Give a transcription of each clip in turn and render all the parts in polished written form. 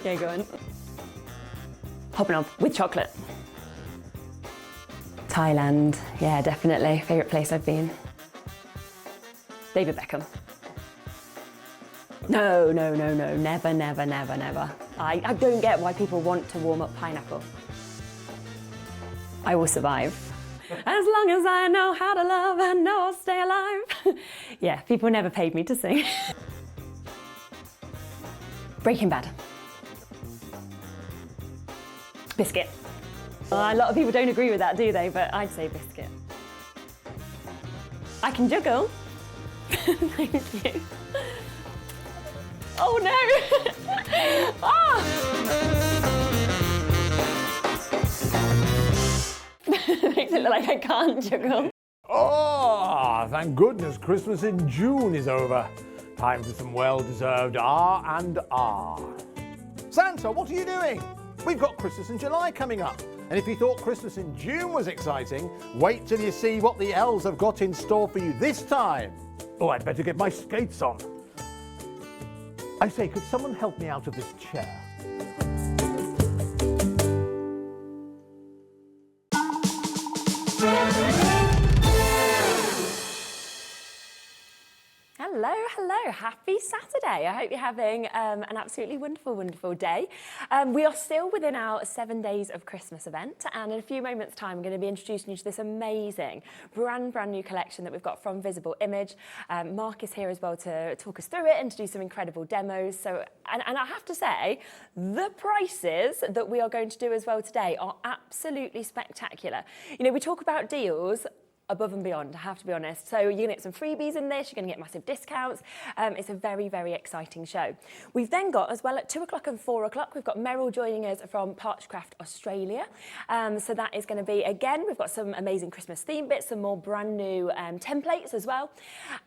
Okay, go on. Hopping up with chocolate. Thailand, yeah, definitely. Favourite place I've been. David Beckham. No, never. I don't get why people want to warm up pineapple. I will survive. As long as I know how to love, I know I'll stay alive. Yeah, people never paid me to sing. Breaking Bad. Biscuit. A lot of people don't agree with that, do they? But I'd say biscuit. I can juggle. Thank you. Oh no! Ah! Makes it look like I can't juggle. Oh, thank goodness Christmas in June is over. Time for some well-deserved R&R. Santa, what are you doing? We've got Christmas in July coming up. And if you thought Christmas in June was exciting, wait till you see what the elves have got in store for you this time. Oh, I'd better get my skates on. I say, could someone help me out of this chair? Hello, happy Saturday. I hope you're having an absolutely wonderful day. We are still within our 7 days of Christmas event, and in a few moments time I'm going to be introducing you to this amazing brand new collection that we've got from Visable Image. Mark is here as well to talk us through it and to do some incredible demos. So, and I have to say, the prices that we are going to do as well today are absolutely spectacular. You know, we talk about deals above and beyond, I have to be honest. So you're going to get some freebies in this, you're going to get massive discounts. It's a very exciting show. We've then got, as well, at 2 o'clock and 4 o'clock, we've got Meryl joining us from Partchcraft Australia. So that is going to be, again, we've got some amazing Christmas theme bits, some more brand new templates as well.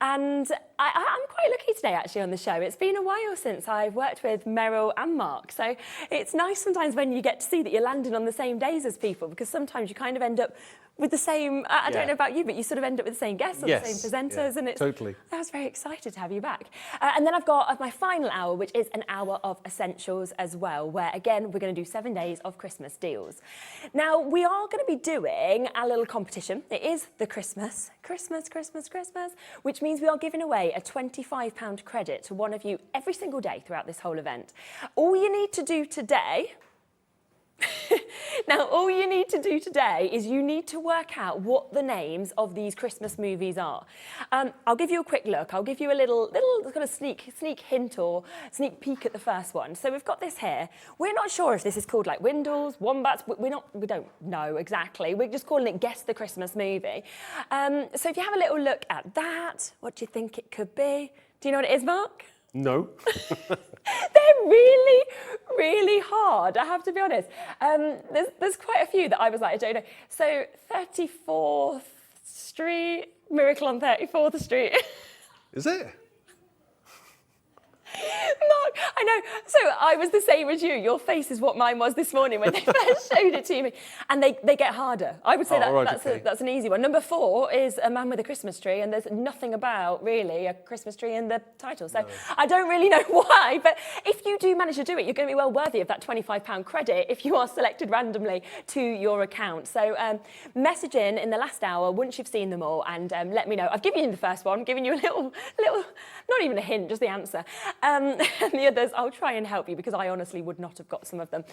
And I'm quite lucky today, actually, on the show. It's been a while since I've worked with Meryl and Mark. So it's nice sometimes when you get to see that you're landing on the same days as people, because sometimes you kind of end up with the same, I don't know about you, but you sort of end up with the same guests or the same presenters. And it's totally. I was very excited to have you back. And then I've got my final hour, which is an hour of essentials as well, where again, we're going to do 7 days of Christmas deals. Now, we are going to be doing a little competition. It is the Christmas, which means we are giving away a £25 credit to one of you every single day throughout this whole event. All you need to do today now, all you need to do today is you need to work out what the names of these Christmas movies are. I'll give you a quick look. I'll give you a little kind of sneak hint or sneak peek at the first one. So we've got this here. We're not sure if this is called like Windles, Wombats. We don't know exactly. We're just calling it Guess the Christmas Movie. So if you have a little look at that, what do you think it could be? Do you know what it is, Mark? No. They're really hard, I have to be honest. There's quite a few that I was like, I don't know. So 34th Street, Miracle on 34th Street. Is it? Mark, I know. So I was the same as you. Your face is what mine was this morning when they first showed it to me. And they get harder. I would say that's an easy one. Number 4 is A Man with a Christmas Tree, and there's nothing about, really, a Christmas tree in the title. So no. I don't really know why, but if you do manage to do it, you're going to be well worthy of that £25 credit if you are selected randomly to your account. So message in the last hour once you've seen them all and let me know. I've given you the first one, given you a little, not even a hint, just the answer. And the others, I'll try and help you because I honestly would not have got some of them.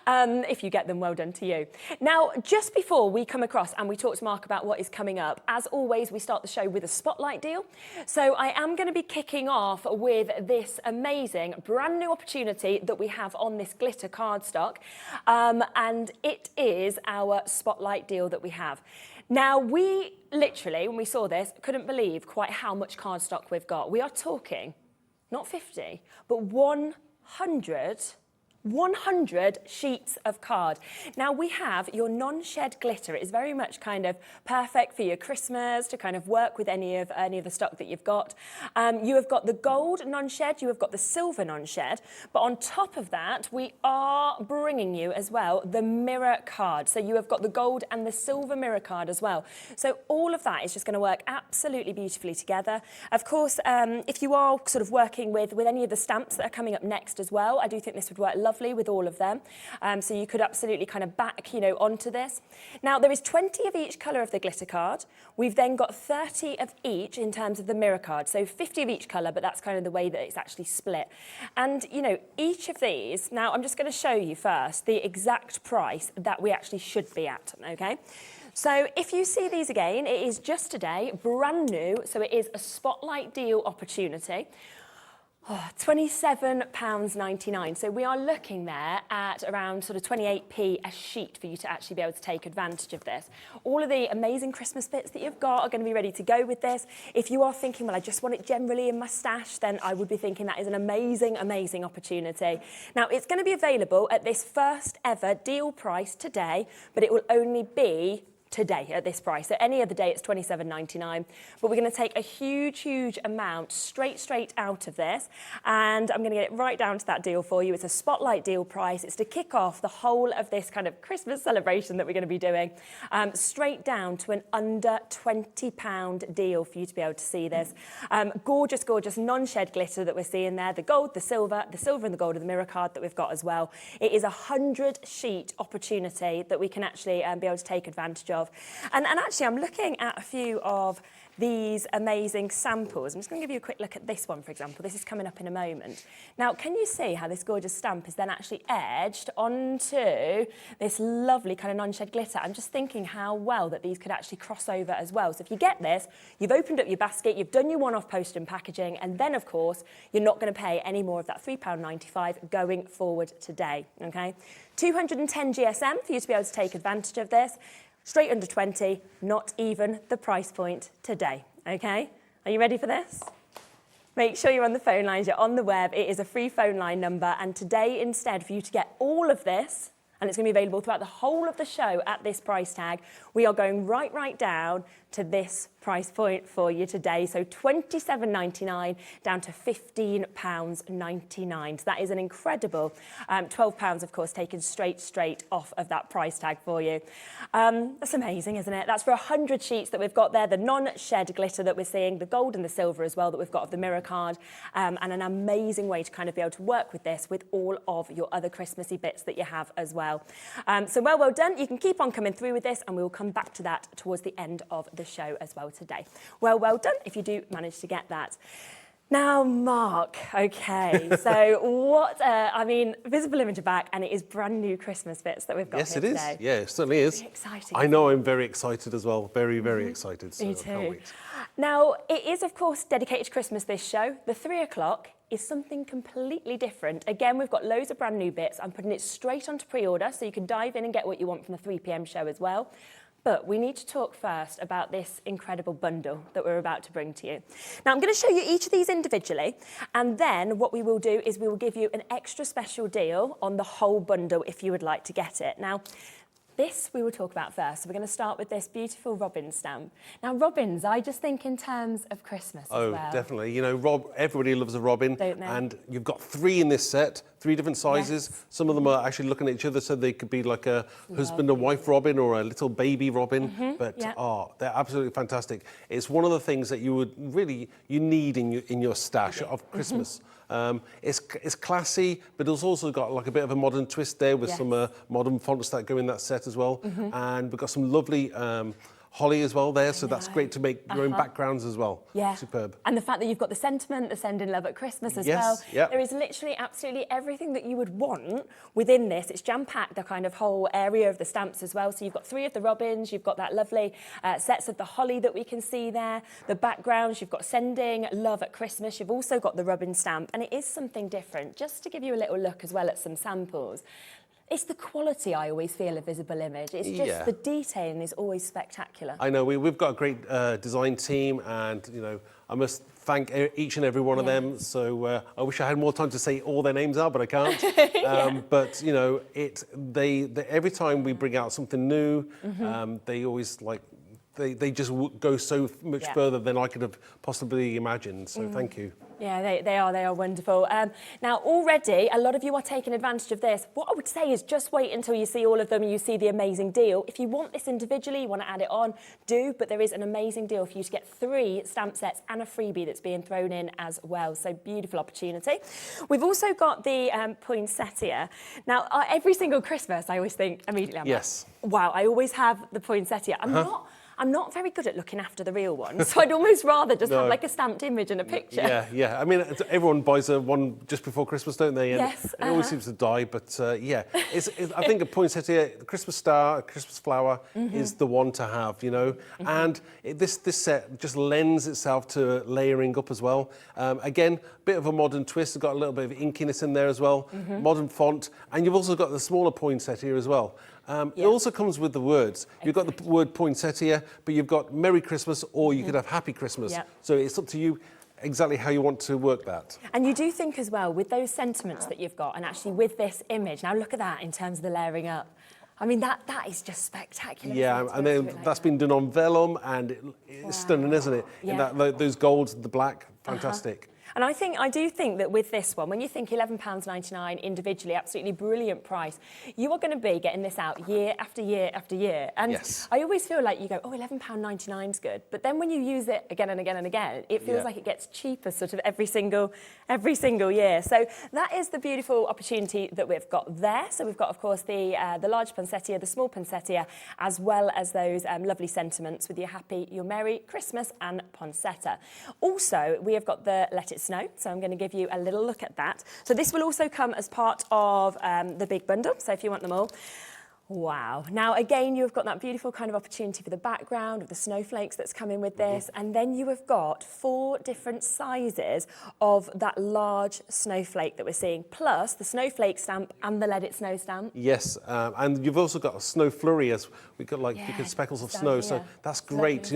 If you get them, well done to you. Now, just before we come across and we talk to Mark about what is coming up, as always, we start the show with a spotlight deal. So I am going to be kicking off with this amazing brand new opportunity that we have on this glitter cardstock. And it is our spotlight deal that we have. Now, we literally, when we saw this, couldn't believe quite how much cardstock we've got. We are talking, not 50, but 100 sheets of card. Now we have your non-shed glitter. It is very much kind of perfect for your Christmas to kind of work with any of the stock that you've got. You have got the gold non-shed, you have got the silver non-shed, but on top of that, we are bringing you as well the mirror card. So you have got the gold and the silver mirror card as well. So all of that is just going to work absolutely beautifully together. Of course, if you are sort of working with any of the stamps that are coming up next as well, I do think this would work lovely with all of them. So you could absolutely kind of back, onto this. Now there is 20 of each colour of the glitter card. We've then got 30 of each in terms of the mirror card. So 50 of each colour, but that's kind of the way that it's actually split. And, each of these, now I'm just going to show you first the exact price that we actually should be at, okay? So if you see these again, it is just today, brand new. So it is a spotlight deal opportunity. £27.99. So we are looking there at around sort of 28p a sheet for you to actually be able to take advantage of this. All of the amazing Christmas bits that you've got are going to be ready to go with this. If you are thinking, well, I just want it generally in my stash, then I would be thinking that is an amazing, amazing opportunity. Now, it's going to be available at this first ever deal price today, but it will only be today at this price. So any other day it's £27.99, but we're going to take a huge amount straight out of this, and I'm going to get it right down to that deal for you. It's a spotlight deal price. It's to kick off the whole of this kind of Christmas celebration that we're going to be doing, straight down to an under £20 deal for you to be able to see this. Gorgeous non-shed glitter that we're seeing there, the gold, the silver and the gold of the mirror card that we've got as well. It is a 100-sheet opportunity that we can actually be able to take advantage of. And actually, I'm looking at a few of these amazing samples. I'm just going to give you a quick look at this one, for example. This is coming up in a moment. Now, can you see how this gorgeous stamp is then actually edged onto this lovely kind of non-shed glitter? I'm just thinking how well that these could actually cross over as well. So if you get this, you've opened up your basket, you've done your one-off post and packaging, and then, of course, you're not going to pay any more of that £3.95 going forward today, okay? 210 GSM for you to be able to take advantage of this. Straight under 20, not even the price point today, okay? Are you ready for this? Make sure you're on the phone lines, you're on the web. It is a free phone line number, and today instead, for you to get all of this, and it's going to be available throughout the whole of the show at this price tag, we are going right down to this price point for you today. So £27.99 down to £15.99. So that is an incredible £12, of course, taken straight off of that price tag for you. That's amazing, isn't it? That's for 100 sheets that we've got there, the non-shed glitter that we're seeing, the gold and the silver as well that we've got of the mirror card, and an amazing way to kind of be able to work with this with all of your other Christmassy bits that you have as well. So well done. You can keep on coming through with this, and we will come back to that towards the end of the show as well today. Well done if you do manage to get that. Now, Mark, okay, so what, Visible Image are back, and it is brand new Christmas bits that we've got here today. Yes, it is. Yeah, it certainly is. Very exciting. I know, I'm very excited as well. Very excited. So Me too. I can't wait. Now, it is, of course, dedicated to Christmas, this show. The 3 o'clock is something completely different. Again, we've got loads of brand new bits. I'm putting it straight onto pre-order, so you can dive in and get what you want from the 3 p.m. show as well. But we need to talk first about this incredible bundle that we're about to bring to you. Now, I'm going to show you each of these individually, and then what we will do is we will give you an extra special deal on the whole bundle if you would like to get it. Now, this we will talk about first. So we're going to start with this beautiful robin stamp. Now, robins, I just think in terms of Christmas as well. Oh, definitely. You know, everybody loves a robin. Don't they? And you've got 3 in this set, 3 different sizes. Yes. Some of them are actually looking at each other, so they could be like a husband and wife robin or a little baby robin. But they're absolutely fantastic. It's one of the things that you need in your stash of Christmas. It's classy, but it's also got like a bit of a modern twist there with some modern fonts that go in that set as well. And we've got some lovely holly as well there, so that's great to make your own backgrounds as well. Yeah. Superb. And the fact that you've got the sentiment, the sending love at Christmas as well. Yeah. There is literally absolutely everything that you would want within this. It's jam-packed, the kind of whole area of the stamps as well. So you've got 3 of the robins, you've got that lovely sets of the holly that we can see there, the backgrounds, you've got sending love at Christmas, you've also got the robin stamp, and it is something different. Just to give you a little look as well at some samples. It's the quality I always feel of Visible image. It's just the detailing is always spectacular. I know we've got a great design team, and I must thank each and every one of them. So I wish I had more time to say all their names out, but I can't. But every time we bring out something new, they always they just go so much further than I could have possibly imagined. So thank you. Yeah, they are wonderful. Now, already, a lot of you are taking advantage of this. What I would say is just wait until you see all of them and you see the amazing deal. If you want this individually, you want to add it on, do, but there is an amazing deal for you to get 3 stamp sets and a freebie that's being thrown in as well. So, beautiful opportunity. We've also got the Poinsettia. Now, every single Christmas, I always think immediately, I'm like, wow, I always have the Poinsettia. I'm not very good at looking after the real ones, so I'd almost rather just have like a stamped image and a picture. Yeah. I mean, everyone buys one just before Christmas, don't they? And yes. It always seems to die, but I think a poinsettia, the Christmas star, a Christmas flower is the one to have, And this set just lends itself to layering up as well. Again, bit of a modern twist. It's got a little bit of inkiness in there as well, modern font, and you've also got the smaller poinsettia as well. It also comes with the words. You've got the word poinsettia, but you've got Merry Christmas, or you could have Happy Christmas. So it's up to you exactly how you want to work that. And you do think as well, with those sentiments that you've got, and actually with this image, now look at that in terms of the layering up. I mean, that is just spectacular. Yeah, and then that's been done on vellum, and it's stunning, isn't it? Yeah. Those golds, the black, fantastic. And I do think that with this one, when you think £11.99 individually, absolutely brilliant price, you are going to be getting this out year after year after year. And I always feel like you go, oh, £11.99 is good. But then when you use it again and again and again, it feels like it gets cheaper sort of every single year. So that is the beautiful opportunity that we've got there. So we've got, of course, the large poinsettia, the small poinsettia, as well as those lovely sentiments with your happy, your Merry Christmas and poinsettia. Also, we have got the Let It Snow, so I'm going to give you a little look at that. So this will also come as part of the big bundle, so if you want them all. Wow. Now, again, you've got that beautiful kind of opportunity for the background of the snowflakes that's coming with this. And then you have got 4 different sizes of that large snowflake that we're seeing, plus the snowflake stamp and the Let It Snow stamp. Yes, and you've also got a snow flurry, as we've got speckles of snow, so that's great,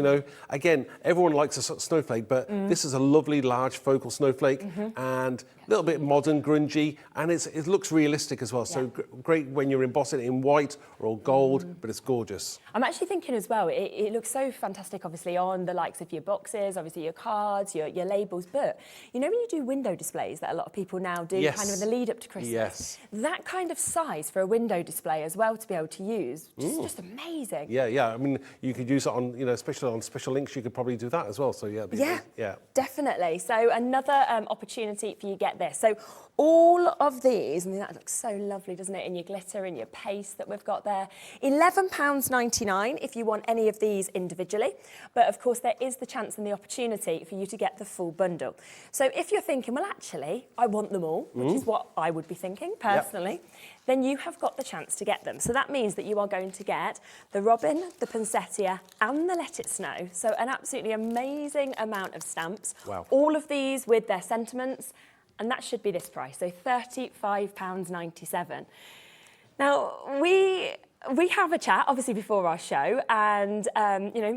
Again, everyone likes a snowflake, but this is a lovely large focal snowflake, and a little bit modern, grungy, and it looks realistic as well. So great when you're embossing it in white or gold, but it's gorgeous. I'm actually thinking as well, it looks so fantastic, obviously, on the likes of your boxes, obviously your cards, your labels, but when you do window displays that a lot of people now do kind of in the lead up to Christmas, that kind of size for a window display as well to be able to use, just amazing. Yeah. I mean, you could use it on, especially on special links, you could probably do that as well. So Definitely. So another opportunity for you to get this. So all of these, I mean, that looks so lovely, doesn't it, in your glitter and your paste that we've got there. £11.99 if you want any of these individually. But of course, there is the chance and the opportunity for you to get the full bundle. So if you're thinking, well, actually, I want them all, which is what I would be thinking personally, then you have got the chance to get them. So that means that you are going to get the robin, the poinsettia, and the Let It Snow. So an absolutely amazing amount of stamps. Wow. All of these with their sentiments. And that should be this price, so £35.97. Now, we have a chat, obviously, before our show, and,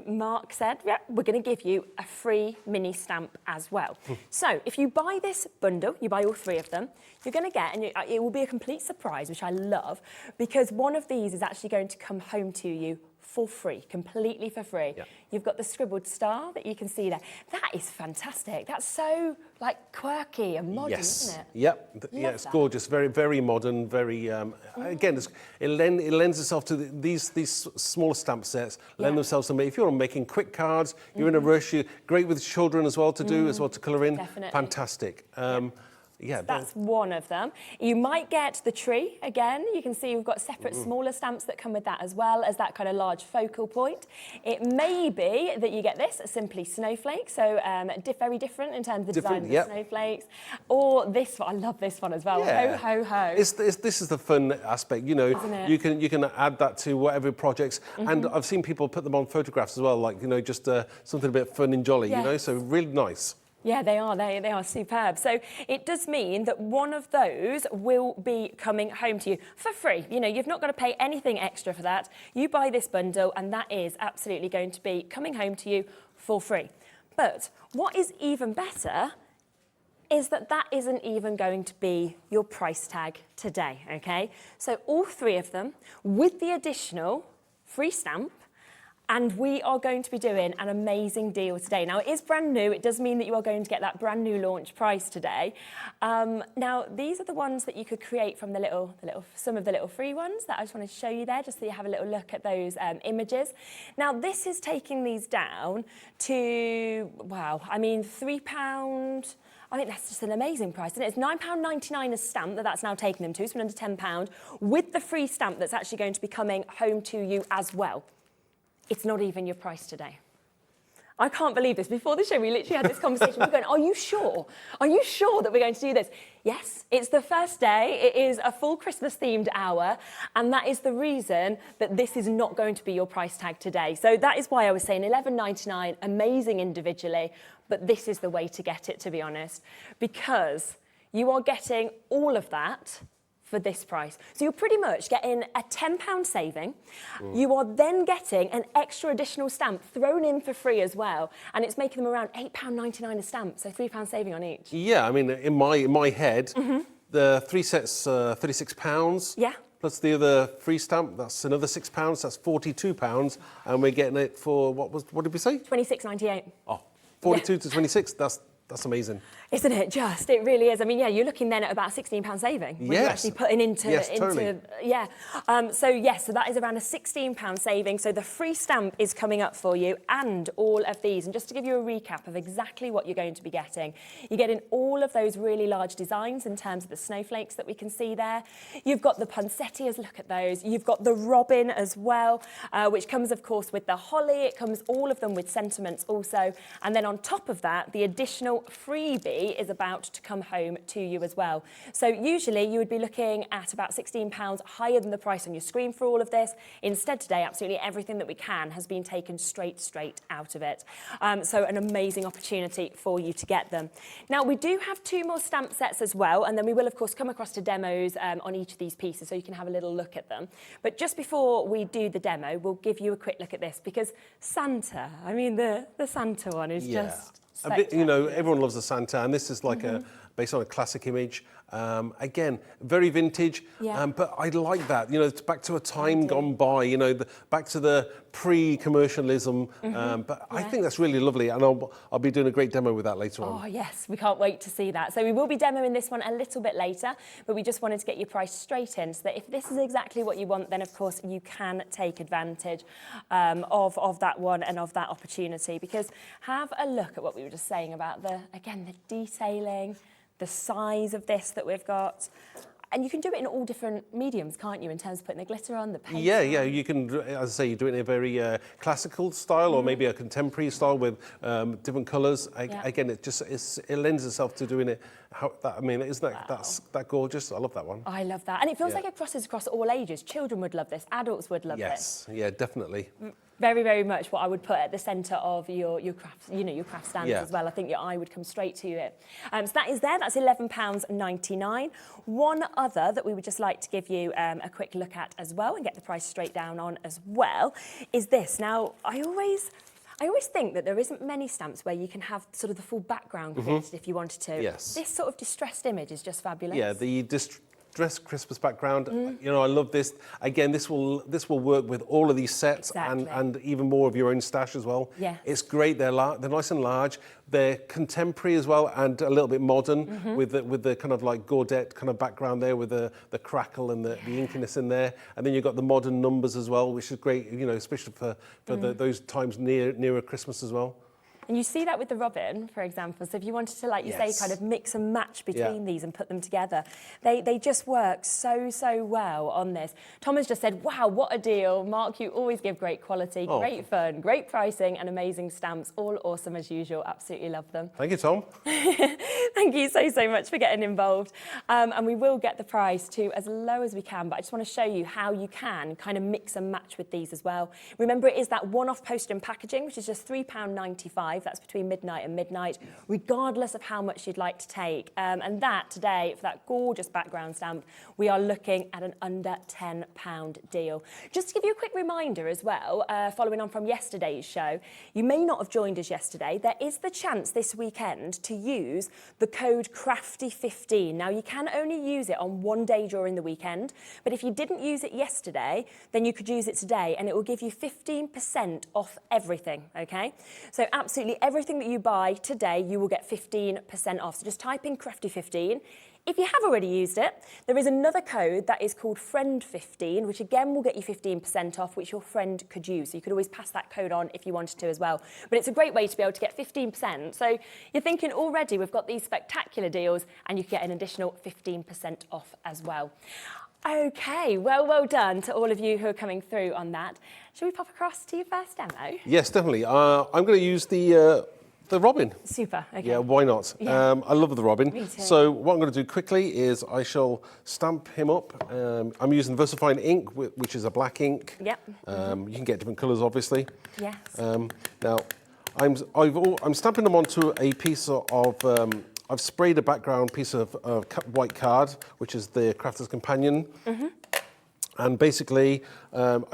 Mark said, we're going to give you a free mini stamp as well. So if you buy this bundle, you buy all 3 of them, you're going to get, and it will be a complete surprise, which I love, because one of these is actually going to come home to you for free, completely for free. You've got the scribbled star that you can see there. That is fantastic. That's so quirky and modern, isn't it? It's gorgeous, very, very modern, very, again, it lends itself to these smaller stamp sets, lend themselves to me. If you're making quick cards, you're in a rush, you're great with children as well to do, as well to colour in. Definitely. Fantastic. So that's one of them. You might get the tree again. You can see we've got separate smaller stamps that come with that as well as that kind of large focal point. It may be that you get this, simply snowflake, so very different in terms of the design of the snowflakes. Or this one, I love this one as well. Ho, ho, ho. This is the fun aspect, you can add that to whatever projects, and I've seen people put them on photographs as well, just something a bit fun and jolly, so really nice. Yeah, they are. They are superb. So it does mean that one of those will be coming home to you for free. You know, you've not got to pay anything extra for that. You buy this bundle and that is absolutely going to be coming home to you for free. But what is even better is that that isn't even going to be your price tag today, okay? So all three of them with the additional free stamp, and we are going to be doing an amazing deal today. Now, it is brand new. It does mean that you are going to get that brand new launch price today. Now, these are the ones that you could create from some of the little free ones that I just want to show you there, just so you have a little look at those images. Now, this is taking these down to, wow, I mean, £3. I think that's just an amazing price, isn't it? It's £9.99 a stamp that's now taking them to, so under £10, with the free stamp that's actually going to be coming home to you as well. It's not even your price today. I can't believe this. Before the show, we literally had this conversation. We're going, are you sure? Are you sure that we're going to do this? Yes, it's the first day. It is a full Christmas-themed hour, and that is the reason that this is not going to be your price tag today. So that is why I was saying £11.99, amazing individually, but this is the way to get it, to be honest, because you are getting all of that for this price. So you're pretty much getting a £10 saving. You are then getting an extra additional stamp thrown in for free as well. And it's making them around £8.99 a stamp, so £3 saving on each. Yeah, I mean, in my head, the 3 sets, £36. Yeah. Plus the other free stamp, that's another £6, that's £42. And we're getting it for, what did we say? £26.98. Oh, 42 to 26, that's amazing. Isn't it just? It really is. I mean, yeah, you're looking then at about £16 saving. When you're actually putting into... totally. Yeah. So that is around a £16 saving. So the free stamp is coming up for you and all of these. And just to give you a recap of exactly what you're going to be getting, you're getting all of those really large designs in terms of the snowflakes that we can see there. You've got the poinsettias, look at those. You've got the robin as well, which comes, of course, with the holly. It comes all of them with sentiments also. And then on top of that, the additional freebie is about to come home to you as well. So usually you would be looking at about £16 higher than the price on your screen for all of this. Instead today, absolutely everything that we can has been taken straight out of it. So an amazing opportunity for you to get them. Now we do have 2 more stamp sets as well, and then we will of course come across to demos on each of these pieces so you can have a little look at them. But just before we do the demo, we'll give you a quick look at this because Santa, I mean the Santa one is just... A bit, you know, everyone loves the Santa, and this is like based on a classic image. Again, very vintage, but I like that. You know, it's back to a time gone by. You know, back to the pre-commercialism. But I think that's really lovely, and I'll be doing a great demo with that later on. Oh yes, we can't wait to see that. So we will be demoing this one a little bit later, but we just wanted to get your price straight in, so that if this is exactly what you want, then of course you can take advantage of that one and of that opportunity. Because have a look at what we were just saying about the detailing, the size of this that we've got. And you can do it in all different mediums, can't you, in terms of putting the glitter on, the paint Yeah, on. you can, as I say, you do it in a very classical style or maybe a contemporary style with different colours. Again, it lends itself to doing it. Isn't that gorgeous? I love that one. I love that. And it feels like it crosses across all ages. Children would love this, adults would love this. Yes, yeah, definitely. Very, very much what I would put at the centre of your craft, your craft stands as well. I think your eye would come straight to it. So that is there. That's £11.99. One other that we would just like to give you a quick look at as well and get the price straight down on as well is this. Now, I always think that there isn't many stamps where you can have sort of the full background created if you wanted to. Yes. This sort of distressed image is just fabulous. Yeah, the distressed Christmas background. You know, I love this. Again, this will work with all of these sets and even more of your own stash as well. Yeah. It's great. They're nice and large. They're contemporary as well and a little bit modern with the kind of like Gaudet kind of background there with the crackle and the inkiness in there. And then you've got the modern numbers as well, which is great, you know, especially for those times nearer Christmas as well. And you see that with the robin, for example. So if you wanted to, like you say, kind of mix and match between these and put them together, they just work so well on this. Tom has just said, wow, what a deal. Mark, you always give great quality, great fun, great pricing and amazing stamps. All awesome as usual. Absolutely love them. Thank you, Tom. Thank you so much for getting involved. And we will get the price to as low as we can, but I just want to show you how you can kind of mix and match with these as well. Remember, it is that one-off poster and packaging, which is just £3.95. 5, that's between midnight and midnight, regardless of how much you'd like to take. And that today, for that gorgeous background stamp, we are looking at an under £10 deal. Just to give you a quick reminder as well, following on from yesterday's show, you may not have joined us yesterday. There is the chance this weekend to use the code CRAFTY15. Now, you can only use it on one day during the weekend, but if you didn't use it yesterday, then you could use it today, and it will give you 15% off everything, okay? So absolutely everything that you buy today, you will get 15% off. So just type in CRAFTY15. If you have already used it, there is another code that is called FRIEND15, which again will get you 15% off, which your friend could use. So you could always pass that code on if you wanted to as well. But it's a great way to be able to get 15%. So you're thinking already we've got these spectacular deals, and you get an additional 15% off as well. Okay, well done to all of you who are coming through on that. Shall we pop across to your first demo? Yes, definitely. I'm going to use the robin. Super, okay. Yeah, why not? Yeah. I love the robin. Me too. So what I'm going to do quickly is I shall stamp him up. I'm using VersaFine ink, which is a black ink. Yep. You can get different colours, obviously. Yes. Now, I'm stamping them onto a piece of. I've sprayed a background piece of white card, which is the Crafter's Companion. And basically,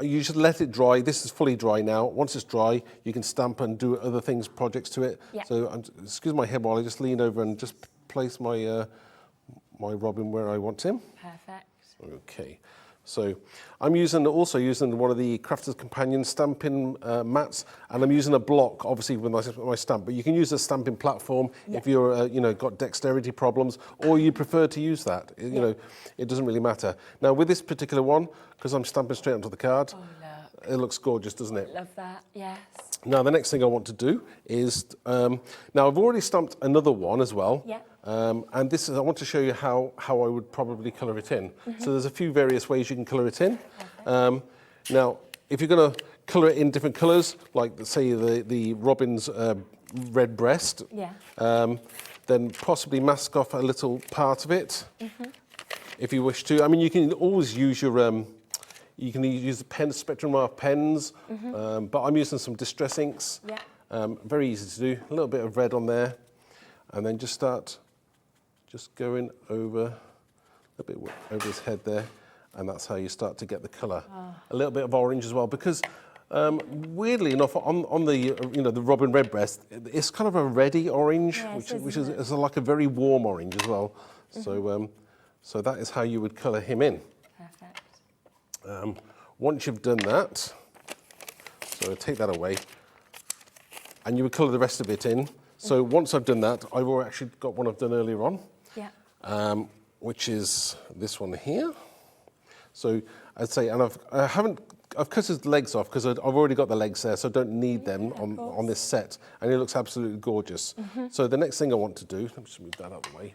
you should let it dry. This is fully dry now. Once it's dry, you can stamp and do other things, projects to it. Yep. So excuse my head while I just lean over and just place my my robin where I want him. Perfect. Okay. So I'm also using one of the Crafter's Companion stamping mats, and I'm using a block, obviously, with my stamp. But you can use a stamping platform if you're, got dexterity problems, or you prefer to use that. You know, it doesn't really matter. Now, with this particular one, because I'm stamping straight onto the card, it looks gorgeous, doesn't it? Love that, yes. Now, the next thing I want to do is, now I've already stamped another one as well. Yeah. And this is, I want to show you how I would probably colour it in. So there's a few various ways you can colour it in. Now, if you're going to colour it in different colours, like say the robin's red breast, then possibly mask off a little part of it, if you wish to. I mean, you can always use your, you can use the pen, Spectrum Mark pens, but I'm using some Distress inks. Very easy to do. A little bit of red on there, and then just start going over a bit over his head there, and that's how you start to get the colour. A little bit of orange as well, because weirdly enough, on the the robin redbreast, it's kind of a reddy orange, which is like a very warm orange as well. So that is how you would colour him in. Perfect. Once you've done that, so take that away, and you would colour the rest of it in. So once I've done that, I've actually got one I've done earlier on, which is this one here. So I'd say, and I've cut his legs off because I've already got the legs there, so I don't need them on this set, and it looks absolutely gorgeous. So the next thing I want to do, let me just move that out of the way,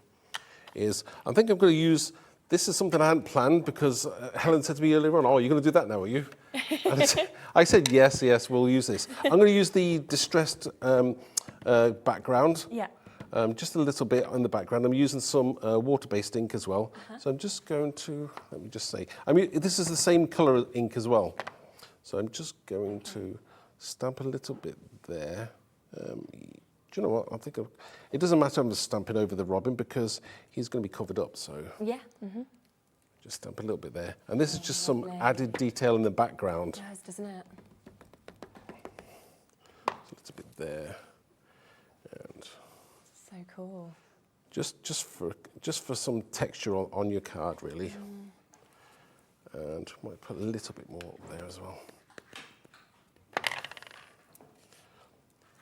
is I think I'm going to use. This is something I hadn't planned because Helen said to me earlier on, "Oh, you're going to do that now, are you?" I said, "Yes, we'll use this." I'm going to use the distressed background. Just a little bit on the background. I'm using some water-based ink as well. So I'm just going to, let me just say, I mean, this is the same colour ink as well. So I'm just going to stamp a little bit there. Do you know what? I think it doesn't matter. I'm just stamping over the robin because he's going to be covered up. So just stamp a little bit there, and this is just some added detail in the background. It does, doesn't it? A little bit there, and so cool. Just for some texture on your card, really. And might put a little bit more up there as well.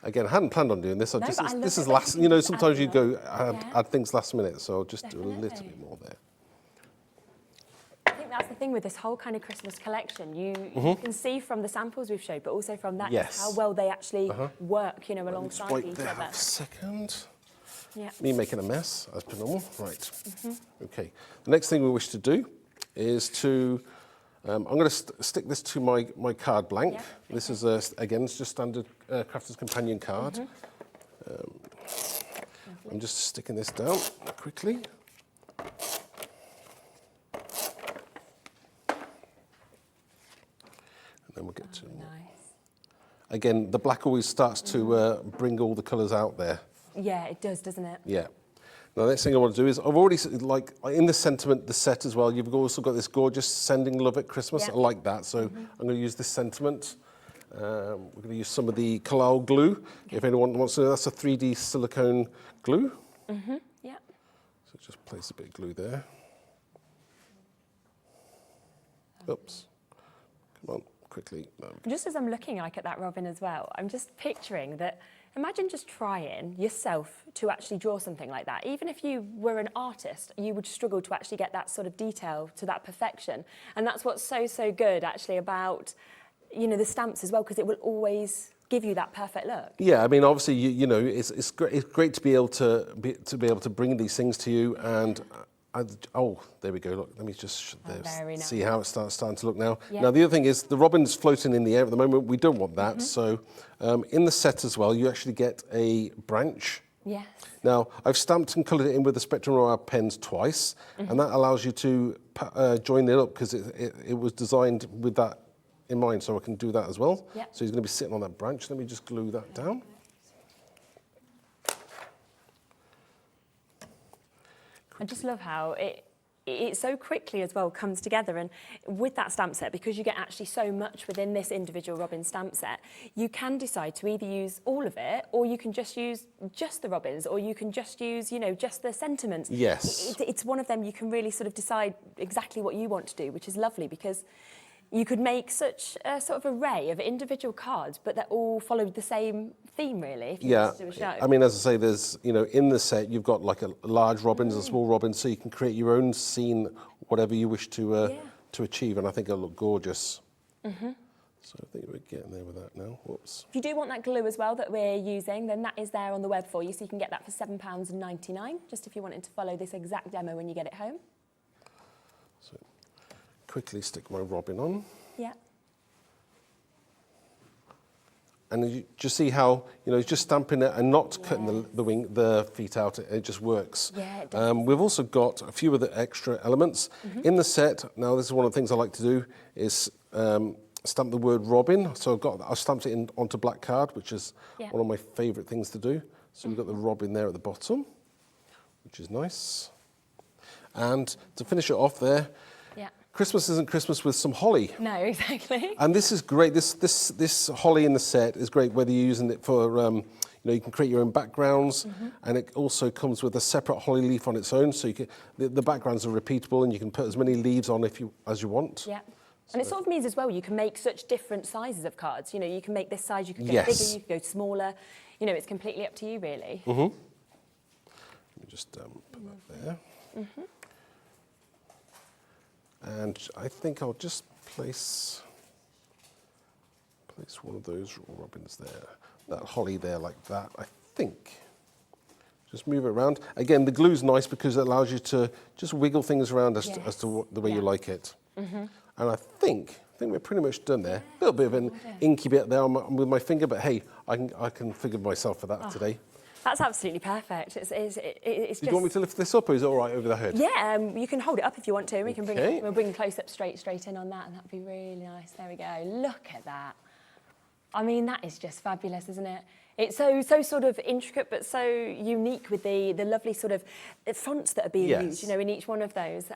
Again, I hadn't planned on doing this. This is last. You know, sometimes you go add things last minute, so I'll just do a little bit more there. I think that's the thing with this whole kind of Christmas collection. You can see from the samples we've showed, but also from that how well they actually work. You know, alongside each other. A second. Me making a mess as per normal. Right. Okay. The next thing we wish to do is to. I'm going to stick this to my card blank. This is, again, it's just standard Crafter's Companion card. I'm just sticking this down quickly. And then we'll get to... again, the black always starts to bring all the colours out there. Yeah, it does, doesn't it? Yeah. Now, the next thing I want to do is, I've already, like, in the sentiment, the set as well, you've also got this gorgeous Sending Love at Christmas. Yeah. I like that, so I'm going to use this sentiment. We're going to use some of the Collal glue. If anyone wants to know, that's a 3D silicone glue. Yeah. So just place a bit of glue there. Oops. Come on, quickly. No. Just as I'm looking like at that robin as well, I'm just picturing that, imagine just trying yourself to actually draw something like that. Even if you were an artist, you would struggle to actually get that sort of detail to that perfection. And that's what's so, so good actually about, you know, the stamps as well, because it will always give you that perfect look. Yeah, I mean, obviously, you know, it's great to be able to bring these things to you. And oh, there we go. Look, let me just very nice. see how it's starting to look now. Yeah. Now, the other thing is the robin's floating in the air at the moment. We don't want that. So, in the set as well, you actually get a branch. Yes. Now, I've stamped and coloured it in with the Spectrum Royale pens twice, and that allows you to join it up because it was designed with that in mind, so I can do that as well. Yep. So he's going to be sitting on that branch. Let me just glue that down. I just love how it so quickly as well comes together, and with that stamp set, because you get actually so much within this individual robin stamp set, you can decide to either use all of it, or you can just use just the robins, or you can just use, you know, just the sentiments. Yes. It's one of them. You can really sort of decide exactly what you want to do, which is lovely, because you could make such a sort of array of individual cards, but they're all followed the same theme, really, if you wanted to do a show. I mean, as I say, there's, you know, in the set, you've got like a large robins and small robins, so you can create your own scene, whatever you wish to achieve, and I think it'll look gorgeous. So I think we're getting there with that now. Whoops. If you do want that glue as well that we're using, then that is there on the web for you, so you can get that for £7.99, just if you wanted to follow this exact demo when you get it home. So quickly stick my robin on. Yeah. And you just see how, you know, just stamping it and not cutting the feet out, it just works. Yeah, it does. We've also got a few of the extra elements in the set. Now, this is one of the things I like to do is stamp the word robin. So I've stamped it onto black card, which is one of my favourite things to do. So we've got the robin there at the bottom, which is nice. And to finish it off there, Christmas isn't Christmas with some holly. No, exactly. And this is great. This holly in the set is great, whether you're using it for, you know, you can create your own backgrounds, and it also comes with a separate holly leaf on its own, so you can, the backgrounds are repeatable, and you can put as many leaves on as you want. Yeah. And it sort of means as well, you can make such different sizes of cards. You know, you can make this size, you can get bigger, you can go smaller. You know, it's completely up to you, really. Let me just put that there. And I think I'll just place one of those robins there, that holly there like that, I think. Just move it around. Again, the glue's nice because it allows you to just wiggle things around as to the way you like it. And I think we're pretty much done there. A little bit of an inky bit there with my finger, but hey, I can forgive myself for that today. That's absolutely perfect. It's Do you want me to lift this up, or is it all right over the head? Yeah, you can hold it up if you want to. We can bring Okay. we'll bring close up straight in on that, and that'd be really nice. There we go. Look at that. I mean, that is just fabulous, isn't it? It's so sort of intricate, but so unique with the lovely sort of fonts that are being used, you know, in each one of those.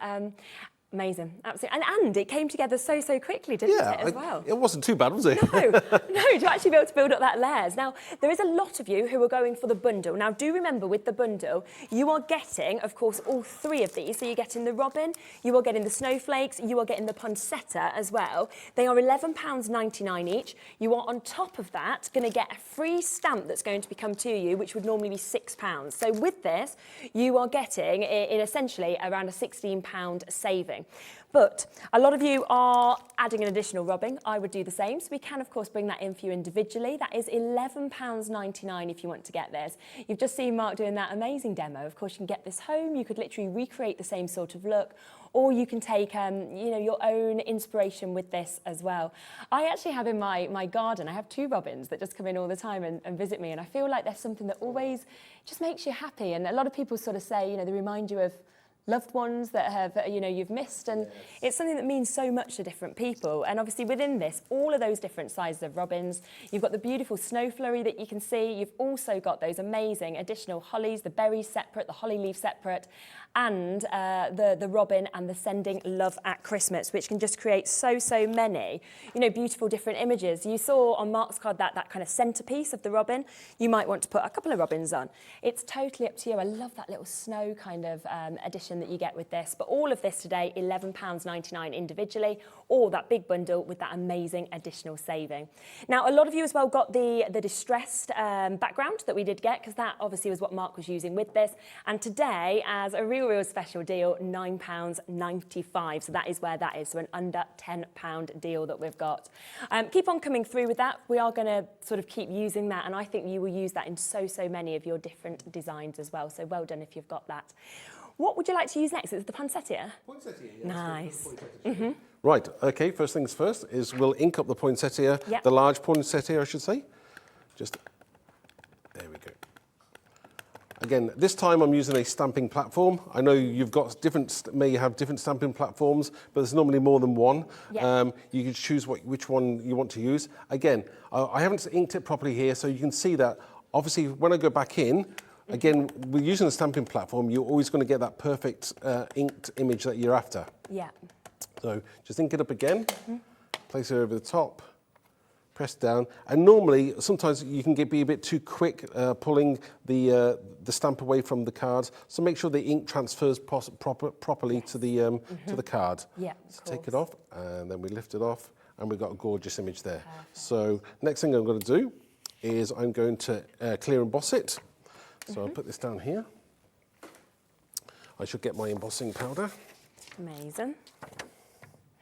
Amazing, absolutely. And it came together so quickly, didn't it, as well? It wasn't too bad, was it? No, to actually be able to build up that layers. Now, there is a lot of you who are going for the bundle. Now, do remember with the bundle, you are getting, of course, all three of these. So you're getting the robin, you are getting the snowflakes, you are getting the poinsettia as well. They are £11.99 each. You are on top of that going to get a free stamp that's going to come to you, which would normally be £6. So with this, you are getting in essentially around a £16 saving. But a lot of you are adding an additional robin. I would do the same. So we can, of course, bring that in for you individually. That is £11.99 if you want to get this. You've just seen Mark doing that amazing demo. Of course, you can get this home. You could literally recreate the same sort of look, or you can take, you know, your own inspiration with this as well. I actually have in my garden, I have 2 robins that just come in all the time and visit me, and I feel like there's something that always just makes you happy. And a lot of people sort of say, you know, they remind you of loved ones that have, you've missed, and it's something that means so much to different people. And obviously within this, all of those different sizes of robins, you've got the beautiful snow flurry that you can see. You've also got those amazing additional hollies, the berries separate, the holly leaf separate, and the robin and the sending love at Christmas, which can just create so many, beautiful different images. You saw on Mark's card that kind of centerpiece of the robin. You might want to put a couple of robins on. It's totally up to you. I love that little snow kind of addition that you get with this. But all of this today, £11.99 individually, or that big bundle with that amazing additional saving. Now, a lot of you as well got the distressed background that we did get, because that obviously was what Mark was using with this. And today, as a real special deal, £9.95. So that is where that is. So an under £10 deal that we've got. Keep on coming through with that. We are going to sort of keep using that, and I think you will use that in so many of your different designs as well. So well done if you've got that. What would you like to use next? Is it the Poinsettia? Poinsettia, yes. Nice. Right, okay, first things first is we'll ink up the poinsettia, Yep. the large poinsettia, I should say. Just, there we go. Again, this time I'm using a stamping platform. I know you've got may have different stamping platforms, but there's normally more than one. Yep. You can choose which one you want to use. Again, I haven't inked it properly here, so you can see that obviously when I go back in, again, we're using the stamping platform, you're always going to get that perfect inked image that you're after. Yeah. So just ink it up again, place it over the top, press down, and normally, sometimes you can be a bit too quick pulling the stamp away from the cards, so make sure the ink transfers properly to the card. Yeah, So take it off, and then we lift it off, and we've got a gorgeous image there. Perfect. So next thing I'm going to do is I'm going to clear emboss it. So I'll put this down here. I should get my embossing powder. Amazing.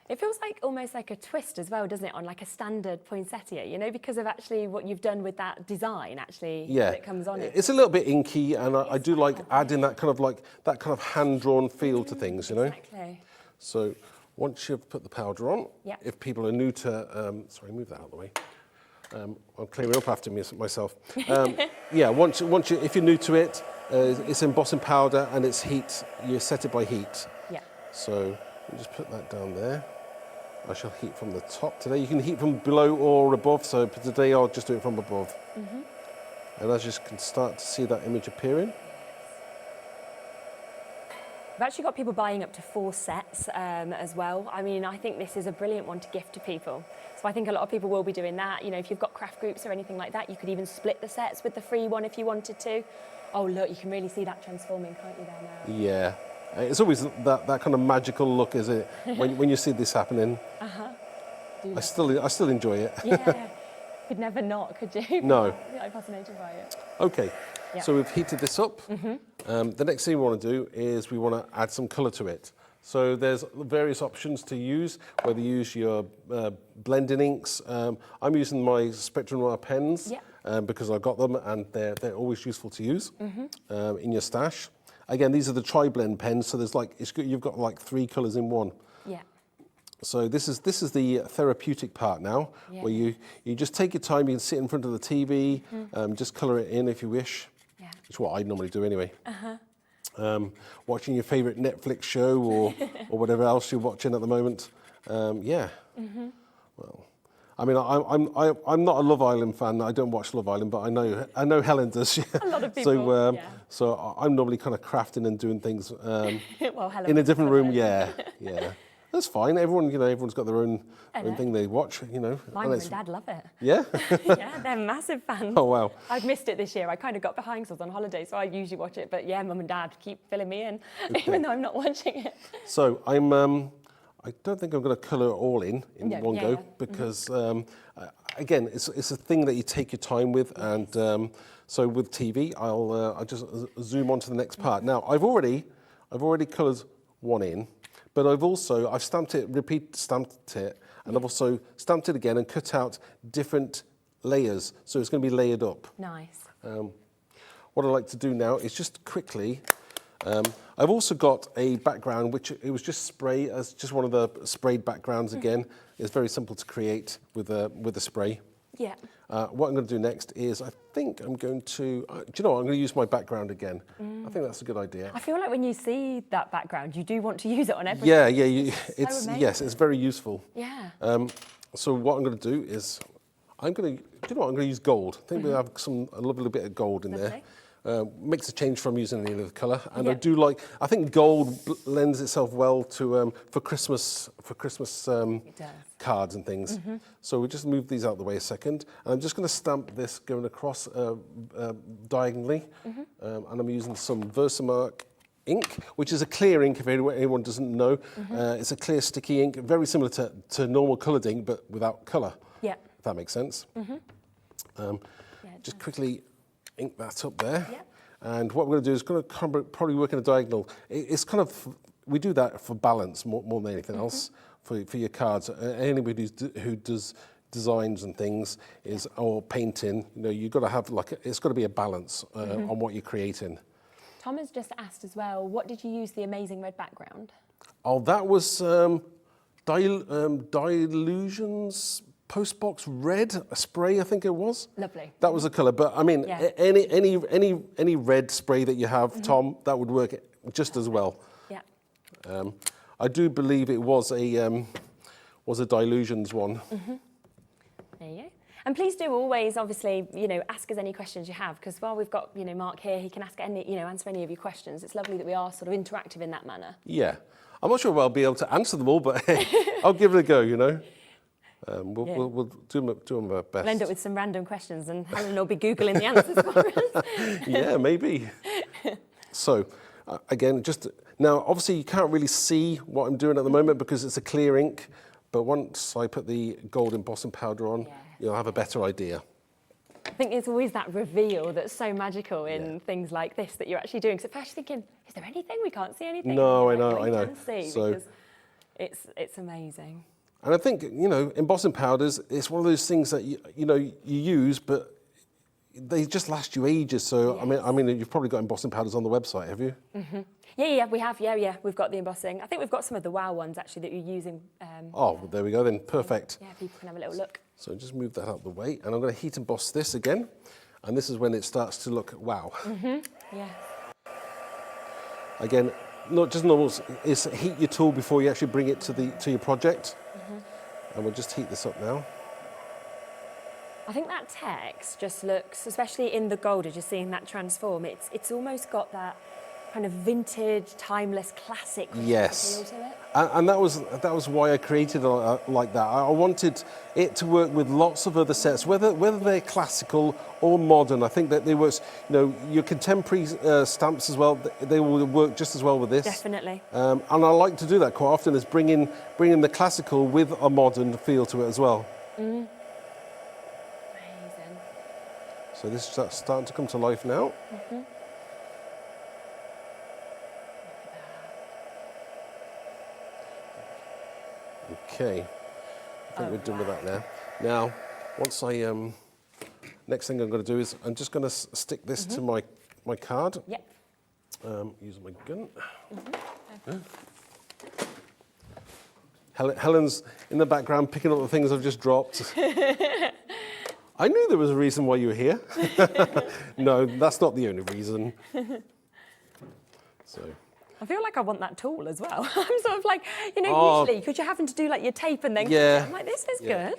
It feels like almost like a twist as well, doesn't it, on like a standard poinsettia, because of actually what you've done with that design, actually, that comes on it. It's a little bit inky, and I do like adding that kind of hand-drawn feel to things, Exactly. So once you've put the powder on, Yep. if people are new to, sorry, move that out of the way. I'm clearing up after myself. Once you, if you're new to it, it's embossing powder and it's heat. You set it by heat. Yeah. So you just put that down there. I shall heat from the top today. You can heat from below or above. So today I'll just do it from above. And as you can start to see that image appearing. We've actually got people buying up to 4 sets as well. I mean, I think this is a brilliant one to gift to people. So I think a lot of people will be doing that. If you've got craft groups or anything like that, you could even split the sets with the free one if you wanted to. Oh, look, you can really see that transforming, can't you, there now? Yeah. It's always that kind of magical look, is it? when you see this happening. I still enjoy it. Yeah. Could never not, could you? No. I'm fascinated by it. Okay. Yep. So we've heated this up. The next thing we want to do is we want to add some colour to it. So there's various options to use, whether you use your blending inks. I'm using my Spectrum Noir pens because I got them and they're always useful to use in your stash. Again, these are the tri-blend pens, so there's you've got like 3 colours in one. Yeah. So this is the therapeutic part now, where you just take your time. You can sit in front of the TV, just colour it in if you wish. Yeah. Which is what I normally do anyway. Watching your favourite Netflix show or whatever else you're watching at the moment. Well, I mean, I'm not a Love Island fan. I don't watch Love Island, but I know Helen does. A lot of people. So I'm normally kind of crafting and doing things well, Helen in a different room. Yeah. That's fine. Everyone's got their own thing they watch. My mum and dad love it. Yeah. Yeah, they're massive fans. Oh wow. I've missed it this year. I kind of got behind because I was on holiday, so I usually watch it. But yeah, mum and dad keep filling me in, even though I'm not watching it. So I don't think I'm going to colour it all in one go because again, it's a thing that you take your time with, and so with TV, I'll just zoom on to the next part. Now I've already coloured one in. But I've stamped it, stamped it, and I've also stamped it again and cut out different layers. So it's going to be layered up. Nice. What I'd like to do now is just quickly, I've also got a background, which it was just spray, as just one of the sprayed backgrounds again. It's very simple to create with a spray. Yeah. What I'm going to do next is, I think I'm going to, do you know what, I'm going to use my background again. I think that's a good idea. I feel like when you see that background, you do want to use it on everything. Yeah, yeah, It's so yes, it's very useful. Yeah. So what I'm going to do is, do you know what, I'm going to use gold. I think we have a lovely bit of gold in there. Makes a change from using any other colour, and I think gold lends itself well to for Christmas cards and things. So we just move these out of the way a second, and I'm just going to stamp this going across diagonally, and I'm using some Versamark ink, which is a clear ink if anyone doesn't know. It's a clear sticky ink, very similar to normal coloured ink, but without colour. Yeah. If that makes sense. Just quickly ink that up there. Yep. And what we're going to do is probably work in a diagonal. It's kind of, we do that for balance more than anything else for your cards. Anybody who does designs and things or painting, you know, you've got to have it's got to be a balance on what you're creating. Tom has just asked as well, what did you use the amazing red background? Oh, that was Dilutions Postbox Red, a spray, I think it was. Lovely. That was the colour, but I mean, any red spray that you have, Tom, that would work just as well. Yeah. I do believe it was a Dilutions one. There you go. And please do always, obviously, you know, ask us any questions you have, because while we've got, you know, Mark here, he can ask any, you know, answer any of your questions. It's lovely that we are sort of interactive in that manner. Yeah. I'm not sure I'll be able to answer them all, but I'll give it a go, you know. We'll do our best. We'll end up with some random questions and Helen will be Googling the answers for us. Yeah, maybe. So, again, now, obviously you can't really see what I'm doing at the moment because it's a clear ink, but once I put the gold embossing powder on, you'll have a better idea. I think it's always that reveal that's so magical in things like this that you're actually doing. So first thinking, is there anything? We can't see anything. No, I know. You can see, because it's amazing. And I think, you know, embossing powders, it's one of those things that, you know, you use, but they just last you ages. So, yes. I mean, you've probably got embossing powders on the website, have you? Yeah, we have. Yeah, we've got the embossing. I think we've got some of the WOW ones, actually, that you're using. Well, there we go then. Perfect. Yeah, people can have a little look. So just move that out of the way. And I'm going to heat emboss this again. And this is when it starts to look wow. Yeah. Again, not just normal, is heat your tool before you actually bring it to your project. And we'll just heat this up now. I think that text just looks, especially in the gold, as you're seeing that transform, it's almost got that kind of vintage, timeless, classic feel to it. And that was why I created it like that. I wanted it to work with lots of other sets, whether they're classical or modern. I think that they work, you know, your contemporary stamps as well, they will work just as well with this. Definitely. And I like to do that quite often, is bring in the classical with a modern feel to it as well. Amazing. So this is starting to come to life now. Okay, I think we're done with that now. Now, once next thing I'm going to do is I'm just going to stick this to my card. Yep. Using my gun. Helen's in the background picking up the things I've just dropped. I knew there was a reason why you were here. No, that's not the only reason. So. I feel like I want that tool as well. I'm sort of like, you know, usually, because you're having to do like your tape and then I'm like, this is good.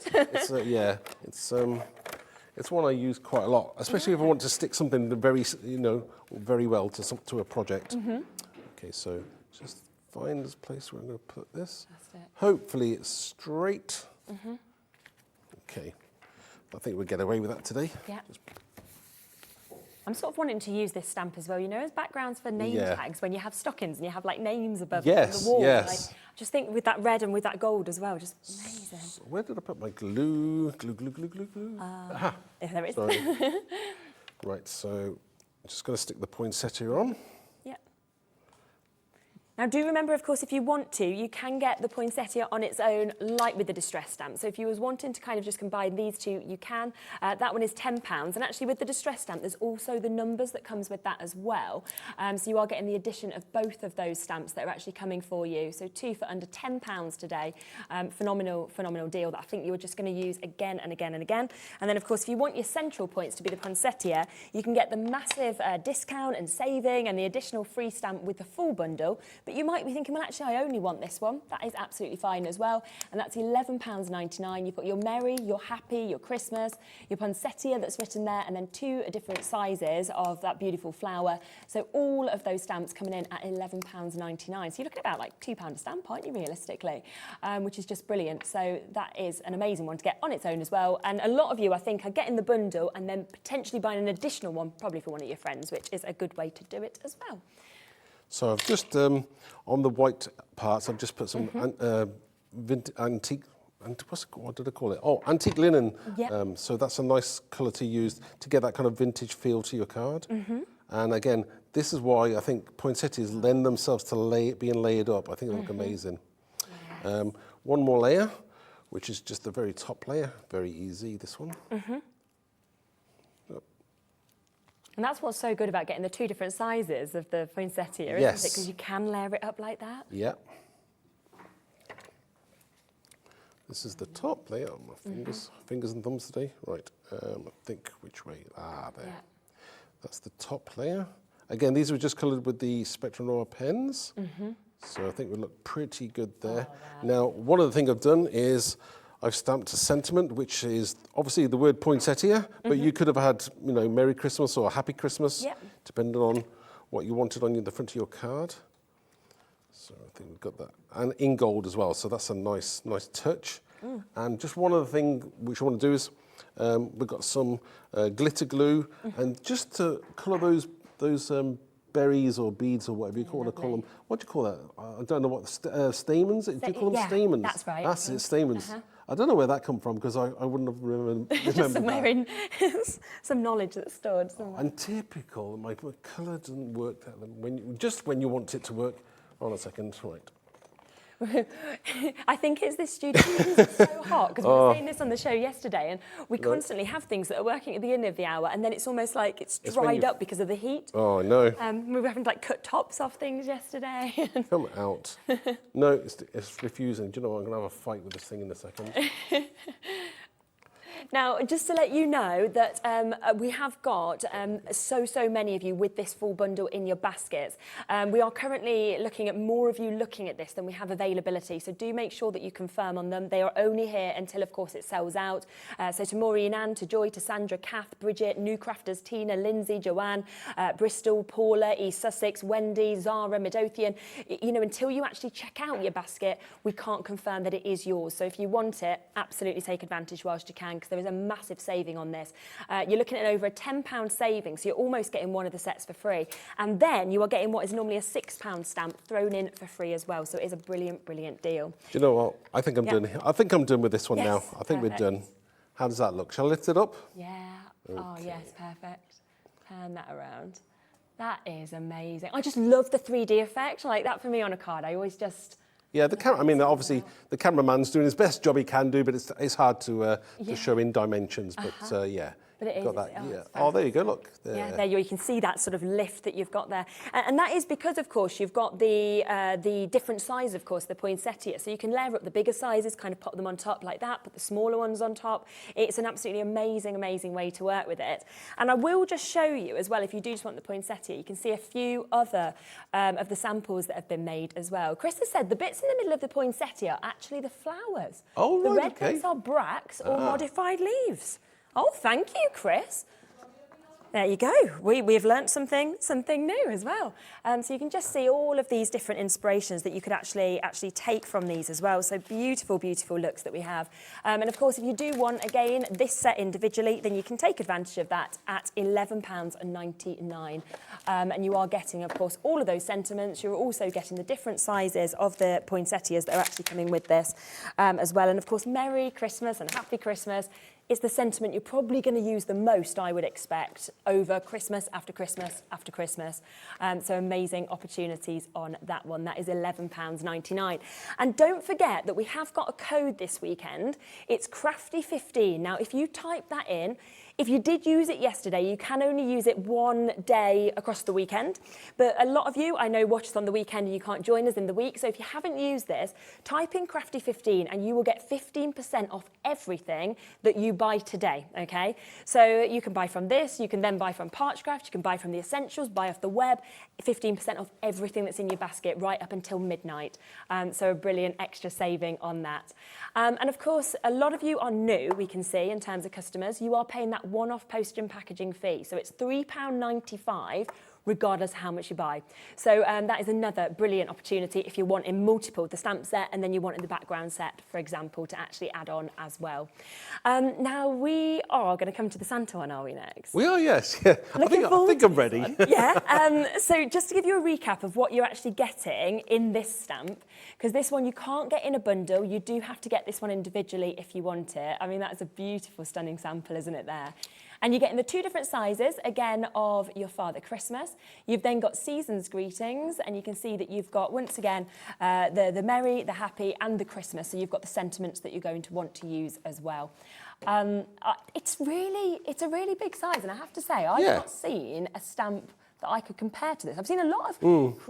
It's one I use quite a lot, especially if I want to stick something very well to a project. Okay, so just find this place where I'm going to put this. That's it. Hopefully it's straight. Okay, I think we'll get away with that today. Yeah. I'm sort of wanting to use this stamp as well, you know, as backgrounds for name tags when you have stockings and you have like names above the wall. Yes. Like, just think with that red and with that gold as well, just amazing. So where did I put my glue? Glue. Aha. There it is. Sorry. Right, so I'm just going to stick the poinsettia on. Yeah. Now do remember, of course, if you want to, you can get the poinsettia on its own, like with the distress stamp. So if you was wanting to kind of just combine these two, you can. That one is £10. And actually with the distress stamp, there's also the numbers that comes with that as well. So you are getting the addition of both of those stamps that are actually coming for you. So 2 for under £10 today. Phenomenal deal that I think you're just going to use again and again and again. And then, of course, if you want your central points to be the poinsettia, you can get the massive discount and saving and the additional free stamp with the full bundle. But you might be thinking, well, actually, I only want this one. That is absolutely fine as well. And that's £11.99. You've got your Merry, your Happy, your Christmas, your poinsettia that's written there, and then 2 different sizes of that beautiful flower. So all of those stamps coming in at £11.99. So you're looking at about like £2 a stamp, aren't you, realistically? Which is just brilliant. So that is an amazing one to get on its own as well. And a lot of you, I think, are getting the bundle and then potentially buying an additional one, probably for one of your friends, which is a good way to do it as well. So I've just, on the white parts, I've just put some antique, what did I call it? Oh, antique linen. Yep. So that's a nice colour to use to get that kind of vintage feel to your card. And again, this is why I think poinsettias lend themselves to being layered up. I think they look amazing. Yes. One more layer, which is just the very top layer. Very easy, this one. And that's what's so good about getting the 2 different sizes of the poinsettia, isn't it? Because you can layer it up like that. Yeah. This is the top layer. My fingers and thumbs today. Right. I think which way? There. Yeah. That's the top layer. Again, these were just coloured with the Spectrum Noir pens. So I think we look pretty good there. Now, one of the things I've done is I've stamped a sentiment, which is obviously the word poinsettia, but you could have had, you know, Merry Christmas or Happy Christmas, depending on what you wanted on the front of your card. So I think we've got that. And in gold as well, so that's a nice touch. And just one other thing which I want to do is we've got some glitter glue, and just to colour those berries or beads or whatever you want to call them. What do you call that? I don't know what, stamens? Do you call them stamens? That's right. That's it, stamens. I don't know where that come from because I wouldn't have remembered Just somewhere that. in some knowledge that's stored somewhere. And typical, my colour doesn't work that when you want it to work. Hold on a second, right. I think it's this studio because it's so hot, because we were saying this on the show yesterday, and we constantly have things that are working at the beginning of the hour, and then it's almost like it's dried up because of the heat. Oh, no. We were having to cut tops off things yesterday. Come out. No, it's refusing. Do you know what? I'm going to have a fight with this thing in a second. Now, just to let you know that we have got so many of you with this full bundle in your baskets. We are currently looking at more of you looking at this than we have availability, so do make sure that you confirm on them. They are only here until, of course, it sells out. So to Maureen Ann, to Joy, to Sandra, Kath, Bridget, New Crafters, Tina, Lindsay, Joanne, Bristol, Paula, East Sussex, Wendy, Zara, Midlothian, you know, until you actually check out your basket, we can't confirm that it is yours. So if you want it, absolutely take advantage whilst you can, because there is a massive saving on this. You're looking at over a £10 saving, so you're almost getting one of the sets for free. And then you are getting what is normally a £6 stamp thrown in for free as well. So it is a brilliant deal. Do you know what? I think I'm done. I think I'm done with this one now. I think we're done. How does that look? Shall I lift it up? Yeah. Okay. Oh, yes, perfect. Turn that around. That is amazing. I just love the 3D effect. Like that for me on a card. I always just... Yeah, the camera. I mean, obviously, the cameraman's doing his best job he can do, but it's hard to show in dimensions. But yeah, but it is. Got that. Oh, there you go. Look. There. Yeah, there you can see that sort of lift that you've got there, and that is because, of course, you've got the different size, of course, the poinsettia. So you can layer up the bigger sizes, kind of pop them on top like that, put the smaller ones on top. It's an absolutely amazing way to work with it. And I will just show you as well, if you do just want the poinsettia, you can see a few other of the samples that have been made as well. Chris has said the bits in the middle of the poinsettia are actually the flowers. Oh, the right, red bits are bracts or modified leaves. Oh, thank you, Chris. There you go. We've learnt something new as well. So you can just see all of these different inspirations that you could actually take from these as well. So beautiful looks that we have. And of course, if you do want, again, this set individually, then you can take advantage of that at £11.99. And you are getting, of course, all of those sentiments. You're also getting the different sizes of the poinsettias that are actually coming with this as well. And of course, Merry Christmas and Happy Christmas it's the sentiment you're probably going to use the most, I would expect, over Christmas after Christmas after Christmas. So amazing opportunities on that one. That is £11.99. And don't forget that we have got a code this weekend. It's Crafty15. Now, if you type that in, if you did use it yesterday, you can only use it one day across the weekend. But a lot of you, I know, watch us on the weekend and you can't join us in the week. So if you haven't used this, type in Crafty15 and you will get 15% off everything that you buy today, okay? So you can buy from this, you can then buy from Partchcraft, you can buy from the essentials, buy off the web, 15% off everything that's in your basket right up until midnight. So a brilliant extra saving on that. And of course, a lot of you are new, we can see, in terms of customers. You are paying that one-off postage and packaging fee. So it's £3.95 regardless how much you buy. So that is another brilliant opportunity if you want in multiple, the stamp set, and then you want in the background set, for example, to actually add on as well. Now we are going to come to the Santa one, are we next? We are, yes. Yeah. I think I'm ready. Yeah. So just to give you a recap of what you're actually getting in this stamp, because this one you can't get in a bundle, you do have to get this one individually if you want it. I mean, that is a beautiful, stunning sample, isn't it there? And you get in the two different sizes, again, of your Father Christmas. You've then got Season's Greetings, and you can see that you've got, once again, the Merry, the Happy, and the Christmas. So you've got the sentiments that you're going to want to use as well. It's a really big size, and I have to say, I've not seen a stamp that I could compare to this. I've seen a lot of,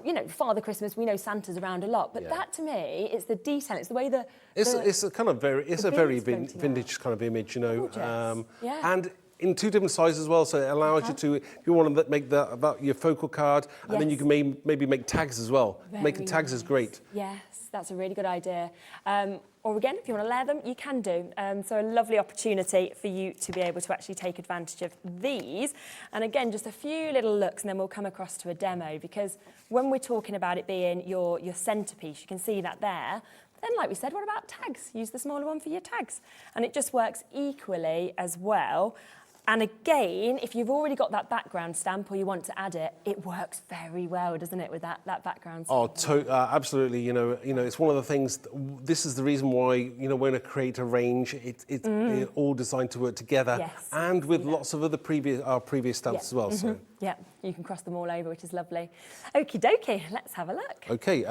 you know, Father Christmas, we know Santa's around a lot, but that to me, it's the detail, it's the way it's a kind of very vintage kind of image, you know. And in two different sizes as well, so it allows you to, if you want to make that about your focal card, and then you can maybe make tags as well. Making tags is great. Yes, that's a really good idea. Or again, if you want to layer them, you can do. So a lovely opportunity for you to be able to actually take advantage of these. And again, just a few little looks and then we'll come across to a demo, because when we're talking about it being your centerpiece, you can see that there. Then, like we said, what about tags? Use the smaller one for your tags. And it just works equally as well. And again, if you've already got that background stamp or you want to add it, it works very well, doesn't it, with that background stamp? Oh, absolutely. You know, it's one of the things. This is the reason why, you know, when I create a range, it's all designed to work together, and with lots of other previous stamps as well. So yeah, you can cross them all over, which is lovely. Okie dokie, let's have a look. Okay,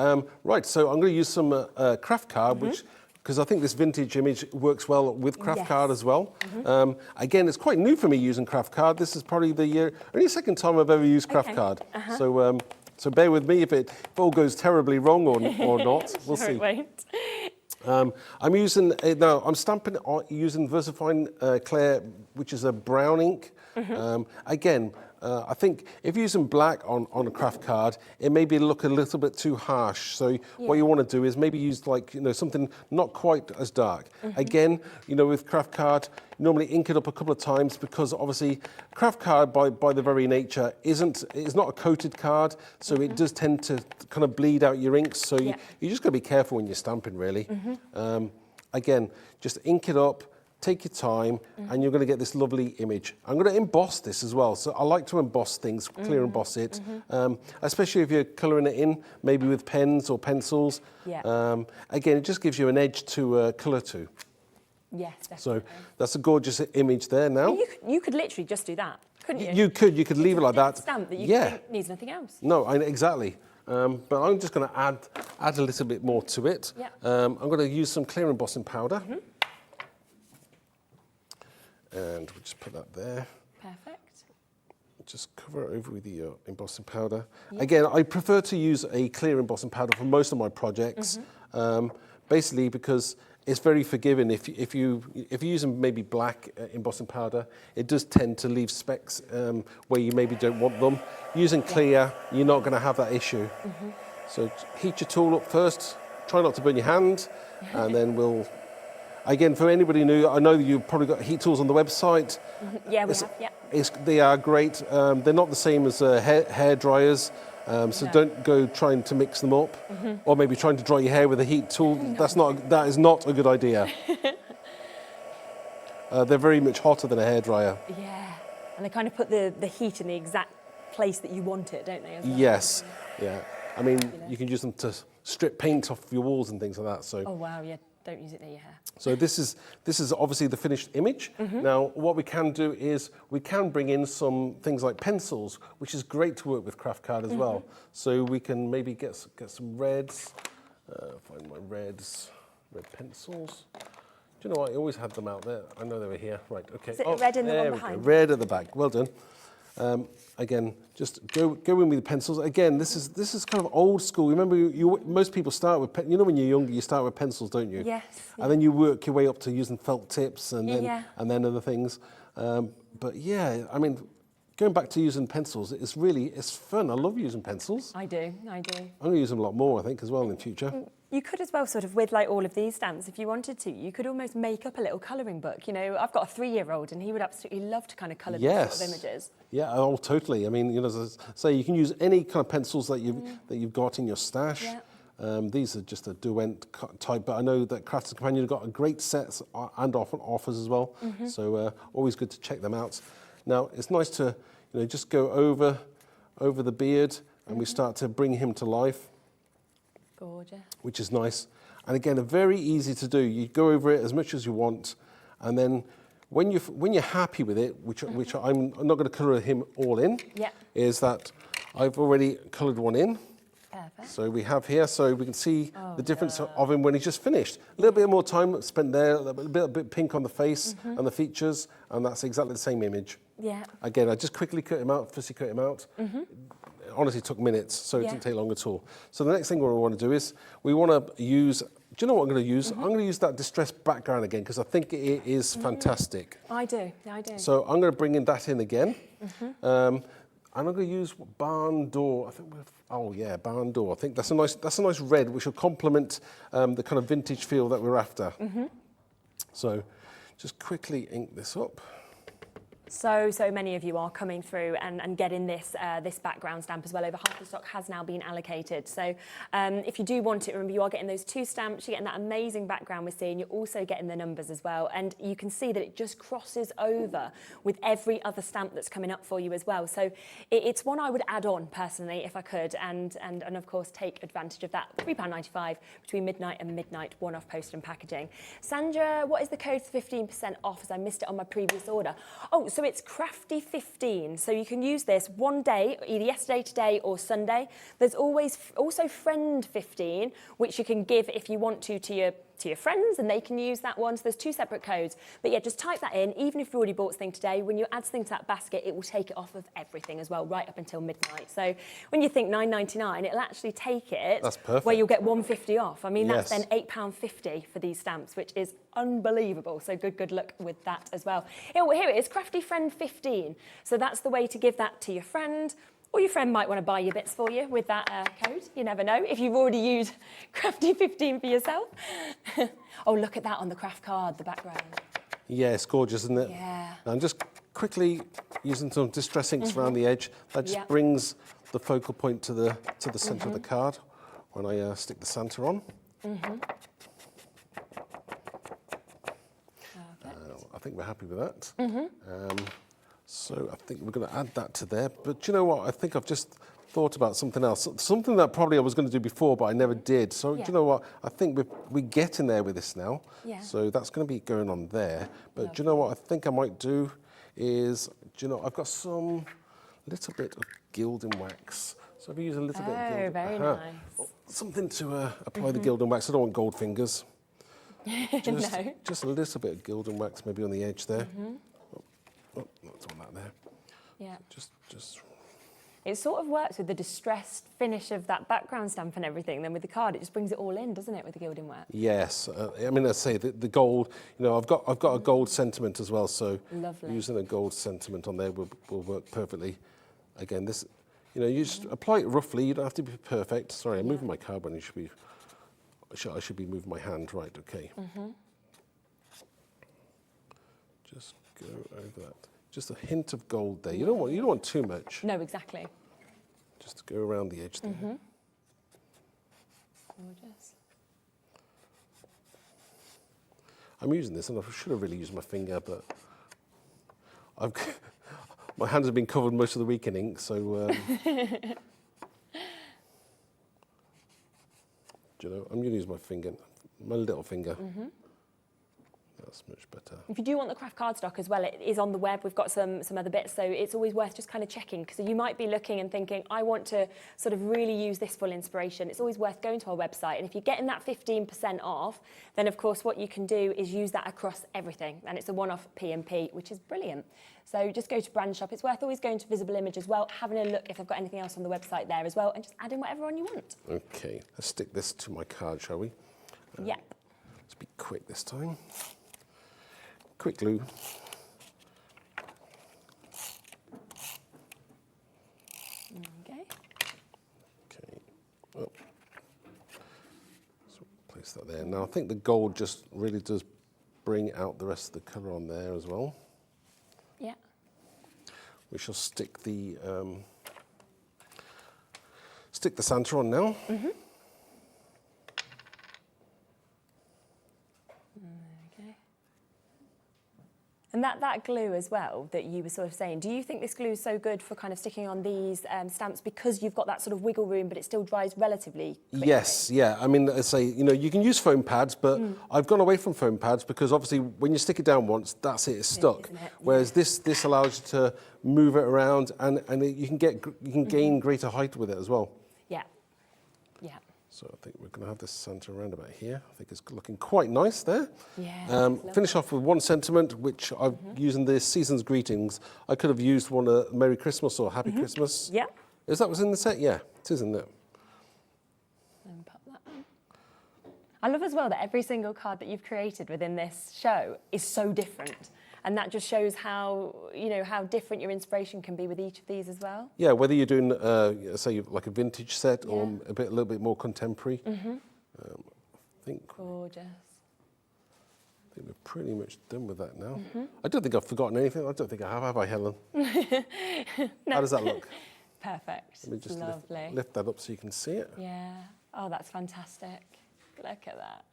right. So I'm going to use some craft card, which, because I think this vintage image works well with craft card as well. Again, it's quite new for me using craft card. This is probably the only second time I've ever used craft card. So so bear with me if it all goes terribly wrong or not. We'll see. Wait. I'm using now. I'm stamping using VersaFine Clair, which is a brown ink. Again, I think if you're using black on a craft card, it maybe look a little bit too harsh. So what you want to do is maybe use, like, you know, something not quite as dark. Again, you know, with craft card, normally ink it up a couple of times, because obviously craft card by the very nature is not a coated card, so it does tend to kind of bleed out your inks. So you just got to be careful when you're stamping, really. Again, just ink it up. Take your time, and you're going to get this lovely image. I'm going to emboss this as well. So I like to emboss things, clear emboss it, especially if you're colouring it in, maybe with pens or pencils. Again, it just gives you an edge to colour to. Yes, definitely. So that's a gorgeous image there now. You could literally just do that, couldn't you? You could leave it like that. Stamp that you think needs nothing else. No, exactly. But I'm just going to add a little bit more to it. I'm going to use some clear embossing powder. And we'll just put that there. Perfect. Just cover it over with the embossing powder. Again, I prefer to use a clear embossing powder for most of my projects, basically because it's very forgiving. If you're using maybe black embossing powder, it does tend to leave specks where you maybe don't want them. Using clear, you're not going to have that issue. So heat your tool up first. Try not to burn your hand, and then we'll. Again, for anybody new, I know that you've probably got heat tools on the website. Yeah, we have, They are great. They're not the same as hair dryers, so don't go trying to mix them up, or maybe trying to dry your hair with a heat tool. That is not a good idea. They're very much hotter than a hairdryer. Yeah, and they kind of put the heat in the exact place that you want it, don't they? As well? Yes, yeah. I mean, you can use them to strip paint off your walls and things like that. So. Oh wow, yeah. Don't use it near your hair. So this is obviously the finished image. Now, what we can do is we can bring in some things like pencils, which is great to work with craft card as well. So we can maybe get some reds. Find my red pencils. Do you know what? I always had them out there. I know they were here. Right. Okay. Is it red in the one there we behind? go. Red at the back. Well done. Again, just go in with the pencils. Again, this is kind of old school. Remember, most people start with when you're younger, you start with pencils, don't you? Yes. And then you work your way up to using felt tips and then Yeah. and then other things. But yeah, I mean, going back to using pencils, it's fun. I love using pencils. I do. I'm going to use them a lot more, I think, as well in future. You could as well, sort of, with like all of these stamps, if you wanted to, you could almost make up a little colouring book. You know, I've got a 3-year-old and he would absolutely love to kind of colour these sort of images. Yeah, oh, totally. I mean, as I say, you can use any kind of pencils that you've got in your stash. Yeah. These are just a Duent type, but I know that Crafts and Companion have got a great sets and offers as well. So always good to check them out. Now, it's nice to just go over the beard and we start to bring him to life. Gorgeous. Which is nice. And again, very easy to do. You go over it as much as you want, and then when you're happy with it, which I'm not going to colour him all in, is that I've already coloured one in. Perfect. So we have here, so we can see the difference of him when he's just finished. A little bit more time spent there, a bit pink on the face and the features, and that's exactly the same image. Yeah. Again, I just quickly cut him out, fussy cut him out. It honestly took minutes, so it didn't take long at all. So the next thing we want to do is we want to use, do you know what I'm going to use? I'm going to use that distressed background again because I think it is fantastic. I do. So I'm going to bring in that in again. And I'm going to use barn door. I think barn door. I think that's a nice red which will complement the kind of vintage feel that we're after. So just quickly ink this up. So many of you are coming through and getting this this background stamp as well. Over half the stock has now been allocated. So if you do want it, remember you are getting those 2 stamps, you're getting that amazing background we're seeing, you're also getting the numbers as well. And you can see that it just crosses over with every other stamp that's coming up for you as well. So it's one I would add on personally if I could, and of course take advantage of that. £3.95 between midnight and midnight, one-off post and packaging. Sandra, what is the code for 15% off, as I missed it on my previous order? Oh, so it's Crafty15, so you can use this one day, either yesterday, today or Sunday. There's always also Friend15, which you can give if you want to your friends, and they can use that one. So there's 2 separate codes. But yeah, just type that in. Even if you've already bought something today, when you add something to that basket, it will take it off of everything as well, right up until midnight. So when you think £9.99, it'll actually take it. That's perfect. Where you'll get £1.50 off. I mean, that's then £8.50 for these stamps, which is unbelievable. So good luck with that as well. Here it is, Crafty Friend 15. So that's the way to give that to your friend. Or your friend might want to buy your bits for you with that code. You never know, if you've already used Crafty15 for yourself. Oh, look at that on the craft card, the background. Yeah, it's gorgeous, isn't it? Yeah. I'm just quickly using some distress inks around the edge. That just brings the focal point to the centre of the card when I stick the Santa on. I think we're happy with that. So I think we're going to add that to there. But do you know what? I think I've just thought about something else. Something that probably I was going to do before, but I never did. So do you know what? I think we're getting there with this now. Yeah. So that's going to be going on there. But do you know what I think I might do is, I've got some little bit of gilding wax. So if I use a little bit of gilding, very nice. Something to apply the gilding wax. I don't want gold fingers. No. Just a little bit of gilding wax maybe on the edge there. Oh, not on that there. Yeah. Just. It sort of works with the distressed finish of that background stamp and everything. Then with the card, it just brings it all in, doesn't it, with the gilding work? Yes. I mean, I say the gold. I've got a gold sentiment as well. So using a gold sentiment on there will work perfectly. Again, this, you just apply it roughly. You don't have to be perfect. Sorry, I'm moving my card when I should be moving my hand. Right. Okay. Just go over that. Just a hint of gold there. You don't want too much. No, exactly. Just go around the edge there. Gorgeous. I'm using this, and I should have really used my finger, but my hands have been covered most of the week in ink, so Do you know, I'm going to use my finger, my little finger. That's much better. If you do want the craft cardstock as well, it is on the web. We've got some other bits, so it's always worth just kind of checking, because you might be looking and thinking, I want to sort of really use this full inspiration. It's always worth going to our website, and if you're getting that 15% off, then of course what you can do is use that across everything, and it's a one-off P&P, which is brilliant. So just go to brand shop. It's worth always going to Visible Image as well, having a look if I've got anything else on the website there as well, and just add in whatever on you want. Okay, let's stick this to my card, shall we? Yep. Let's be quick this time. Quick glue. Okay. Okay. Oh. So place that there. Now I think the gold just really does bring out the rest of the colour on there as well. Yeah. We shall stick the Santa on now. Okay. And that glue as well that you were sort of saying, do you think this glue is so good for kind of sticking on these stamps because you've got that sort of wiggle room, but it still dries relatively quickly? Yes, yeah. I mean, I say, you know, you can use foam pads, but I've gone away from foam pads because obviously when you stick it down once, that's it, it's stuck. Isn't it? Whereas this allows you to move it around, and you can gain greater height with it as well. Yeah. Yeah. So I think we're going to have this Santa around about here. I think it's looking quite nice there. Yeah. Finish off with one sentiment, which I've used in the season's greetings. I could have used one Merry Christmas or Happy Christmas. Yeah. Is that what's in the set? Yeah, it is in there. And pop that on. I love as well that every single card that you've created within this show is so different. And that just shows how, you know, how different your inspiration can be with each of these as well. Yeah, whether you're doing, say, like a vintage set or a little bit more contemporary. I think Gorgeous. we're pretty much done with that now. I don't think I've forgotten anything. I don't think I have I, Helen? How does that look? Perfect. Let me just Lovely. lift that up so you can see it. Yeah. Oh, that's fantastic. Look at that.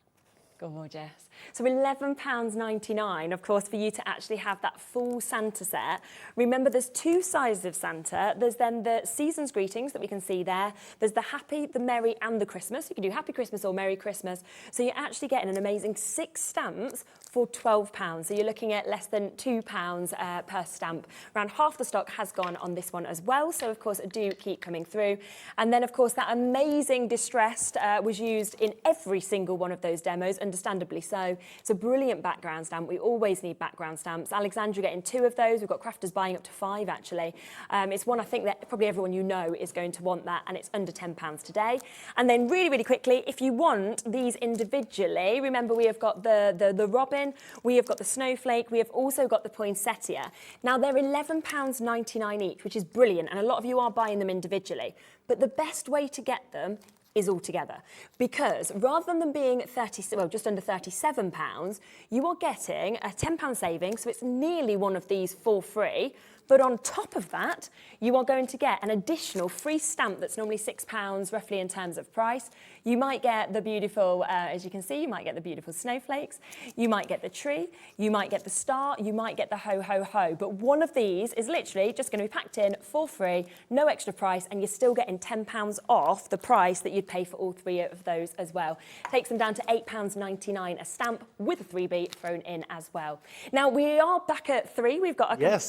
Gorgeous. So £11.99, of course, for you to actually have that full Santa set. Remember, there's two sizes of Santa. There's then the season's greetings that we can see there. There's the Happy, the Merry, and the Christmas. You can do Happy Christmas or Merry Christmas. So you're actually getting an amazing 6 stamps for £12. So you're looking at less than £2 per stamp. Around half the stock has gone on this one as well. So, of course, do keep coming through. And then, of course, that amazing Distressed was used in every single one of those demos, understandably so. It's a brilliant background stamp. We always need background stamps. Alexandra getting 2 of those. We've got crafters buying up to 5, actually. It's one I think that probably everyone you know is going to want that, and it's under £10 today. And then really, really quickly, if you want these individually, remember we have got the robin, we have got the snowflake, we have also got the poinsettia. Now, they're £11.99 each, which is brilliant, and a lot of you are buying them individually. But the best way to get them is all together, because rather than them being just under £37, you are getting a £10 saving, so it's nearly one of these for free. But on top of that, you are going to get an additional free stamp that's normally £6 roughly in terms of price. You might get the beautiful, as you can see, you might get the beautiful snowflakes, you might get the tree, you might get the star, you might get the ho, ho, ho. But one of these is literally just going to be packed in for free, no extra price, and you're still getting £10 off the price that you'd pay for all 3 of those as well. Takes them down to £8.99 a stamp with a freebie thrown in as well. Now, we are back at 3. We've got a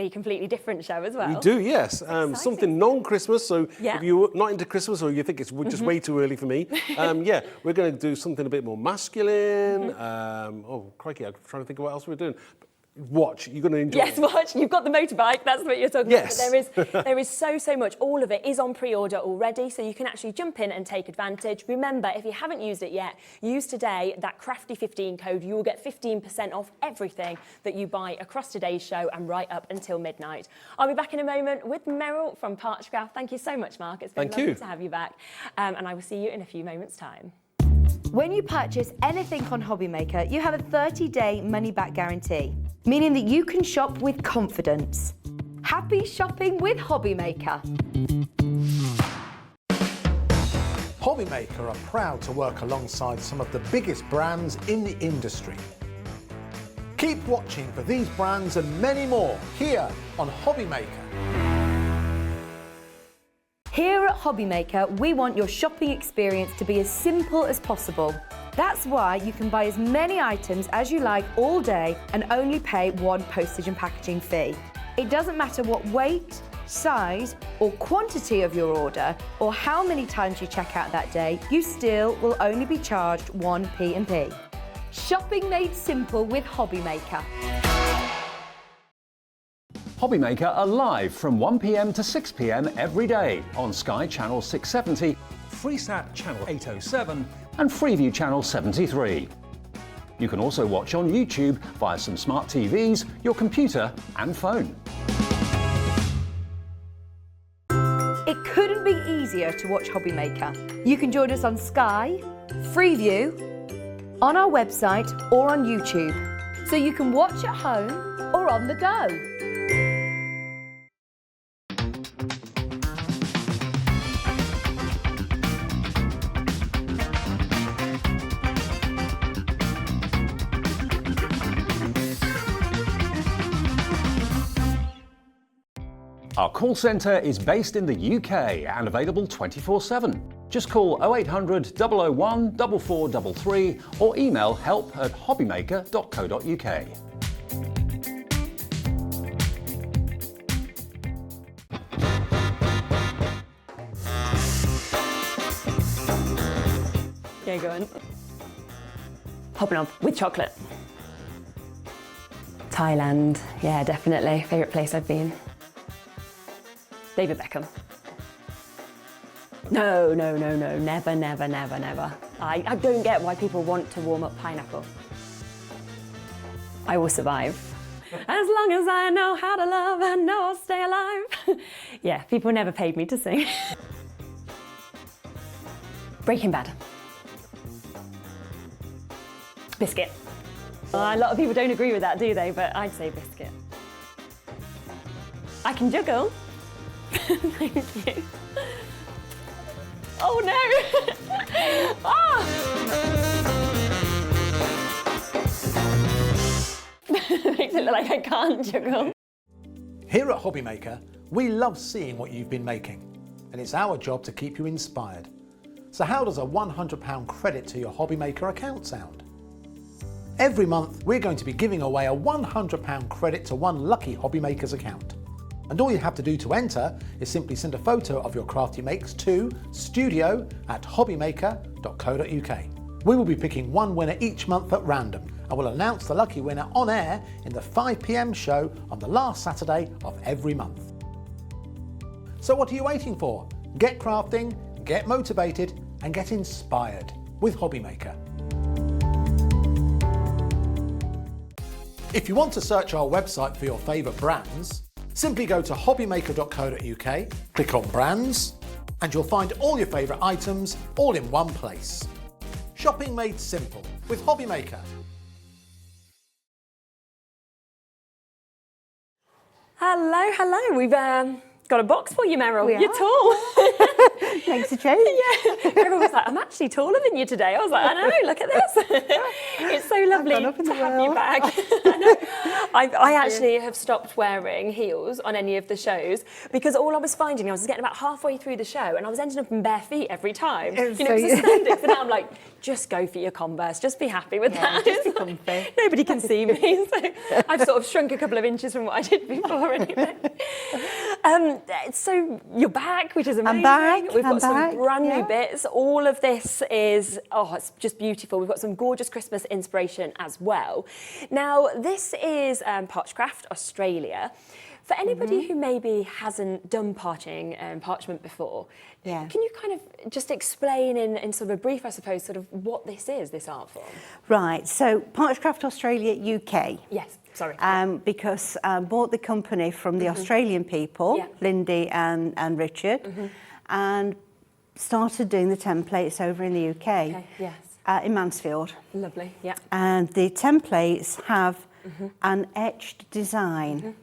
completely different show as well. We do, yes. Something non-Christmas, so if you're not into Christmas or you think it's just way too early for me, yeah, we're going to do something a bit more masculine. Oh, crikey, I'm trying to think of what else we're doing. Watch, you're going to enjoy it. Yes, watch. You've got the motorbike, that's what you're talking about. But there is so much. All of it is on pre-order already, so you can actually jump in and take advantage. Remember, if you haven't used it yet, use today that Crafty15 code. You will get 15% off everything that you buy across today's show and right up until midnight. I'll be back in a moment with Meryl from Partchcraft. Thank you so much, Mark. It's been lovely to have you back. And I will see you in a few moments' time. When you purchase anything on Hobbymaker, you have a 30-day money-back guarantee, meaning that you can shop with confidence. Happy shopping with Hobbymaker. Hobbymaker are proud to work alongside some of the biggest brands in the industry. Keep watching for these brands and many more here on Hobbymaker. Here at Hobbymaker, we want your shopping experience to be as simple as possible. That's why you can buy as many items as you like all day and only pay one postage and packaging fee. It doesn't matter what weight, size or quantity of your order or how many times you check out that day, you still will only be charged one P&P. Shopping made simple with Hobbymaker. Hobbymaker are live from 1 p.m. to 6 p.m. every day on Sky Channel 670, Freesat Channel 807 and Freeview Channel 73. You can also watch on YouTube via some smart TVs, your computer and phone. It couldn't be easier to watch Hobbymaker. You can join us on Sky, Freeview, on our website or on YouTube, so you can watch at home or on the go. Our call centre is based in the UK and available 24/7. Just call 0800 001 4433 or email help@hobbymaker.co.uk. Yeah, go on. Hopping on with chocolate. Thailand, yeah, definitely. Favourite place I've been. David Beckham. No, never. I don't get why people want to warm up pineapple. I will survive. As long as I know how to love, I know I'll stay alive. Yeah, people never paid me to sing. Breaking Bad. Biscuit. A lot of people don't agree with that, do they? But I'd say biscuit. I can juggle. Thank you. Oh no! Ah! Makes it look like I can't juggle. Here at Hobbymaker, we love seeing what you've been making, and it's our job to keep you inspired. So how does a £100 credit to your Hobbymaker account sound? Every month, we're going to be giving away a £100 credit to one lucky Hobbymaker's account. And all you have to do to enter is simply send a photo of your crafty makes to studio@hobbymaker.co.uk. We will be picking one winner each month at random and will announce the lucky winner on air in the 5 p.m. show on the last Saturday of every month. So what are you waiting for? Get crafting, get motivated and get inspired with Hobbymaker. If you want to search our website for your favourite brands, simply go to hobbymaker.co.uk, click on brands, and you'll find all your favourite items all in one place. Shopping made simple with Hobbymaker. Hello. We've got a box for you, Meryl. We You're are. tall. Makes a change. Yeah. Everyone was like, I'm actually taller than you today. I was like, I know, look at this. It's so lovely gone up in to the have you world. back. I know. I actually have stopped wearing heels on any of the shows because all I was finding, I was getting about halfway through the show and I was ending up in bare feet every time. It's You know, so- it was a standard. So now I'm like, just go for your Converse. Just be happy with that. just be It's like, comfy. nobody can see me. So I've sort of shrunk a couple of inches from what I did before anyway. So you're back, which is amazing. back, We've I'm got some back, brand new yeah. bits. All of this is, it's just beautiful. We've got some gorgeous Christmas inspiration as well. Now, this is Partchcraft, Australia. For anybody who maybe hasn't done parchment before, Yeah. can you kind of just explain in sort of a brief, I suppose, sort of what this is, this art form? Right, so Partchcraft Australia UK. Yes, sorry. Because I bought the company from the Australian people, Yeah. Lindy and Richard, and started doing the templates over in the UK, Okay, yes. in Mansfield. Lovely, yeah. And the templates have an etched design.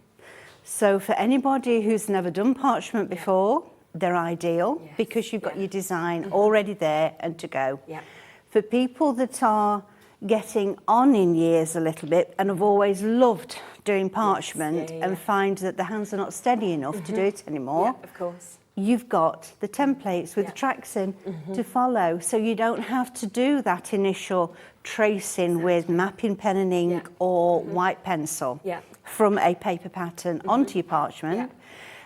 So for anybody who's never done parchment before, they're ideal Yes, because you've got yeah. your design already there and to go. Yeah. For people that are getting on in years a little bit and have always loved doing parchment yeah, yeah. and find that the hands are not steady enough to do it anymore, Yeah, of course. you've got the templates with the tracks in to follow. So you don't have to do that initial tracing with mapping pen and ink or white pencil from a paper pattern onto your parchment.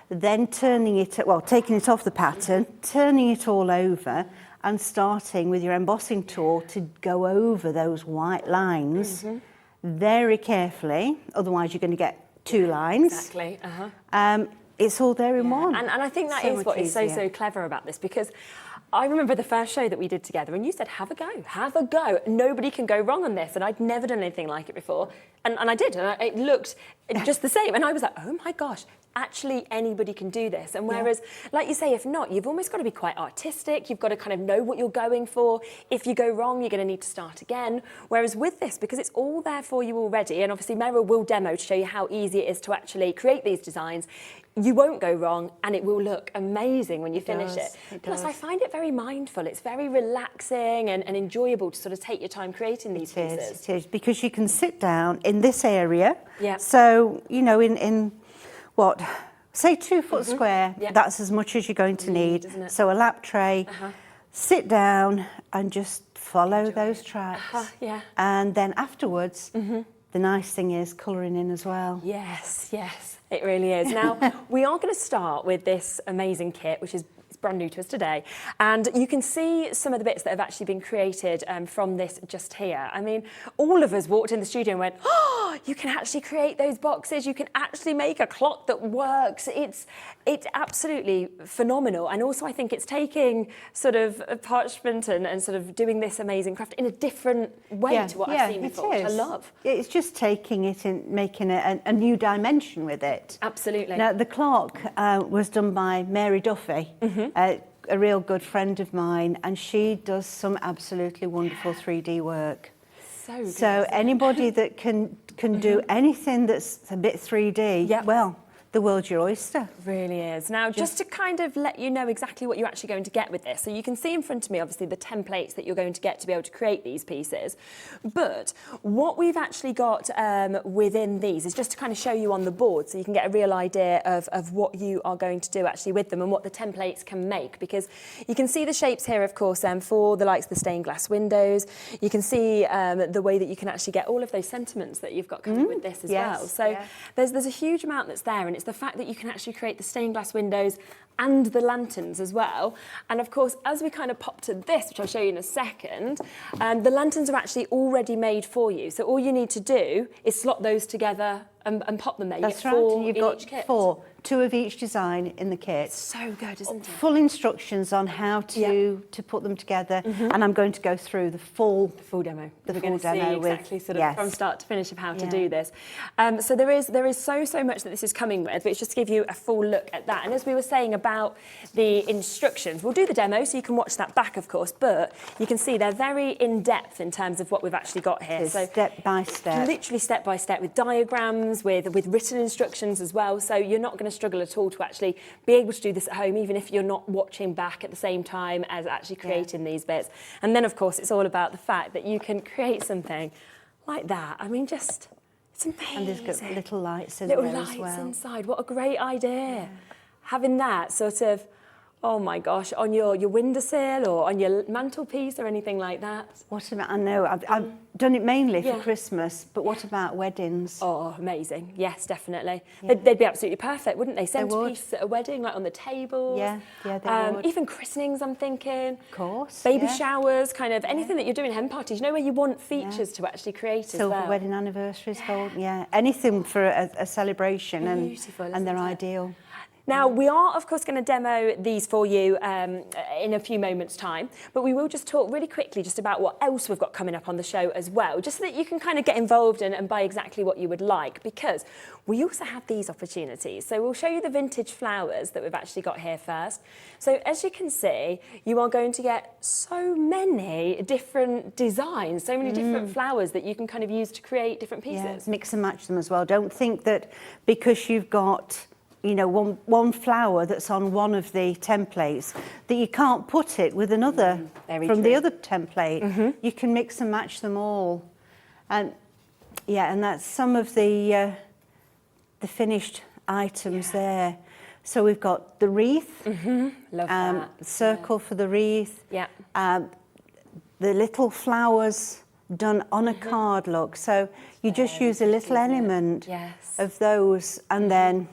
Then turning it, taking it off the pattern, turning it all over and starting with your embossing tool to go over those white lines very carefully, otherwise you're going to get 2 lines. Exactly. It's all there in one. And I think that is what is so clever about this, because I remember the first show that we did together and you said, have a go. Nobody can go wrong on this. And I'd never done anything like it before. And I did, and it looked just the same. And I was like, oh my gosh, actually anybody can do this. And whereas, like you say, if not, you've almost got to be quite artistic. You've got to kind of know what you're going for. If you go wrong, you're going to need to start again. Whereas with this, because it's all there for you already, and obviously Meryl will demo to show you how easy it is to actually create these designs, you won't go wrong and it will look amazing when you finish it. Plus, I find it very mindful. It's very relaxing and enjoyable to sort of take your time creating these pieces. It is, because you can sit down in this area. Yeah. So, you know, in what, say 2 foot square, that's as much as you're going to need. So a lap tray, sit down and just follow those tracks. And then afterwards, the nice thing is colouring in as well. Yes, it really is. Now, we are going to start with this amazing kit, which is brand new to us today. And you can see some of the bits that have actually been created from this just here. I mean, all of us walked in the studio and went, oh, you can actually create those boxes. You can actually make a clock that works. It's absolutely phenomenal. And also, I think it's taking sort of parchment and sort of doing this amazing craft in a different way to what I've seen before, which I love. It's just taking it and making it a new dimension with it. Absolutely. Now, the clock was done by Mary Duffy, a real good friend of mine, and she does some absolutely wonderful 3D work. So good. So anybody that can do anything that's a bit 3D, well, the world's your oyster. Really is. Now, just to kind of let you know exactly what you're actually going to get with this. So you can see in front of me, obviously, the templates that you're going to get to be able to create these pieces. But what we've actually got within these is just to kind of show you on the board so you can get a real idea of what you are going to do actually with them and what the templates can make. Because you can see the shapes here, of course, for the likes of the stained glass windows. You can see the way that you can actually get all of those sentiments that you've got coming with this as well. So there's a huge amount that's there, and it's the fact that you can actually create the stained glass windows and the lanterns as well. And of course, as we kind of pop to this, which I'll show you in a second, the lanterns are actually already made for you. So all you need to do is slot those together and pop them there. That's right, and you've got 4, 2 of each design in the kit. So good, isn't it? Full instructions on how to put them together, and I'm going to go through the full demo. The We're full going to demo see exactly sort of from start to finish of how to do this. So there is so much that this is coming with, but it's just to give you a full look at that. And as we were saying about the instructions, we'll do the demo so you can watch that back, of course, but you can see they're very in-depth in terms of what we've actually got here. So step by step. Literally step by step with diagrams, with written instructions as well. So you're not going to struggle at all to actually be able to do this at home, even if you're not watching back at the same time as actually creating these bits. And then, of course, it's all about the fact that you can create something like that. I mean, just, it's amazing. And there's got little lights in little there lights as well. inside. What a great idea. Having that sort of, oh my gosh, on your windowsill or on your mantelpiece or anything like that. What about, I know, I've done it mainly for Christmas, but what about weddings? Oh, amazing. Yes, definitely. They'd be absolutely perfect, wouldn't they? Centerpiece at a wedding, like on the tables. Yeah, they would. Even christenings, I'm thinking. Of course. Baby showers, kind of anything that you're doing, hen parties, you know, where you want features to actually create as well. Silver wedding anniversaries, anything for a celebration, and they're ideal. Now, we are, of course, going to demo these for you in a few moments' time, but we will just talk really quickly just about what else we've got coming up on the show as well, just so that you can kind of get involved and buy exactly what you would like, because we also have these opportunities. So we'll show you the vintage flowers that we've actually got here first. So as you can see, you are going to get so many different designs, so many different flowers that you can kind of use to create different pieces. Mix and match them as well. Don't think that because you've got one flower that's on one of the templates, that you can't put it with another from the other template. You can mix and match them all. And and that's some of the finished items there. So we've got the wreath, Love that. circle for the wreath, Yeah. the little flowers done on a card look. So you just use a little element of those, and then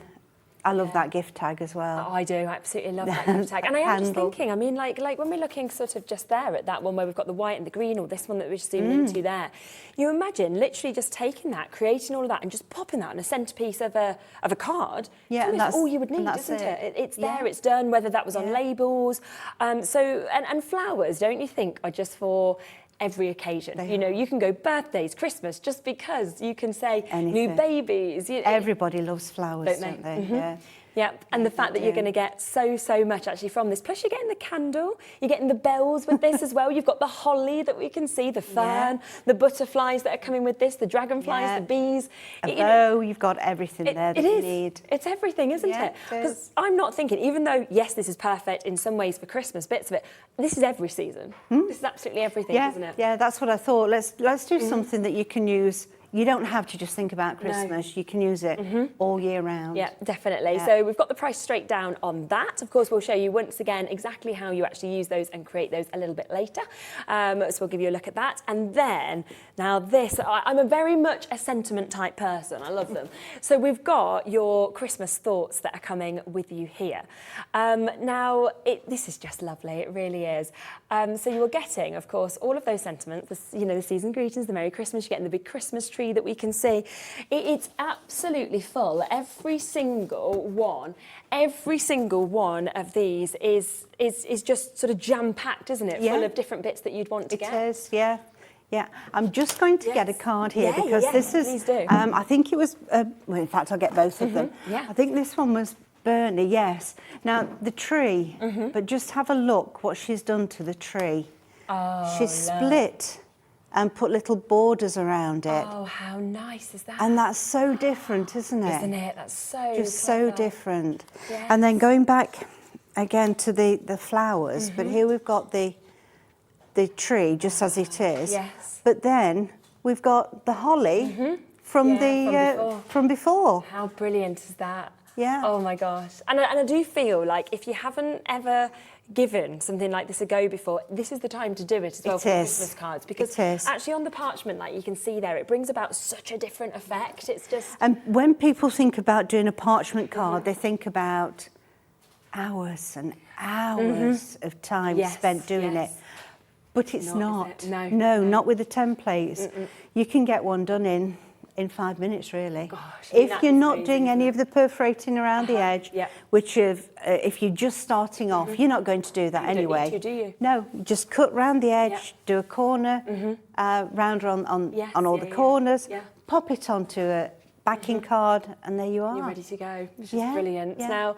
I love that gift tag as well. Oh, I do. I absolutely love that gift tag. And I am just thinking, I mean, like when we're looking sort of just there at that one where we've got the white and the green, or this one that we're just zooming into there, you imagine literally just taking that, creating all of that, and just popping that on a centerpiece of a card. Yeah, and that's all you would need, isn't it? It's there, it's done, whether that was on labels. And flowers, don't you think, are just for every occasion. You know, you can go birthdays, Christmas, just because you can say new babies. Everybody loves flowers, don't they? Yeah. Yeah, and the fact that you're going to get so much actually from this. Plus you're getting the candle, you're getting the bells with this as well. You've got the holly that we can see, the fern, the butterflies that are coming with this, the dragonflies, the bees. A bow, you've got everything there that you need. It's everything, isn't it? Because I'm not thinking, even though, yes, this is perfect in some ways for Christmas, bits of it, this is every season. This is absolutely everything, isn't it? Yeah, that's what I thought. Let's do something that you can use. You don't have to just think about Christmas. No. You can use it all year round. Yeah, definitely. Yeah. So we've got the price straight down on that. Of course, we'll show you once again exactly how you actually use those and create those a little bit later. So we'll give you a look at that. And then, now this, I'm a very much a sentiment type person. I love them. So we've got your Christmas thoughts that are coming with you here. Now, this is just lovely. It really is. So you're getting, of course, all of those sentiments, the season greetings, the Merry Christmas, you're getting the big Christmas tree that we can see. It's absolutely full. Every single one of these is just sort of jam-packed, isn't it? Full of different bits that you'd want to get. It is, yeah. Yeah, I'm just going to get a card here because this is, please do. I think it was, well, in fact, I'll get both of them. Yeah. I think this one was Bernie, yes. Now, the tree, but just have a look what she's done to the tree. Oh, she's split and put little borders around it. Oh, how nice is that? And that's so different, isn't it? Isn't it? That's so just clever. So different. Yes. And then going back again to the flowers, but here we've got the tree just as it is. Yes. But then we've got the holly from before. How brilliant is that? Yeah. Oh my gosh. And I do feel like if you haven't ever given something like this a go before, this is the time to do it as well for Christmas cards, because actually on the parchment, like you can see there, it brings about such a different effect. It's just... And when people think about doing a parchment card, they think about hours and hours of time spent doing it. But it's not. No, not with the templates. You can get one done in 5 minutes, really. Gosh, if you're not doing any of the perforating around the edge, which if you're just starting off, you're not going to do that anyway. You don't need to, do you? No, just cut round the edge, do a corner, round on all the corners, pop it onto a backing card, and there you are. You're ready to go, which is brilliant. Now,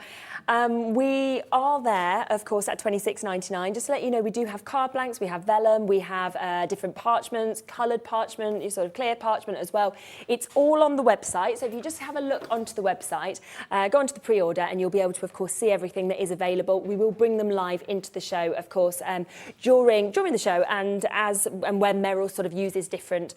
we are there, of course, at £26.99. Just to let you know, we do have card blanks, we have vellum, we have different parchments, coloured parchment, sort of clear parchment as well. It's all on the website, so if you just have a look onto the website, go onto the pre-order, and you'll be able to, of course, see everything that is available. We will bring them live into the show, of course, during the show, and when Meryl sort of uses different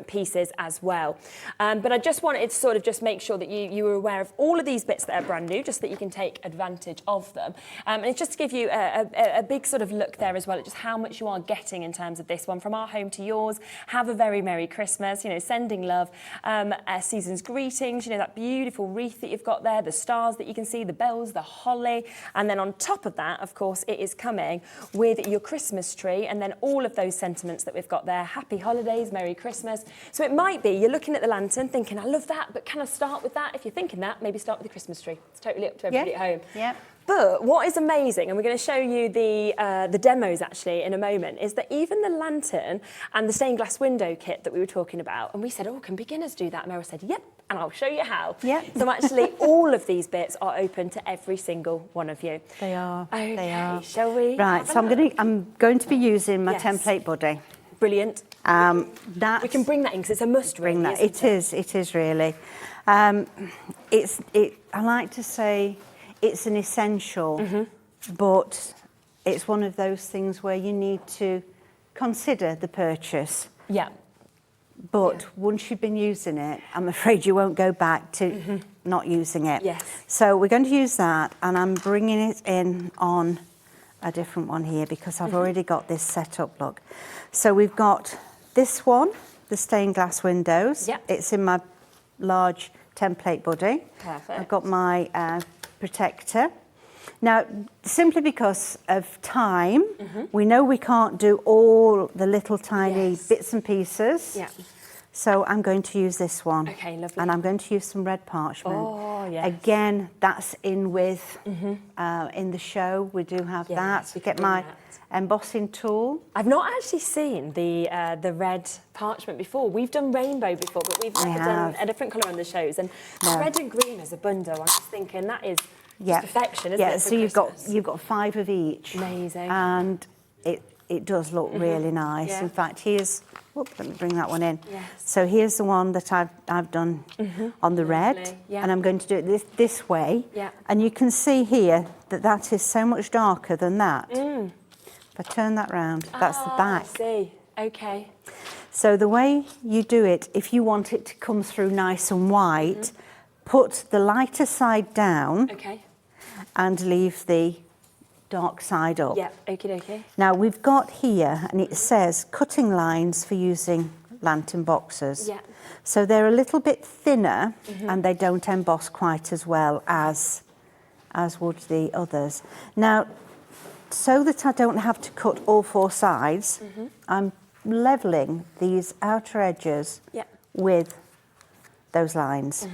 pieces as well. But I just wanted to sort of just make sure that you were aware of all of these bits that are brand new, just that you can take advantage of them. And it's just to give you a big sort of look there as well at just how much you are getting in terms of this one. From our home to yours, have a very Merry Christmas, sending love, season's greetings, that beautiful wreath that you've got there, the stars that you can see, the bells, the holly, and then on top of that, of course, it is coming with your Christmas tree, and then all of those sentiments that we've got there. Happy holidays, Merry Christmas. So it might be you're looking at the lantern thinking, I love that, but can I start with that? If you're thinking that, maybe start with the Christmas tree. It's totally up to everybody at home. Yeah. But what is amazing, and we're going to show you the demos actually in a moment, is that even the lantern and the stained glass window kit that we were talking about, and we said, oh, can beginners do that? And Meryl said, yep, and I'll show you how. Yep. So actually all of these bits are open to every single one of you. They are. Okay, they are. Shall we? Right, so I'm going to be using my template body. Brilliant. We can bring that in because it's a must. Bring really, that. It is really. I like to say it's an essential, but it's one of those things where you need to consider the purchase. Yeah. but once you've been using it, I'm afraid you won't go back to not using it. Yes. So we're going to use that, and I'm bringing it in on a different one here because I've already got this set up, look. So we've got this one, the stained glass windows. Yep. It's in my large template buddy. Perfect. I've got my protector. Now, simply because of time, we know we can't do all the little tiny bits and pieces. Yeah. So I'm going to use this one. Okay, lovely. And I'm going to use some red parchment. Oh, yes. Again, that's in with, in the show, we do have Yes, that. we Get can my bring that. embossing tool. I've not actually seen the red parchment before. We've done rainbow before, but we've never done a different colour on the shows. And red and green as a bundle, I'm just thinking that is just perfection, isn't it? So you've got 5 of each. Amazing. And it does look really nice. Yeah. In fact, here's, let me bring that one in. Yes. So here's the one that I've done on the red, Yeah. and I'm going to do it this way. Yeah. And you can see here that is so much darker than that. If I turn that round, that's the back. I see. Okay. So the way you do it, if you want it to come through nice and white, put the lighter side down Okay. and leave the dark side up. Yeah. Okie dokie. Now we've got here, and it says cutting lines for using lantern boxes. Yeah. So they're a little bit thinner and they don't emboss quite as well as would the others. Now, so that I don't have to cut all 4 sides, I'm levelling these outer edges with those lines.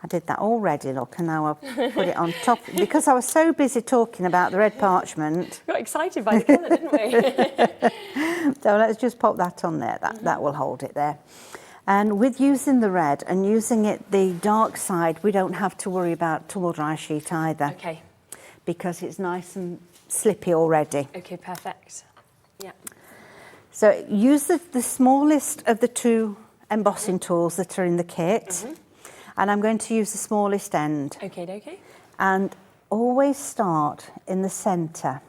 I did that already, look, and now I've put it on top. Because I was so busy talking about the red parchment. Got excited by the colour, didn't we? So let's just pop that on there. That will hold it there. And with using the red and using it the dark side, we don't have to worry about tumble dry sheet either. Okay. Because it's nice and slippy already. Okay, perfect. Yeah. So use the smallest of the 2 embossing tools that are in the kit. And I'm going to use the smallest end. Okay, dokie. And always start in the centre.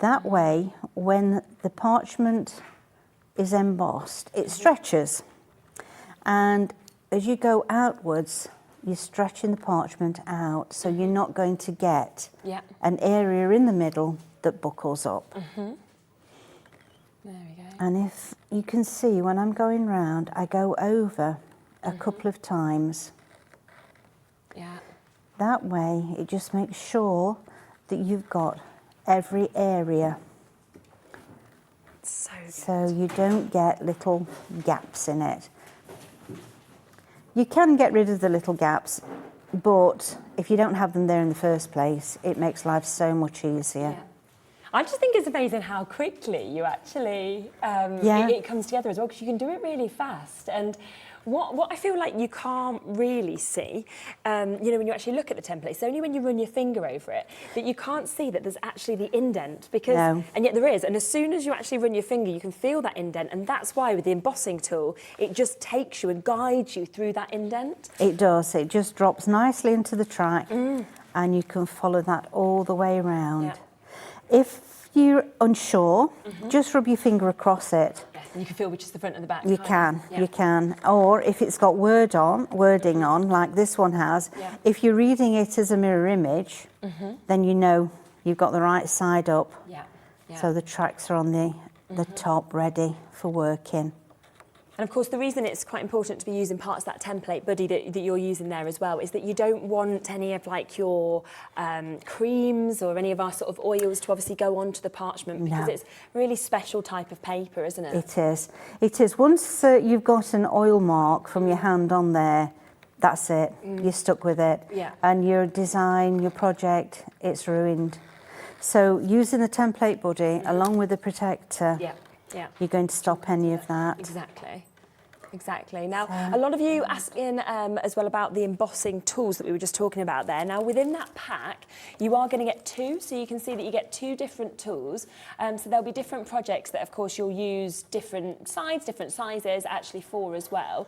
That way, when the parchment is embossed, it stretches. And as you go outwards, you're stretching the parchment out, so you're not going to get an area in the middle that buckles up. There we go. And if you can see, when I'm going round, I go over a couple of times. Yeah. That way, it just makes sure that you've got every area. So good. So you don't get little gaps in it. You can get rid of the little gaps, but if you don't have them there in the first place, it makes life so much easier. Yeah. I just think it's amazing how quickly you actually, it comes together as well, because you can do it really fast. And what I feel like you can't really see, when you actually look at the template, it's only when you run your finger over it that you can't see that there's actually the indent, because, and yet there is. And as soon as you actually run your finger, you can feel that indent. And that's why with the embossing tool, it just takes you and guides you through that indent. It does. It just drops nicely into the track and you can follow that all the way around. Yeah. If you're unsure, just rub your finger across it. Yes, and you can feel which is the front and the back. You can. Or if it's got wording on, like this one has, if you're reading it as a mirror image, then you know you've got the right side up. So the tracks are on the top ready for working. And of course, the reason it's quite important to be using parts of that template buddy that you're using there as well is that you don't want any of like your creams or any of our sort of oils to obviously go onto the parchment, because it's a really special type of paper, isn't it? It is. It is. Once you've got an oil mark from your hand on there, that's it. You're stuck with it. And your design, your project, it's ruined. So using the template buddy along with the protector, you're going to stop any of that. Exactly. Exactly. Now, a lot of you asking as well about the embossing tools that we were just talking about there. Now, within that pack, you are going to get two, so you can see that you get two different tools. So there'll be different projects that, of course, you'll use different sides, different sizes actually for as well.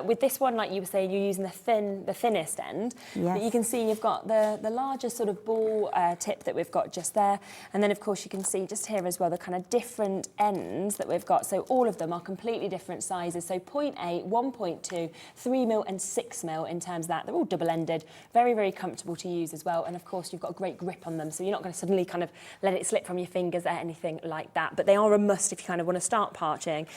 With this one, like you were saying, you're using the thinnest end. Yes. But you can see you've got the larger sort of ball tip that we've got just there. And then, of course, you can see just here as well the kind of different ends that we've got. So all of them are completely different sizes. So 0.8, 1.2, 3mm and 6mm in terms of that. They're all double-ended, very, very comfortable to use as well. And of course, you've got a great grip on them, so you're not going to suddenly kind of let it slip from your fingers or anything like that. But they are a must if you kind of want to start parching,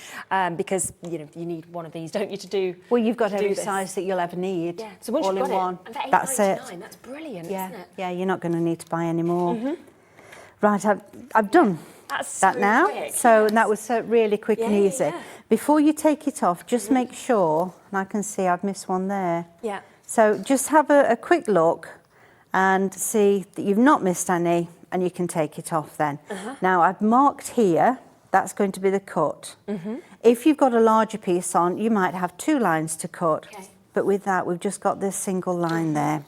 because you need one of these, don't you, to do. Well, you've got every size that you'll ever need. Yeah. So once all you've in got one. it, and for That's it. $8.99, that's brilliant, Yeah, isn't it? yeah. You're not going to need to buy any more. Right, I've done That's that so now. quick, So yes. that was really quick and Yeah, easy. yeah. Before you take it off, just make sure, and I can see I've missed one there. Yeah. So just have a quick look and see that you've not missed any, and you can take it off then. Now I've marked here, that's going to be the cut. If you've got a larger piece on, you might have two lines to cut. Okay. But with that, we've just got this single line there.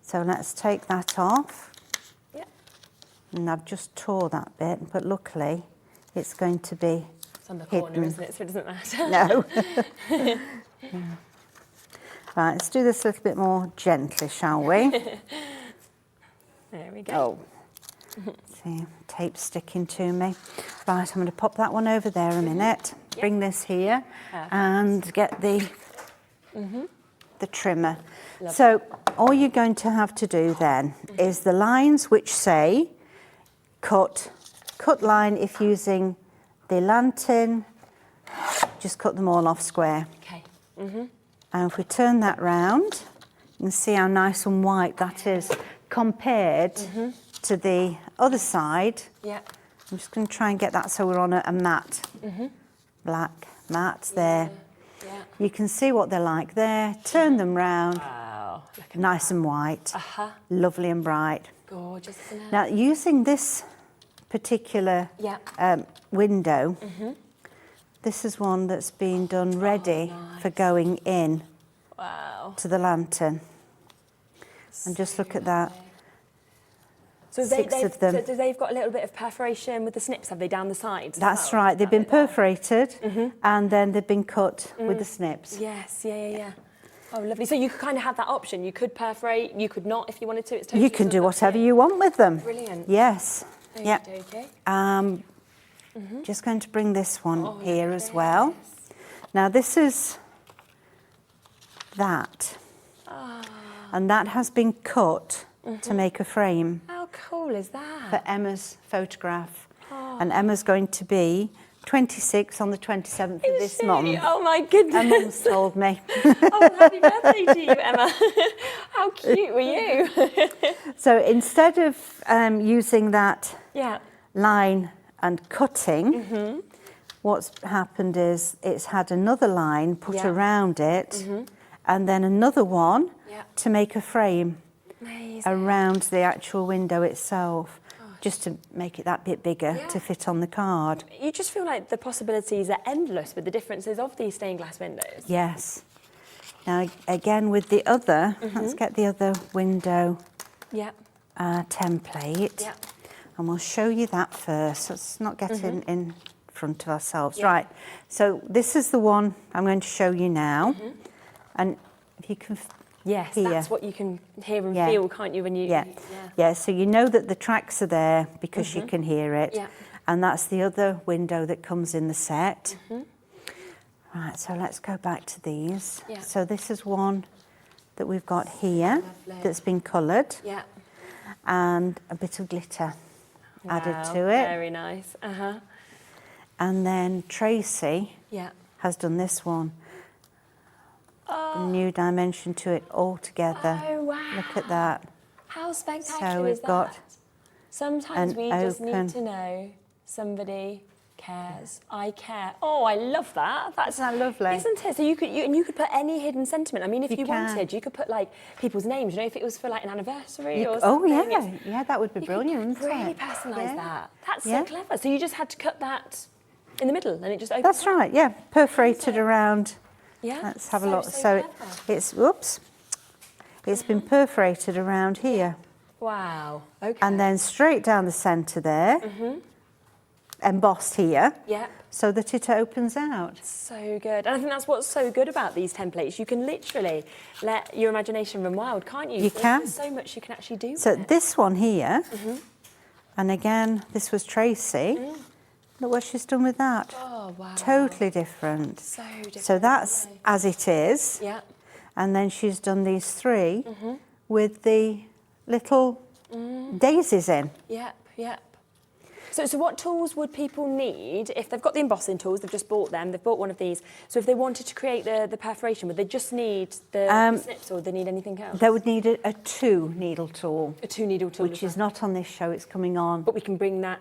So let's take that off. Yeah. And I've just tore that bit, but luckily it's going to be It's on the corner, hidden. isn't it? So it doesn't matter. No. Yeah. Right, let's do this a little bit more gently, shall we? There we go. Oh. See, tape sticking to me. Right, I'm going to pop that one over there a minute. Bring this here and get the trimmer. Lovely. So all you're going to have to do then is the lines which say cut line if using the lantern, just cut them all off square. Okay. And if we turn that round, you can see how nice and white that is compared to the other side. Yeah. I'm just going to try and get that so we're on a matte, black matte there. Yeah. You can see what they're like there. Turn them round, Wow. Look at nice and white, lovely and bright. gorgeous, isn't it? Now, using this particular Yeah. window, this is one that's been done ready for going in Wow. to the lantern. And just look at that. So Six of them. So they've got a little bit of perforation with the snips, have they, down the sides? as That's well? right. They've been perforated and then they've been cut with the snips. Yes, yeah. Oh, lovely. So you could kind of have that option. You could perforate, you could not if you wanted to. It's totally You can sort do of up to whatever you want with them. Brilliant. Yes. Yeah. Okey-dokey. Just going to bring this one here as well. Now this is that. And that has been cut to make a frame How cool is that? for Emma's photograph. And Emma's going to be 26 on the 27th of this month. Oh my goodness. Her mum's told me. Oh, happy birthday to you, Emma. How cute were you? So instead of using that Yeah. line and cutting, what's happened is it's had another line put around it and then another one to make a frame Amazing. around the actual window itself, just to make it that bit bigger to fit on the card. You just feel like the possibilities are endless with the differences of these stained glass windows. Yes. Now again with the other, let's get the other window Yeah. template. Yeah. And we'll show you that first. Let's not get in front of ourselves. Right, so this is the one I'm going to show you now. And if you can Yes, hear. that's what you can hear and feel, can't you, when you... Yeah, so you know that the tracks are there because you can hear it. Yeah. And that's the other window that comes in the set. Right, so let's go back to these. Yeah. So this is one that we've got here Lovely. that's been coloured Yeah. and a bit of glitter added Wow, to it. Very nice. And then Tracy Yeah. has done this one. A new dimension to it altogether. Oh, wow. Look at that. How spectacular So is we've that? got Sometimes an we just open- need to know somebody cares. I care. Oh, I love that. That's Isn't that lovely? Isn't it? So you could put any hidden sentiment. I mean, if you can. wanted, you could put like people's names. You know, if it was for like an anniversary or Oh something. yeah, it's- yeah, that would be you brilliant, could wouldn't really it? personalise Yeah. that. That's Yeah. so clever. So you just had to cut that in the middle, and it just opened. That's right. Yeah, perforated around Yeah. Let's have a look. So So clever. it's, whoops, it's been perforated around here. Wow. Okay. And then straight down the centre there, embossed here, Yep. so that it opens out. So good. And I think that's what's so good about these templates. You can literally let your imagination run wild, can't you? You can. There's so much you can actually do So with it. this one here, and again, this was Tracy. Look what she's done with that. Oh, wow. Totally different. So different. So that's as it is. Yeah. And then she's done these three with the little daisies in. Yep, yep. So what tools would people need if they've got the embossing tools, they've just bought them, they've bought one of these. So if they wanted to create the perforation, would they just need the snips or would they need anything else? They would need a 2-needle tool. A 2-needle tool. Which is not on this show, it's coming on. But we can bring that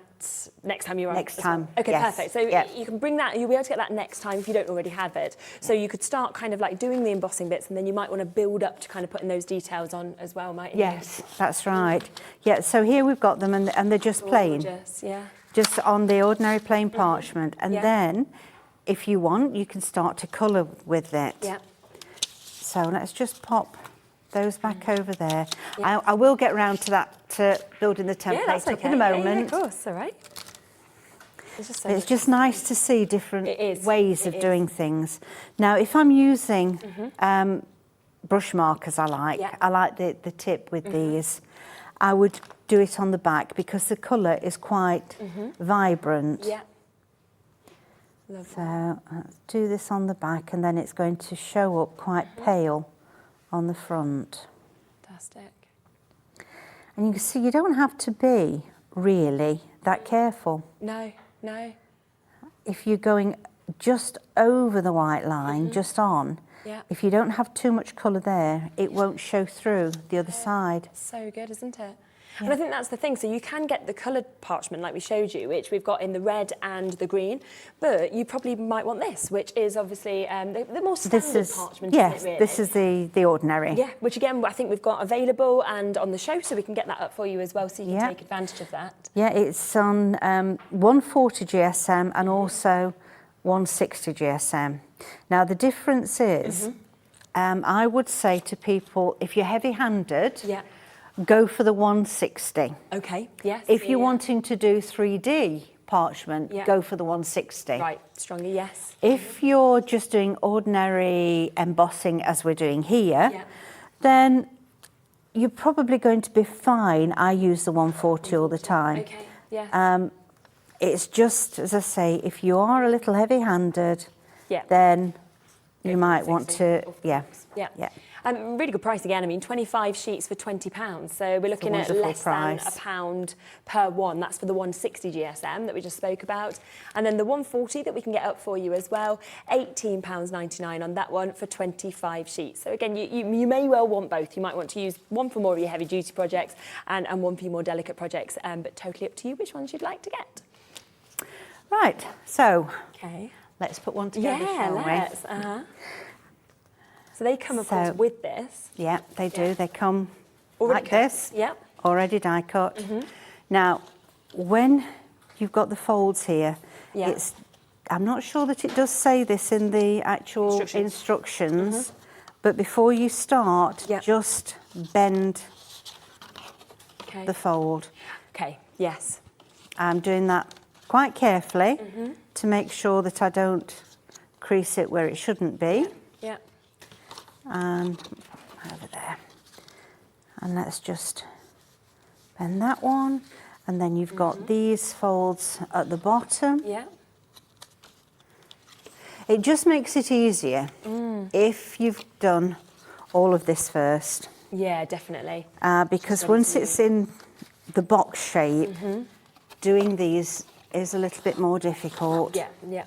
next time you're on. Next as well. time, Okay, yes. perfect. So Yep. you can bring that, you'll be able to get that next time if you don't already have it. So you could start kind of like doing the embossing bits and then you might want to build up to kind of putting those details on as well, mightn't you? Yes, that's right. Yeah, so here we've got them and they're just plain. Gorgeous, yeah. Just on the ordinary plain parchment. And Yeah. then, if you want, you can start to colour with it. Yeah. So let's just pop those back over there. I will get round to that, building the template Yeah, that's up okay. in a Yeah, moment. of course, all right. It's just so It's much just nice to see different It is, ways it of is. doing things. Now, if I'm using brush markers, I like the tip with these. I would do it on the back because the colour is quite vibrant. Yeah. Lovely. So let's do this on the back and then it's going to show up quite pale on the front. Fantastic. And you can see you don't have to be really that careful. No, no. If you're going just over the white line, just on, Yeah. if you don't have too much colour there, it won't show through the other side. So good, isn't it? And I think that's the thing. So you can get the coloured parchment like we showed you, which we've got in the red and the green, but you probably might want this, which is obviously the more standard parchment, yes, isn't it, really? this is the ordinary. Yeah, which again, I think we've got available and on the show, so we can get that up for you as well, so you can Yeah. take advantage of that. Yeah, it's on 140 GSM and also 160 GSM. Now the difference is, I would say to people, if you're heavy-handed, Yeah. go for the 160. Okay, yes. If you're yeah. wanting to do 3D parchment, Yeah. go for the 160. Right, stronger, yes. If you're just doing ordinary embossing as we're doing here, Yeah. then you're probably going to be fine. I use the 140 all the time. Okay, yes. It's just, as I say, if you are a little heavy-handed, Yeah. then Go you for might want 160 to, or yeah. Yeah. Yeah. Really good price again. I mean, 25 sheets for £20. So we're looking at wonderful less price. than £1 per one. That's for the 160 GSM that we just spoke about. And then the 140 that we can get up for you as well, £18.99 on that one for 25 sheets. So again, you may well want both. You might want to use one for more of your heavy duty projects and one for your more delicate projects, but totally up to you which ones you'd like to get. Right, so Okay. let's put one together, Yeah, shall we? let's. So they come, of course, So- with this. Yeah, they do. They come Already like cut. this, Yep. already die cut. Now, when you've got the folds here, Yeah. I'm not sure that it does say this in the actual instructions, but before you start, Yeah. just bend Okay. the fold. Okay, yes. I'm doing that quite carefully to make sure that I don't crease it where it shouldn't be. Yeah. And over there. And let's just bend that one. And then you've got these folds at the bottom. Yeah. It just makes it easier if you've done all of this first. Yeah, definitely. Because Just once onto- it's in the box shape, doing these is a little bit more difficult. Yeah, yeah.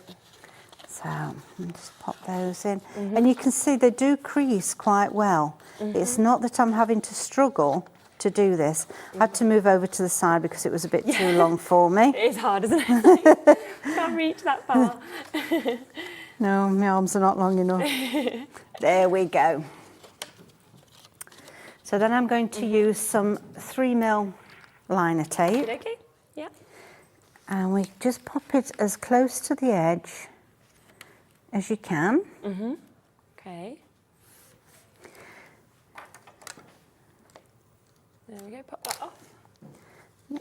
So I'll just pop those in. And you can see they do crease quite well. It's not that I'm having to struggle to do this. I had to move over to the side because it was a bit too long for me. It is hard, isn't it? Can't reach that far. No, my arms are not long enough. There we go. So then I'm going to use some 3mm liner tape. Okay. Yeah. And we just pop it as close to the edge as you can. Okay. There we go, pop that off.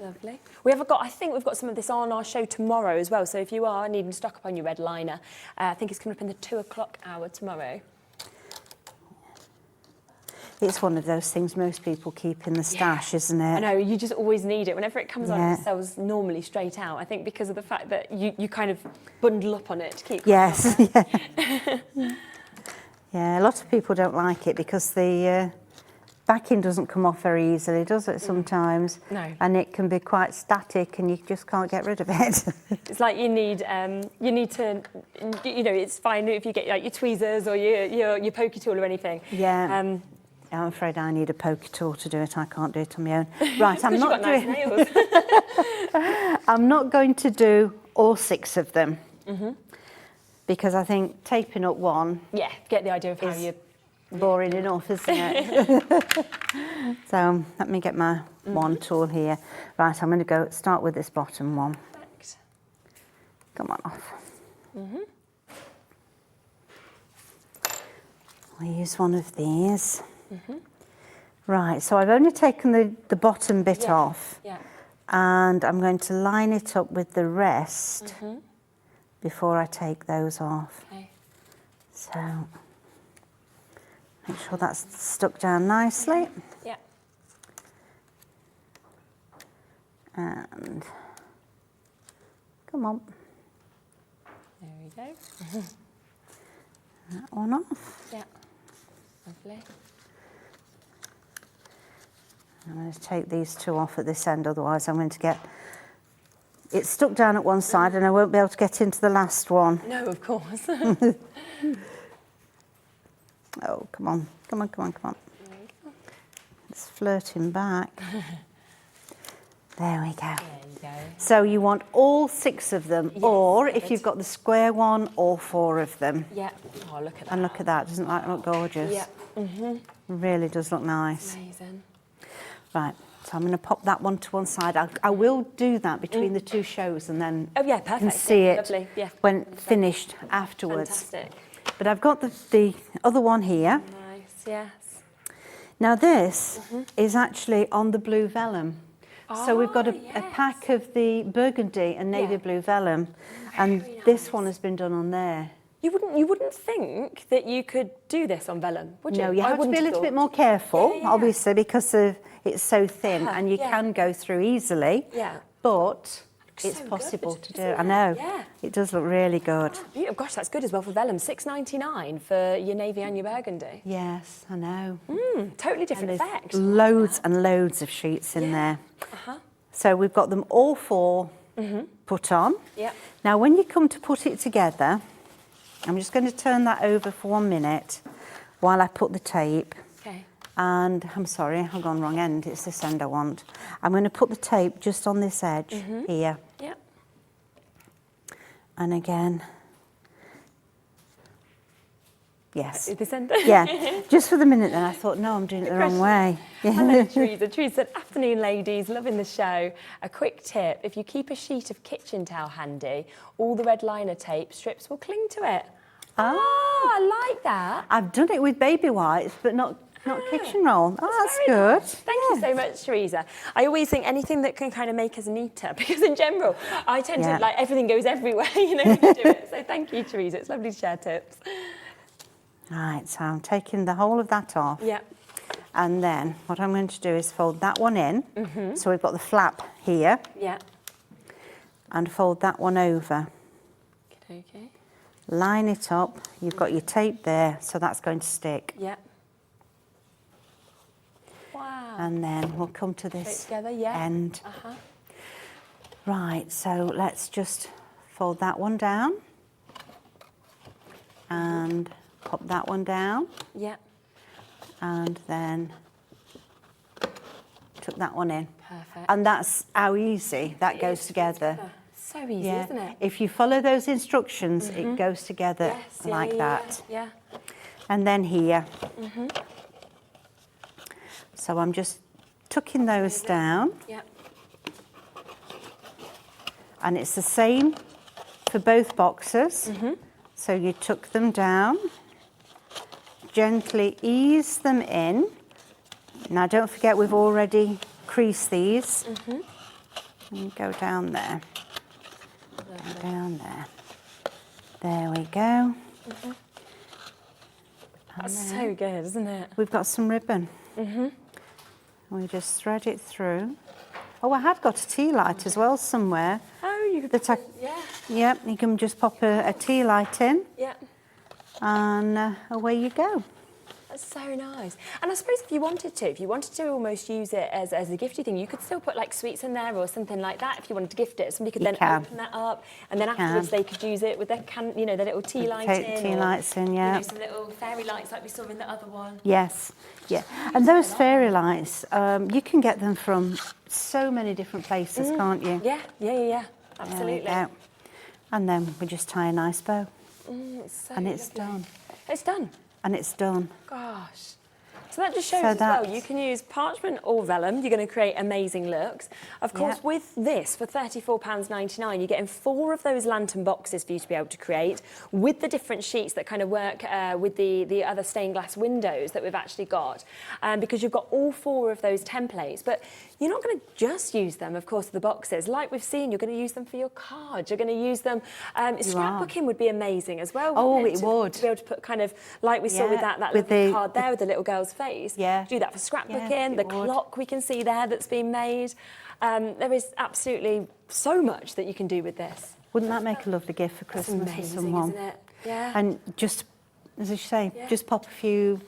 Lovely. I think we've got some of this on our show tomorrow as well, so if you are needing to stock up on your red liner, I think it's coming up in the 2 o'clock hour tomorrow. It's one of those things most people keep in the stash, isn't it? I know, you just always need it. Whenever it comes on, it sells normally straight out. I think because of the fact that you kind of bundle up on it to keep... Yes, yeah, a lot of people don't like it because the backing doesn't come off very easily, does it, sometimes? No. And it can be quite static and you just can't get rid of it. It's like you need to, you know, it's fine if you get like your tweezers or your pokey tool or anything. Yeah. I'm afraid I need a pokey tool to do it. I can't do it on my own. Right, I'm not doing... Nice nails. I'm not going to do all 6 of them because I think taping up one... Yeah, get the idea of how you... boring enough, isn't it? So let me get my wand tool here. Right, I'm going to start with this bottom one. Perfect. Come on off. I'll use one of these. Right, so I've only taken the bottom bit off. Yeah. And I'm going to line it up with the rest before I take those off. Okay. So make sure that's stuck down nicely. Yeah. And come on. There we go. That one off. Yeah. Lovely. I'm going to take these 2 off at this end, otherwise I'm going to get it stuck down at one side and I won't be able to get into the last one. No, of course. Oh, come on. Come on, come on, come on. It's flirting back. There we go. There you go. So you want all 6 of them, or if you've got the square one, all 4 of them. Yeah. Oh, look at that. And look at that, doesn't that look gorgeous? Yeah. It really does look nice. Amazing. Right, so I'm going to pop that one to one side. I will do that between the 2 shows and then Oh, yeah, perfect. can see Yeah, it lovely. Yeah. when finished afterwards. Fantastic. But I've got the other one here. Nice, yes. Now this is actually on the blue vellum. So we've got a yes. pack of the burgundy and navy blue vellum, and this one has been done on there. You wouldn't think that you could do this on vellum, would you? No, you I have to wouldn't be a have little bit thought. more careful, Yeah, yeah. obviously, because it's so thin and you yeah. can go through easily. Yeah. But it's so possible good, to do. isn't I it? know. Yeah. It does look really good. Beautiful. Gosh, that's good as well for vellum. $6.99 for your navy and your burgundy. Yes, I know. Totally different And effect. there's loads and loads of sheets in there. So we've got them all 4 put on. Yeah. Now, when you come to put it together, I'm just going to turn that over for 1 minute while I put the tape. Okay. And I'm sorry, I've gone wrong end. It's this end I want. I'm going to put the tape just on this edge here. Yeah. And again, yes. This end. Yeah, just for the minute then I thought, no, I'm doing it the wrong way. Hello, Teresa. Teresa said, afternoon, ladies. Loving the show. A quick tip. If you keep a sheet of kitchen towel handy, all the red liner tape strips will cling to it. Oh, I like that. I've done it with baby wipes, but not kitchen roll. Oh, that's Very good. nice. Thank you so much, Teresa. I always think anything that can kind of make us neater, because in general, I tend to, like, everything goes everywhere, you know, when you do it. So thank you, Teresa. It's lovely to share tips. Right, so I'm taking the whole of that off. Yeah. And then what I'm going to do is fold that one in. So we've got the flap here. Yeah. And fold that one over. Okay. Line it up. You've got your tape there, so that's going to stick. Yeah. Wow. And then we'll come to this Together, yeah. end. Right, so let's just fold that one down. And pop that one down. Yeah. And then tuck that one in. Perfect. And that's how easy that goes together. So easy, isn't it? If you follow those instructions, it goes together like that. Yeah. And then here. So I'm just tucking those down. Yeah. And it's the same for both boxes. So you tuck them down gently ease them in. Now don't forget we've already creased these. And go down there. Down there. There we go. That's so good, isn't it? We've got some ribbon. We just thread it through. Oh, I had got a tea light as well somewhere. Oh, you could That Yep, you can just pop a tea light in. Yeah. And away you go. That's so nice. And I suppose if you wanted to almost use it as a gifty thing, you could still put like sweets in there or something like that if you wanted to gift it. Somebody could then open that up, and then afterwards they could use it with their their little tea light in. Tea lights in, yeah. Some little fairy lights like we saw in the other one. Yes, yeah. And those fairy lights, you can get them from so many different places, can't you? Yeah. Absolutely. And then we just tie a nice bow. And it's done. It's done. And it's done. Gosh. So that just shows as well, you can use parchment or vellum, you're going to create amazing looks. Of course, with this, for £34.99, you're getting 4 of those lantern boxes for you to be able to create, with the different sheets that kind of work with the other stained glass windows that we've actually got, because you've got all 4 of those templates. But you're not going to just use them, of course, the boxes. Like we've seen, you're going to use them for your cards. You're going to use them. Scrapbooking would be amazing as well. Oh, it would. To be able to put kind of, like we saw with that lovely card there with the little girl's face. Yeah. Do that for scrapbooking. The clock we can see there that's been made. There is absolutely so much that you can do with this. Wouldn't that make a lovely gift for Christmas for someone? Isn't it? Yeah. And just, as you say, just pop a few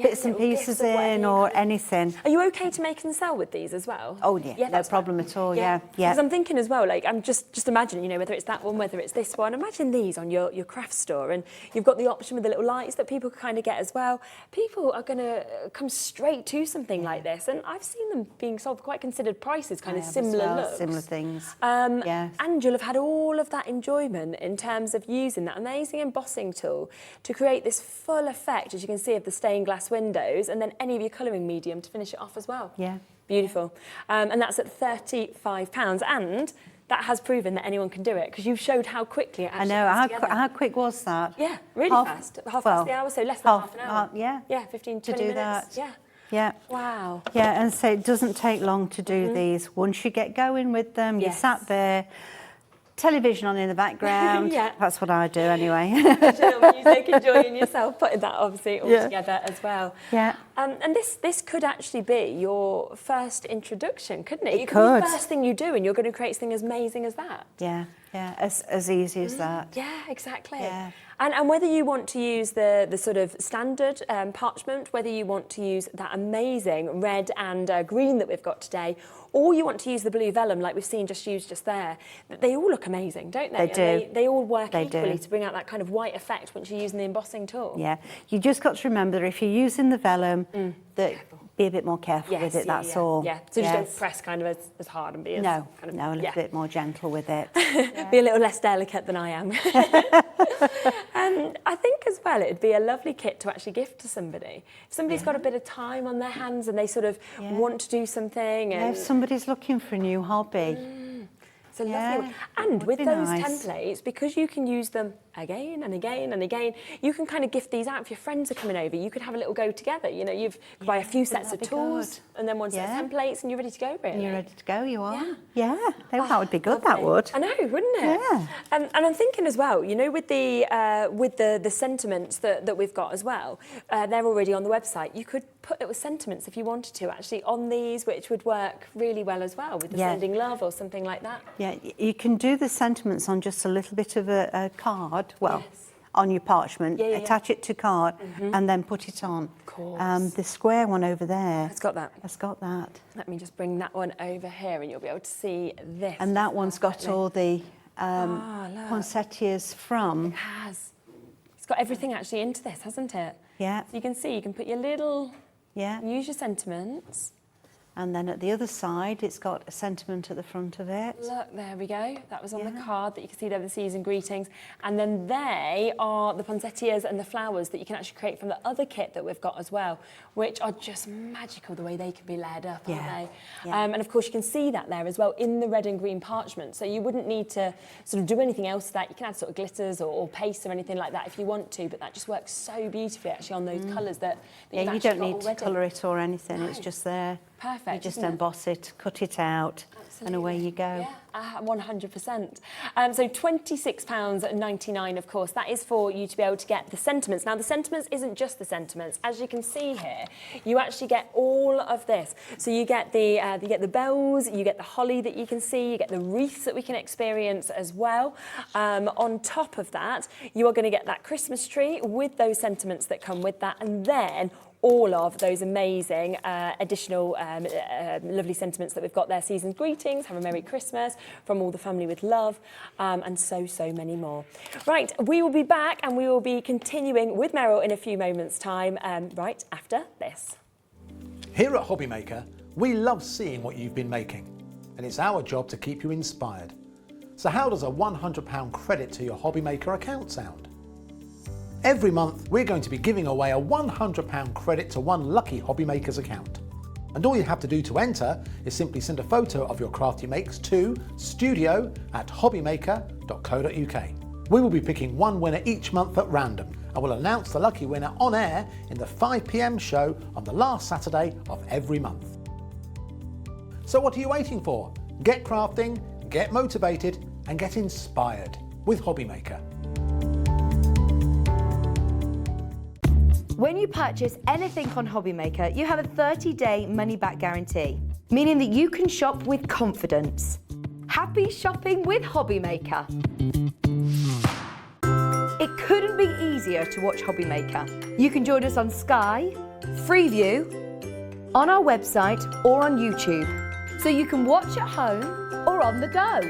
bits and pieces in or anything. Are you okay to make and sell with these as well? Oh yeah, no problem at all. Yeah. Because I'm thinking as well, like I'm just imagining, whether it's that one, whether it's this one. Imagine these on your craft store, and you've got the option with the little lights that people can kind of get as well. People are going to come straight to something like this, and I've seen them being sold for quite considered prices, kind of similar looks, similar things. And you'll have had all of that enjoyment in terms of using that amazing embossing tool to create this full effect, as you can see, of the stained glass windows, and then any of your colouring medium to finish it off as well. Yeah. Beautiful. And that's at £35, and that has proven that anyone can do it, because you've showed how quickly it actually how quick was that? Yeah, really fast. Half past the hour, so less than half an hour. Yeah, 15, 20 to do minutes. that. Yeah. Wow. Yeah, and so it doesn't take long to do these. Once you get going with them, you sat there, television on in the background. That's what I do anyway. Music, enjoying yourself, putting that obviously all together as well. Yeah. And this could actually be your first introduction, couldn't it? It could. Be the first thing you do, and you're going to create something as amazing as that. Yeah, as easy as that. Yeah, exactly. Yeah. And whether you want to use the sort of standard parchment, whether you want to use that amazing red and green that we've got today, or you want to use the blue vellum like we've seen just used just there, they all look amazing, don't they? They do. They all work equally to bring out that kind of white effect once you're using the embossing tool. Yeah, you just got to remember that if you're using the vellum, that be a bit more careful with it, that's all. Yeah, so just don't press kind of as hard and be as... No, kind of, a little bit more gentle with it. Be a little less delicate than I am. And I think as well it'd be a lovely kit to actually gift to somebody. If somebody's got a bit of time on their hands and they sort of want to do something. And if somebody's looking for a new hobby. It's a lovely one. And with those templates, because you can use them again and again and again, you can kind of gift these out if your friends are coming over. You could have a little go together. You buy a few sets of tools and then one set of templates, and you're ready to go, really. And you're ready to go, you are. Yeah, that would be good, that would. I know, wouldn't it? Yeah. And I'm thinking as well, with the sentiments that we've got as well, they're already on the website. You could put little sentiments if you wanted to actually on these, which would work really well as well with the sending love or something like that. Yeah, you can do the sentiments on just a little bit of a card, on your parchment, attach it to card and then put it on. Of course. The square one over there. It's got that. It's got that. Let me just bring that one over here and you'll be able to see this. And that one's got all the poinsettias from... It has. It's got everything actually into this, hasn't it? Yeah. So you can see, you can put your little... Yeah. Use your sentiments. And then at the other side, it's got a sentiment at the front of it. Look, there we go. That was on the card that you can see there, the season greetings. And then they are the poinsettias and the flowers that you can actually create from the other kit that we've got as well, which are just magical the way they can be layered up, aren't they? Yeah. And of course you can see that there as well in the red and green parchment. So you wouldn't need to sort of do anything else to that. You can add sort of glitters or paste or anything like that if you want to, but that just works so beautifully actually on those colours that you've you actually don't got need to already. colour it or anything, No. it's just there. Perfect, You just isn't it? emboss it, cut it out, and away you go. Yeah, 100%. So £26.99, of course, that is for you to be able to get the sentiments. Now, the sentiments isn't just the sentiments. As you can see here, you actually get all of this. So you get the bells, you get the holly that you can see, you get the wreaths that we can experience as well. On top of that, you are going to get that Christmas tree with those sentiments that come with that, and then all of those amazing additional lovely sentiments that we've got there. Season's greetings, have a Merry Christmas, from all the family with love, and so many more. Right, we will be back and we will be continuing with Meryl in a few moments' time, right after this. Here at Hobbymaker, we love seeing what you've been making, and it's our job to keep you inspired. So how does a £100 credit to your Hobbymaker account sound? Every month, we're going to be giving away a £100 credit to one lucky Hobbymaker's account. And all you have to do to enter is simply send a photo of your craft you makes to studio@hobbymaker.co.uk. We will be picking one winner each month at random, and we'll announce the lucky winner on air in the 5 p.m. show on the last Saturday of every month. So what are you waiting for? Get crafting, get motivated, and get inspired with Hobbymaker. When you purchase anything on Hobbymaker, you have a 30-day money-back guarantee, meaning that you can shop with confidence. Happy shopping with Hobbymaker. It couldn't be easier to watch Hobbymaker. You can join us on Sky, Freeview, on our website or on YouTube, so you can watch at home or on the go.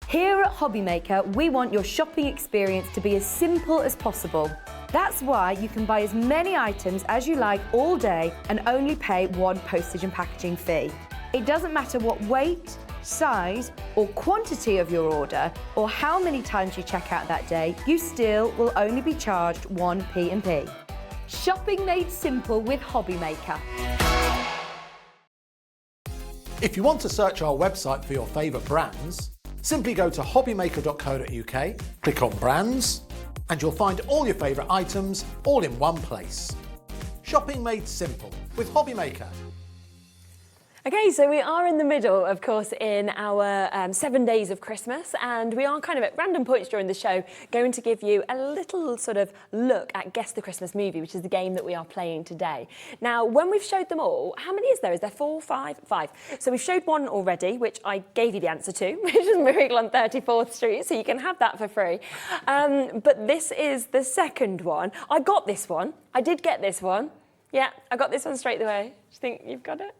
Here at Hobbymaker, we want your shopping experience to be as simple as possible. That's why you can buy as many items as you like all day and only pay one postage and packaging fee. It doesn't matter what weight, size or quantity of your order or how many times you check out that day, you still will only be charged one P&P. Shopping made simple with Hobbymaker. If you want to search our website for your favourite brands, simply go to hobbymaker.co.uk, click on brands, and you'll find all your favourite items all in one place. Shopping made simple with Hobbymaker. Okay, so we are in the middle, of course, in our 7 days of Christmas, and we are kind of at random points during the show going to give you a little sort of look at Guess the Christmas Movie, which is the game that we are playing today. Now, when we've showed them all, how many is there? Is there 4, 5? 5. So we've showed one already, which I gave you the answer to, which is Miracle on 34th Street, so you can have that for free. But this is the second one. I got this one. I did get this one. Yeah, I got this one straight away. Do you think you've got it?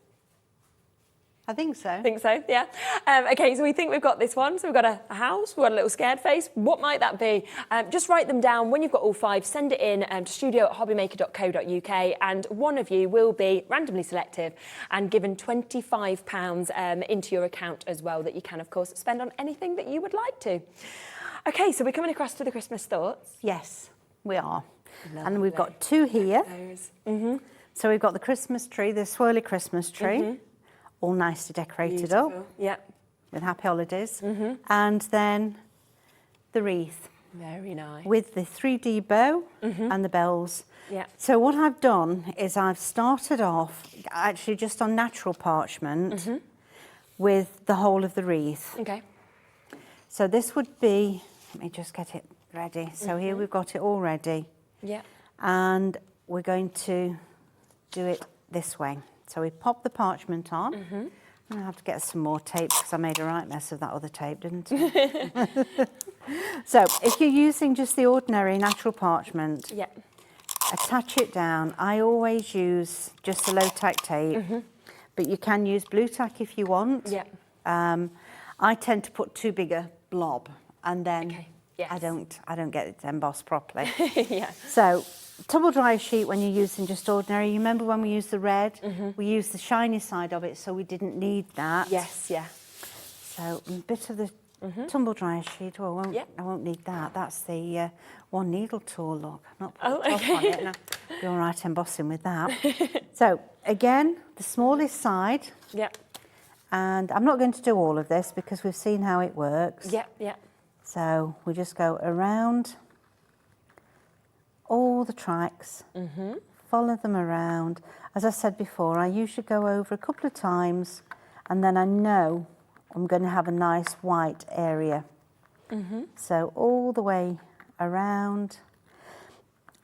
I think so. I think so, yeah. Okay, so we think we've got this one. So we've got a house, we've got a little scared face. What might that be? Just write them down. When you've got all 5, send it in to studio@hobbymaker.co.uk, and one of you will be randomly selected and given £25 into your account as well, that you can, of course, spend on anything that you would like to. Okay, so we're coming across to the Christmas thoughts. Yes, we are. Lovely. And we've got 2 here. Mm-hmm. So we've got the Christmas tree, the swirly Christmas tree, all nicely decorated up Yeah. with happy holidays. And then the wreath Very nice. with the 3D bow and the bells. Yeah. So what I've done is I've started off actually just on natural parchment with the whole of the wreath. Okay. So this would be, let me just get it ready. So here we've got it all ready. Yeah. And we're going to do it this way. So we pop the parchment on. I have to get some more tape because I made a right mess of that other tape, didn't I? So if you're using just the ordinary natural parchment, Yeah. attach it down. I always use just the low tack tape, but you can use blue tack if you want. Yeah. I tend to put too big a blob, and then Okay. Yes. I don't get it embossed properly. Yeah. So tumble dryer sheet, when you're using just ordinary, you remember when we used the red, we used the shiny side of it, so we didn't need that. Yes, yeah. So a bit of the tumble dryer sheet. Well, I won't need that. That's the one needle tool. Look, I've not put the top on it. No, be all right embossing with that. So again, the smallest side. Yep. And I'm not going to do all of this because we've seen how it works. Yep, yep. So we just go around all the tracks, follow them around. As I said before, I usually go over a couple of times, and then I know I'm going to have a nice white area. So all the way around.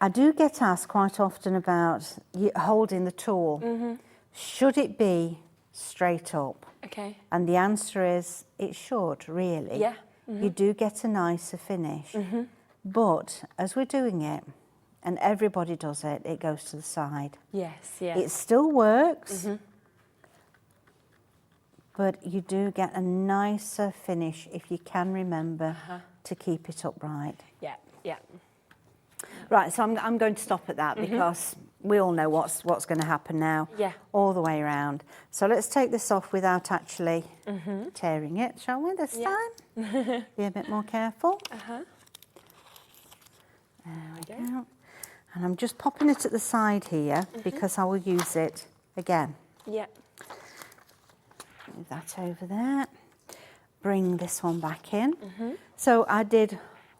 I do get asked quite often about holding the tool. Should it be straight up? Okay. And the answer is it should, really. Yeah. You do get a nicer finish. But as we're doing it, and everybody does it, it goes to the side. Yes, yeah. It still works, but you do get a nicer finish if you can remember to keep it upright. Yeah, yeah. Right, so I'm going to stop at that because we all know what's going to happen now. Yeah. All the way around. So let's take this off without actually tearing it, shall we, this time? Be a bit more careful. There we go. And I'm just popping it at the side here because I will use it again. Yeah. Move that over there. Bring this one back in. So I did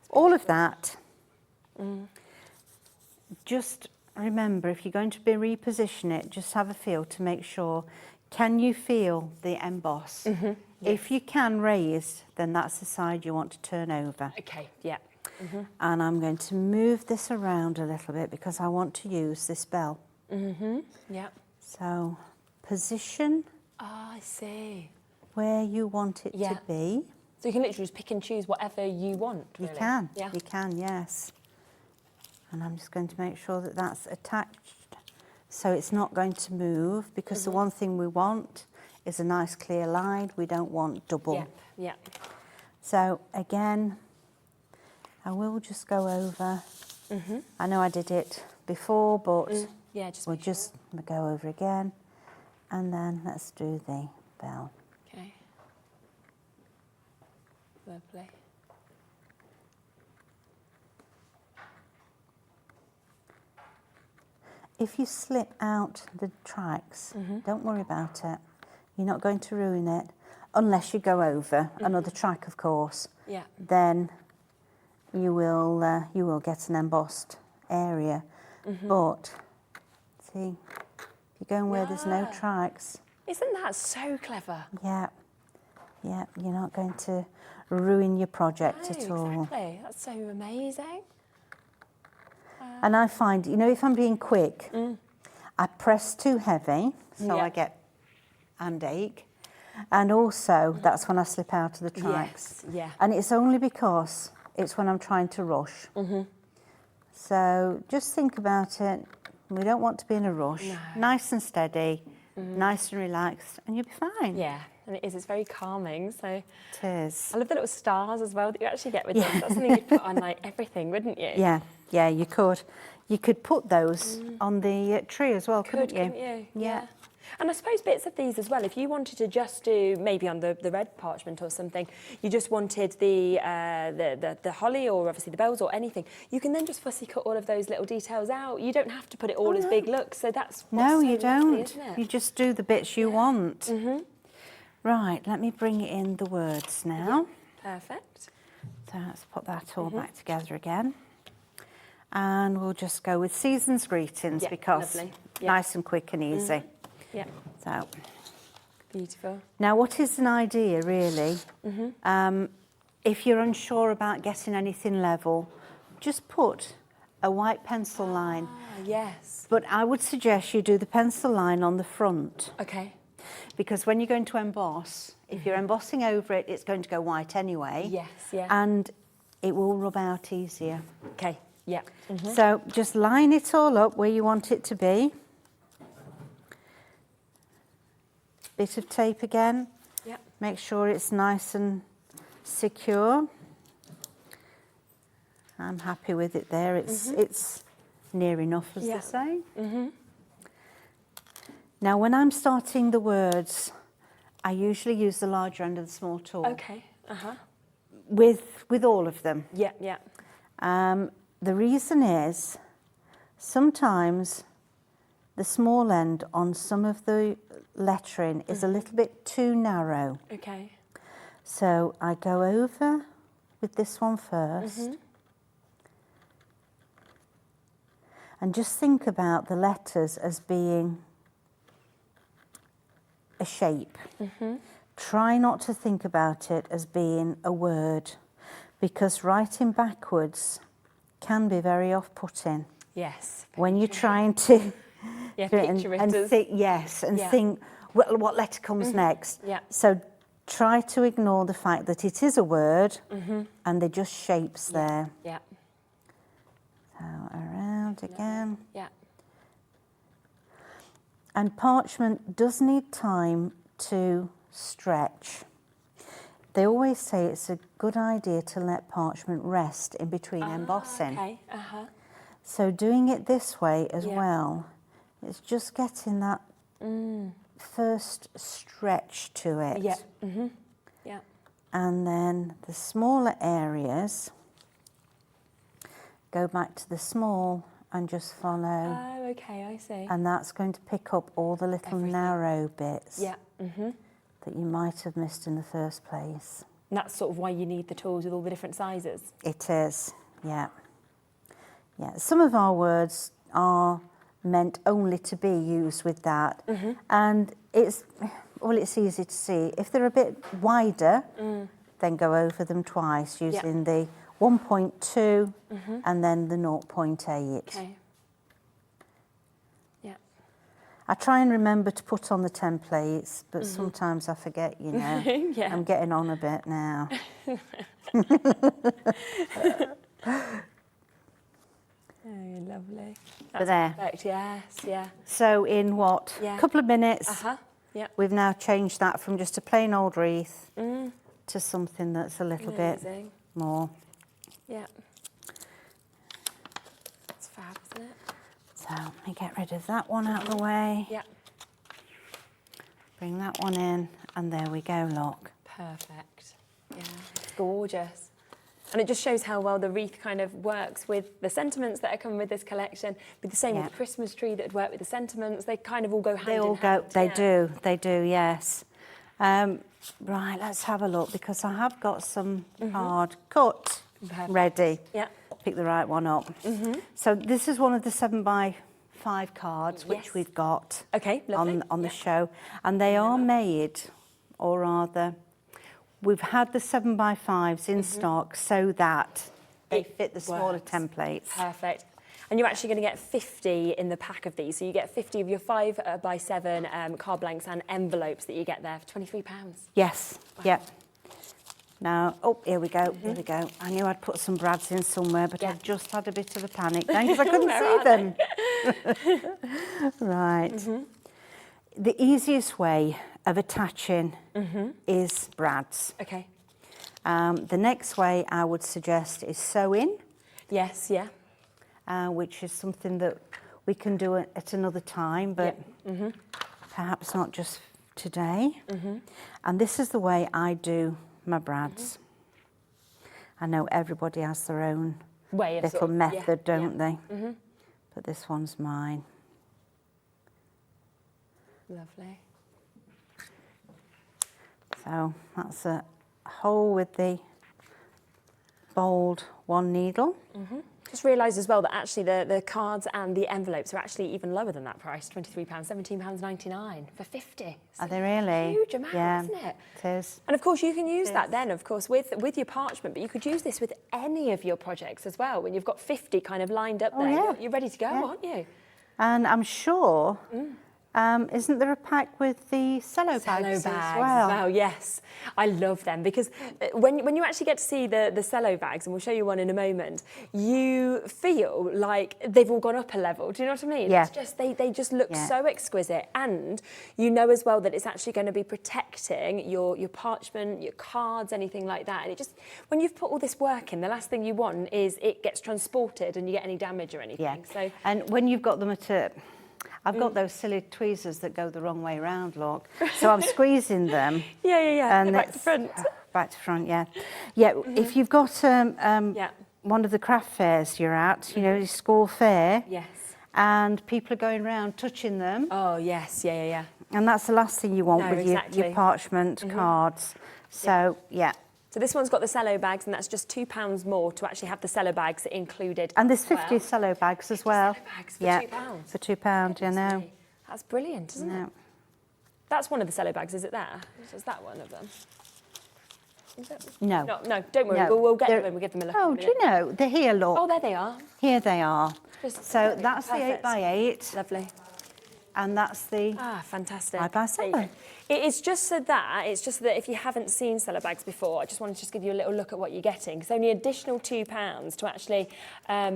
all of that. Just remember, if you're going to reposition it, just have a feel to make sure, can you feel the emboss? If you can raise, then that's the side you want to turn over. Okay, yeah. And I'm going to move this around a little bit because I want to use this bell. Yeah. So position I see. where you want it to be. So you can literally just pick and choose whatever you want, You really. can, Yeah. you can, yes. And I'm just going to make sure that that's attached so it's not going to move, because the one thing we want is a nice clear line. We don't want double. Yeah, yeah. So again, I will just go over. I know I did it before, but Yeah, just we'll make sure. just go over again. And then let's do the bell. Okay. Lovely. If you slip out the tracks, don't worry about it. You're not going to ruin it, unless you go over another track, of course. Yeah. Then you will get an embossed area. But see, if you're going where there's no tracks, Isn't that so clever? yeah, you're not going to ruin your project No, at all. exactly. That's so amazing. And I find, you know, if I'm being quick, I press too heavy, so Yeah. I get hand ache. And also, that's when I slip out of the tracks. Yes, yeah. And it's only because it's when I'm trying to rush. So just think about it. We don't want to be in a rush. No. Nice and steady, nice and relaxed, and you'll be fine. Yeah, and it is. It's very calming. So It is. I love the little stars as well that you actually get with this. That's something you'd put on like everything, wouldn't you? Yeah, you could. You could put those on the tree as well, couldn't you? Couldn't you? Yeah. And I suppose bits of these as well, if you wanted to just do, maybe on the red parchment or something, you just wanted the holly or obviously the bells or anything, you can then just fussy cut all of those little details out. You don't have to put it all as big looks. So that's what's No, so you lovely, don't. isn't it? You just do the bits you want. Right, let me bring in the words now. Perfect. So let's put that all back together again. And we'll just go with season's greetings, Yeah, because lovely. Yeah. nice and quick and easy. Yeah, So beautiful. now, what is an idea, really? If you're unsure about getting anything level, just put a white pencil line. Ah, yes. But I would suggest you do the pencil line on the front, Okay. because when you're going to emboss, if you're embossing over it, it's going to go white anyway. Yes, yeah. And it will rub out easier. Okay, yeah. So just line it all up where you want it to be. Bit of tape again. Yep. Make sure it's nice and secure. I'm happy with it there. It's near enough, as Yeah. they say. Now, when I'm starting the words, I usually use the larger end of the small tool. Okay. With all of them. Yeah, yeah. The reason is sometimes the small end on some of the lettering is a little bit too narrow. Okay. So I go over with this one first. And just think about the letters as being a shape. Try not to think about it as being a word, because writing backwards can be very off-putting. Yes. When you're trying to Yeah, do it picture it and as... think, think, well, what letter comes next? Yeah. So try to ignore the fact that it is a word and they're just shapes there. Yeah. So around again. Yeah. And parchment does need time to stretch. They always say it's a good idea to let parchment rest in between embossing. Okay. So doing it this way as well, it's just getting that first stretch to it. Yeah. Yeah. And then the smaller areas, go back to the small and just follow. Oh, okay, I see. And that's going to pick up all the little narrow bits Yeah. that you might have missed in the first place. And that's sort of why you need the tools with all the different sizes. It is, yeah. Yeah, some of our words are meant only to be used with that. And it's easy to see. If they're a bit wider, then go over them twice using the 1.2 and then the 0.8. Okay. Yeah. I try and remember to put on the templates, but sometimes I forget, you know. Yeah. I'm getting on a bit now. Oh, lovely. But there. Perfect. Yes, yeah. So in what? Yeah. A couple of minutes, Yeah. we've now changed that from just a plain old wreath to something that's a little bit Amazing. more. Yeah. It's fab, isn't it? So let me get rid of that one out of the way. Yeah. Bring that one in, and there we go, look. Perfect. Yeah, it's gorgeous. And it just shows how well the wreath kind of works with the sentiments that are coming with this collection. But the same with the Christmas tree that would work with the sentiments. They kind of all go hand They in all hand. go, they do, yes. Right, let's have a look, because I have got some card cut ready. Yeah. Pick the right one up. So this is one of the 7x5 cards which we've got Okay, lovely. on the show, and they are made, or rather, we've had the 7x5s in stock so that they fit the smaller templates. Perfect. And you're actually going to get 50 in the pack of these. So you get 50 of your 5x7 card blanks and envelopes that you get there for £23. Yes, yep. Now, oh, here we go, here we go. I knew I'd put some brads in somewhere, but I just had a bit of a panic then because I couldn't see them. Right. The easiest way of attaching is brads. Okay. The next way I would suggest is sewing. Yes, yeah. Which is something that we can do at another time, but perhaps not just today. And this is the way I do my brads. I know everybody has their own Way of little sort of, method, don't they? But this one's mine. Lovely. So that's a hole with the bold one needle. Just realised as well that actually the cards and the envelopes are actually even lower than that price, £23, £17.99 for 50. Are they really? Huge amount, Yeah, isn't it? it is. And of course you can use that then, of course, with your parchment, but you could use this with any of your projects as well. When you've got 50 kind of lined up there, yeah. you're ready to go, aren't you? And I'm sure Isn't there a pack with the cello bags as well? Yes. I love them because when you actually get to see the cello bags, and we'll show you one in a moment, you feel like they've all gone up a level. Do you know what I mean? Yeah. It's just, they just look so exquisite, and you know as well that it's actually going to be protecting your parchment, your cards, anything like that. And it just, when you've put all this work in, the last thing you want is it gets transported and you get any damage or anything. Yeah. So, and when you've got them at a... I've got those silly tweezers that go the wrong way round, look. So I'm squeezing them. And back to front. Back to front, yeah. Yeah, if you've got one of the craft fairs you're at, you know, your school fair. Yes. And people are going around touching them. Oh, yes, yeah. And that's the last thing you want with your parchment cards. So, So this one's got the cello bags, and that's just £2 more to actually have the cello bags included. And there's 50 cello bags as well. Cello bags for £2. For £2, you know. That's brilliant, isn't it? That's one of the cello bags, is it there? Is that one of them? No. No, don't worry. No. We'll get them and we'll give them a look. Oh, do you know? They're here, look. Oh, there they are. Here they are. So that's perfect. the 8x8. Lovely. And that's the fantastic. 5x7. It's just so that if you haven't seen cello bags before, I just wanted to just give you a little look at what you're getting. It's only additional £2 to actually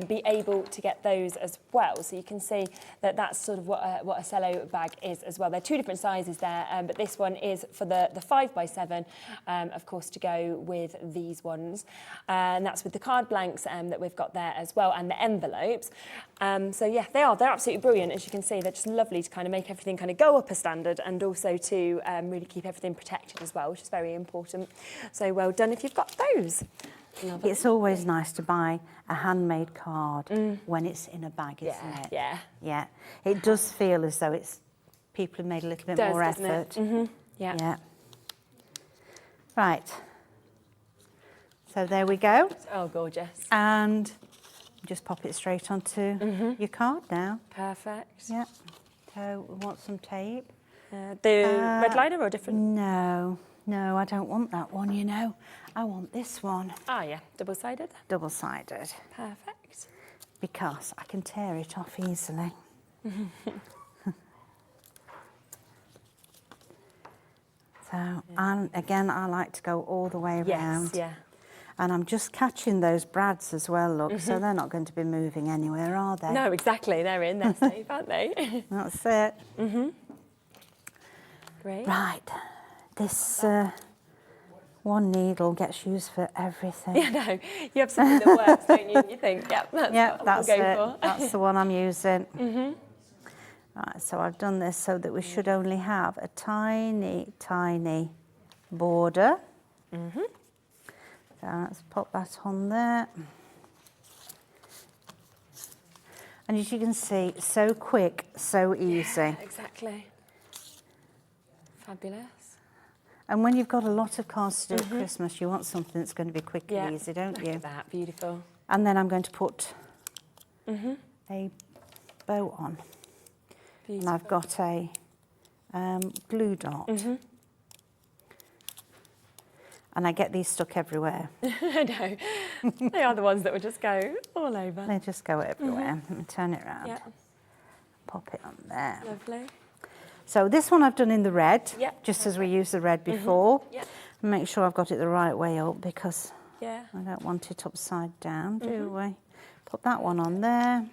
be able to get those as well. So you can see that that's sort of what a cello bag is as well. There are two different sizes there, but this one is for the 5x7, of course, to go with these ones. And that's with the card blanks that we've got there as well, and the envelopes. So yeah, they're absolutely brilliant. As you can see, they're just lovely to kind of make everything kind of go up a standard, and also to really keep everything protected as well, which is very important. So well done if you've got those. It's always nice to buy a handmade card when it's in a bag, isn't it? Yeah. It does feel as though people have made a little bit more effort. Yeah. Right. So there we go. Oh, gorgeous. And just pop it straight onto your card now. Perfect. Yeah. So we want some tape. The red liner or different? No, I don't want that one, you know. I want this one. Ah, yeah, double-sided? Double-sided. Perfect. Because I can tear it off easily. So, and again, I like to go all the way around. Yes, yeah. And I'm just catching those brads as well, look, so they're not going to be moving anywhere, are they? No, exactly. They're in. They're safe, aren't they? That's it. Great. Right. This one needle gets used for everything. Yeah, no. You have something that works, don't you? And you think, that's what that's we'll go it. for. That's the one I'm using. Right, so I've done this so that we should only have a tiny, tiny border. So let's pop that on there. And as you can see, so quick, so easy. Yeah, exactly. Fabulous. And when you've got a lot of cards to do at Christmas, you want something that's going to be quick and easy, don't Look you? at that, beautiful. And then I'm going to put a bow on. Beautiful. And I've got a glue dot. And I get these stuck everywhere. I know. They are the ones that would just go all over. They just go everywhere. Let me turn it around. Yeah. Pop it on there. Lovely. So this one I've done in the red, Yeah. just as we used the red before. Yeah. Make sure I've got it the right way up because Yeah. I don't want it upside down, do we? Put that one on there.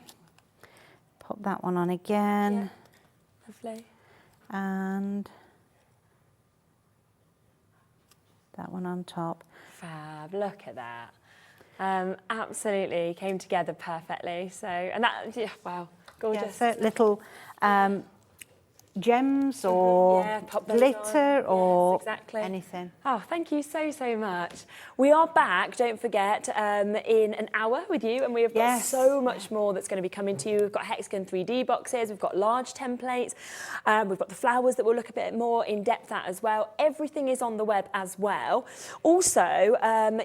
Pop that one on again. Lovely. And that one on top. Fab, look at that. Absolutely came together perfectly. So, and that, wow, gorgeous. Yeah, so little gems or pop those glitter on. or Yes, exactly. anything. Oh, thank you so, so much. We are back, don't forget, in an hour with you, and we have got so much more that's going to be coming to you. We've got hexagon 3D boxes, we've got large templates, we've got the flowers that we'll look a bit more in depth at as well. Everything is on the web as well. Also,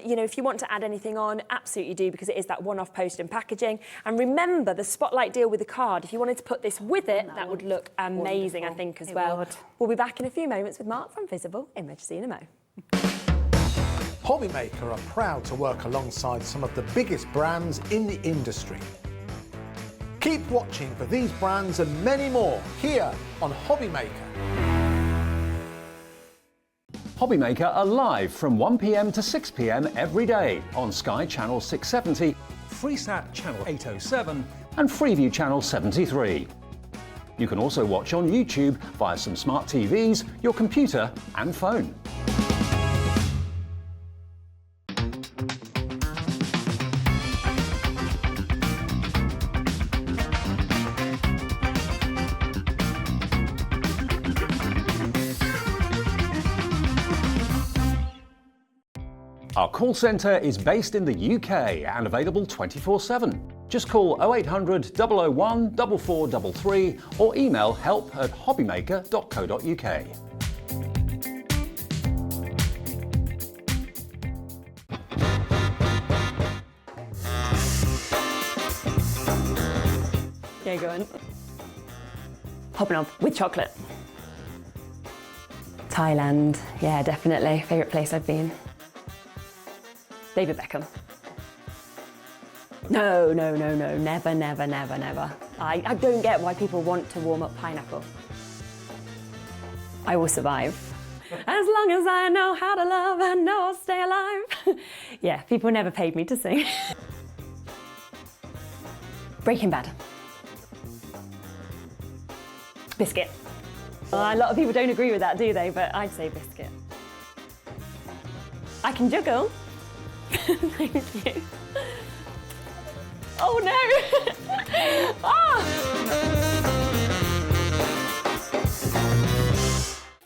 you know, if you want to add anything on, absolutely do, because it is that one-off post and packaging. And remember the spotlight deal with the card. If you wanted to put this with it, that would look amazing, I think, as well. We'll be back in a few moments with Mark from Visable in Register in a Mo. Hobbymaker are proud to work alongside some of the biggest brands in the industry. Keep Keep watching for these brands and many more here on Hobby Maker. Hobby Maker are live from 1 p.m. to 6 p.m. every day on Sky Channel 670 Freesat Channel 807 and Freeview Channel 73. You can also watch on YouTube via some smart TVs, your computer and phone. Our call centre is based in the UK and available 24/7. Just call 0800 001 4433 or email help@hobbymaker.co.uk. Yeah, go on. Hopping off with chocolate. Thailand, yeah, definitely. Favourite place I've been. David Beckham. No, never. I don't get why people want to warm up pineapple. I will survive. As long as I know how to love, I know I'll stay alive. Yeah, people never paid me to sing. Breaking Bad. Biscuit. A lot of people don't agree with that, do they? But I'd say biscuit. I can juggle. Thank you. Oh no! Ah!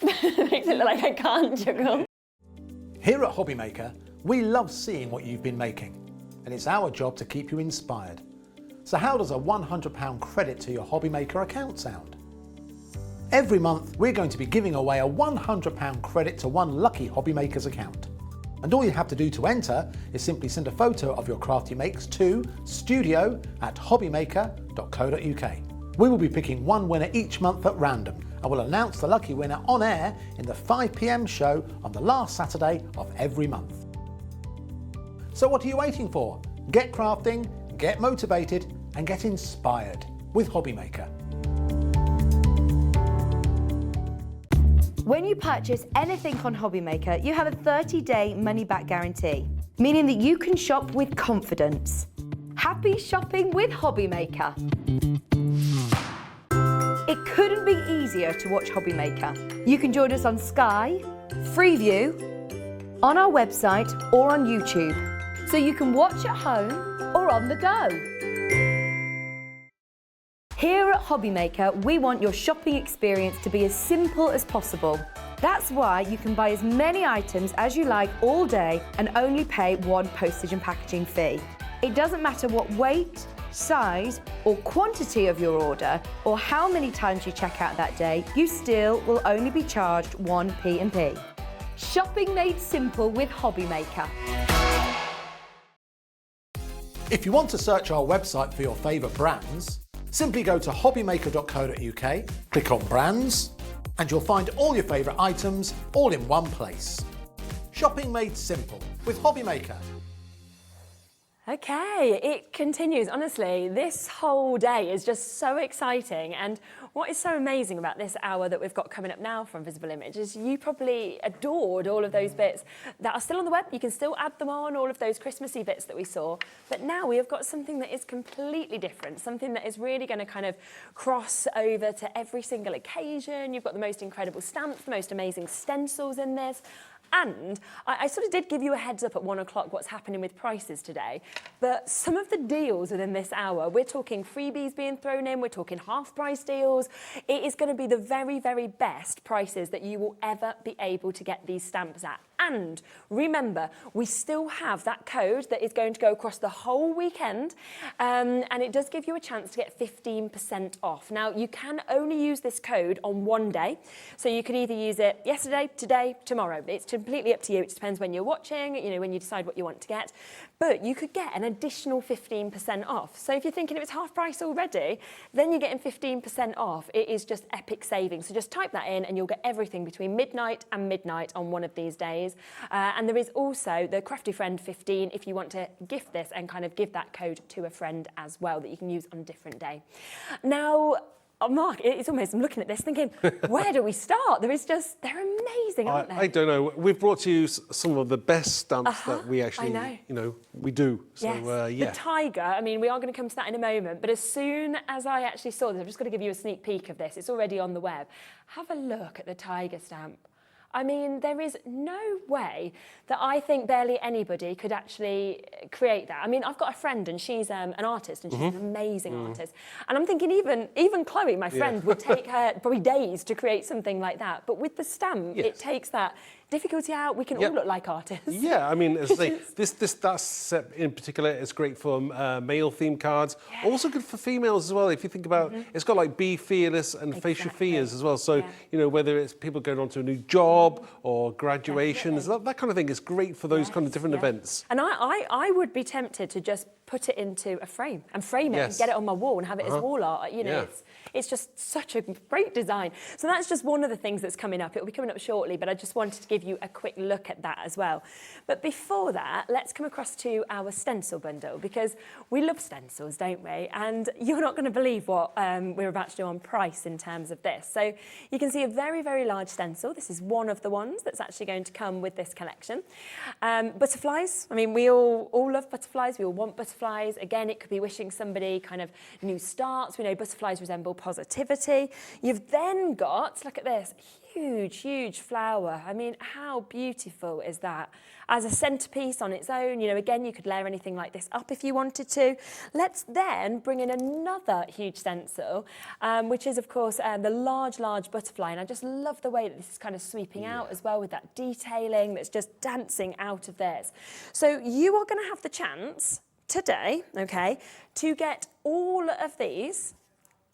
Makes it look like I can't juggle. Here at Hobby Maker, we love seeing what you've been making, and it's our job to keep you inspired. So how does a £100 credit to your Hobby Maker account sound? Every month, we're going to be giving away a £100 credit to one lucky Hobby Maker's account. And all you have to do to enter is simply send a photo of your crafty makes to studio@hobbymaker.co.uk. We will be picking one winner each month at random and will announce the lucky winner on air in the 5 p.m. show on the last Saturday of every month. So what are you waiting for? Get crafting, get motivated and get inspired with Hobby Maker. When you purchase anything on Hobby Maker, you have a 30-day money-back guarantee, meaning that you can shop with confidence. Happy shopping with Hobby Maker. It couldn't be easier to watch Hobby Maker. You can join us on Sky, Freeview, on our website or on YouTube, so you can watch at home or on the go. Here at Hobby Maker, we want your shopping experience to be as simple as possible. That's why you can buy as many items as you like all day and only pay one postage and packaging fee. It doesn't matter what weight, size or quantity of your order or how many times you check out that day, you still will only be charged one P&P. Shopping made simple with Hobby Maker. If you want to search our website for your favourite brands, simply go to hobbymaker.co.uk, click on brands, and you'll find all your favourite items all in one place. Shopping made simple with Hobby Maker. Okay, it continues. Honestly, this whole day is just so exciting. And what is so amazing about this hour that we've got coming up now from Visible Image is you probably adored all of those bits that are still on the web. You can still add them on, all of those Christmassy bits that we saw. But now we have got something that is completely different, something that is really going to kind of cross over to every single occasion. You've got the most incredible stamps, the most amazing stencils in this. And I sort of did give you a heads up at 1 o'clock what's happening with prices today, but some of the deals within this hour, we're talking freebies being thrown in, we're talking half price deals. It is going to be the very, very best prices that you will ever be able to get these stamps at. And remember, we still have that code that is going to go across the whole weekend, and it does give you a chance to get 15% off. Now, you can only use this code on one day, so you can either use it yesterday, today, tomorrow. It's completely up to you. It depends when you're watching, you know, when you decide what you want to get. But you could get an additional 15% off. So if you're thinking it was half price already, then you're getting 15% off. It is just epic savings. So just type that in and you'll get everything between midnight and midnight on one of these days. days. And there is also the Crafty Friend 15 if you want to gift this and kind of give that code to a friend as well that you can use on a different day. Now, Mark, it's almost, I'm looking at this thinking, where do we start? They're amazing, aren't they? I don't know. We've brought to you some of the best stamps that we actually, we do. So, yes. The tiger, I mean, we are going to come to that in a moment, but as soon as I actually saw this, I've just got to give you a sneak peek of this. It's already on the web. Have a look at the tiger stamp. I mean, there is no way that I think barely anybody could actually create that. I mean, I've got a friend and she's an artist and she's an amazing artist. And I'm thinking even Chloe, my friend, would take her probably days to create something like that. But with the stamp, it takes that difficulty out. We can all look like artists. Yeah, I mean, as I say, that set in particular is great for male themed cards. Yeah. Also good for females as well. If you think about, it's got like Be Fearless and Face Your Fears as well. So, you know, whether it's people going on to a new job or graduations, that kind of thing is great for those kind of different events. And I would be tempted to just put it into a frame and frame it and get it on my wall and have it as wall art. You know, it's just such a great design. So that's just one of the things that's coming up. It'll be coming up shortly, but I just wanted to give you a quick look at that as well. But before that, let's come across to our stencil bundle, because we love stencils, don't we? And you're not going to believe what we're about to do on price in terms of this. So you can see a very, very large stencil. This is one of the ones that's actually going to come with this collection. Butterflies. I mean, we all love butterflies. We all want butterflies. Again, it could be wishing somebody kind of new starts. We know butterflies resemble positivity. You've then got, look at this, huge, huge flower. I mean, how beautiful is that? As a centerpiece on its own, you know, again, you could layer anything like this up if you wanted to. Let's then bring in another huge stencil, which is, of course, the large butterfly. And I just love the way that this is kind of sweeping out as well with that detailing that's just dancing out of this. So you are going to have the chance today, okay, to get all of these,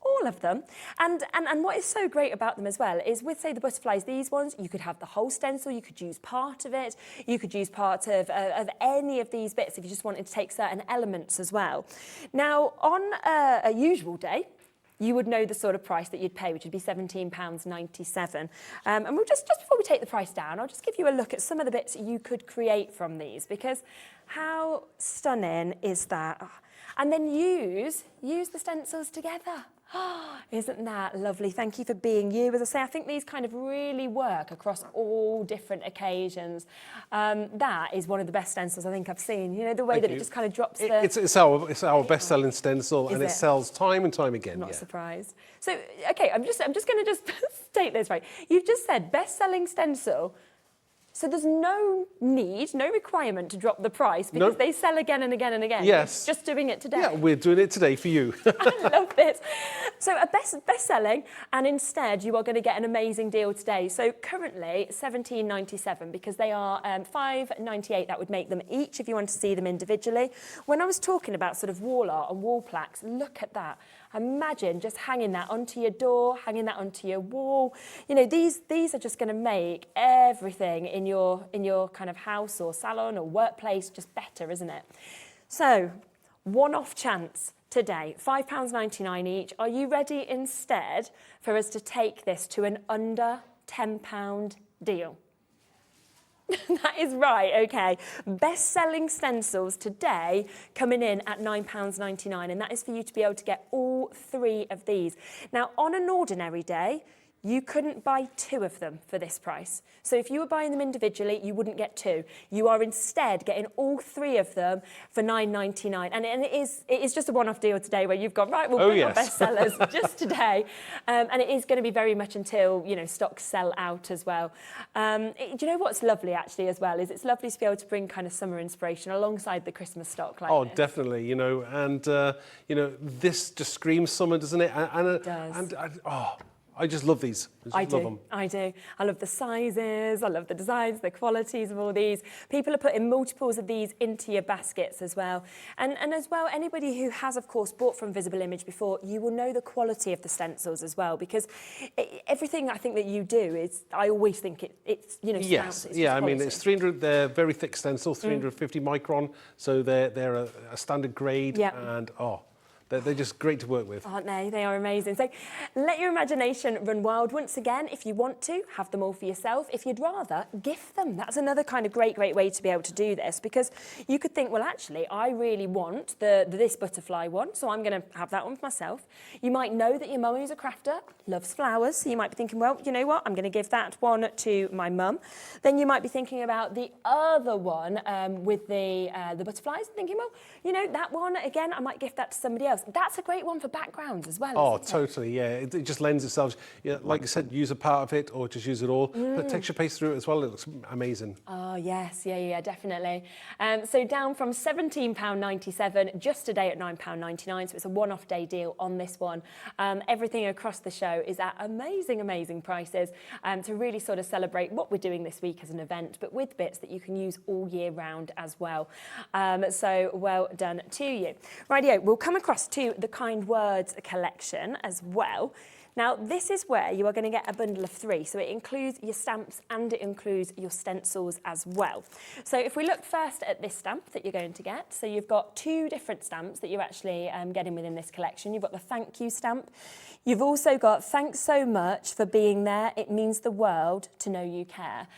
all of them. And what is so great about them as well is with, say, the butterflies, these ones, you could have the whole stencil, you could use part of it, you could use part of any of these bits if you just wanted to take certain elements as well. Now, on a usual day, you would know the sort of price that you'd pay, which would be £17.97. And we'll just before we take the price down, I'll just give you a look at some of the bits you could create from these, because how stunning is that? And then use the stencils together. Isn't that lovely? Thank you for being you. As I say, I think these kind of really work across all different occasions. That is one of the best stencils I think I've seen. You know, the way that it just kind of drops It's our best-selling stencil, and it sells time and time again. I'm not surprised. So, okay, I'm just going to state this right. You've just said best-selling stencil. So there's no need, no requirement to drop the price because they sell again and again and again. Yes. Just doing it today. Yeah, we're doing it today for you. I love this. So a best-selling, and instead you are going to get an amazing deal today. So currently £17.97 because they are £5.98. That would make them each if you want to see them individually. When I was talking about sort of wall art and wall plaques, look at that. Imagine just hanging that onto your door, hanging that onto your wall. You know, these are just going to make everything in your kind of house or salon or workplace just better, isn't it? So, one-off chance today, £5.99 each. Are you ready instead for us to take this to an under £10 deal? That is right, okay. Best-selling stencils today coming in at £9.99, and that is for you to be able to get all three of these. Now, on an ordinary day, you couldn't buy two of them for this price. So if you were buying them individually, you wouldn't get two. You are instead getting all three of them for £9.99. And it is just a one-off deal today where you've gone, right, we'll bring our best sellers just today. And it is going to be very much until, you know, stocks sell out as well. Do you know what's lovely actually as well is it's lovely to be able to bring kind of summer inspiration alongside the Christmas stock like this. Definitely, you know, and, you know, this just screams summer, doesn't it? It does. I just love these. I love them. I do. I love the sizes, I love the designs, the qualities of all these. People are putting multiples of these into your baskets as well. And as well, anybody who has, of course, bought from Visible Image before, you will know the quality of the stencils as well, because everything I think that you do is, I always think it's you know, yes, yeah, I mean, it's 300, they're very thick stencils, 350 micron, so they're a standard grade, and They're just great to work with. Aren't they? They are amazing. So let your imagination run wild. Once again, if you want to, have them all for yourself. If you'd rather, gift them. That's another kind of great way to be able to do this, because you could think, well, actually, I really want this butterfly one, so I'm going to have that one for myself. You might know that your mum, who's a crafter, loves flowers, so you might be thinking, well, you know what, I'm going to give that one to my mum. Then you might be thinking about the other one with the butterflies, and thinking, well, you know, that one, again, I might gift that to somebody else. That's a great one for backgrounds as well. Oh, totally, yeah. It just lends itself. Yeah, like I said, use a part of it or just use it all. Put texture paste through it as well. It looks amazing. Oh, yes. Yeah, definitely. So down from £17.97 just today at £9.99. So it's a one-off day deal on this one. Everything across the show is at amazing prices to really sort of celebrate what we're doing this week as an event, but with bits that you can use all year round as well. So well done to you. Rightio, we'll come across to the Kind Words collection as well. Now, this is where you are going to get a bundle of 3. So it includes your stamps and it includes your stencils as well. So if we look first at this stamp that you're going to get, so you've got 2 different stamps that you're actually getting within this collection. You've got the thank you stamp. You've also got thanks so much for being there. It means the world to know you care.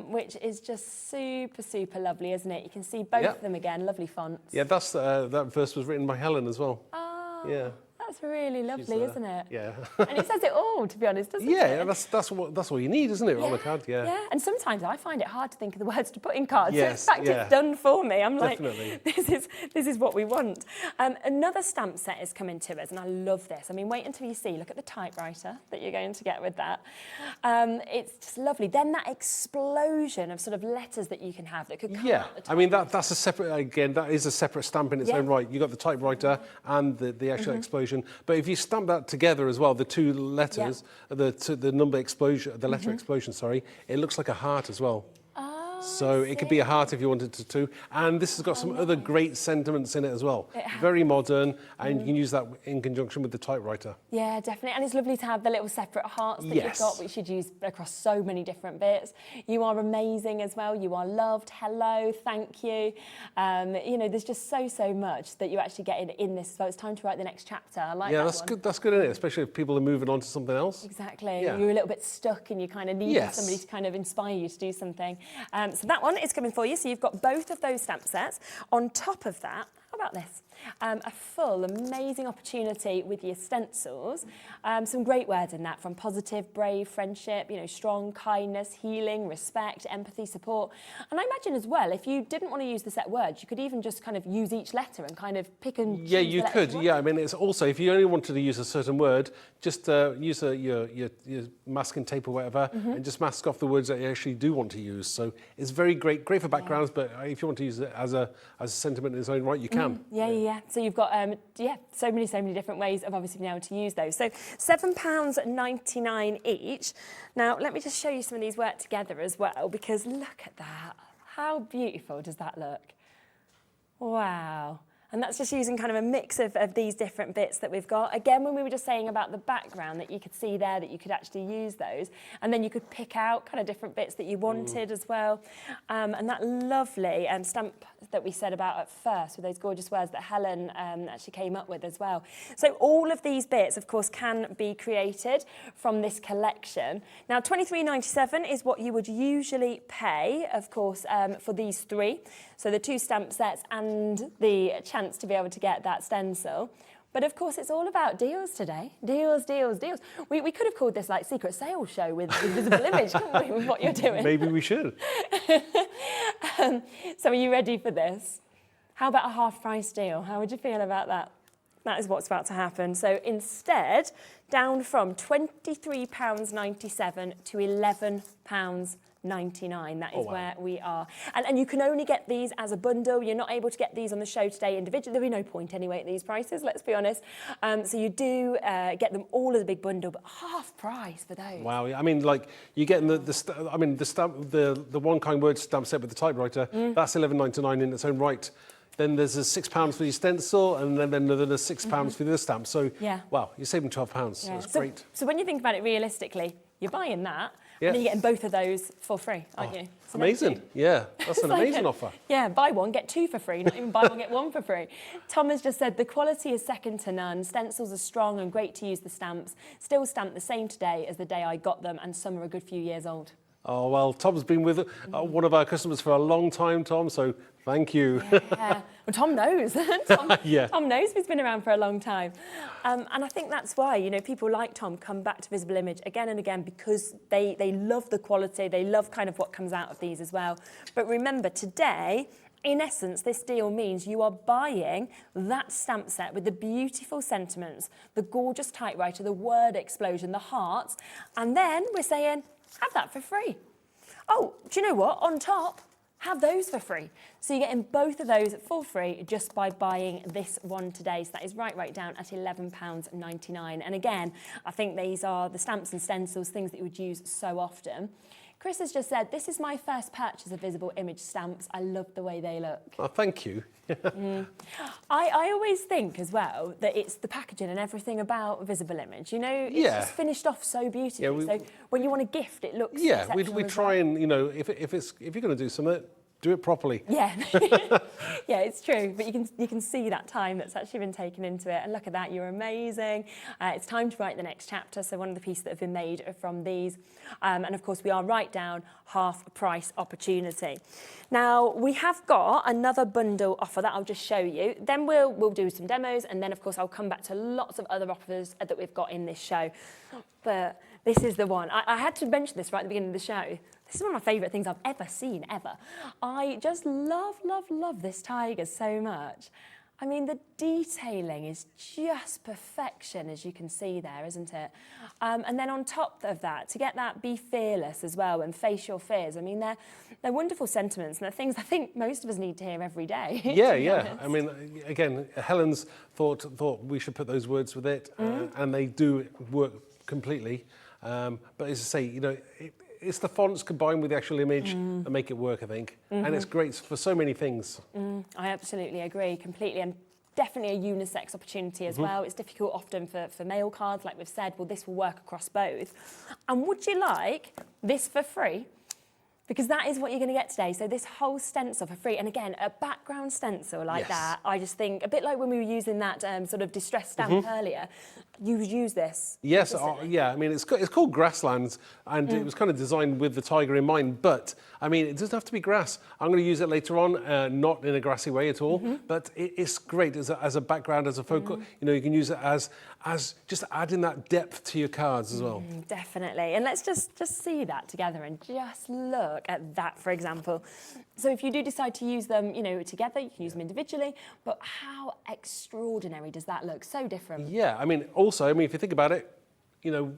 Which is just super lovely, isn't it? You can see both of them again, lovely fonts. Yeah, that's that verse was written by Helen as well. Oh, yeah. That's really lovely, isn't it? Yeah. And it says it all, to be honest, doesn't it? Yeah, that's all you need, isn't it, on a card? Yeah. Yeah, and sometimes I find it hard to think of the words to put in cards. Yes, So in fact, it's done for me. I'm Definitely. like, this is what we want. Another stamp set is coming to us, and I love this. I mean, wait until you see. Look at the typewriter that you're going to get with that. It's just lovely. Then that explosion of sort of letters that you can have that could come out the top. I mean, that's a separate, again, that is a separate stamp in its own right. You've got the typewriter and the actual explosion. But if you stamp that together as well, the 2 letters, the number explosion, the letter explosion, sorry, it looks like a heart as well. So it could be a heart if you wanted to too. And this has got some other great sentiments in it as well. Very modern, and you can use that in conjunction with the typewriter. Yeah, definitely. And it's lovely to have the little separate hearts that you've got, which you'd use across so many different bits. You are amazing as well. You are loved. Hello, thank you. You know, there's just so much that you actually get in this. So it's time to write the next chapter. I like that. Yeah, that's good. That's good, isn't it? Especially if people are moving on to something else. Exactly. Yeah. You're a little bit stuck and you kind of need somebody to kind of inspire you to do something. So that one is coming for you. So you've got both of those stamp sets. On top of that, how about this? A full, amazing opportunity with your stencils. Some great words in that, from positive, brave, friendship, you know, strong, kindness, healing, respect, empathy, support. And I imagine as well, if you didn't want to use the set words, you could even just kind of use each letter and kind of pick and choose. Yeah, you could. Yeah, I mean, it's also, if you only wanted to use a certain word, just use your masking tape or whatever, and just mask off the words that you actually do want to use. So it's very great for backgrounds, but if you want to use it as a sentiment in its own right, you can. Yeah. So you've got so many different ways of obviously being able to use those. So £7.99 each. Now let me just show you some of these work together as well, because look at that. How beautiful does that look? Wow. And that's just using kind of a mix of these different bits that we've got. Again, when we were just saying about the background that you could see there, that you could actually use those. And then you could pick out kind of different bits that you wanted as well. And that lovely stamp that we said about at first with those gorgeous words that Helen actually came up with as well. So all of these bits, of course, can be created from this collection. Now, £23.97 is what you would usually pay, of course, for these 3. So the 2 stamp sets and the chance to be able to get that stencil. But of course, it's all about deals today. Deals. We could have called this like Secret Sales Show with Visible Image, couldn't we, with what you're doing? Maybe we should. So are you ready for this? How about a half-price deal? How would you feel about that? That is what's about to happen. So instead, down from £23.97 to £11.99. That is where we are. And you can only get these as a bundle. You're not able to get these on the show today individually. There'll be no point anyway at these prices, let's be honest. So you do get them all as a big bundle, but half price for those. Wow, I mean, like, you're getting the one kind word stamp set with the typewriter, that's £11.99 in its own right. Then there's a £6 for your stencil, and then there's £6 for the stamp. So, wow, you're saving £12. So that's great. So when you think about it realistically, you're buying that, Yeah. And then you're getting both of those for free, aren't you? So Amazing. Yeah, that's an amazing offer. Yeah, buy one, get two for free, not even buy one, get one for free. Tom has just said, the quality is second to none. Stencils are strong and great to use the stamps. Still stamped the same today as the day I got them, and some are a good few years old. Oh, well, Tom's been with one of our customers for a long time, Tom, so thank you. Yeah. Well, Tom knows. Tom knows he's been around for a long time. And I think that's why, you know, people like Tom come back to Visible Image again and again, because they love the quality, they love kind of what comes out of these as well. But remember, today, in essence, this deal means you are buying that stamp set with the beautiful sentiments, the gorgeous typewriter, the word explosion, the hearts, and then we're saying, have that for free. Oh, do you know what? On top, have those for free. So you're getting both of those for free just by buying this one today. So that is right down at £11.99. And again, I think these are the stamps and stencils, things that you would use so often. Chris has just said, this is my first purchase of Visible Image stamps. I love the way they look. Oh, thank you. I always think as well that it's the packaging and everything about Visible Image. You know, it's just finished off so beautifully. So when you want a gift, it looks exceptional. We try and, you know, if you're going to do something, do it properly. Yeah, yeah, it's true. But you can see that time that's actually been taken into it. And look at that, you're amazing. It's time to write the next chapter. So one of the pieces that have been made are from these. And of course, we are right down half price opportunity. Now, we have got another bundle offer that I'll just show you. Then we'll do some demos. And then, of course, I'll come back to lots of other offers that we've got in this show. But this is the one. I had to mention this right at the beginning of the show. This is one of my favourite things I've ever seen, ever. I just love this tiger so much. I mean, the detailing is just perfection, as you can see there, isn't it? And then on top of that, to get that be fearless as well and face your fears, I mean, they're wonderful sentiments and they're things I think most of us need to hear every day. Yeah. I mean, again, Helen's thought we should put those words with it, and they do work completely. But as I say, you know, it's the fonts combined with the actual image that make it work, I think. And it's great for so many things. I absolutely agree, completely. And definitely a unisex opportunity as well. It's difficult often for mail cards, like we've said. Well, this will work across both. And would you like this for free? Because that is what you're going to get today. So this whole stencil for free. And again, a background stencil like that, I just think, a bit like when we were using that sort of distress stamp earlier, you would use this. Yes, yeah. I mean, it's called Grasslands, and it was kind of designed with the tiger in mind. But, I mean, it doesn't have to be grass. I'm going to use it later on, not in a grassy way at all. But it's great as a background, as a focal. You know, you can use it as just adding that depth to your cards as well. Definitely. And let's just see that together and just look at that, for example. So if you do decide to use them, you know, together, you can use them individually, but how extraordinary does that look? So different. Yeah, I mean, also, I mean, if you think about it, you know,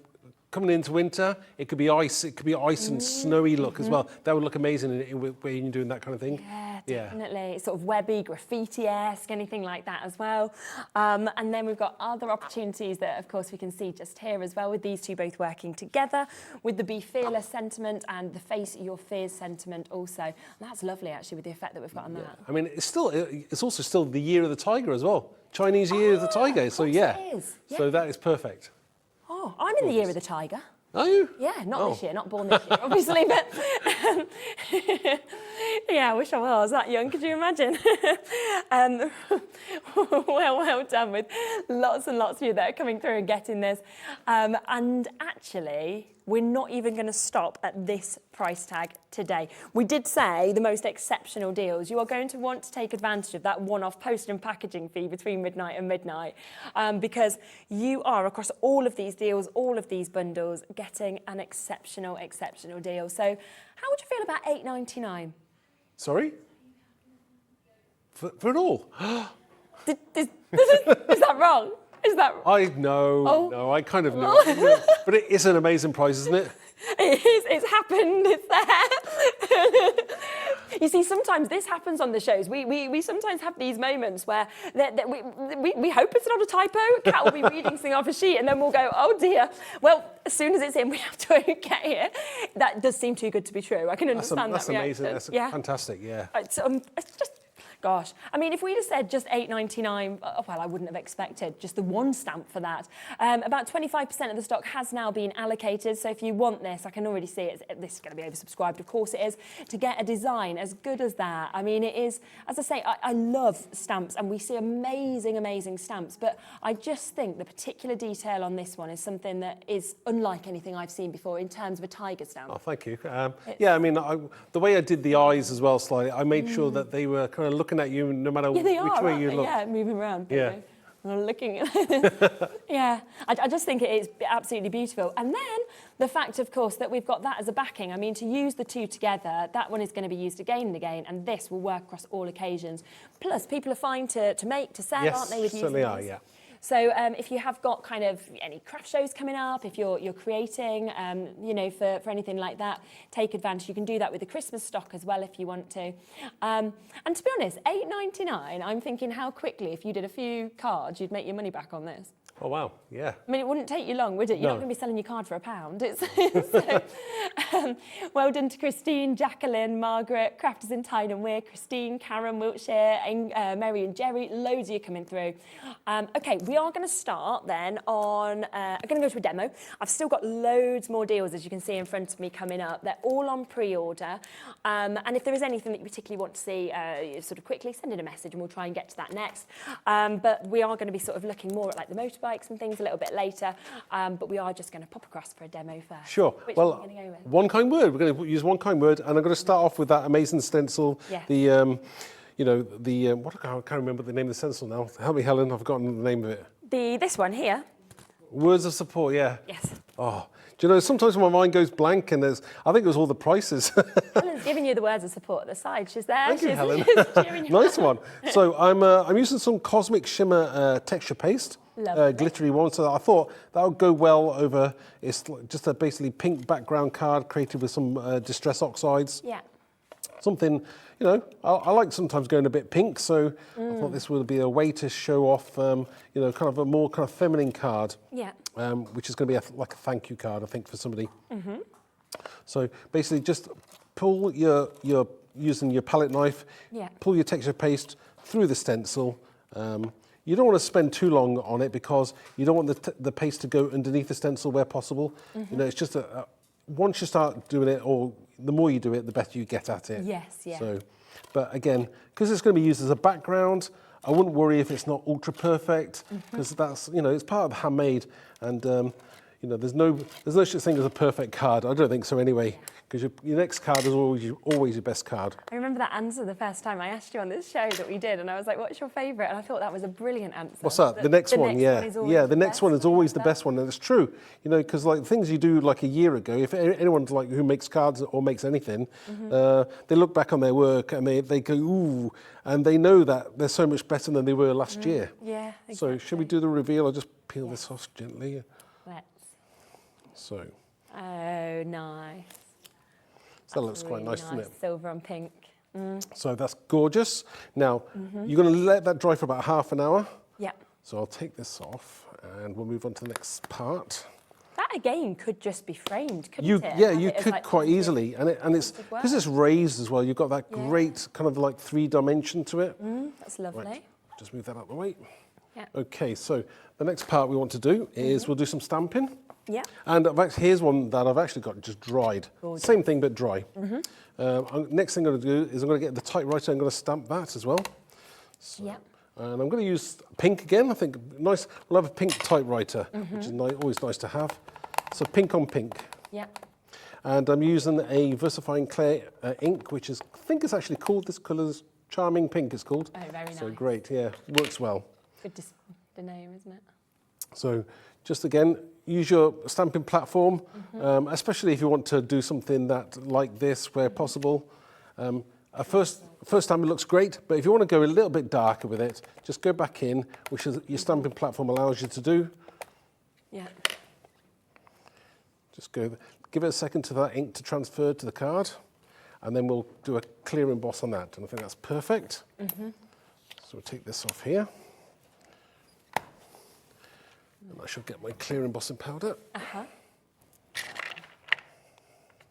coming into winter, it could be ice and snowy look as well. That would look amazing when you're doing that kind of thing. Yeah, definitely. Sort of webby, graffiti-esque, anything like that as well. And then we've got other opportunities that, of course, we can see just here as well, with these two both working together, with the Be Fearless sentiment and the Face Your Fears sentiment also. And that's lovely, actually, with the effect that we've got on that. I mean, it's also still the Year of the Tiger as well. Chinese Year of the Tiger. So, it is. So that is perfect. Oh, I'm in the Year of the Tiger. Are you? Yeah, not this year, not born this year, obviously, but yeah, I wish I was that young, could you imagine? Well done with lots and lots of you that are coming through and getting this. And actually, we're not even going to stop at this price tag today. We did say the most exceptional deals. You are going to want to take advantage of that one-off postage and packaging fee between midnight and midnight, because you are, across all of these deals, all of these bundles, getting an exceptional deal. So how would you feel about £8.99? Sorry? For it all? Is that wrong? Is that? No, I kind of know. But it is an amazing prize, isn't it? It is. It's happened. It's there. You see, sometimes this happens on the shows. We sometimes have these moments where we hope it's not a typo. Kat will be reading something off a sheet, and then we'll go, oh dear. Well, as soon as it's in, we have to okay it. That does seem too good to be true. I can understand that's that amazing. reaction. That's fantastic. Yeah. It's just Gosh, I mean, if we'd have said just £8.99, well, I wouldn't have expected just the one stamp for that. About 25% of the stock has now been allocated, so if you want this, I can already see this is going to be oversubscribed, of course it is, to get a design as good as that. I mean, it is, as I say, I love stamps, and we see amazing, amazing stamps, but I just think the particular detail on this one is something that is unlike anything I've seen before in terms of a tiger stamp. Oh, thank you. Yeah, I mean, the way I did the eyes as well slightly, I made sure that they were kind of looking at you no matter which way you look. Yeah, moving around. Yeah. Looking at yeah, I just think it is absolutely beautiful. And then the fact, of course, that we've got that as a backing. I mean, to use the two together, that one is going to be used again and again, and this will work across all occasions. Plus, people are fine to make, to sell, aren't they? With Certainly using are, these? yeah. So if you have got kind of any craft shows coming up, if you're creating, you know, for anything like that, take advantage. You can do that with the Christmas stock as well if you want to. And to be honest, £8.99, I'm thinking how quickly, if you did a few cards, you'd make your money back on this. Oh, wow, yeah. I mean, it wouldn't take you long, would it? You're No. not going to be selling your card for £1. Well done to Christine, Jacqueline, Margaret, Crafters in Tyne and Weir, Christine, Karen, Wiltshire, Mary and Jerry. Loads of you coming through. OK, we are going to start then on... I'm going to go to a demo. I've still got loads more deals, as you can see in front of me, coming up. They're all on pre-order. And if there is anything that you particularly want to see sort of quickly, send in a message and we'll try and get to that next. But we are going to be sort of looking more at like the motorbikes and things a little bit later. But we are just going to pop across for a demo first. Sure. Which Well, one are you going to go with? one kind word. We're going to use one kind word, and I'm going to start off with that amazing stencil. Yes. The, you know, the what I can't remember the name of the stencil now. Help me, Helen. I've forgotten the name of it. This one here. Words of support. Yeah. Yes. Oh, do you know? Sometimes my mind goes blank, and I think it was all the prices. Helen's giving you the words of support at the side. She's there. Thank you, she's, Helen. she's cheering you Nice on. one. So I'm using some Cosmic Shimmer texture paste. Lovely. Glittery one, so I thought that would go well over. It's just a basically pink background card created with some distress oxides. Yeah. Something, you know, I like sometimes going a bit pink, so I thought this would be a way to show off, you know, kind of a more kind of feminine card. Yeah. Which is going to be like a thank you card, I think, for somebody. So basically, just pull your using your palette knife. Yeah. Pull your texture paste through the stencil. You don't want to spend too long on it because you don't want the paste to go underneath the stencil where possible. You know, it's just once you start doing it, or the more you do it, the better you get at it. Yes, yeah. So, but again, because it's going to be used as a background, I wouldn't worry if it's not ultra perfect, because that's, you know, it's part of the handmade, and you know, there's no such thing as a perfect card. I don't think so anyway, because your next card is always your best card. I remember that answer the first time I asked you on this show that we did, and I was like, what's your favourite? And I thought that was a brilliant answer. What's that? The next one, yeah. The next one is always the best one, and it's true. You know, because like things you do like a year ago, if anyone's like who makes cards or makes anything, they look back on their work and they go, ooh, and they know that they're so much better than they were last year. Yeah, exactly. So should we do the reveal? I'll just peel this off gently. Let's. So. Oh, nice. So that looks quite nice, doesn't it? Silver and pink. So that's gorgeous. Now, you're going to let that dry for about half an hour. Yeah. So I'll take this off and we'll move on to the next part. That again could just be framed, couldn't it? Yeah, Have you it as, could like, quite painted. easily. And it's Piece of work. because it's raised as well, you've got that great kind of like 3-dimension to it. That's lovely. Right, just move that out of the way. Yeah. Okay, so the next part we want to do is we'll do some stamping. Yeah. And here's one that I've actually got just dried. Gorgeous. Same thing, but dry. Next thing I'm going to do is I'm going to get the typewriter. I'm going to stamp that as well. So, Yeah. And I'm going to use pink again. I think nice. We'll have a pink typewriter, which is always nice to have. So pink on pink. Yeah. And I'm using a Versifying Clay ink, which is, I think it's actually called, this colour's Charming Pink it's called. Oh, very So nice. great, yeah, works well. Good the name, isn't it? So just again, use your stamping platform, especially if you want to do something like this where possible. At first time it looks great, but if you want to go a little bit darker with it, just go back in, which is your stamping platform allows you to do. Yeah. Just give it a second to that ink to transfer to the card, and then we'll do a clear emboss on that, and I think that's perfect. So we'll take this off here. And I shall get my clear embossing powder.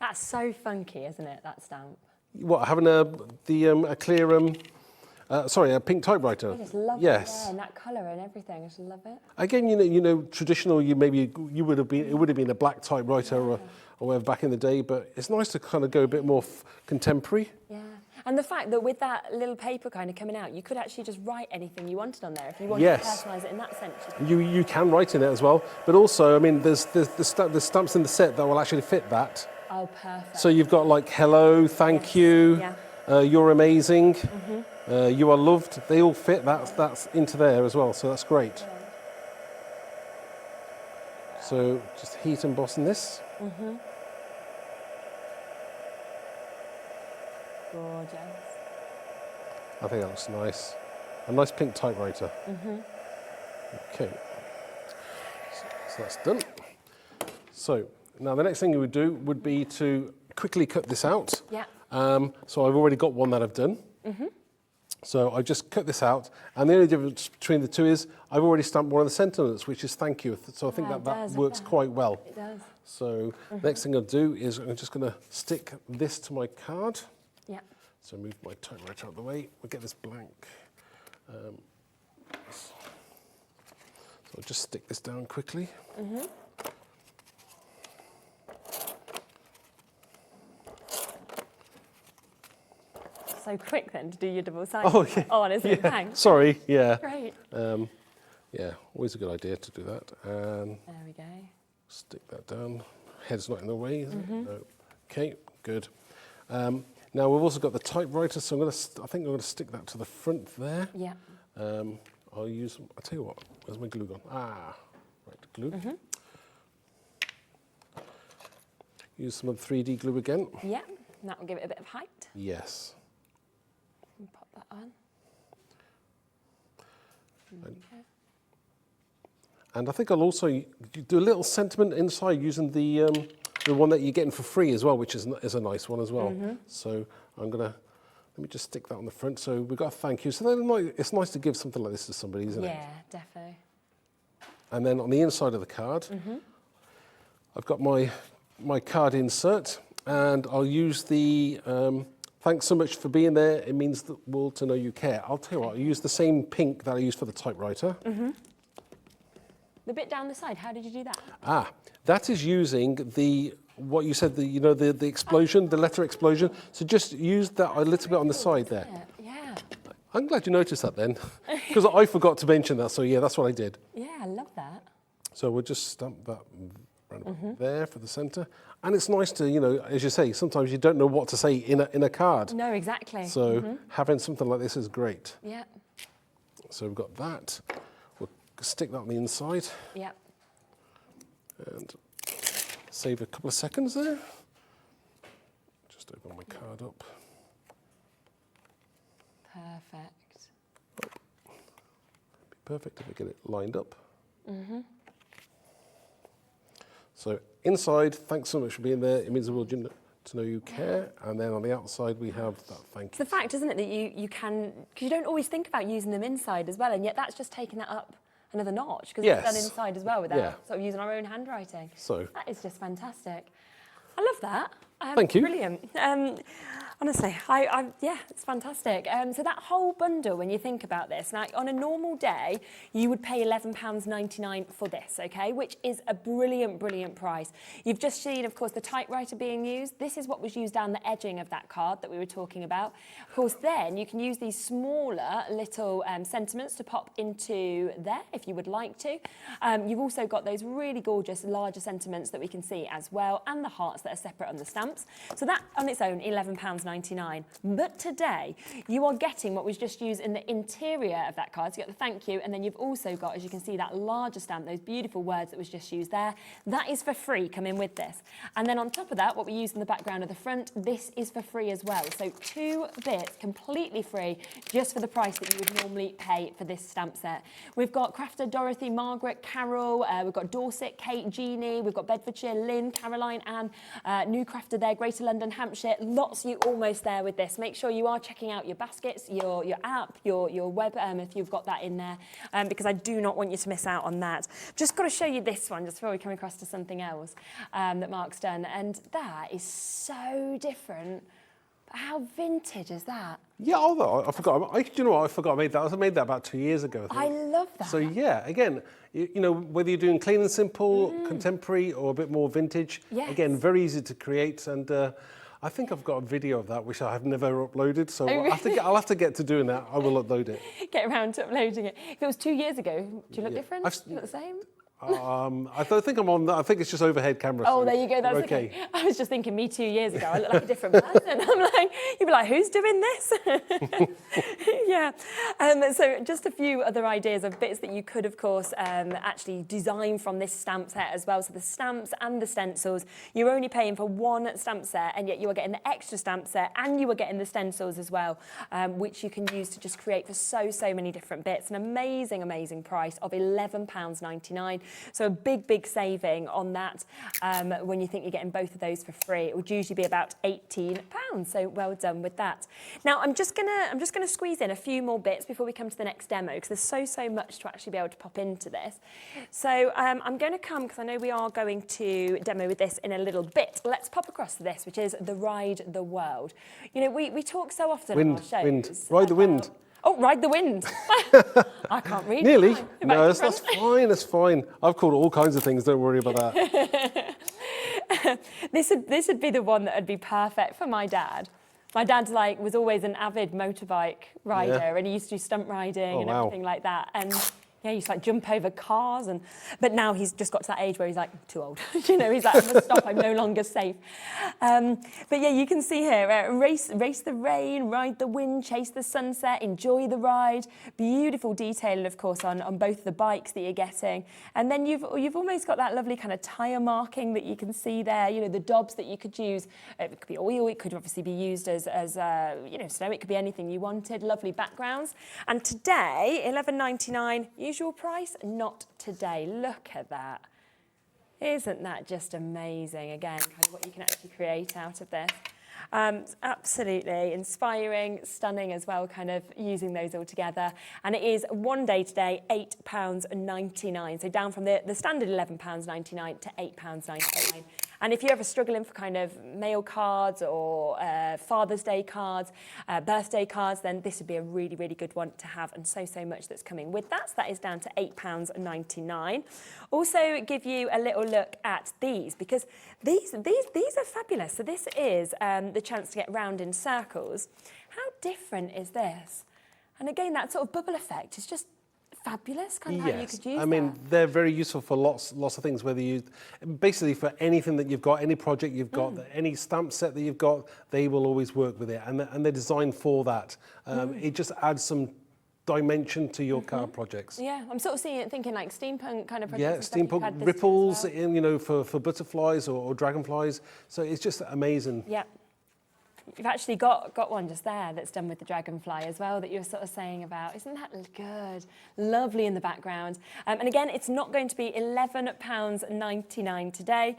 That's so funky, isn't it, that stamp? What, having a clear sorry, a pink typewriter. I just love it, yes. yeah, and that colour and everything. I just love it. Again, traditional. You would have been. It would have been a black typewriter or whatever back in the day. But it's nice to kind of go a bit more contemporary. Yeah, and the fact that with that little paper kind of coming out, you could actually just write anything you wanted on there if you wanted to personalise it in that sense. You can write in it as well. But also, I mean, there's stamps in the set that will actually fit that. Oh, perfect. So you've got like hello, thank you, you're amazing, you are loved. They all fit. That's into there as well. So that's great. So just heat embossing this. Gorgeous. I think that looks nice. A nice pink typewriter. Okay. So that's done. So now the next thing you would do would be to quickly cut this out. Yeah. So I've already got one that I've done. So I just cut this out, and the only difference between the two is I've already stamped one of the sentiments, which is thank you. So I think that works quite well. It does. So next thing I'll do is I'm just going to stick this to my card. Yeah. So move my typewriter out of the way. We'll get this blank. So I'll just stick this down quickly. So quick then to do your double sided. Oh, yeah. Oh, honestly, thanks. Sorry, yeah. Great. Yeah, always a good idea to do that. And There we go. stick that down. Head's not in the way, is it? No. Okay, good. Now we've also got the typewriter, so I think I'm going to stick that to the front there. Yeah. I'll tell you what, where's my glue gone? Right, glue. Use some of the 3D glue again. Yeah, and that will give it a bit of height. Yes. And pop that on. And I think I'll also do a little sentiment inside using the one that you're getting for free as well, which is a nice one as well. So let me just stick that on the front. So we've got a thank you. So then it's nice to give something like this to somebody, isn't it? Yeah, defo. And then on the inside of the card, I've got my card insert, and I'll use the thanks so much for being there. It means the world to know you care. I'll tell you what, I'll use the same pink that I used for the typewriter. The bit down the side, how did you do that? That is using what you said, the explosion, the letter explosion. So just use that a little bit on the side there. Yeah. I'm glad you noticed that then, because I forgot to mention that. So yeah, that's what I did. Yeah, I love that. So we'll just stamp that right about there for the centre. And it's nice to, as you say, sometimes you don't know what to say in a card. No, exactly. So having something like this is great. Yeah. So we've got that. We'll stick that on the inside. Yeah. And save a couple of seconds there. Just open my card up. Perfect. Be perfect if we get it lined up. So inside, thanks so much for being there. It means the world to know you care. And then on the outside, we have that thank you. It's the fact, isn't it, that you can, because you don't always think about using them inside as well, and yet that's just taking that up another notch, because it's done inside as well without sort of using our own handwriting. So that is just fantastic. I love that. Thank you. Brilliant. Honestly, yeah, it's fantastic. So that whole bundle, when you think about this, now on a normal day, you would pay £11.99 for this, okay, which is a brilliant, brilliant price. You've just seen, of course, the typewriter being used. This is what was used down the edging of that card that we were talking about. Of course, then you can use these smaller little sentiments to pop into there if you would like to. You've also got those really gorgeous larger sentiments that we can see as well, and the hearts that are separate on the stamps. So that on its own, £11.99. But today, you are getting what was just used in the interior of that card. So you got the thank you, and then you've also got, as you can see, that larger stamp, those beautiful words that was just used there. That is for free coming with this. And then on top of that, what we used in the background of the front, this is for free as well. So 2 bits completely free, just for the price that you would normally pay for this stamp set. We've got Crafter, Dorothy, Margaret, Carol, we've got Dorset, Kate, Jeannie, we've got Bedfordshire, Lynn, Caroline, Anne, new Crafter there, Greater London, Hampshire, lots you almost there with this. Make sure you are checking out your baskets, your app, your web, if you've got that in there, because I do not want you to miss out on that. Just got to show you this one just before we come across to something else that Mark's done, and that is so different. How vintage is that? Yeah, although I forgot. Do you know what? I forgot I made that. I made that about 2 years ago, I I think. love that. So yeah, again, you know, whether you're doing clean and simple, contemporary, or a bit more vintage, Yes. again, very easy to create. And I think I've got a video of that which I have never uploaded. So Oh, I'll have to get to doing that. I will upload it. Get around to uploading it. If it was 2 years ago, do you look different? I've- Do you look the same? I don't think I'm on that. I think it's just overhead camera. Oh, so there you go. That's we're okay. I was just thinking, me 2 years ago, I look like a different person. I'm like, you'd be like, who's doing this? Yeah. So just a few other ideas of bits that you could, of course, actually design from this stamp set as well. So the stamps and the stencils, you're only paying for one stamp set, and yet you are getting the extra stamp set, and you are getting the stencils as well, which you can use to just create for so many different bits. An amazing price of £11.99. So a big saving on that when you think you're getting both of those for free. It would usually be about £18. So well done with that. Now I'm just gonna squeeze in a few more bits before we come to the next demo, because there's so much to actually be able to pop into this. So I'm going to come, because I know we are going to demo with this in a little bit. Let's pop across to this, which is the Ride the World. You know, we talk so often on our shows. Ride the wind. Oh, Ride the Wind. I can't read. Nearly. Fine. No, that's fine. That's fine. I've called all kinds of things. Don't worry about that. This would be the one that would be perfect for my dad. My dad was always an avid motorbike rider, and he used to do stunt riding and everything like that. And yeah, he used to jump over cars, but now he's just got to that age where he's too old. You know, he's I must stop, I'm no longer safe. But yeah, you can see here, race the rain, ride the wind, chase the sunset, enjoy the ride. Beautiful detailing, of course, on both the bikes that you're getting. And then you've almost got that lovely kind of tyre marking that you can see there. You know, the dobs that you could use. It could be oil, it could obviously be used as you know, snow. It could be anything you wanted. Lovely backgrounds. And today, £11.99. Usual price, not today. Look at that. Isn't that just amazing? Again, kind of what you can actually create out of this. It's absolutely inspiring, stunning as well, kind of using those all together. And it is one day today, £8.99. So down from the standard £11.99 to £8.99. And if you're ever struggling for kind of mail cards or Father's Day cards, birthday cards, then this would be a really good one to have, and so much that's coming with that. So that is down to £8.99. Also give you a little look at these, because these are fabulous. So this is the chance to get round in circles. How different is this? And again, that sort of bubble effect is just fabulous, kind of how you could use I mean, they're very useful for lots of things, whether you, basically for anything that you've got, any project you've got, any stamp set that you've got, they will always work with it, and they're designed for that. It just adds some dimension to your card projects. Yeah, I'm sort of thinking like steampunk kind of projects. Yeah, steampunk ripples, in, you know, for butterflies or dragonflies. So it's just amazing. Yeah. You've actually got one just there that's done with the dragonfly as well that you were sort of saying about. Isn't that good? Lovely in the background. And again, it's not going to be £11.99 today.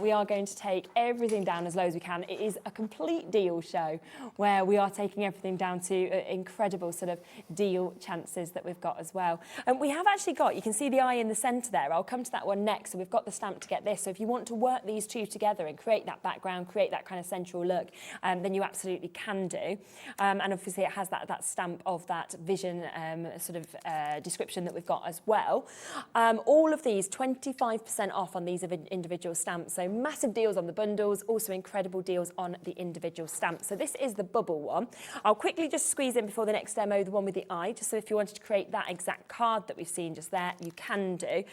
We are going to take everything down as low as we can. It is a complete deal show where we are taking everything down to incredible sort of deal chances that we've got as well. And we have actually got, you can see the eye in the centre there. I'll come to that one next. So we've got the stamp to get this. So if you want to work these two together and create that background, create that kind of central look, then you absolutely can do. And obviously it has that stamp of that vision sort of description that we've got as well. All of these 25% off on these individual stamps. So massive deals on the bundles, also incredible deals on the individual stamps. So this is the bubble one. I'll quickly just squeeze in before the next demo, the one with the eye, just so if you wanted to create that exact card that we've seen just there, you can do.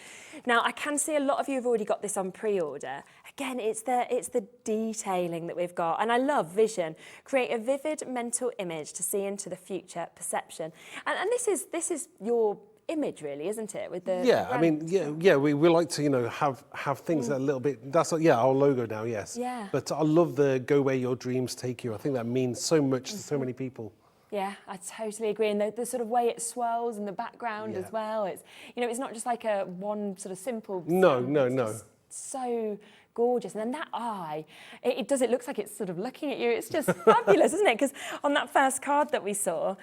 Now, I can see a lot of you have already got this on pre-order. Again, it's the detailing that we've got, and I love vision. Create a vivid mental image to see into the future perception. And this is your image, really, isn't it? With the I mean, we like to, you know, have things that are a little bit. That's our logo now, yes. Yeah. But I love the go where your dreams take you. I think that means so much to so many people. Yeah, I totally agree. And the sort of way it swirls in the background as well. It's, you know, it's not just like a one sort of simple. No. Just so gorgeous. And then that eye, it looks like it's sort of looking at you. It's just fabulous, isn't it? Because on that first card that we saw,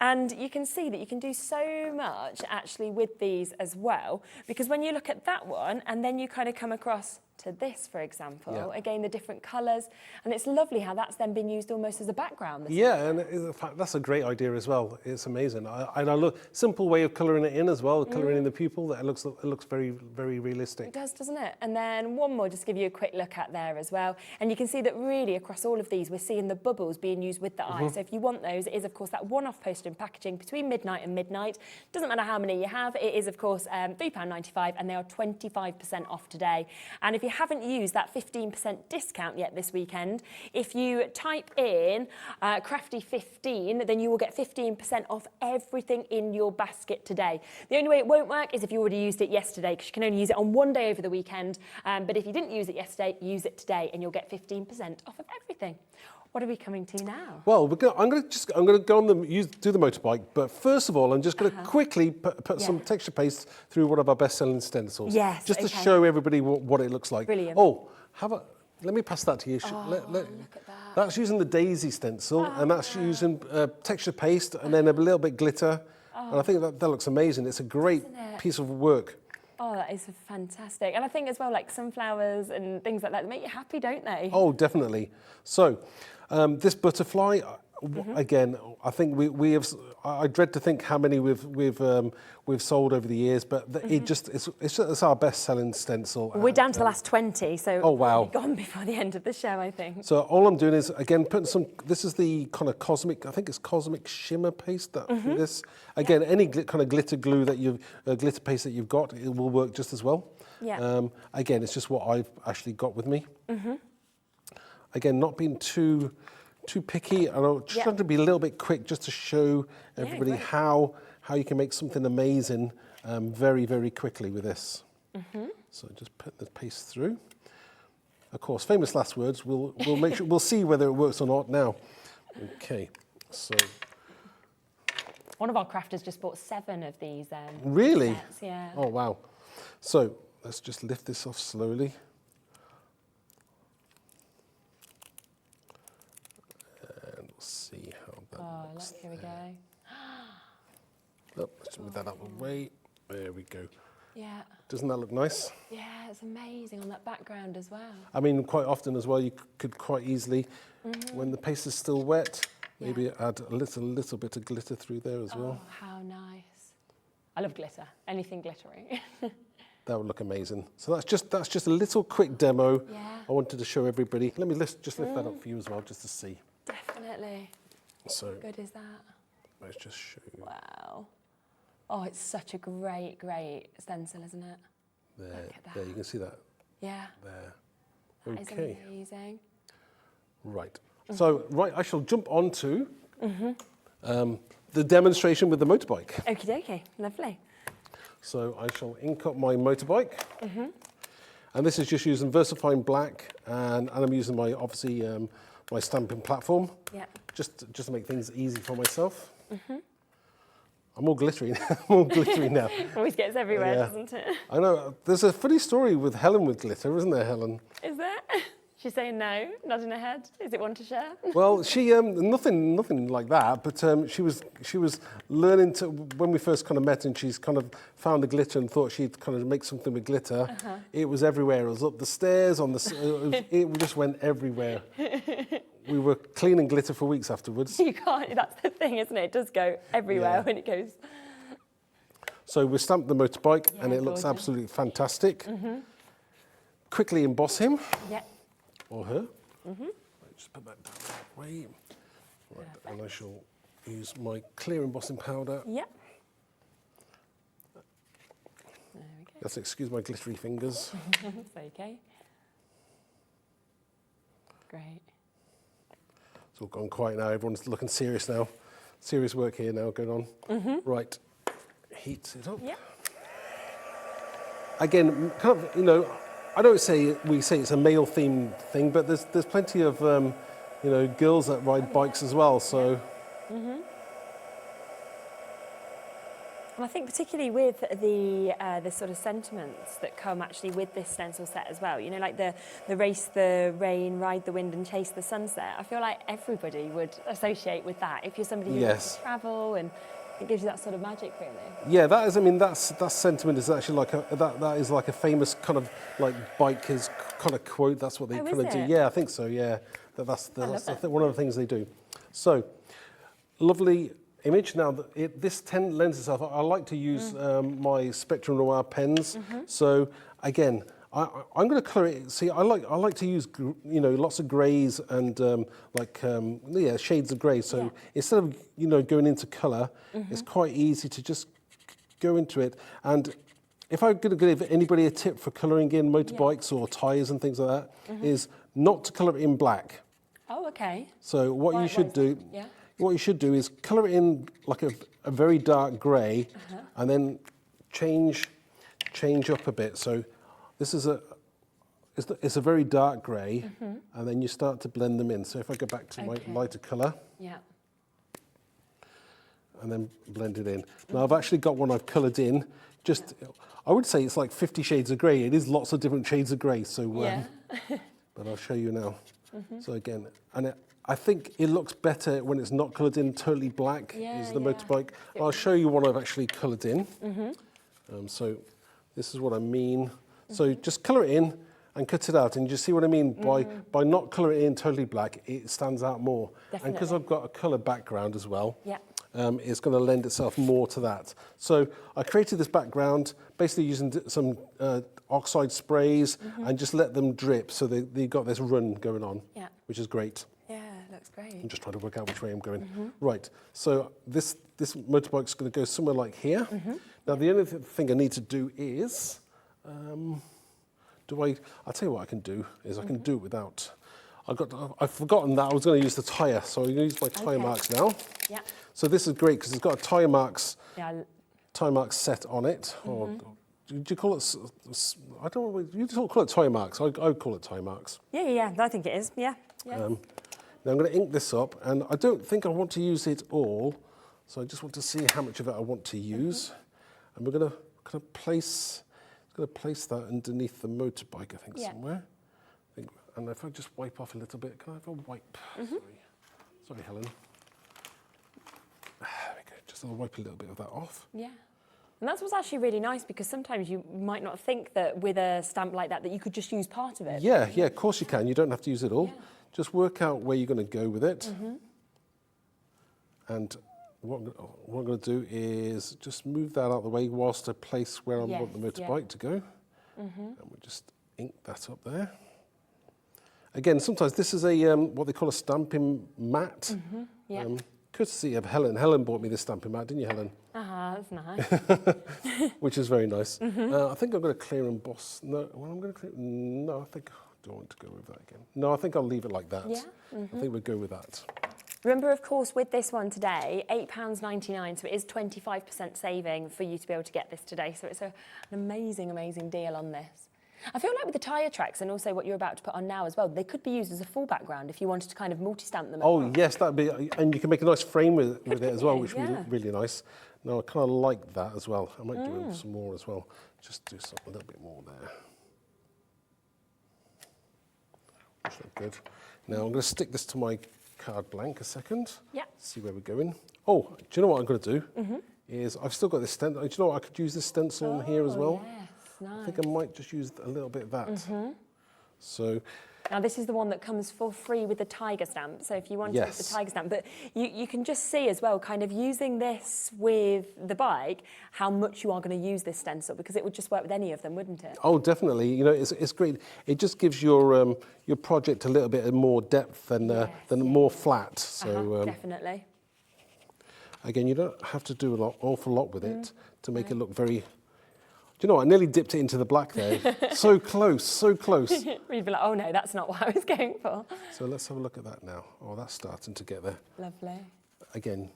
and you can see that you can do so much actually with these as well, because when you look at that one and then you kind of come across to this, for example, Yeah. again, the different colours, and it's lovely how that's then been used almost as a background. Yeah, and in fact, that's a great idea as well. It's amazing. And I look simple way of colouring it in as well, colouring in the pupil. That it looks very, very realistic. It does, doesn't it? And then one more, just give you a quick look at there as well. And you can see that really across all of these, we're seeing the bubbles being used with the eye. So if you want those, it is of course that one-off postage and packaging between midnight and midnight. Doesn't matter how many you have. It is of course £3.95, and they are 25% off today. And if you haven't used that 15% discount yet this weekend, if you type in Crafty15, then you will get 15% off everything in your basket today. The only way it won't work is if you already used it yesterday, because you can only use it on one day over the weekend. But if you didn't use it yesterday, use it today, and you'll get 15% off of everything. What are we coming to now? Well, I'm going to go on do the motorbike, but first of all, I'm just going to quickly put some texture paste through one of our best-selling stencils. Yes, just to show everybody what it looks like. Brilliant. Oh, let me pass that to you. Look at that. That's using the daisy stencil, and that's using texture paste and then a little bit glitter. And I think that looks amazing. It's a great piece of work. Oh, that is fantastic. And I think as well, like sunflowers and things like that, they make you happy, don't they? Oh, definitely. So, this butterfly, again, I think we have. I dread to think how many we've sold over the years, but it's our best-selling stencil. We're down to the last 20, so oh wow, we'll be gone before the end of the show, I think. So all I'm doing is again putting some. This is the kind of cosmic. I think it's cosmic shimmer paste. This again, any kind of glitter glue that glitter paste that you've got, it will work just as well. Yeah. Again, it's just what I've actually got with me. Again, not being too picky, and I'm just trying to be a little bit quick just to show everybody how you can make something amazing very, very quickly with this. So just put the paste through. Of course, famous last words. We'll make sure we'll see whether it works or not now. Okay, so one of our crafters just bought 7 of these. Really? Sets, yeah. Oh wow. So let's just lift this off slowly. See how that looks. Look, here we go. Oh, let's move that out of the way. There we go. Yeah. Doesn't that look nice? Yeah, it's amazing on that background as well. I mean, quite often as well, you could quite easily, when the paste is still wet, maybe add a little bit of glitter through there as well. Oh, how nice. I love glitter. Anything glittery. That would look amazing. So that's just a little quick demo. Yeah. I wanted to show everybody. Let me just lift that up for you as well, just to see. Definitely. So How good is that? let's just show you. Wow. Oh, it's such a great stencil, isn't it? There, Look at that. there, you can see that. Yeah. There. That is Okay. amazing. Right. So, I shall jump on to the demonstration with the motorbike. Okie dokie. Lovely. So I shall ink up my motorbike. And this is just using VersaFine Black, and I'm using obviously my stamping platform. Yeah. Just to make things easy for myself. I'm all glittery now. Always gets everywhere, Yeah. doesn't it? I know. There's a funny story with Helen with glitter, isn't there, Helen? Is there? She's saying no, nodding her head. Is it one to share? Well, she nothing like that. But she was learning to, when we first kind of met, and she's kind of found the glitter and thought she'd kind of make something with glitter. It was everywhere. It was up the stairs, it just went everywhere. We were cleaning glitter for weeks afterwards. You can't. That's the thing, isn't it? It does go everywhere when it goes. So we stamped the motorbike, and it looks gorgeous. absolutely fantastic. Quickly emboss him. Yeah. Or her. Just put that down that way. Right, and I shall use my clear embossing powder. Yeah. There we go. Let's excuse my glittery fingers. It's okay. Great. It's all gone quiet now. Everyone's looking serious now. Serious work here now going on. Right, heat it up. Yeah. Again, kind of, I don't say we say it's a male-themed thing, but there's plenty of girls that ride bikes as well. So. And I think particularly with the sort of sentiments that come actually with this stencil set as well, like the race the rain, ride the wind and chase the sunset, I feel like everybody would associate with that. If you're somebody who wants to travel and It gives you that sort of magic, really. Yeah, that is. I mean, that sentiment is actually like that is like a famous kind of like bikers kind of quote. That's what they Oh, kind is of do. it? Yeah, I think so. Yeah, that's love it. one of the things they do. So, lovely image. Now, this lends itself. I like to use my Spectrum Noir pens. So again, I'm going to colour it. See, I like to use lots of greys and shades of grey. So instead of going into colour, it's quite easy to just go into it. And if I'm going to give anybody a tip for colouring in motorbikes or tyres and things like that, is not to colour it in black. Oh, okay. So what you should do. Yeah. What you should do is colour it in like a very dark grey, and then change up a bit. So this is it's a very dark grey, and then you start to blend them in. So if I go back to my lighter colour, and then blend it in. Now I've actually got one I've coloured in. I would say it's like 50 shades of grey. It is lots of different shades of grey. So, but I'll show you now. So again, I think it looks better when it's not coloured in totally black, is the motorbike. I'll show you what I've actually coloured in. So this is what I mean. So just colour it in and cut it out, and you see what I mean by not colouring it in totally black, it stands out more. Definitely. And because I've got a colour background as well, it's going to lend itself more to that. So I created this background basically using some oxide sprays and just let them drip, so they've got this run going on, which is great. Yeah, looks great. I'm just trying to work out which way I'm going. Right, so this motorbike's going to go somewhere like here. Now the only thing I need to do is, I'll tell you what I can do, is I can do it without, I've forgotten that I was going to use the tyre, so I'm going to use my tyre marks now. Yeah. So this is great because it's got a tyre marks set on it. Or, do you call it, I don't know, you don't call it tyre marks, I would call it tyre marks. Yeah, I think it is, yeah. Now I'm going to ink this up, and I don't think I want to use it all, so I just want to see how much of it I want to use. And we're going to kind of place that underneath the motorbike, I think, somewhere. And if I just wipe off a little bit, can I have a wipe? Sorry, Helen. There we go, just I'll wipe a little bit of that off. Yeah. And that's what's actually really nice, because sometimes you might not think that with a stamp like that you could just use part of it. Yeah, of course you can. You don't have to use it all. Yeah. Just work out where you're going to go with it. And what I'm going to do is just move that out of the way whilst I place where I want the motorbike to go. And we'll just ink that up there. Again, sometimes this is a what they call a stamping mat. Courtesy of Helen. Helen bought me this stamping mat, didn't you, Helen? That's nice. Which is very nice. I think I'm going to clear emboss. No, I'm going to clear. No, I think I don't want to go with that again. No, I think I'll leave it like that. Yeah. I think we'll go with that. Remember, of course, with this one today, £8.99, so it is 25% saving for you to be able to get this today. So it's an amazing, amazing deal on this. I feel like with the tyre tracks and also what you're about to put on now as well, they could be used as a full background if you wanted to kind of multi-stamp them. Oh, yes, that'd be, and you can make a nice frame with it as well, which would be really nice. No, I kind of like that as well. I might do some more as well. Just do a little bit more there. That's not good. Now I'm going to stick this to my card blank a second. Yeah. See where we're going. Oh, do you know what I'm going to do? Is I've still got this stencil. Do you know what? I could use this stencil on here as well. Yes, nice. I think I might just use a little bit of that. So. Now this is the one that comes for free with the tiger stamp. So if you want to use the tiger stamp, but you can just see as well, kind of using this with the bike, how much you are going to use this stencil, because it would just work with any of them, wouldn't it? Oh, definitely. You know, it's great. It just gives your project a little bit more depth than more flat. So definitely. Again, you don't have to do an awful lot with it to make it look very. Do you know what? I nearly dipped it into the black there. So close, so close. You'd be like, oh no, that's not what I was going for. So let's have a look at that now. Oh, that's starting to get there. Lovely. Again,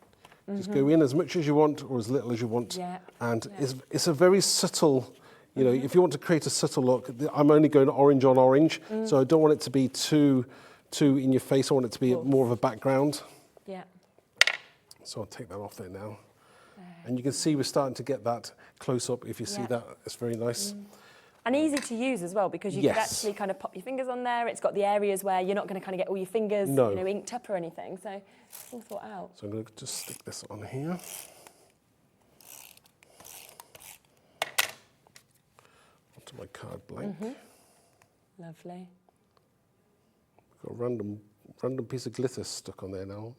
just go in as much as you want or as little as you want. Yeah. And it's a very subtle, you know, if you want to create a subtle look, I'm only going orange on orange, so I don't want it to be too in your face. I want it to be more of a background. Yeah. So I'll take that off there now. And you can see we're starting to get that close up. If you see that, it's very nice. And easy to use as well, because you can actually kind of pop your fingers on there. It's got the areas where you're not going to kind of get all your fingers inked up or anything. So it's all thought out. So I'm going to just stick this on here. my card blank. Lovely. Got a random piece of glitter stuck on there now.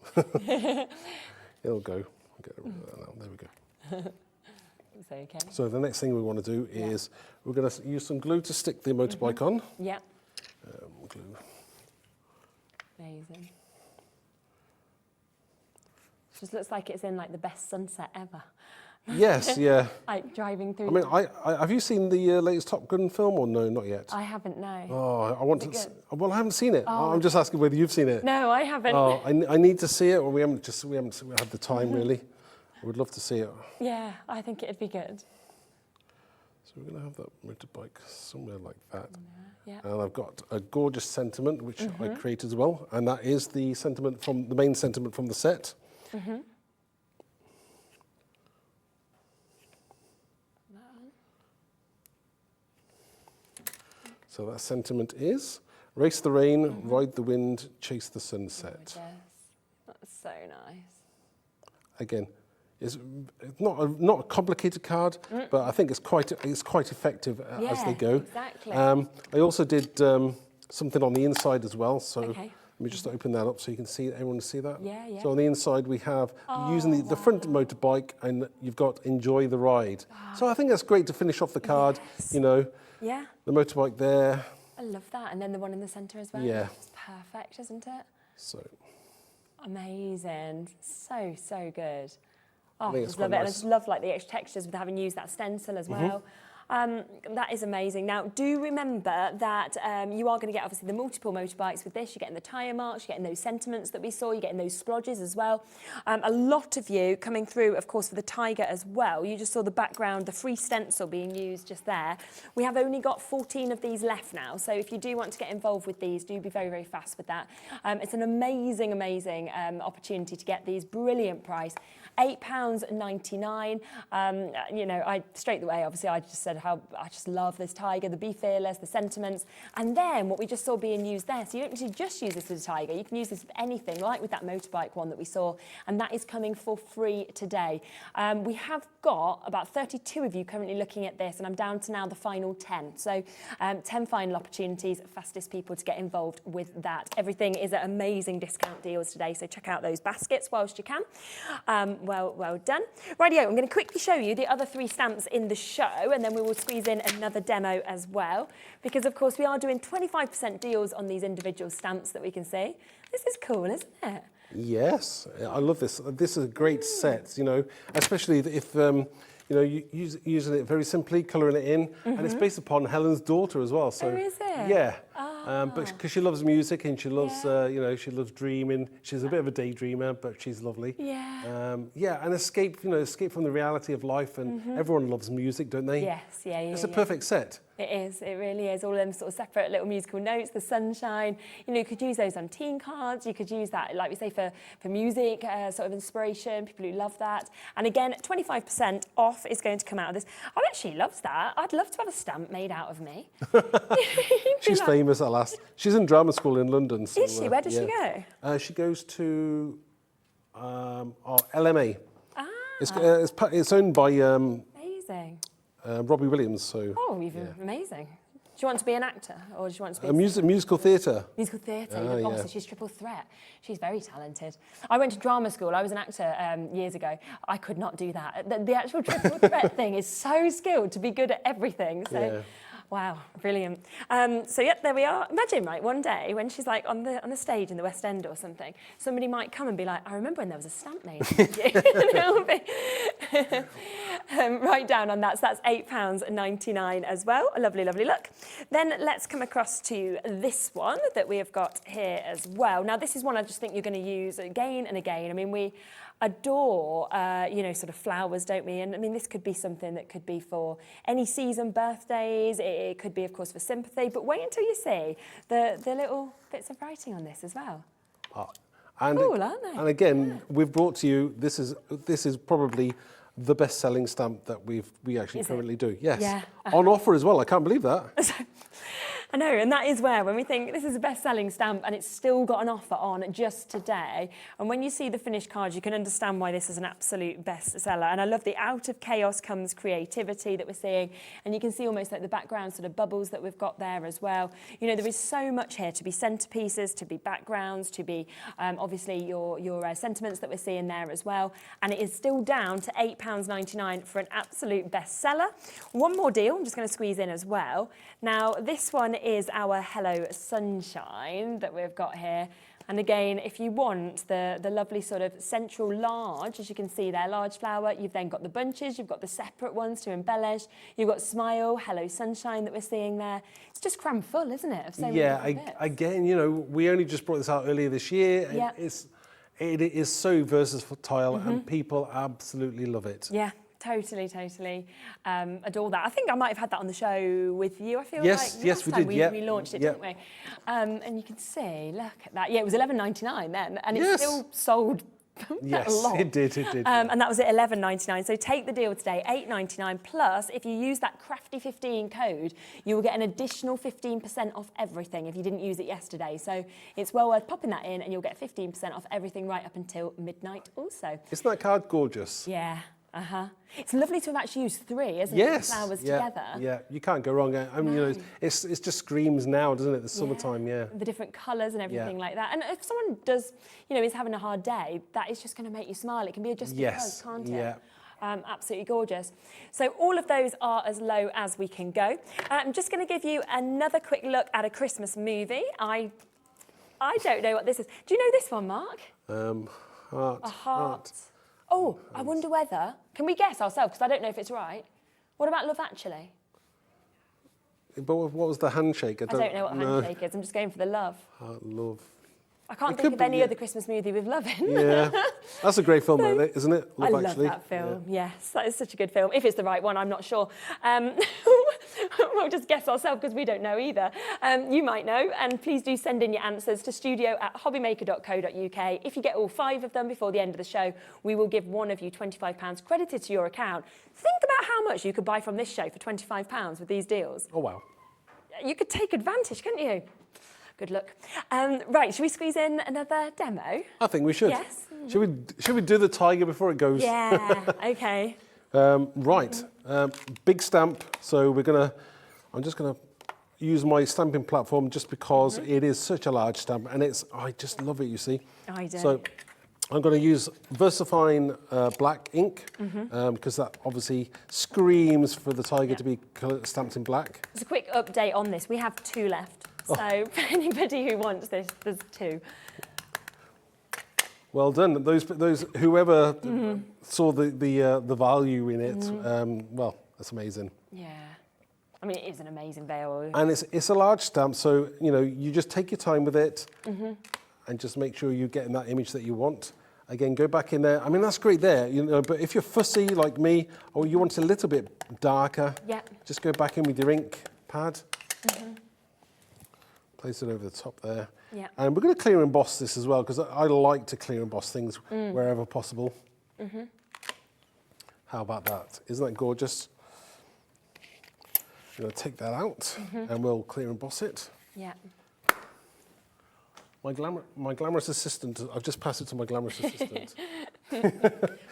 It'll go. I'll get rid of that now. There we go. It's okay. So the next thing we want to do is we're going to use some glue to stick the motorbike on. Yeah. Glue. Amazing. Just looks like it's in like the best sunset ever. Yes, yeah. Like driving through. I mean, have you seen the latest Top Gun film or no? Not yet. I haven't, no. Oh, I want to. Is it Well, I haven't seen it. Oh. I'm just asking whether you've seen it. No, I haven't. Oh, I need to see it. Or we haven't had the time really. I would love to see it. Yeah, I think it'd be good. So we're going to have that motorbike somewhere like that. Yeah. And I've got a gorgeous sentiment which I created as well, and that is the sentiment from the main sentiment from the set. So that sentiment is: race the rain, ride the wind, chase the sunset. Yes, that's so nice. Again, it's not a complicated card, but I think it's quite effective as they go. Exactly. I also did something on the inside as well. So Okay. let me just open that up so you can see everyone see that. Yeah, yeah. So on the inside we have using the front motorbike, and you've got enjoy the ride. So I think that's great to finish off the card. Yes. You know, Yeah, the motorbike there. I love that. And then the one in the centre as well. Yeah. It's perfect, isn't it? So Amazing. So, so good. Oh, I think it's just love quite it. And I nice. just love like the extra textures with having used that stencil as well. That is amazing. Now, do remember that you are going to get obviously the multiple motorbikes with this. You're getting the tyre marks, you're getting those sentiments that we saw, you're getting those splodges as well. A lot of you coming through, of course, for the Tiger as well. You just saw the background, the free stencil being used just there. We have only got 14 of these left now. So if you do want to get involved with these, do be very, very fast with that. It's an amazing, amazing opportunity to get these. Brilliant price. £8.99. You know, straight away, obviously, I just said how I just love this Tiger, the Be Fearless, the sentiments, and then what we just saw being used there. So you don't need to just use this with a Tiger. You can use this with anything, like with that motorbike one that we saw, and that is coming for free today. We have got about 32 of you currently looking at this, and I'm down to now the final 10. So 10 final opportunities, fastest people to get involved with that. Everything is at amazing discount deals today, so check out those baskets whilst you can. Well done. Rightio, I'm going to quickly show you the other 3 stamps in the show, and then we will squeeze in another demo as well, because of course we are doing 25% deals on these individual stamps that we can see. This is cool, isn't it? yes, I love this. This is a great set. You know, especially if you know, using it very simply, colouring it in, and it's based upon Helen's daughter as well. So Oh, is it? yeah. But because she loves music and she loves, you know, she loves dreaming. She's a bit of a daydreamer, but she's lovely. Yeah. Yeah, and escape from the reality of life. And everyone loves music, don't they? Yes, yeah. It's a perfect set. It is, it really is. All them sort of separate little musical notes, the sunshine. You know, you could use those on teen cards. You could use that, like we say, for music, sort of inspiration, people who love that. And again, 25% off is going to come out of this. I actually loves that. I'd love to have a stamp made out of me. She's famous at last. She's in drama school in London. So, Is she? Where does she go? She goes to LMA. Ah. It's owned by Amazing. Robbie Williams. So Oh, even amazing. Do you want to be an actor, or do you want to be musical theatre. musical theatre? Ah, Oh, yeah. so she's triple threat. She's very talented. I went to drama school. I was an actor years ago. I could not do that. The actual triple threat thing is so skilled to be good at everything. So. Yeah. Wow, brilliant. So yep, there we are. Imagine, right, one day when she's like on the stage in the West End or something, somebody might come and be like, I remember when there was a stamp made. It'll be write down on that. So that's £8.99 as well. A lovely, lovely look. Then let's come across to this one that we have got here as well. Now, this is one I just think you're going to use again and again. I mean, we adore, you know, sort of flowers, don't we? And I mean, this could be something that could be for any season, birthdays. It could be, of course, for sympathy. But wait until you see the little bits of writing on this as well. And, Cool, aren't they? And again, we've brought to you. This is probably the best-selling stamp that we actually Is it? currently do. Yes, Yeah. on offer as well. I can't believe that. I know, and that is where, when we think this is a best-selling stamp and it's still got an offer on just today, and when you see the finished cards, you can understand why this is an absolute bestseller. And I love the out of chaos comes creativity that we're seeing, and you can see almost like the background sort of bubbles that we've got there as well. You know, there is so much here to be centerpieces, to be backgrounds, to be obviously your sentiments that we're seeing there as well. And it is still down to £8.99 for an absolute bestseller. One more deal, I'm just going to squeeze in as well. Now, this one is our Hello Sunshine that we've got here. And again, if you want the lovely sort of central large, as you can see there, large flower, you've then got the bunches, you've got the separate ones to embellish, you've got Smile, Hello Sunshine that we're seeing there. It's just cram full, isn't it, of so many different bits. Again, you know, we only just brought this out earlier this year. Yeah. It is so versatile and people absolutely love it. Yeah. Totally. Adore that. I think I might have had that on the show with you, I feel like. Yes, we did, We launched it, didn't we? And you can see, look at that. Yeah, it was $11.99 then, and it's still sold yes, a lot. It did. And that was at $11.99. So take the deal today, $8.99. Plus, if you use that Crafty15 code, you will get an additional 15% off everything if you didn't use it yesterday. So it's well worth popping that in, and you'll get 15% off everything right up until midnight also. Isn't that card gorgeous? Yeah. It's lovely to have actually used three, isn't it? The flowers together. Yeah, you can't go wrong. I mean, you know, it just screams now, doesn't it? The summertime, yeah. The different colours and everything like that. And if someone does, you know, is having a hard day, that is just going to make you smile. It can be just because, can't it? Absolutely gorgeous. So all of those are as low as we can go. I'm just going to give you another quick look at a Christmas movie. I don't know what this is. Do you know this one, Mark? A heart. Oh, I wonder whether... Can we guess ourselves? Because I don't know if it's right. What about Love Actually? But what was the handshake? I don't know what a handshake is. I'm just going for the love. Love. I can't think of any other Christmas movie with love in. Yeah, that's a great film, though, isn't it? I love that film. Yeah. Yes, that is such a good film. If it's the right one, I'm not sure. We'll just guess ourselves because we don't know either. You might know, and please do send in your answers to studio@hobbymaker.co.uk. If you get all 5 of them before the end of the show, we will give one of you £25 credited to your account. Think about how much you could buy from this show for £25 with these deals. Oh, wow. You could take advantage, couldn't you? Good luck. Right, should we squeeze in another demo? I think we should. Yes. Should we do the tiger before it goes? Yeah, okay. Right, big stamp. So I'm just gonna use my stamping platform just because it is such a large stamp, and I just love it. You see. I do. So I'm going to use VersaFine black ink because that obviously screams for the tiger to be stamped in black. Just a quick update on this. We have 2 left. So for anybody who wants this, there's 2. Well done. Those whoever saw the value in it, well, that's amazing. Yeah. I mean, it is an amazing veil. And it's a large stamp, so you know you just take your time with it, and just make sure you're getting that image that you want. Again, go back in there. I mean, that's great there, you know. But if you're fussy like me, or you want it a little bit darker, just go back in with your ink pad. Place it over the top there. Yeah. And we're going to clear emboss this as well, because I like to clear emboss things wherever possible. How about that? Isn't that gorgeous? I'm going to take that out and we'll clear emboss it. Yeah. My glamorous assistant, I've just passed it to my glamorous assistant.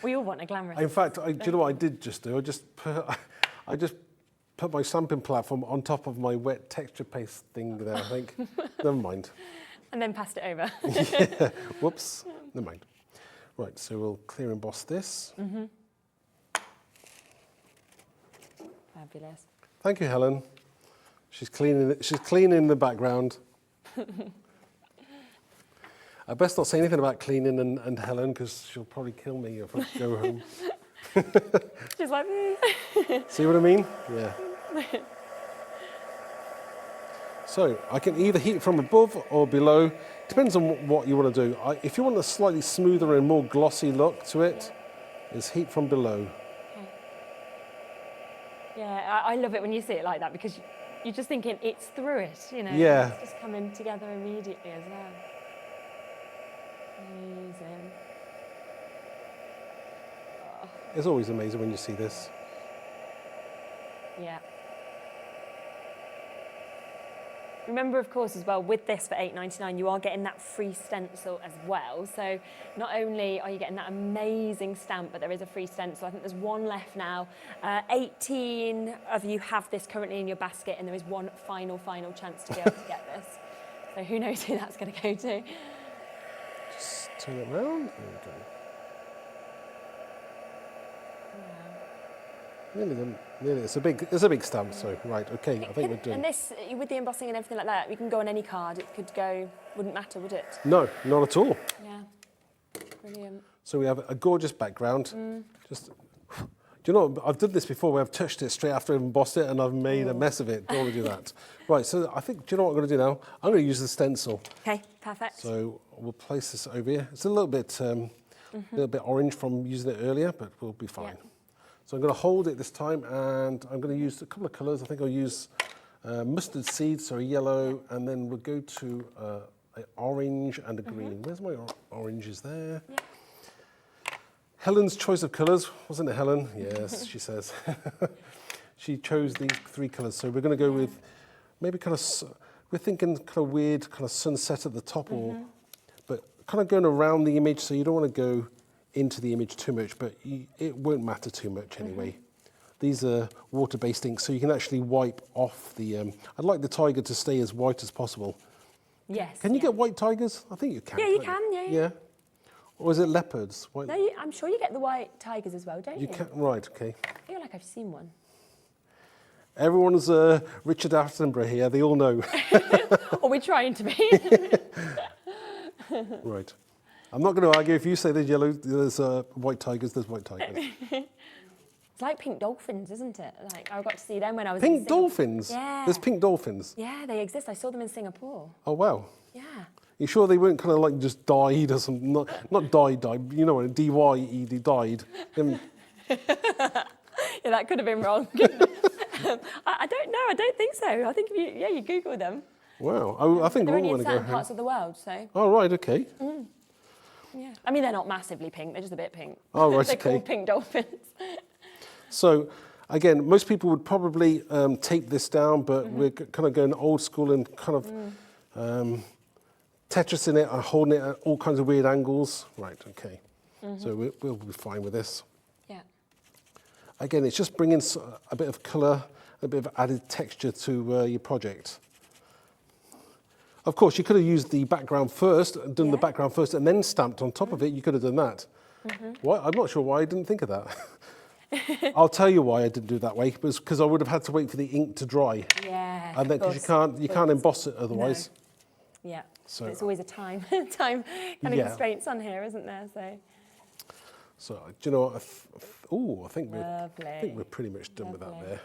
We all want a glamorous In fact, do you know what I did just do? I just put my stamping platform on top of my wet texture paste thing there, I think. Never mind. And then passed it over. Yeah. Whoops. Never mind. Right, so we'll clear emboss this. Fabulous. Thank you, Helen. She's cleaning the background. I best not say anything about cleaning and Helen, because she'll probably kill me if I go home. She's like, See what I mean? Yeah. So I can either heat from above or below. Depends on what you want to do. If you want a slightly smoother and more glossy look to it, it's heat from below. Yeah, I love it when you see it like that, because you're just thinking it's through it, you know. Yeah. It's just coming together immediately as well. Amazing. Oh. It's always amazing when you see this. Yeah. Remember, of course, as well, with this for £8.99, you are getting that free stencil as well. So not only are you getting that amazing stamp, but there is a free stencil. I think there's one left now. 18 of you have this currently in your basket, and there is one final chance to be able to get this. So who knows who that's going to go to. Just turn it around. There we go. Nearly done. Nearly. It's a big stamp. So right, okay. I think we're doing. And this, with the embossing and everything like that, you can go on any card. It could go. Wouldn't matter, would it? No, not at all. Yeah. Brilliant. So we have a gorgeous background. Just. Do you know? I've done this before. Where I've touched it straight after I've embossed it, and I've made a mess of it. Don't want to do that. Right. So I think. Do you know what I'm going to do now? I'm going to use the stencil. Okay. Perfect. So we'll place this over here. It's a little bit orange from using it earlier, but we'll be fine. Yeah. So I'm going to hold it this time, and I'm going to use a couple of colours. I think I'll use mustard seeds, so a yellow, and then we'll go to an orange and a green. Where's my oranges there? Yeah. Helen's choice of colours, wasn't it, Helen? Yes, she says. She chose these 3 colours, so we're going to go with maybe kind of, we're thinking kind of weird, kind of sunset at the top, but kind of going around the image, so you don't want to go into the image too much, but it won't matter too much anyway. These are water-based inks, so you can actually wipe off the... I'd like the tiger to stay as white as possible. Yes. Can you get white tigers? I think you can. Yeah, you can, yeah. Yeah? Or is it leopards? White... No, I'm sure you get the white tigers as well, don't you? You can, right, okay. I feel like I've seen one. Everyone's Richard Attenborough here, they all know. Or we're trying to be. Right. I'm not going to argue. If you say there's yellow, there's white tigers, there's white tigers. It's like pink dolphins, isn't it? Like, I got to see them when I was Pink dolphins? Yeah. There's pink dolphins? Yeah, they exist. I saw them in Singapore. Oh, wow. Yeah. You sure they weren't kind of like just died or something? Not died, you know, D-Y-E-D, died. Yeah, that could have been wrong. I don't know. I don't think so. I think if you Google them. Wow. I think They're we only want in to go certain parts of the world, so. Oh, right, okay. Yeah. I mean, they're not massively pink. They're just a bit pink. Oh, right, They're okay. called pink dolphins. So, again, most people would probably tape this down, but we're kind of going old school and kind of Tetrising it and holding it at all kinds of weird angles. Right, okay. So we'll be fine with this. Yeah. Again, it's just bringing a bit of colour, a bit of added texture to your project. Of course, you could have used the background first, done the background first, and then stamped on top of it. You could have done that. Why? I'm not sure why I didn't think of that. I'll tell you why I didn't do it that way. It was because I would have had to wait for the ink to dry. Yeah. And then because you can't emboss it otherwise. No. Yeah. So it's always a time kind of constraints on here, isn't there? So do you know what? I think Lovely. we're pretty much done with that there.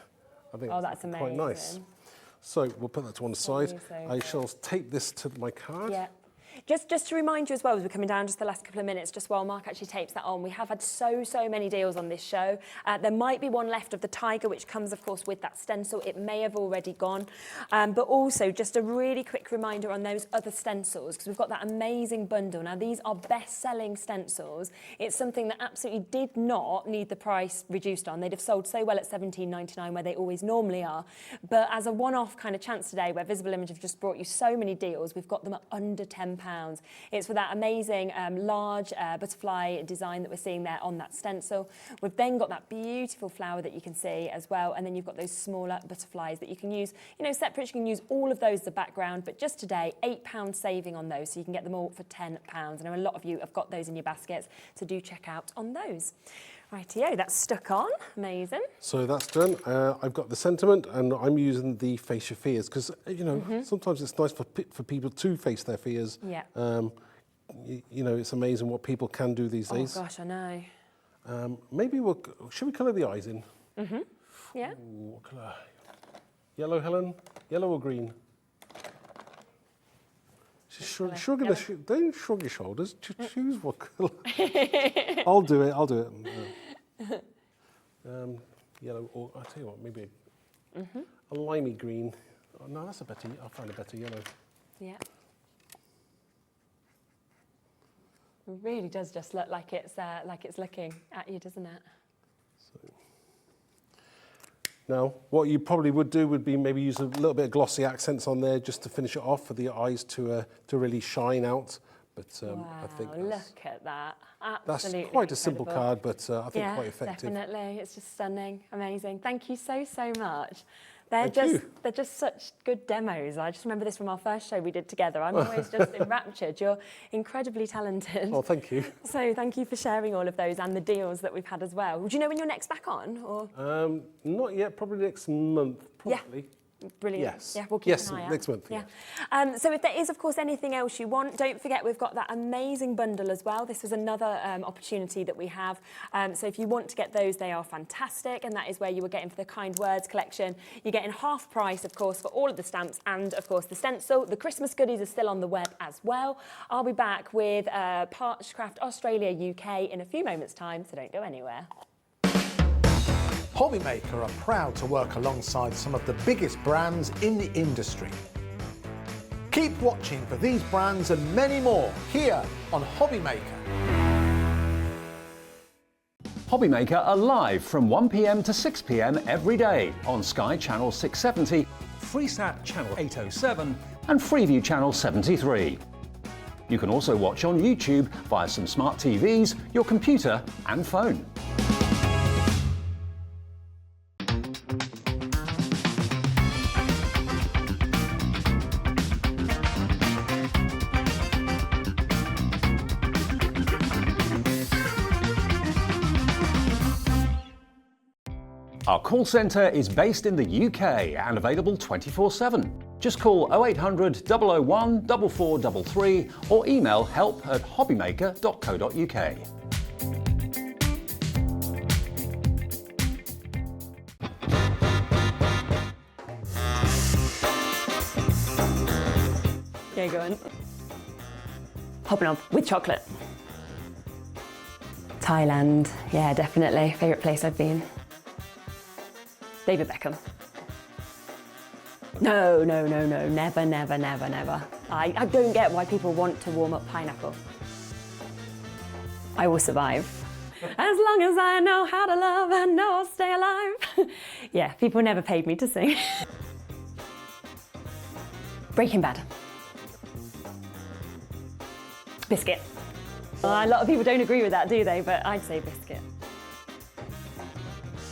I think that's amazing. quite nice. So we'll put that to one side. So I shall tape this to my card. Yeah. Just to remind you as well, as we're coming down just the last couple of minutes, just while Mark actually tapes that on, we have had so many deals on this show. There might be one left of the tiger, which comes, of course, with that stencil. It may have already gone. But also, just a really quick reminder on those other stencils, because we've got that amazing bundle. Now, these are best-selling stencils. It's something that absolutely did not need the price reduced on. They'd have sold so well at $17.99, where they always normally are. But as a one-off kind of chance today, where Visible Image have just brought you so many deals, we've got them at under £10. It's for that amazing large butterfly design that we're seeing there on that stencil. We've then got that beautiful flower that you can see as well, and then you've got those smaller butterflies that you can use, separate. You can use all of those as a background, but just today, £8 saving on those, so you can get them all for £10. I know a lot of you have got those in your baskets, so do check out on those. Rightio, that's stuck on. Amazing. So that's done. I've got the sentiment, and I'm using the face your fears because sometimes it's nice for people to face their fears. Yeah. It's amazing what people can do these days. Oh gosh, I know. Maybe should we colour the eyes in? Yeah. Ooh, what colour? Yellow, Helen. Yellow or green? Don't shrug your shoulders. Choose what colour. I'll do it. Yellow, or I'll tell you what, maybe a limey green. Oh, no, that's I'll find a better yellow. Yeah. It really does just look like it's looking at you, doesn't it? So, No. What you probably would do would be maybe use a little bit of glossy accents on there just to finish it off for the eyes to really shine out. But I think look at that. Absolutely that's quite a simple incredible. card, but I think quite effective. Definitely. It's just stunning. Amazing. Thank you so much. Thank They're you. just such good demos. I just remember this from our first show we did together. I'm always just enraptured. You're incredibly talented. Oh, thank you. So thank you for sharing all of those and the deals that we've had as well. Do you know when you're next back on? Or? Not yet, probably next month, probably. Yeah. Brilliant. Yes. Yeah, we'll keep an eye out. Next month. Yeah. So if there is, of course, anything else you want, don't forget we've got that amazing bundle as well. This is another opportunity that we have. So if you want to get those, they are fantastic, and that is where you were getting for the Kind Words collection. You're getting half price, of course, for all of the stamps and, of course, the stencil. The Christmas goodies are still on the web as well. I'll be back with Partchcraft Australia UK in a few moments' time, so don't go anywhere. Hobbymaker are proud to work alongside some of the biggest brands in the industry. Keep watching for these brands and many more here on Hobbymaker. Hobbymaker are live from 1 p.m. to 6 p.m. every day on Sky Channel 670 FreeSat Channel 807 and Freeview Channel 73. You can also watch on YouTube via some smart TVs, your computer and phone. Our call centre is based in the UK and available 24/7. Just call 0800 001 4433 or email help@hobbymaker.co.uk. Yeah, go on. Hopping on with chocolate. Thailand, yeah, definitely. Favourite place I've been. David Beckham. No, never. I don't get why people want to warm up pineapple. I will survive. As long as I know how to love, I know I'll stay alive. Yeah, people never paid me to sing. Breaking Bad. Biscuit. A lot of people don't agree with that, do they? But I'd say biscuit.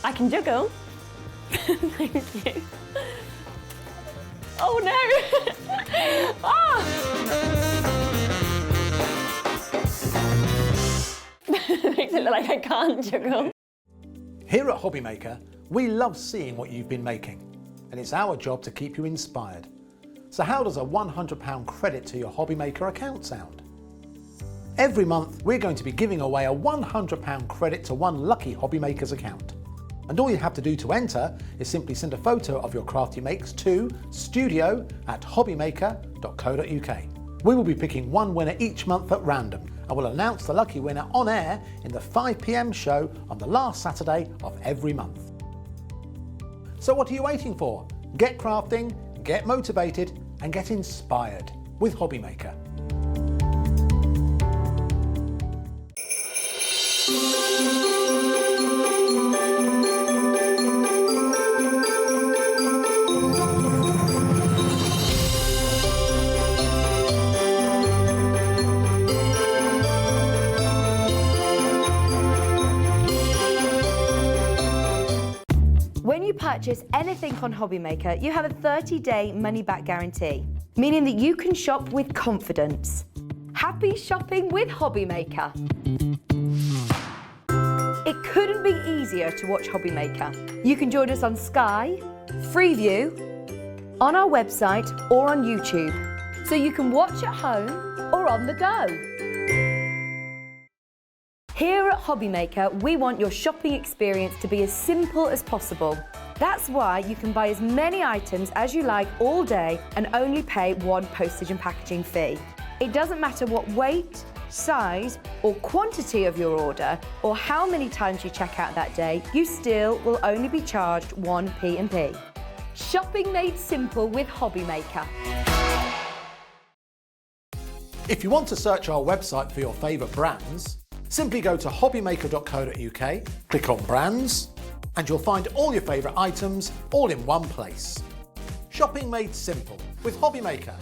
I can juggle. Thank you. Oh no! Oh! Makes it look like I can't juggle. Here at Hobbymaker, we love seeing what you've been making, and it's our job to keep you inspired. So how does a £100 credit to your Hobbymaker account sound? Every month, we're going to be giving away a £100 credit to one lucky Hobbymaker's account. And all you have to do to enter is simply send a photo of your craft you makes to studio@hobbymaker.co.uk. We will be picking one winner each month at random and will announce the lucky winner on air in the 5 p.m. show on the last Saturday of every month. So what are you waiting for? Get crafting, get motivated and get inspired with Hobbymaker. When you purchase anything on Hobbymaker, you have a 30-day money-back guarantee, meaning that you can shop with confidence. Happy shopping with Hobbymaker. It couldn't be easier to watch Hobbymaker. You can join us on Sky, Freeview, on our website or on YouTube, so you can watch at home or on the go. Here at Hobbymaker, we want your shopping experience to be as simple as possible. That's why you can buy as many items as you like all day and only pay one postage and packaging fee. It doesn't matter what weight, size or quantity of your order or how many times you check out that day, you still will only be charged one P&P. Shopping made simple with Hobbymaker. If you want to search our website for your favourite brands, simply go to hobbymaker.co.uk, click on Brands, And you'll find all your favourite items all in one place. Shopping made simple with Hobbymaker.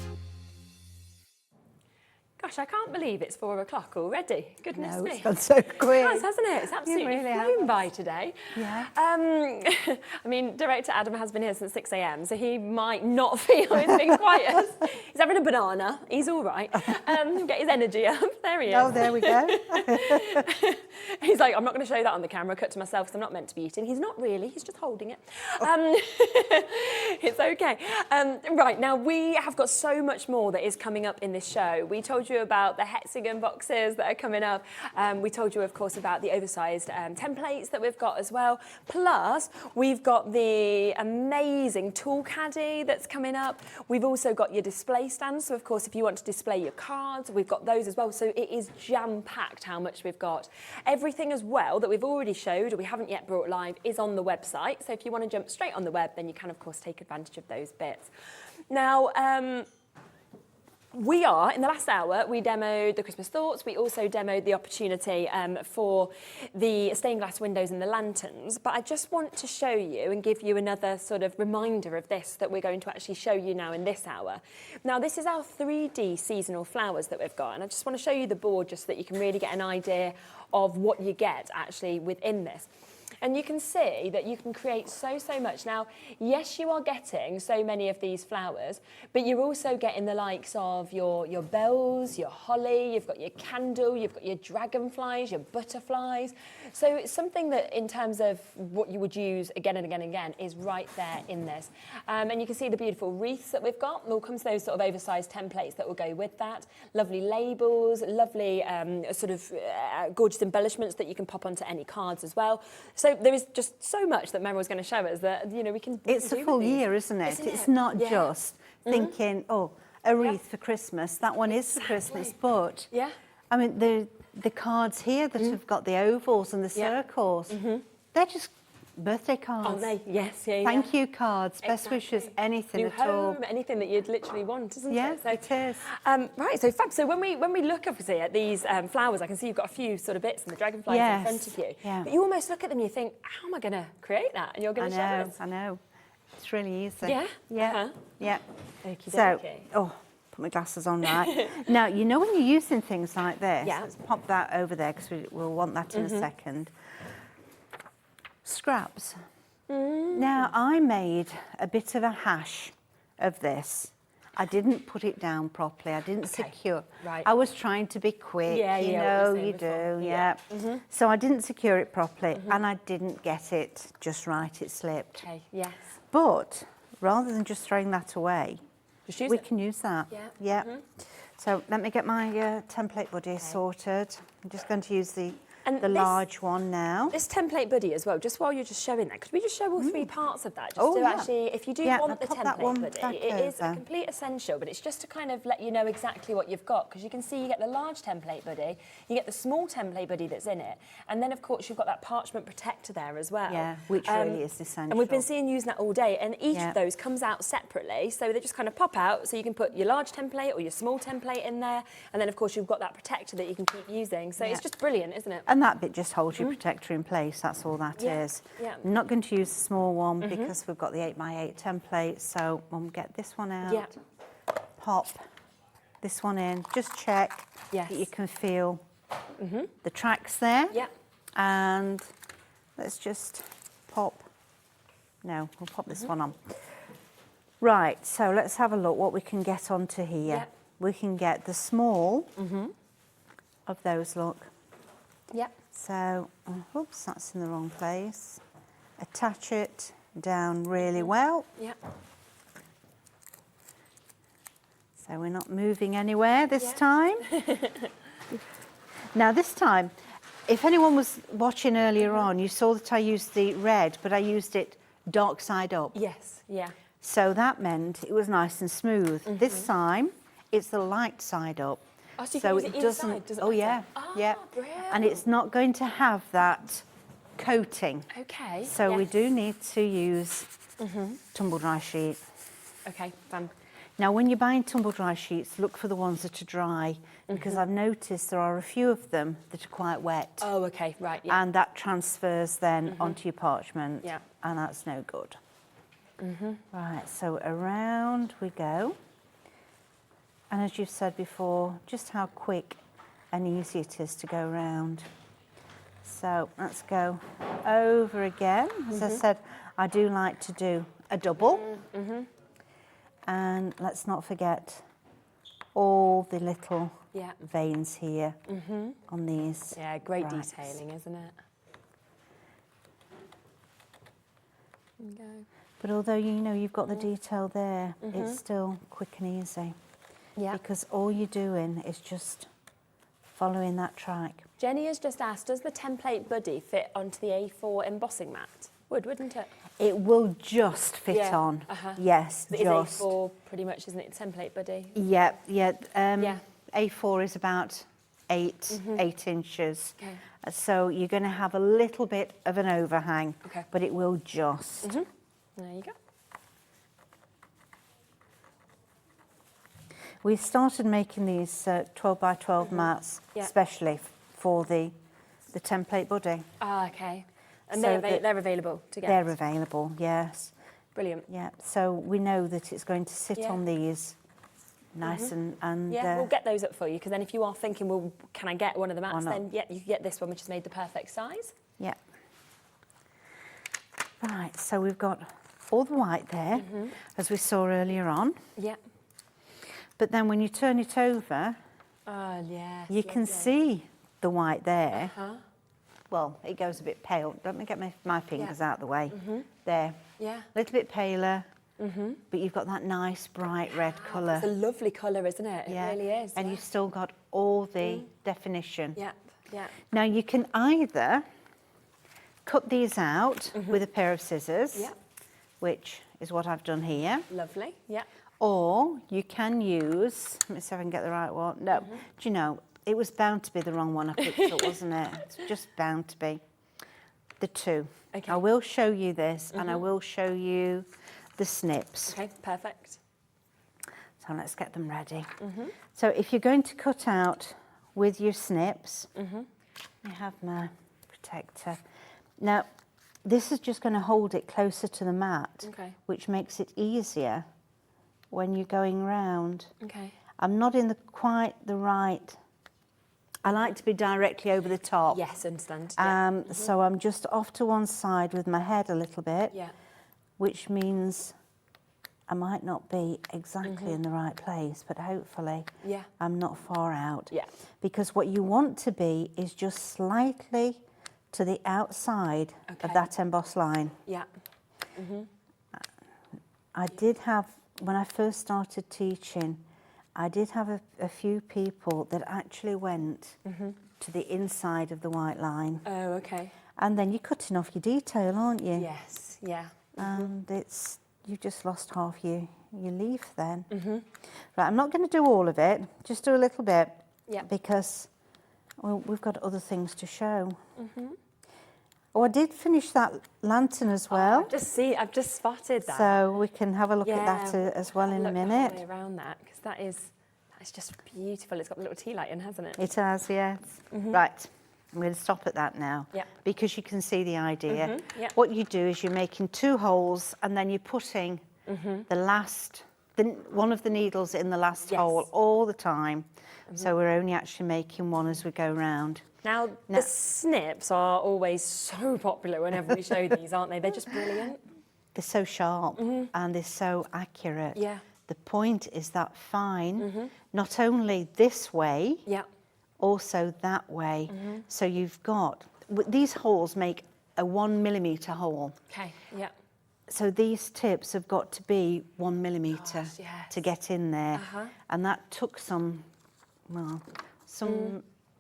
Gosh, I can't believe it's 4 o'clock already. Goodness No, me. it's gone so quick. It has, hasn't it? It's absolutely really flown has. by today. Yeah. I mean, director Adam has been here since 6 a.m, so he might not feel it's been quiet. He's having a banana. He's all right. Get his energy up. There he is. Oh, there we go. He's like, I'm not going to show that on the camera. Cut to myself because I'm not meant to be eating. He's not really. He's just holding it. It's okay. Right, now we have got so much more that is coming up in this show. We told you about the hexagon boxes that are coming up. We told you, of course, about the oversized templates that we've got as well. Plus, we've got the amazing tool caddy that's coming up. We've also got your display stands. So, of course, if you want to display your cards, we've got those as well. So it is jam-packed how much we've got. Everything as well that we've already showed or we haven't yet brought live is on the website. So if you want to jump straight on the web, then you can, of course, take advantage of those bits. Now, in the last hour, we demoed the Christmas Thoughts. We also demoed the opportunity for the stained glass windows and the lanterns. But I just want to show you and give you another sort of reminder of this that we're going to actually show you now in this hour. Now, this is our 3D seasonal flowers that we've got. And I just want to show you the board just so that you can really get an idea of what you get actually within this. And you can see that you can create so much. Now, yes, you are getting so many of these flowers, but you're also getting the likes of your bells, your holly, you've got your candle, you've got your dragonflies, your butterflies. So it's something that in terms of what you would use again and again and again is right there in this. And you can see the beautiful wreaths that we've got. We'll come to those sort of oversized templates that will go with that. Lovely labels, lovely gorgeous embellishments that you can pop onto any cards as well. So there is just so much that Meryl's going to show us that, you know, we can It's a full year, isn't it? It's not just thinking, oh, a wreath for Christmas. That one is for Christmas, but I mean, the cards here that have got the ovals and the circles, they're just birthday cards. Aren't they? Yes, Thank you cards, best wishes, anything New at home, all. anything that you'd literally want, isn't it? So, it is. Right, so fab. So when we look obviously at these flowers, I can see you've got a few sort of bits and the dragonflies in front of you. Yeah. But you almost look at them and you think, how am I going to create that? And you're going to show us. I know. It's really easy. Yeah? Yeah. Yeah. Okie So, dokie. put my glasses on right. Now, you know when you're using things like this, Yeah. let's pop that over there because we'll want that in a second. Scraps. Now, I made a bit of a hash of this. I didn't put it down properly. I didn't secure. Right. I was trying to be quick. Yeah, you yeah, know, what you you were do. saying before. Yeah. So I didn't secure it properly, and I didn't get it just right. It slipped. Okay, yes. But rather than just throwing that away, Just use we it. can use that. Yeah. Yeah. So let me get my template buddy sorted. I'm just going to use the And the this- large one now. This template buddy as well, just while you're just showing that, could we just show all three parts of that? Just Oh, to yeah. actually, if you do Yeah, want I'll the pop that template one buddy, back it is a over. complete essential, but it's just to kind of let you know exactly what you've got, because you can see you get the large template buddy, you get the small template buddy that's in it, and then of course you've got that parchment protector there as well. Yeah, which really is essential. And we've been seeing using that all day, and each Yeah. of those comes out separately, so they just kind of pop out, so you can put your large template or your small template in there, and then of course you've got that protector that you can keep using, so it's just brilliant, isn't it? And that bit just holds your protector in place, that's all that Yeah, is. yeah. I'm not going to use the small one because we've got the 8x8 template, so we'll get this one out, Yeah. pop this one in, just check Yes. that you can feel the tracks there. Yeah. And let's just pop, no, we'll pop this one on. Right, so let's have a look what we can get onto here. Yeah. We can get the small of those, look. Yeah. So, oops, that's in the wrong place. Attach it down really well. Yeah. So we're not moving anywhere this Yeah. time. Now this time, if anyone was watching earlier on, you saw that I used the red, but I used it dark side up. Yes. Yeah. So that meant it was nice and smooth. This time, it's the light side up. Oh, so you can use it either side, doesn't matter? yeah, Ah, yeah. brilliant. And it's not going to have that coating. Okay. So we yes. do need to use tumble dry sheet. Okay, fun. Now, when you're buying tumble dry sheets, look for the ones that are dry, because I've noticed there are a few of them that are quite wet. Oh, okay, right, yeah. And that transfers then onto your parchment, Yeah. and that's no good. Right, so around we go. And as you've said before, just how quick and easy it is to go round. So let's go over again. As I said, I do like to do a double. And let's not forget all the little veins here on these. Yeah, great bracts. detailing, isn't it? There we go. But although you know you've got the detail there, it's still quick and easy. Yeah. Because all you're doing is just following that track. Jenny has just asked, does the template buddy fit onto the A4 embossing mat? Wouldn't it? It will just fit Yeah, on. uh-huh. Yes, It is just. A4 pretty much, isn't it? Template buddy. Yeah. Yeah. A4 is about 8 inches. Okay. So you're going to have a little bit of an overhang, Okay. but it will just. There you go. We started making these 12 by 12 mats, Yeah. especially for the template buddy. Ah, okay. And So they're available to get? They're available, yes. Brilliant. Yeah, so we know that it's going to sit Yeah. on these nice and Yeah, we'll get those up for you, because then if you are thinking, well, can I get one of the mats, not? then yeah, you can get this one, which is made the perfect size. yeah. Right, so we've got all the white there, as we saw earlier on. Yeah. But then when you turn it over, Oh, yes. you can see the white there. Huh? Well, it goes a bit pale. Let me get my fingers out of the way. There. Yeah. A little bit paler, but you've got that nice bright red colour. It's a lovely colour, isn't it? Yeah. It really is. And you've still got all the definition. Yeah, yeah. Now you can either cut these out with a pair of scissors, Yeah. which is what I've done here, Lovely. Yeah. or you can use, let me see if I can get the right one. No, do you know, it was bound to be the wrong one I picked up, wasn't it? It's just bound to be. The two. Okay. I will show you this, and I will show you the snips. Okay, perfect. So let's get them ready. So if you're going to cut out with your snips, I have my protector. Now, this is just going to hold it closer to the mat, Okay. which makes it easier when you're going round. Okay. I'm not in quite the right. I like to be directly over the top. Yes, understand. Yeah. So I'm just off to one side with my head a little bit, Yeah. which means I might not be exactly in the right place, but hopefully Yeah. I'm not far out. Yeah. Because what you want to be is just slightly to the outside Okay. of that emboss line. Yeah. I did have, when I first started teaching, I did have a few people that actually went to the inside of the white line. Oh, okay. And then you're cutting off your detail, aren't you? Yes. Yeah. And you've just lost half your leaf then. Right, I'm not going to do all of it, just do a little bit. Yeah. Because, well, we've got other things to show. Oh, I did finish that lantern as well. I've just spotted that. So we can have a look at that as well in a Look the whole minute. way around that, because that is just beautiful. It's got the little tea light in, hasn't it? It has, yes. Right, I'm going to stop at that now. Yeah. Because you can see the idea. Yeah. What you do is you're making 2 holes and then you're putting one of the needles in the last Yes. hole all the time. So we're only actually making one as we go round. Now, the snips are always so popular whenever we show these, aren't they? They're just brilliant. They're so sharp and they're so accurate. Yeah. The point is that fine, not only this way, Yeah. also that way. So you've got, these holes make a 1 millimetre hole. Okay. Yeah. So these tips have got to be 1 millimetre Gosh, yes. to get in there. And that took some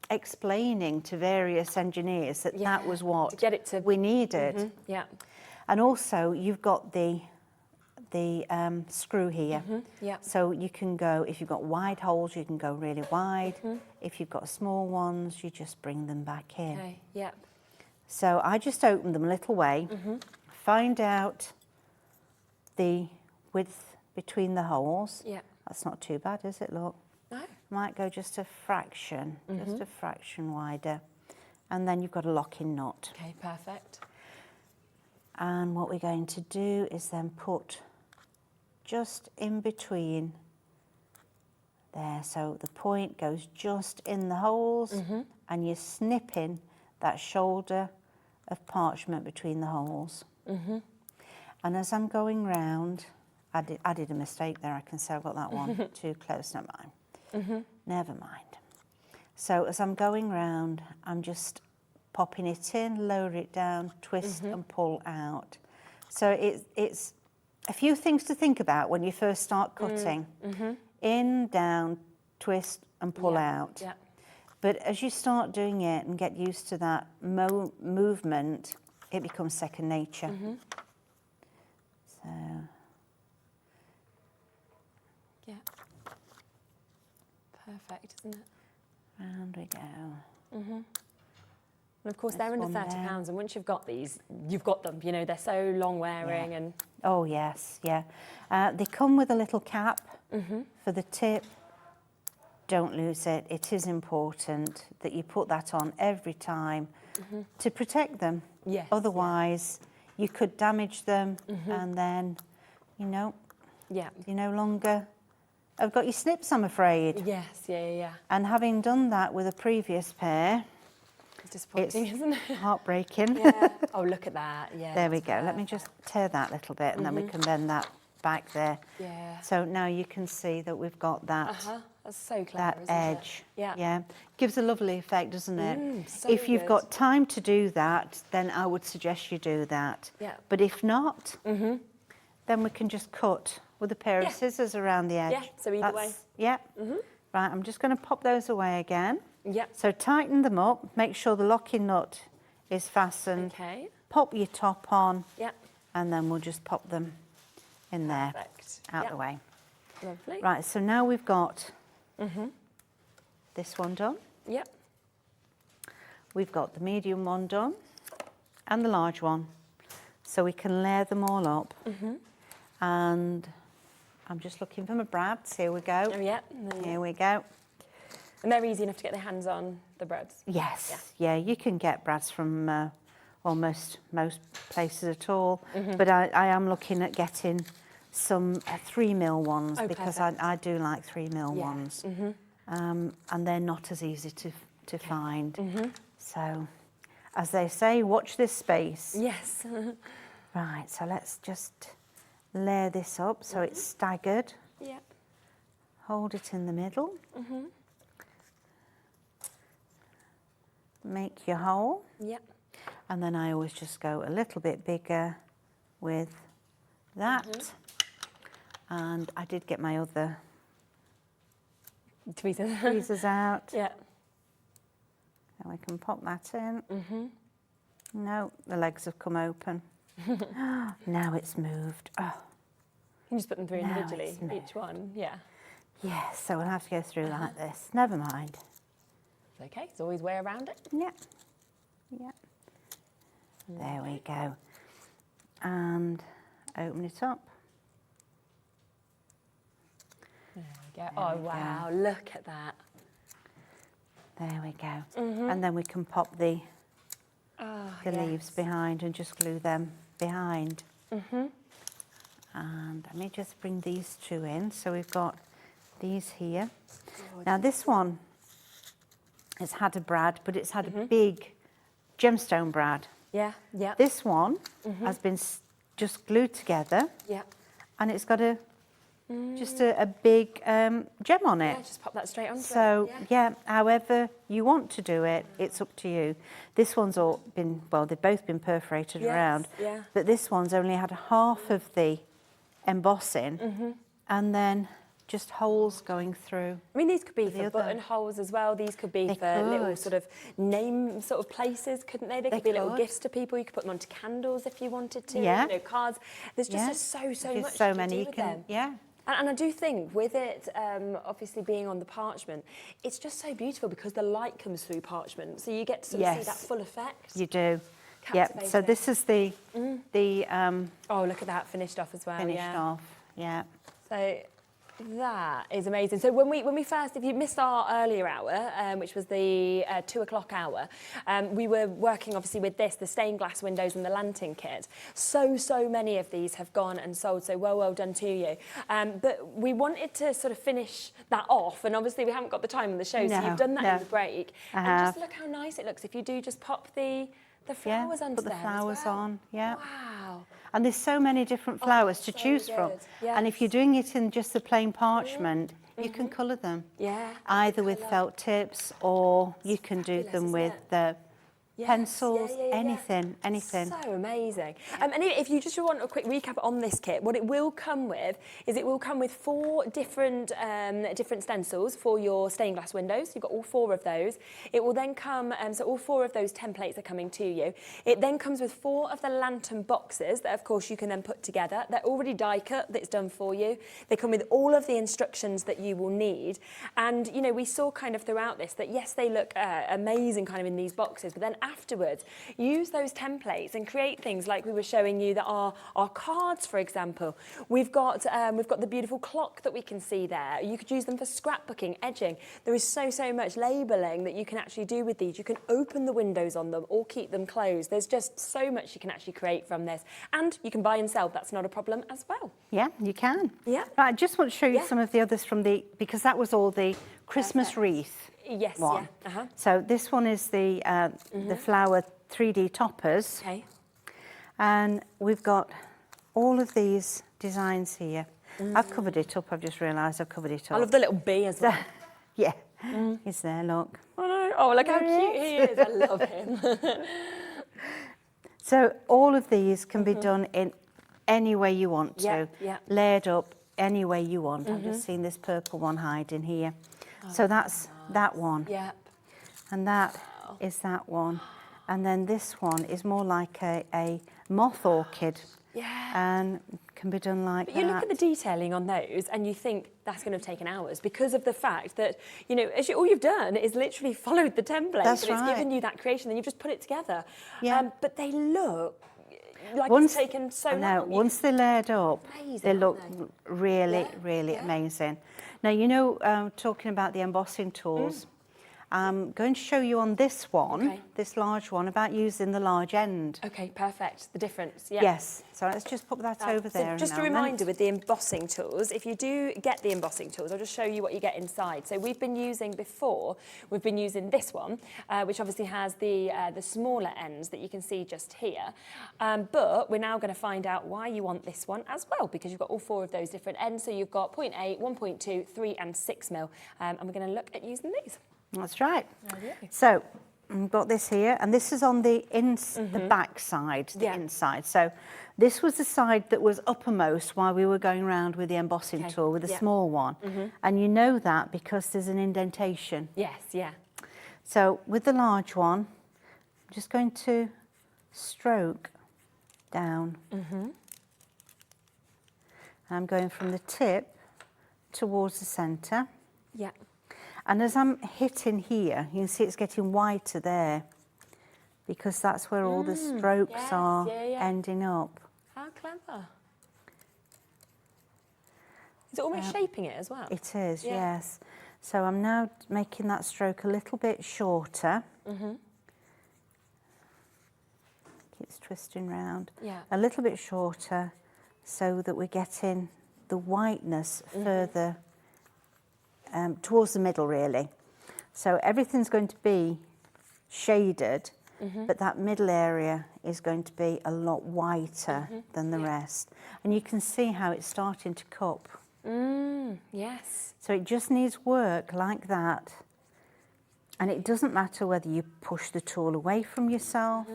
explaining to various engineers that was what to get it to we needed. Yeah. And also you've got the screw here. Yeah. So you can go, if you've got wide holes, you can go really wide. If you've got small ones, you just bring them back in. Okay. Yeah. So I just open them a little way, find out the width between the holes. Yeah. That's not too bad, is it? Look. No. Might go just a fraction, just a fraction wider. And then you've got a locking nut. Okay, perfect. And what we're going to do is then put just in between there. So the point goes just in the holes, and you're snipping that shoulder of parchment between the holes. And as I'm going round, I did a mistake there. I can say I got that one too close. Never mind. Never mind. So as I'm going round, I'm just popping it in, lower it down, twist and pull out. So it's a few things to think about when you first start cutting. In, down, twist and pull out. Yeah. But as you start doing it and get used to that movement, it becomes second nature. So, yeah. Perfect, isn't it? round we go. And of course, they're There's under one there. £30, and once you've got these, you've got them. You know, they're so long wearing, and Oh yes, yeah. They come with a little cap for the tip. Don't lose it. It is important that you put that on every time to protect them. Yes, Otherwise, you could damage them, and then, you know, yeah, you no longer have got your snips, I'm afraid. yes, yeah. And having done that with a previous pair, It's disappointing, isn't it? heartbreaking. Yeah. Oh, look at that. Yeah. There we that's go. Let me just tear that little bit, and then we can bend that back there. Yeah. So now you can see that we've got that. That's so clever, That isn't edge. it? Yeah. Yeah. Gives a lovely effect, doesn't it? so If you've good. got time to do that, then I would suggest you do that. Yeah. But if not, then we can just cut with a pair Yeah. of scissors around the edge. Yeah, so either way. Yeah. Right, I'm just going to pop those away again. Yep. So tighten them up, make sure the locking nut is fastened. Okay. Pop your top on, Yep. and then we'll just pop them in there, Perfect. out Yep. the way. Lovely. Right, so now we've got this one done. Yep. We've got the medium one done and the large one. So we can layer them all up. And I'm just looking for my brads. Here we go. Oh, yeah. Here we go. And they're easy enough to get their hands on, the breads. Yes, yeah, you can get brads from almost most places at all. But I am looking at getting some 3mm ones, Oh, because perfect. I do like 3mm Yeah. ones. And they're not as easy to find. So, as they say, watch this space. Yes. Right, so let's just layer this up so it's staggered. Yep. Hold it in the middle. Make your hole. Yep. And then I always just go a little bit bigger with that. And I did get my other Tweezers. tweezers out. Yeah. And we can pop that in. No, the legs have come open. Now it's moved. Oh, You can just put them through Now individually, it's moved. each one. Yeah. yes, so we'll have to go through like this. Never mind. It's okay. There's always a way around it. Yeah, yeah. There we go. And open it up. There we go. Oh, wow. Look at that. There we go. And then we can pop the leaves behind and just glue them behind. And let me just bring these two in. So we've got these here. Now this one has had a brad, but it's had a big gemstone brad. Yeah. Yeah. This one has been just glued together, Yeah. and it's got just a big gem on Yeah. it. Just pop that straight onto So it. yeah, however you want to do it, it's up to you. This one's all been, well, they've both been perforated Yes, around, yeah. but this one's only had half of the embossing, and then just holes going through. I mean, these could be the for other. buttonholes as well. These could be They for little could. sort of name sort of places, couldn't they? They could be little could. gifts to people. You could put them onto candles if you wanted to. Yeah. You know, cards. There's just Yeah. so There's much so to many do you with can, them. yeah. And I do think with it, obviously being on the parchment, it's just so beautiful because the light comes through parchment, so you get to sort of see that Yes. full effect. You do. Yep. So Captivating. this is the Oh, look at that, finished off as well. finished yeah. off. Yeah. So that is amazing. So when we first, if you missed our earlier hour, which was the 2 o'clock hour, we were working obviously with this, the stained glass windows and the lantern kit. So many of these have gone and sold, so well done to you. But we wanted to sort of finish that off, and obviously we haven't got the time on the show, so you've done that in the break. And just look how nice it looks if you do just pop the flowers under there. Put the flowers on, yeah. Wow. And there's so many different flowers to so choose from. good. And if you're doing it in just the plain parchment, you can colour them. Yeah. Either with felt tips, or you can do them with the pencils, anything. So amazing. And if you just want a quick recap on this kit, what it will come with is it will come with 4 different stencils for your stained glass windows. You've got all 4 of those. It will then come, so all 4 of those templates are coming to you. It then comes with 4 of the lantern boxes that of course you can then put together. They're already die cut, that's done for you. They come with all of the instructions that you will need. And you know, we saw kind of throughout this that yes, they look amazing kind of in these boxes, but then afterwards, use those templates and create things like we were showing you that are our cards, for example. We've got the beautiful clock that we can see there. You could use them for scrapbooking, edging. There is so much labelling that you can actually do with these. You can open the windows on them or keep them closed. There's just so much you can actually create from this. And you can buy and sell. That's not a problem as well. Yeah, you can. Yeah. Right, I just want to show you some of the others from because that was all the Christmas wreath. Yes, one. yeah. So this one is the flower 3D toppers. Okay. And we've got all of these designs here. I've covered it up, I've just realised I've covered it up. I love the little bee as well. Yeah, he's there, look. Oh, look how cute he is. I love him. So all of these can be done in any way you want to. Layered up any way you want. I've just seen this purple one hiding here. So that's that one. Yep. And that is that one. And then this one is more like a moth orchid. Yeah. And can be done like but that. you look at the detailing on those and you think that's going to have taken hours because of the fact that, you know, all you've done is literally followed the template. That's and it's right. given you that creation, then you've just put it together. Yeah. But they look like Once, it's taken so long. No, once they're layered up, Amazing, they look aren't really amazing. Now, you know, talking about the embossing tools, I'm going to show you on this one, this large one, about using the large end. Okay, perfect. The difference, yeah. Yes, so let's just put that over there. So just a reminder with the embossing tools, if you do get the embossing tools, I'll just show you what you get inside. So we've been using this one, which obviously has the smaller ends that you can see just here. But we're now going to find out why you want this one as well, because you've got all 4 of those different ends. So you've got 0.8, 1.2, 3 and 6 mil. And we're going to look at using these. That's right. So I've got this here, and this is on the back side, the inside. So this was the side that was uppermost while we were going around with the embossing tool with the small one. And you know that because there's an indentation. Yes, yeah. So with the large one, I'm just going to stroke down. And I'm going from the tip towards the centre. Yeah. And as I'm hitting here, you can see it's getting whiter there because that's where all the strokes are ending up. How clever. Is it almost shaping it as well? It is, yes. So I'm now making that stroke a little bit shorter. Keeps twisting round. Yeah. A little bit shorter so that we're getting the whiteness further towards the middle, really. So everything's going to be shaded, but that middle area is going to be a lot whiter than the rest. And you can see how it's starting to cup. Yes. So it just needs work like that. And it doesn't matter whether you push the tool away from yourself,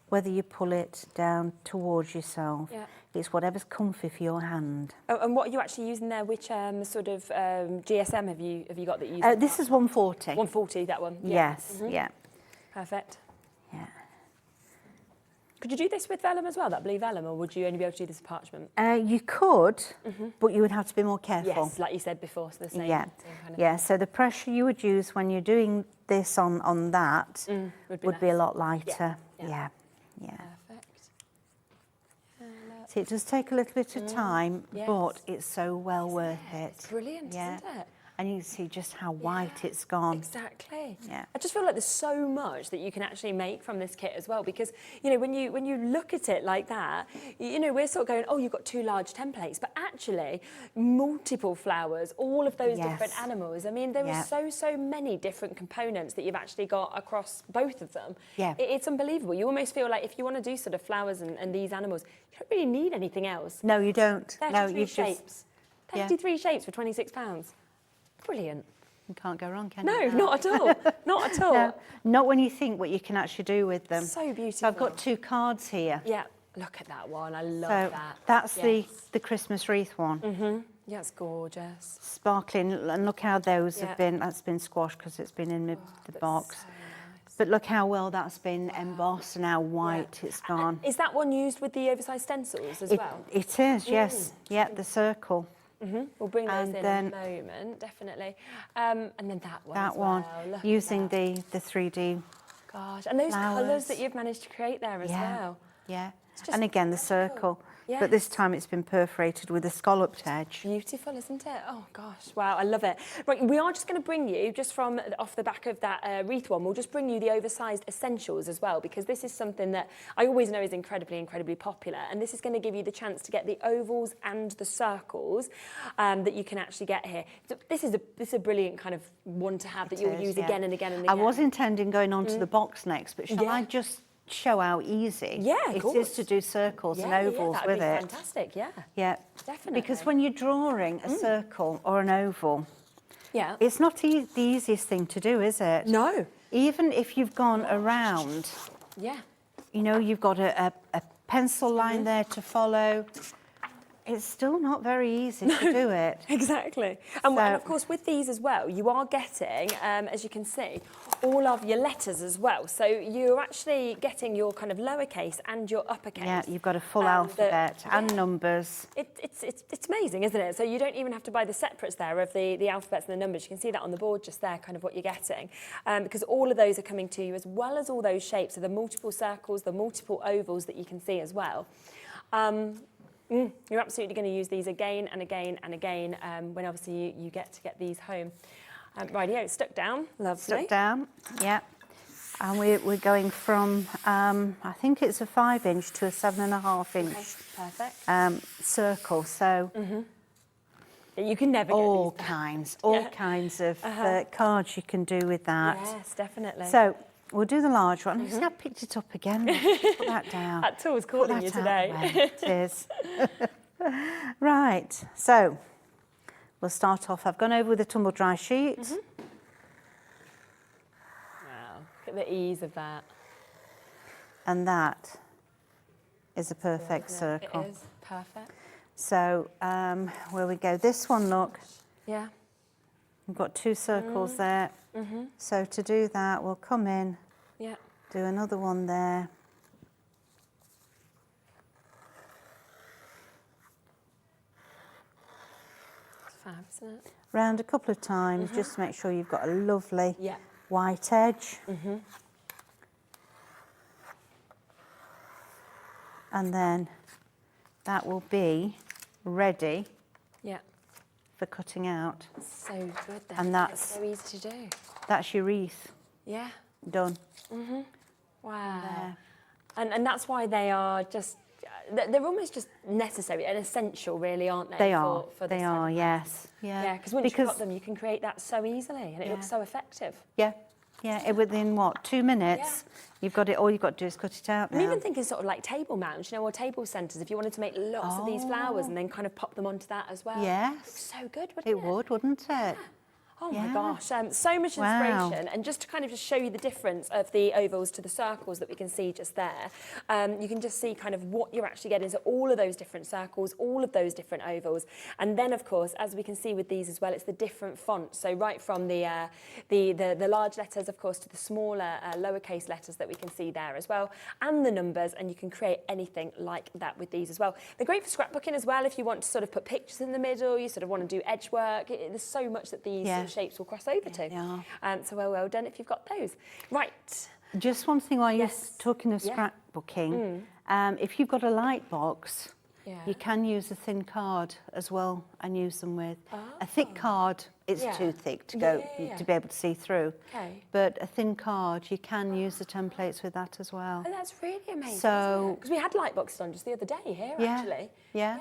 whether you pull it down towards yourself. It's whatever's comfy for your hand. Oh, and what are you actually using there? Which sort of GSM have you got that you use? This is 140. 140, that one? Yes, yeah. Perfect. Yeah. Could you do this with vellum as well, that blue vellum, or would you only be able to do this with parchment? You could, but you would have to be more careful. Yes, like you said before, so the same, Yeah, same kind of yeah. So the pressure you would use when you're doing this on that would be a lot lighter. Yeah. Yeah. Perfect. It does take a little bit of time, but it's so well worth it. It's brilliant, isn't it? And you can see just how white it's gone. Exactly. Yeah. I just feel like there's so much that you can actually make from this kit as well, because you know when you look at it like that, you know we're sort of going, oh, you've got 2 large templates, but actually multiple flowers, all of those different animals. I mean, there are so many different components that you've actually got across both of them. Yeah. It's unbelievable. You almost feel like if you want to do sort of flowers and these animals, you don't really need anything else. No, you don't. 33 No, you shapes. 33 shapes for £26. Brilliant. You can't go wrong, can No, you? not at all. Not at all. No, not when you think what you can actually do with them. So beautiful. So I've got 2 cards here. Yeah, look at that one. I love So that. that's Yes. the Christmas wreath one. Yeah, it's gorgeous. Sparkling, and look how those Yeah. have been. That's been squashed because it's been in the That's box. so nice. But look how well that's been embossed and how white it's gone. Is that one used with the oversized stencils as well? It is, yes. Yeah, the circle. We'll bring those and in then- in a moment, definitely. And then that one That as one, well. Look at using that. the 3D. Gosh, and those flowers. colours that you've managed to create there as well. Yeah. just And again, the circle. But this Yes. time it's been perforated with a scalloped edge. Beautiful, isn't it? Oh gosh, wow, I love it. Right, we are just going to bring you, just from off the back of that wreath one, we'll just bring you the oversized essentials as well, because this is something that I always know is incredibly popular, and this is going to give you the chance to get the ovals and the circles that you can actually get here. So this is a brilliant kind of one to have that you'll use again and again and again. I was intending going on to the box next, but shall I just show how easy of it course. is to do circles and ovals that'd with be it? fantastic, yeah. Yeah, Definitely. because when you're drawing a circle or an oval, Yeah. it's not the easiest thing to do, is it? No. Even if you've gone around, Yeah. you know, you've got a pencil line there to follow, it's still not very easy to do it. Exactly. And, So- and of course, with these as well, you are getting, as you can see, all of your letters as well. So you're actually getting your kind of lowercase and your uppercase. Yeah, you've got a full the- alphabet and numbers. It's amazing, isn't it? So you don't even have to buy the separates there of the alphabets and the numbers. You can see that on the board just there, kind of what you're getting. Because all of those are coming to you, as well as all those shapes. So the multiple circles, the multiple ovals that you can see as well. You're absolutely going to use these again and again and again when obviously you get these home. Rightio, stuck down, lovely. Stuck down, yeah. And we're going from, I think it's a 5-inch to a 7.5-inch Perfect. circle. So You can never all get these kinds of cards you can do with that. Yes, definitely. So we'll do the large one. I picked it up again. Put that down. That tool's Put calling you that out today. the way. It is. Right, so we'll start off. I've gone over with a tumble dry sheet. Wow, look at the ease of that. And that is a perfect circle. It is perfect. So where we go, this one, look, Yeah. we've got 2 circles there. So to do that, we'll come in, Yeah. do another one there. It's fab, isn't it? Round a couple of times, just to make sure you've got a lovely Yeah. white edge. And then that will be ready Yeah. for cutting out. So good then. And that's- It's so easy to do. That's your wreath Yeah. done. Wow. There. And that's why they are just, they're almost just necessary and essential, really, aren't they? They are. For They this are. type of Yes. Yeah. Yeah, because once you've got them, you can create that so easily, and it looks so effective. Yeah. Yeah. Within what, 2 minutes, you've got it. All you've got to do is cut it out. I'm now. even thinking sort of like table mounts, or table centres, if you wanted to make lots of these flowers and then kind of pop them onto that as well. Yes. Looks so good, wouldn't it? It would, wouldn't it? Oh my Yeah. gosh, so much Wow. inspiration. And just to kind of just show you the difference of the ovals to the circles that we can see just there, you can just see kind of what you're actually getting. So all of those different circles, all of those different ovals. And then, of course, as we can see with these as well, it's the different fonts. So right from the large letters, of course, to the smaller lowercase letters that we can see there as well, and the numbers, and you can create anything like that with these as well. They're great for scrapbooking as well if you want to sort of put pictures in the middle, you sort of want to do edge work. There's so much that these sort of shapes will cross over to. they are. So well done if you've got those. Right. Just one thing while Yes. you're talking of Yeah. scrapbooking, if you've got a light box, you can use a thin card as well and use them with. A thick card, it's too thick to go to be able to see through. Okay. But a thin card, you can use the templates with that as well. Oh, that's really amazing. So, because we had light boxes on just the other day here, actually. Yeah.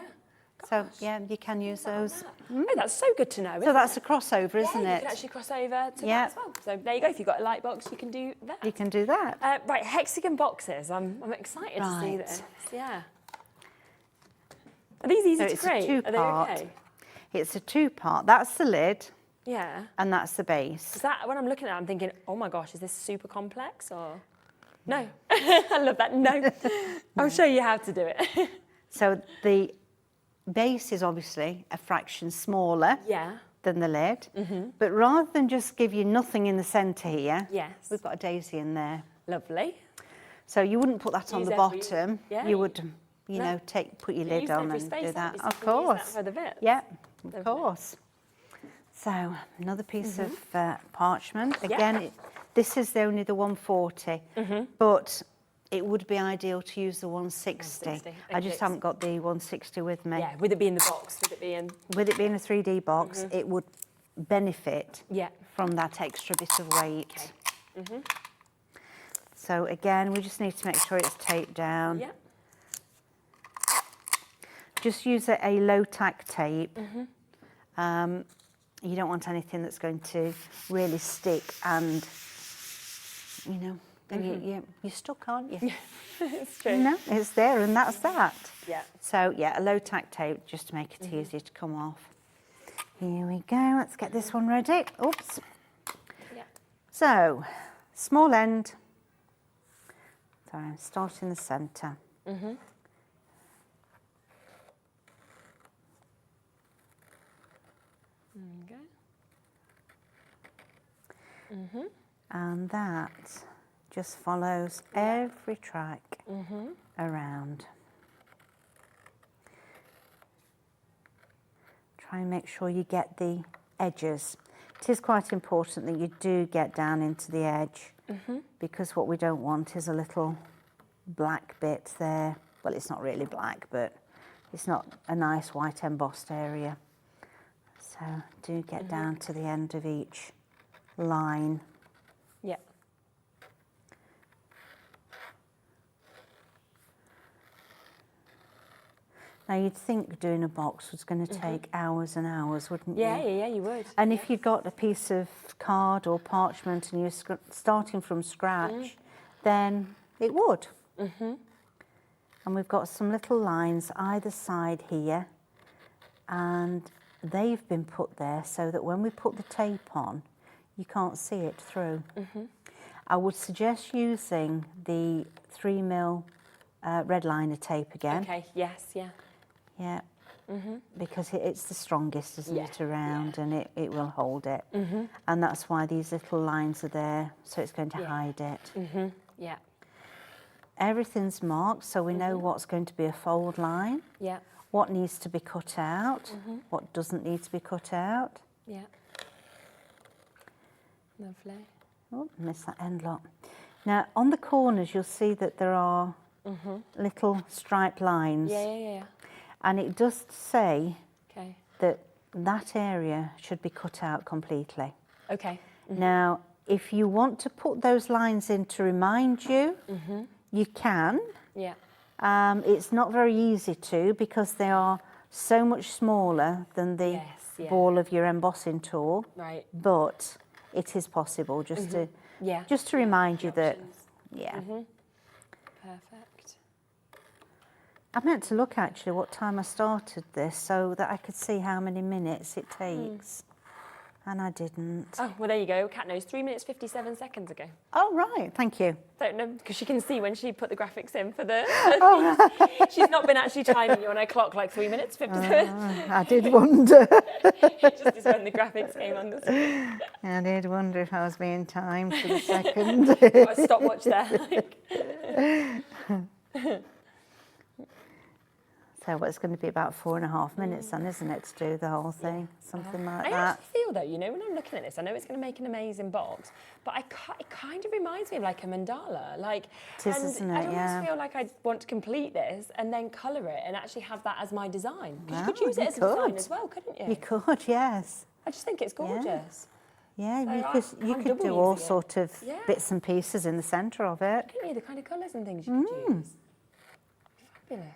So you can use those. Oh, that's so good to know. So that's a crossover, isn't You it? can actually cross over to that as well. So there you go. If you've got a light box, you can do that. You can do that. Right, hexagon boxes. I'm excited to see this. Yeah. Are these easy to create? Two-part. Are they okay? It's a two-part. That's the lid. Yeah. And that's the base. Is that when I'm looking at it, I'm thinking, oh my gosh, is this super complex or no? I love that. No. I'll show you how to do it. So the base is obviously a fraction smaller than the lid. But rather than just give you nothing in the centre here, we've got a daisy in there. Lovely. So you wouldn't put that on the bottom. You would, you know, put your lid on and do that. Of course. Yeah, of course. So another piece of parchment. Again, this is only the 140, but it would be ideal to use the 160. I just haven't got the 160 with me. Yeah, with it being the box, with it being a 3D box, it would benefit from that extra bit of weight. So again, we just need to make sure it's taped down. Just use a low tack tape. You don't want anything that's going to really stick and, you know, then you're stuck, aren't you? It's true. No, it's there and that's that. Yeah. So, a low tack tape just to make it easier to come off. Here we go. Let's get this one ready. Oops. Yeah. So, small end. So I'm starting the centre. And that just follows every track around. Try and make sure you get the edges. It is quite important that you do get down into the edge because what we don't want is a little black bit there. Well, it's not really black, but it's not a nice white embossed area. So do get down to the end of each line. Yeah. Now you'd think doing a box was going to take hours and hours, wouldn't you? Yeah, you would. And if you've got a piece of card or parchment and you're starting from scratch, then it would. And we've got some little lines either side here, and they've been put there so that when we put the tape on, you can't see it through. I would suggest using the 3mm red liner tape again. Okay, yes, Yeah, because it's the strongest, isn't it, around, and it will hold it. And that's why these little lines are there, so it's going to hide it. Yeah. Everything's marked, so we know what's going to be a fold line, what needs to be cut out, what doesn't need to be cut out. Yeah. Lovely. Oh, missed that end lot. Now, on the corners, you'll see that there are little striped lines. Yeah. And it does say Okay. that area should be cut out completely. Okay. Now, if you want to put those lines in to remind you, you can. Yeah. It's not very easy to because they are so much smaller than the ball of your embossing tool. Right. But it is possible just to remind you that, Perfect. I meant to look actually what time I started this so that I could see how many minutes it takes. And I didn't. Oh, well, there you go. Cat knows 3 minutes 57 seconds ago. Oh, right. Thank you. Don't know, because she can see when she put the graphics in for the... She's not been actually timing you on her clock like 3 minutes 57. I did wonder. Just as when the graphics came on the screen. I did wonder if I was being timed for the second. Got a stopwatch there. So So it's going to be about 4.5 minutes then, isn't it, to do the whole thing? Something like I that. actually feel though, you know, when I'm looking at this, I know it's going to make an amazing box, but it kind of reminds me of like a mandala. Like, It is, isn't it? I almost Yeah. feel like I want to complete this and then colour it and actually have that as my design. Because you Wow, could use it you as a design could. as well, couldn't you? You could, yes. I just think it's gorgeous. Yeah, So you I'm could double do all using it. sort of Yeah. bits and pieces in the centre of it. Couldn't you? The kind of colours and things you could use. Fabulous.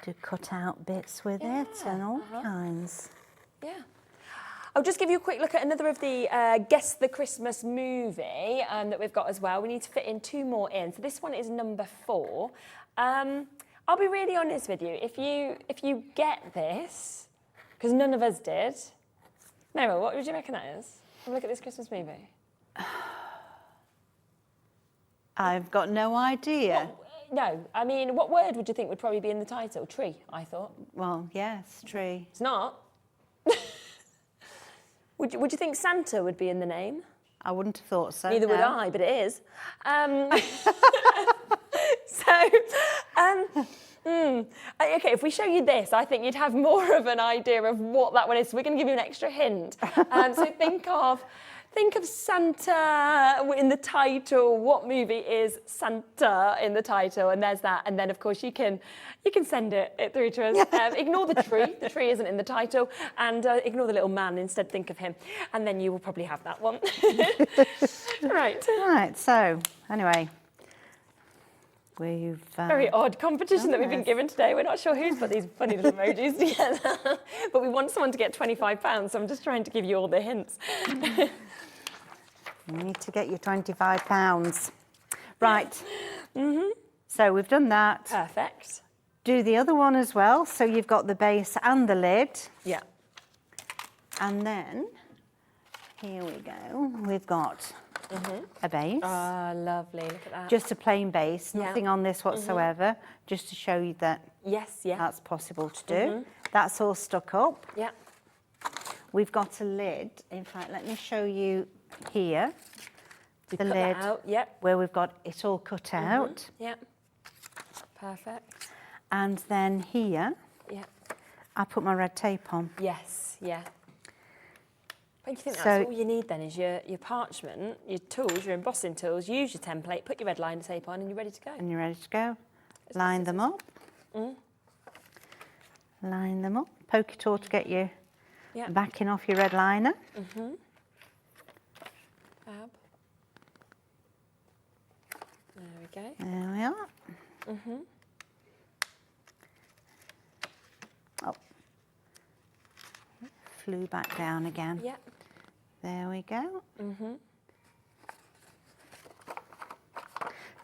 To cut out bits with it and all kinds. Yeah. I'll just give you a quick look at another of the Guess the Christmas movie that we've got as well. We need to fit in 2 more in. So this one is number 4. I'll be really honest with you. If you get this, because none of us did. Meryl, what would you reckon that is? Have a look at this Christmas movie. I've got no idea. No, I mean, what word would you think would probably be in the title? Tree, I thought. Well, yes, tree. It's not. Would you think Santa would be in the name? I wouldn't have thought so. Neither would no. I, but it is. Okay, if we show you this, I think you'd have more of an idea of what that one is. So we're going to give you an extra hint. So think of Santa in the title. What movie is Santa in the title? And there's that. And then, of course, you can send it through to us. Ignore the tree. The tree isn't in the title. And ignore the little man. Instead, think of him. And then you will probably have that one. Right. Right, so anyway, we've... Very odd competition that we've been yes. given today. We're not sure who's put these funny little emojis together. But we want someone to get £25, so I'm just trying to give you all the hints. You need to get your £25. Right. So we've done that. Perfect. Do the other one as well. So you've got the base and the lid. Yeah. And then, here we go. We've got a base. Ah, lovely. Look at that. Just a plain base, Yeah. nothing on this whatsoever, just to show you that Yes, yeah. that's possible to do. That's all stuck up. Yeah. We've got a lid. In fact, let me show you here. You The cut lid that out. Yep. where we've got it all cut out. Yep. Perfect. And then here, Yep. I put my red tape on. Yes, yeah. I think So- that's all you need then is your parchment, your tools, your embossing tools, use your template, put your red liner tape on and you're ready to go. And you're ready to go. Line them up. Line them up. Poke it all to get your Yeah. backing off your red liner. Fab. There we go. There we are. Oh. Flew back down again. Yeah. There we go.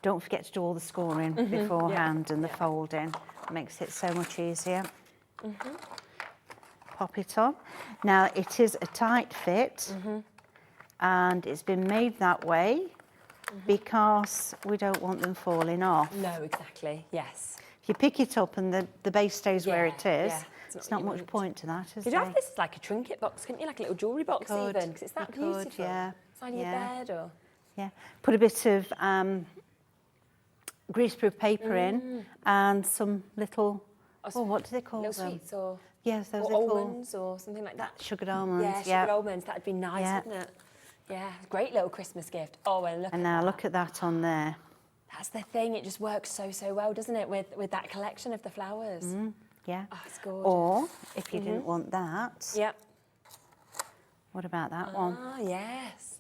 Don't forget to do all the scoring beforehand and the folding. Makes it so much easier. Pop it on. Now it is a tight fit and it's been made that way because we don't want them falling off. No, exactly. Yes. If you pick it up and the base stays where Yeah, it is, yeah. it's what not you much want. point to that, is Could there? you have this as like a trinket box, couldn't you? Like a little jewellery box Could. even, because it's that You could, beautiful. yeah, Sign your yeah. bed or... Yeah, put a bit of greaseproof paper in and some little, what do they call Little them? sweets or... Yes, those or little almonds or something like that. sugared almonds. Yeah, sugared almonds. That'd be nice, Yeah. wouldn't it? Yeah, great little Christmas gift. Oh, and look And at now that. look at that on there. That's the thing. It just works so, so well, doesn't it, with that collection of the flowers? Yeah. Oh, it's gorgeous. Or if you didn't want that, Yep. what about that one Ah, yes.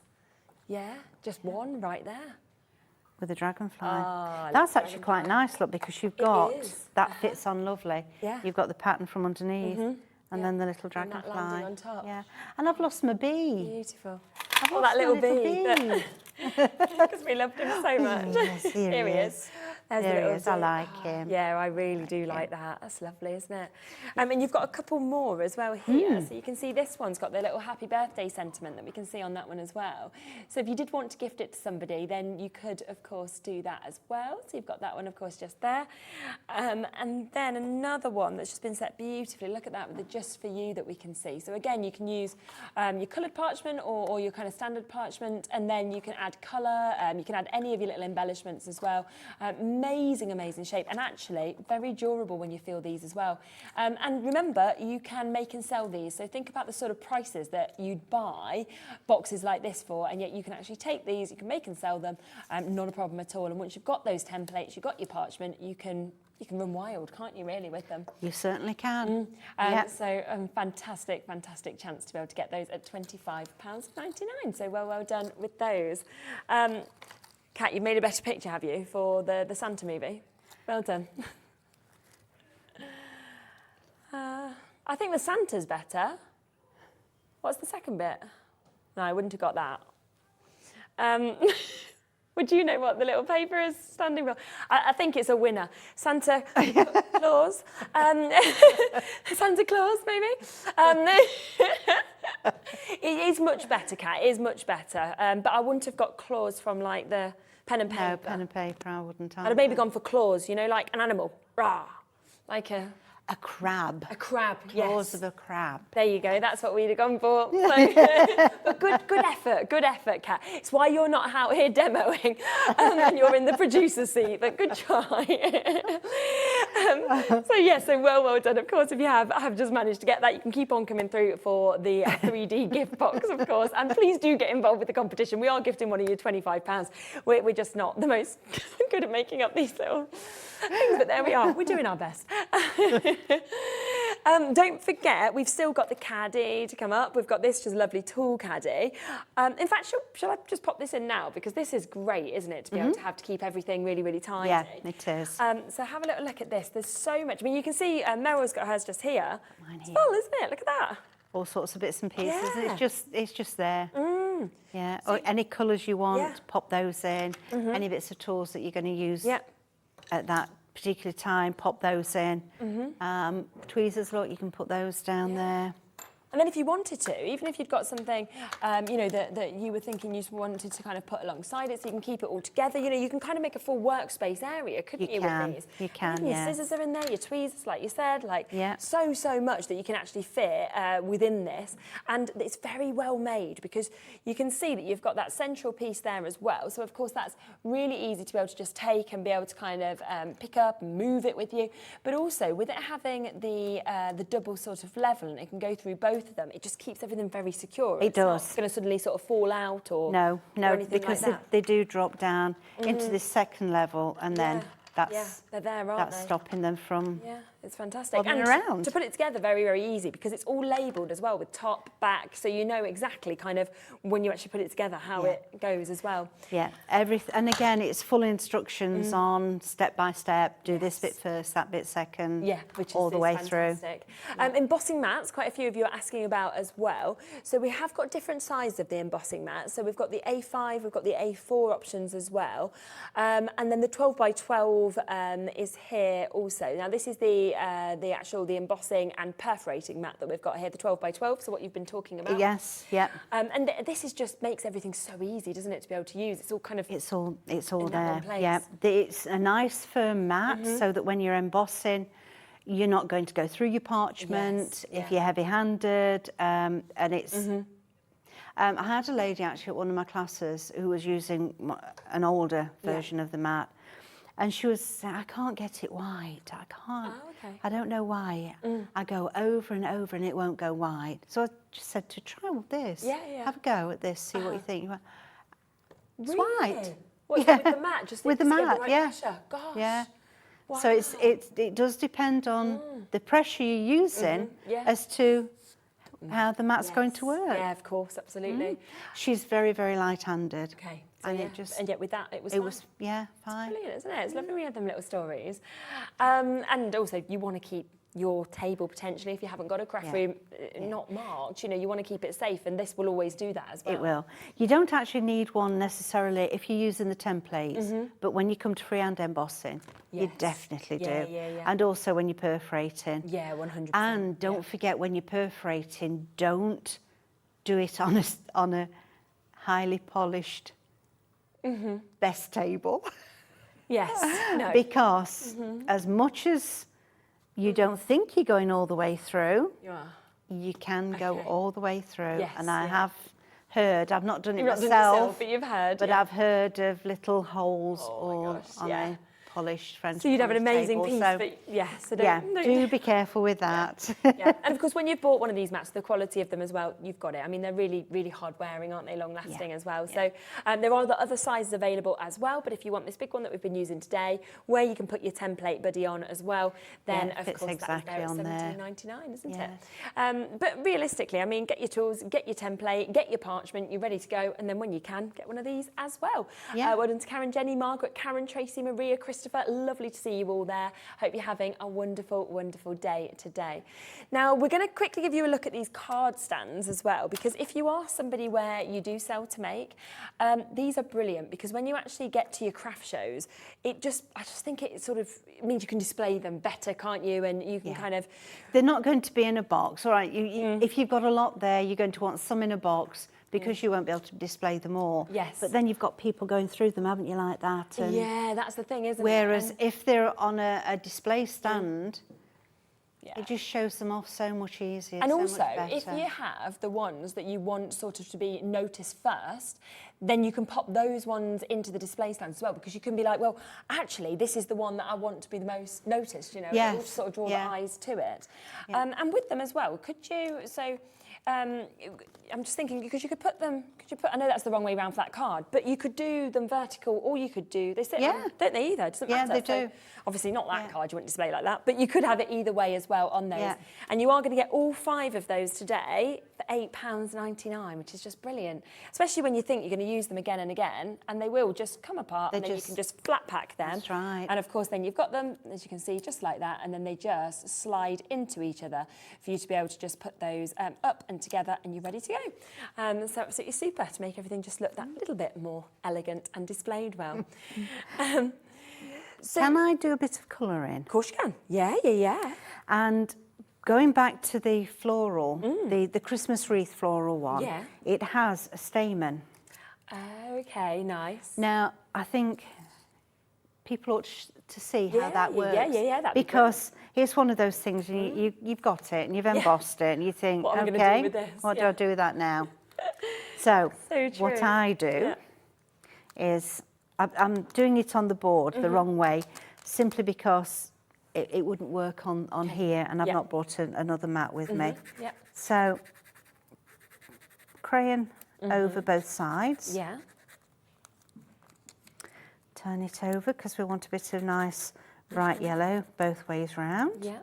Yeah, just one right there. with the dragonfly? Ah, That's little actually quite nice, look, because you've got is. that fits on lovely. Yeah. You've got the pattern from underneath. And then the little And dragonfly. that landing on top. Yeah. And I've lost my bee. Beautiful. I've Oh, lost that my little bee. Because we loved him so much. Yes, here he is. There's the There he little is. I bee. like him. Yeah, I really do like that. That's lovely, isn't it? And you've got a couple more as well here. So you can see this one's got the little happy birthday sentiment that we can see on that one as well. So if you did want to gift it to somebody, then you could, of course, do that as well. So you've got that one, of course, just there. And then another one that's just been set beautifully. Look at that with the just for you that we can see. So again, you can use your coloured parchment or your kind of standard parchment, and then you can add colour. You can add any of your little embellishments as well. amazing, amazing shape, and actually very durable when you feel these as well. And remember, you can make and sell these. So think about the sort of prices that you'd buy boxes like this for, and yet you can actually take these, you can make and sell them, not a problem at all. And once you've got those templates, you've got your parchment, you can run wild, can't you, really, with them? You certainly can. So fantastic, fantastic chance to be able to get those at £25.99. So well done with those. Kat, you've made a better picture, have you, for the Santa movie? Well done. I think the Santa's better. What's the second bit? No, I wouldn't have got that. Would you know what the little paper is standing for? I think it's a winner. Santa Claus. Santa Claus, maybe? It is much better, Kat. It is much better. But I wouldn't have got claws from like the pen and paper. No, pen and paper, I wouldn't. I'd have maybe gone for claws, you know, like an animal. Rah! Like a crab. A crab, yes. Claws of a crab. There you go. That's what we'd have gone for. So, but good effort, Kat. It's why you're not out here demoing and you're in the producer's seat. But good try. So well done. Of course, if you have just managed to get that, you can keep on coming through for the 3D gift box, of course. And please do get involved with the competition. We are gifting one of you £25. We're just not the most good at making up these little things, but there we are. We're doing our best. Don't forget, we've still got the caddy to come up. We've got this just lovely tool caddy. In fact, shall I just pop this in now? Because this is great, isn't it, to be able to keep everything really, really tidy. Yeah, it is. So have a little look at this. There's so much. I mean, you can see Meryl's got hers just here. Mine here. It's full, isn't it? Look at that. All sorts of bits and pieces. Yeah. It's just there. Yeah. Or any colours you want, pop those in. Any bits of tools that you're going to use at that particular time, pop those in. Tweezers, look, you can put those down there. And then if you wanted to, even if you'd got something, that you were thinking you wanted to kind of put alongside it so you can keep it all together, you can kind of make a full workspace area, couldn't you, with these? You can, Your scissors are in there, your tweezers, like you said, so much that you can actually fit within this. And it's very well made because you can see that you've got that central piece there as well. So, of course, that's really easy to be able to just take and be able to kind of pick up and move it with you. But also, with it having the double sort of level, and it can go through both of them, it just keeps everything very secure. It does. It's not going to suddenly sort of fall out or no, anything because like that. they do drop down into this second level, and then they're there, aren't they? stopping them from it's fantastic. bobbing And around. to put it together, very, very easy because it's all labelled as well with top, back, so you know exactly kind of when you actually put it together how it goes as well. Yeah, everything. And again, it's full instructions on step by step. Do this bit first, that bit second. Yeah, which is all the way fantastic. through. Embossing mats, quite a few of you are asking about as well. So we have got different sizes of the embossing mats. So we've got the A5, we've got the A4 options as well, and then the 12 by 12 is here also. Now this is the embossing and perforating mat that we've got here, the 12 by 12. So what you've been talking about. Yes, yeah. And this is just makes everything so easy, doesn't it, to be able to use? It's all kind of it's all in there. that one place. Yeah, it's a nice firm mat so that when you're embossing, you're not going to go through your parchment if you're heavy-handed, and it's. I had a lady actually at one of my classes who was using an older version of the mat, and she was saying, I can't get it white. I can't. Oh, okay. I don't know why. I go over and over and it won't go white. So I just said to try this. Have a go at this, see what you think. It's white. What, with the mat? Just with the to get mat, right yeah. pressure? Gosh. Yeah. Wow. So it does depend on the pressure you're using as to how the mat's going to work. Yeah, of course, absolutely. She's very, very light-handed. Okay. So And and yet with that, it was fine. brilliant, isn't it? It's lovely we have them little stories. And also, you want to keep your table potentially, if you haven't got a craft room, not marked, you want to keep it safe, and this will always do that as well. It will. You don't actually need one necessarily if you're using the templates, but when you come to freehand embossing, you definitely do. And also when you're perforating. Yeah, 100%. And don't forget, when you're perforating, don't do it on a highly polished best table. Yes, no. Because as much as you don't think you're going all the way through, you can go all the way through. Yes, and I have heard, I've not done it You've not myself, done it yourself, but you've heard. but I've heard of little holes all on yeah. it. polished French So you'd have an polish amazing table, piece, so but so yeah, don't do be careful with that. yeah. And of course, when you've bought one of these mats, the quality of them as well, you've got it. I mean, they're really, really hard wearing, aren't they? Long lasting as well. So there are the other sizes available as well. But if you want this big one that we've been using today, where you can put your template buddy on as well, then of fits course exactly that's on there. $17.99, isn't Yes. it? But realistically, I mean, get your tools, get your template, get your parchment, you're ready to go. And then when you can, get one of these as well. Yeah. Well done to Karen, Jenny, Margaret, Karen, Tracy, Maria, Christopher. Lovely to see you all there. Hope you're having a wonderful, wonderful day today. Now, we're going to quickly give you a look at these card stands as well, because if you are somebody where you do sell to make, these are brilliant, because when you actually get to your craft shows, I just think it sort of means you can display them better, can't you? And you can kind of... They're not going to be in a box, all right? If you've got a lot there, you're going to want some in a box, because you won't be able to display them all. Yes. But then you've got people going through them, haven't you, like that? And yeah, that's the thing, isn't it? whereas if they're on a display stand, it just shows them off so much easier. And so also, much if better. you have the ones that you want sort of to be noticed first, then you can pop those ones into the display stand as well, because you can be like, well, actually, this is the one that I want to be the most noticed, you know, Yes. it'll sort of draw the eyes to it. Yeah. And with them as well, could you, I'm just thinking, because you could put, I know that's the wrong way around for that card, but you could do them vertical, or you could do, they sit on, don't they either? It doesn't matter. they do. So obviously not that card, you wouldn't display like that, but you could have it either way as well on those. Yeah. And you are going to get all 5 of those today for £8.99, which is just brilliant. Especially when you think you're going to use them again and again, and they will just come apart, and then you can just flat pack them. That's right. And of course, then you've got them, as you can see, just like that, and then they just slide into each other for you to be able to just put those up and together, and you're ready to go. So absolutely super to make everything just look that little bit more elegant and displayed well. So, Can I do a bit of colouring? of course you can. Yeah. And going back to the floral, the Christmas wreath floral one, it has a stamen. Okay, nice. Now, I think people ought to see how that works. Yeah, that'd be because it's one of those things, you've got it and you've embossed it and you think, What am I gonna okay, do with this? what do I do with that now? So, So what true. I do is, I'm doing it on the board the wrong way, simply because it wouldn't work on here, and I've not brought another mat with me. Yeah. So, crayon over both sides. Yeah. Turn it over, because we want a bit of nice bright yellow both ways round. Yeah.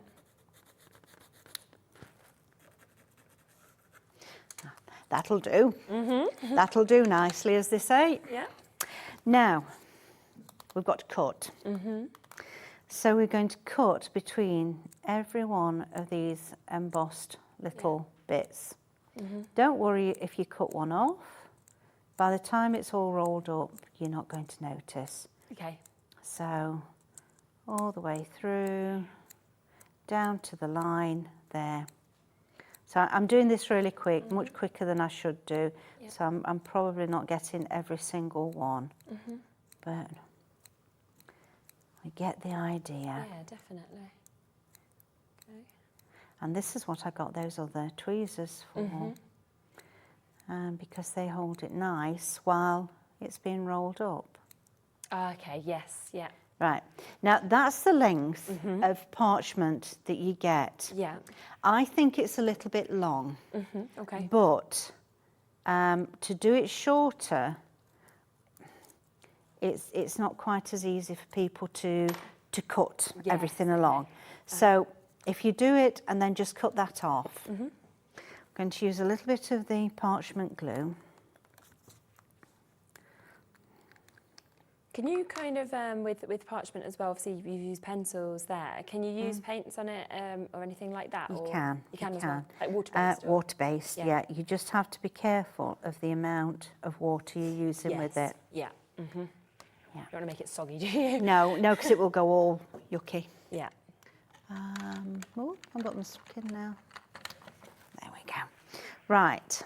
That'll do. That'll do nicely, as they say. Yeah. Now, we've got to cut. So we're going to cut between every one of these embossed little bits. Don't worry if you cut one off. By the time it's all rolled up, you're not going to notice. Okay. So, all the way through, down to the line there. So I'm doing this really quick, much quicker than I should do. So I'm probably not getting every single one, but I get the idea. Yeah, definitely. Okay. And this is what I got those other tweezers for, because they hold it nice while it's being rolled up. Okay, yes, yeah. Right, now that's the length of parchment that you get. Yeah. I think it's a little bit long, Okay. but to do it shorter, it's not quite as easy for people to cut everything along. So if you do it and then just cut that off, I'm going to use a little bit of the parchment glue. Can you kind of, with parchment as well, obviously you've used pencils there, can you use paints on it or anything like that? You or can. You can you as can. well? Like water-based? or- Water-based, yeah. You just have to be careful of the amount of water you're using with it. Yeah. Yeah. You don't want to make it soggy, do you? No, because it will go all yucky. Yeah. Oh, I've got them stuck in now. There we go. Right.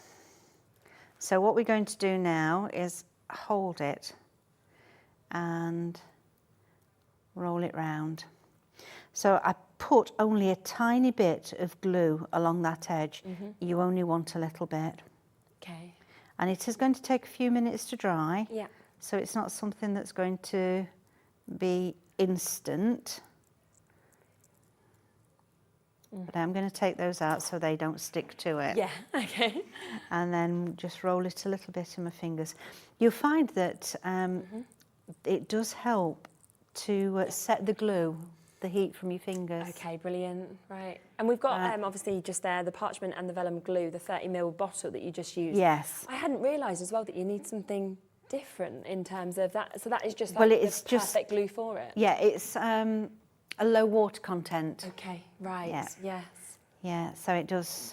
So what we're going to do now is hold it and roll it round. So I put only a tiny bit of glue along that edge. You only want a little bit. Okay. And it is going to take a few minutes to dry. Yeah. So it's not something that's going to be instant. But I'm going to take those out so they don't stick to it. Yeah, okay. And then just roll it a little bit in my fingers. You'll find that it does help to set the glue, the heat from your fingers. Okay, brilliant, right. And we've got, obviously, just there, the parchment and the vellum glue, the 30ml bottle that you just used. Yes. I hadn't realised as well that you need something different in terms of that. So that is just Well, like it's the just perfect glue for it? Yeah, it's a low water content. Okay, right, Yeah. yes. Yeah, so it does.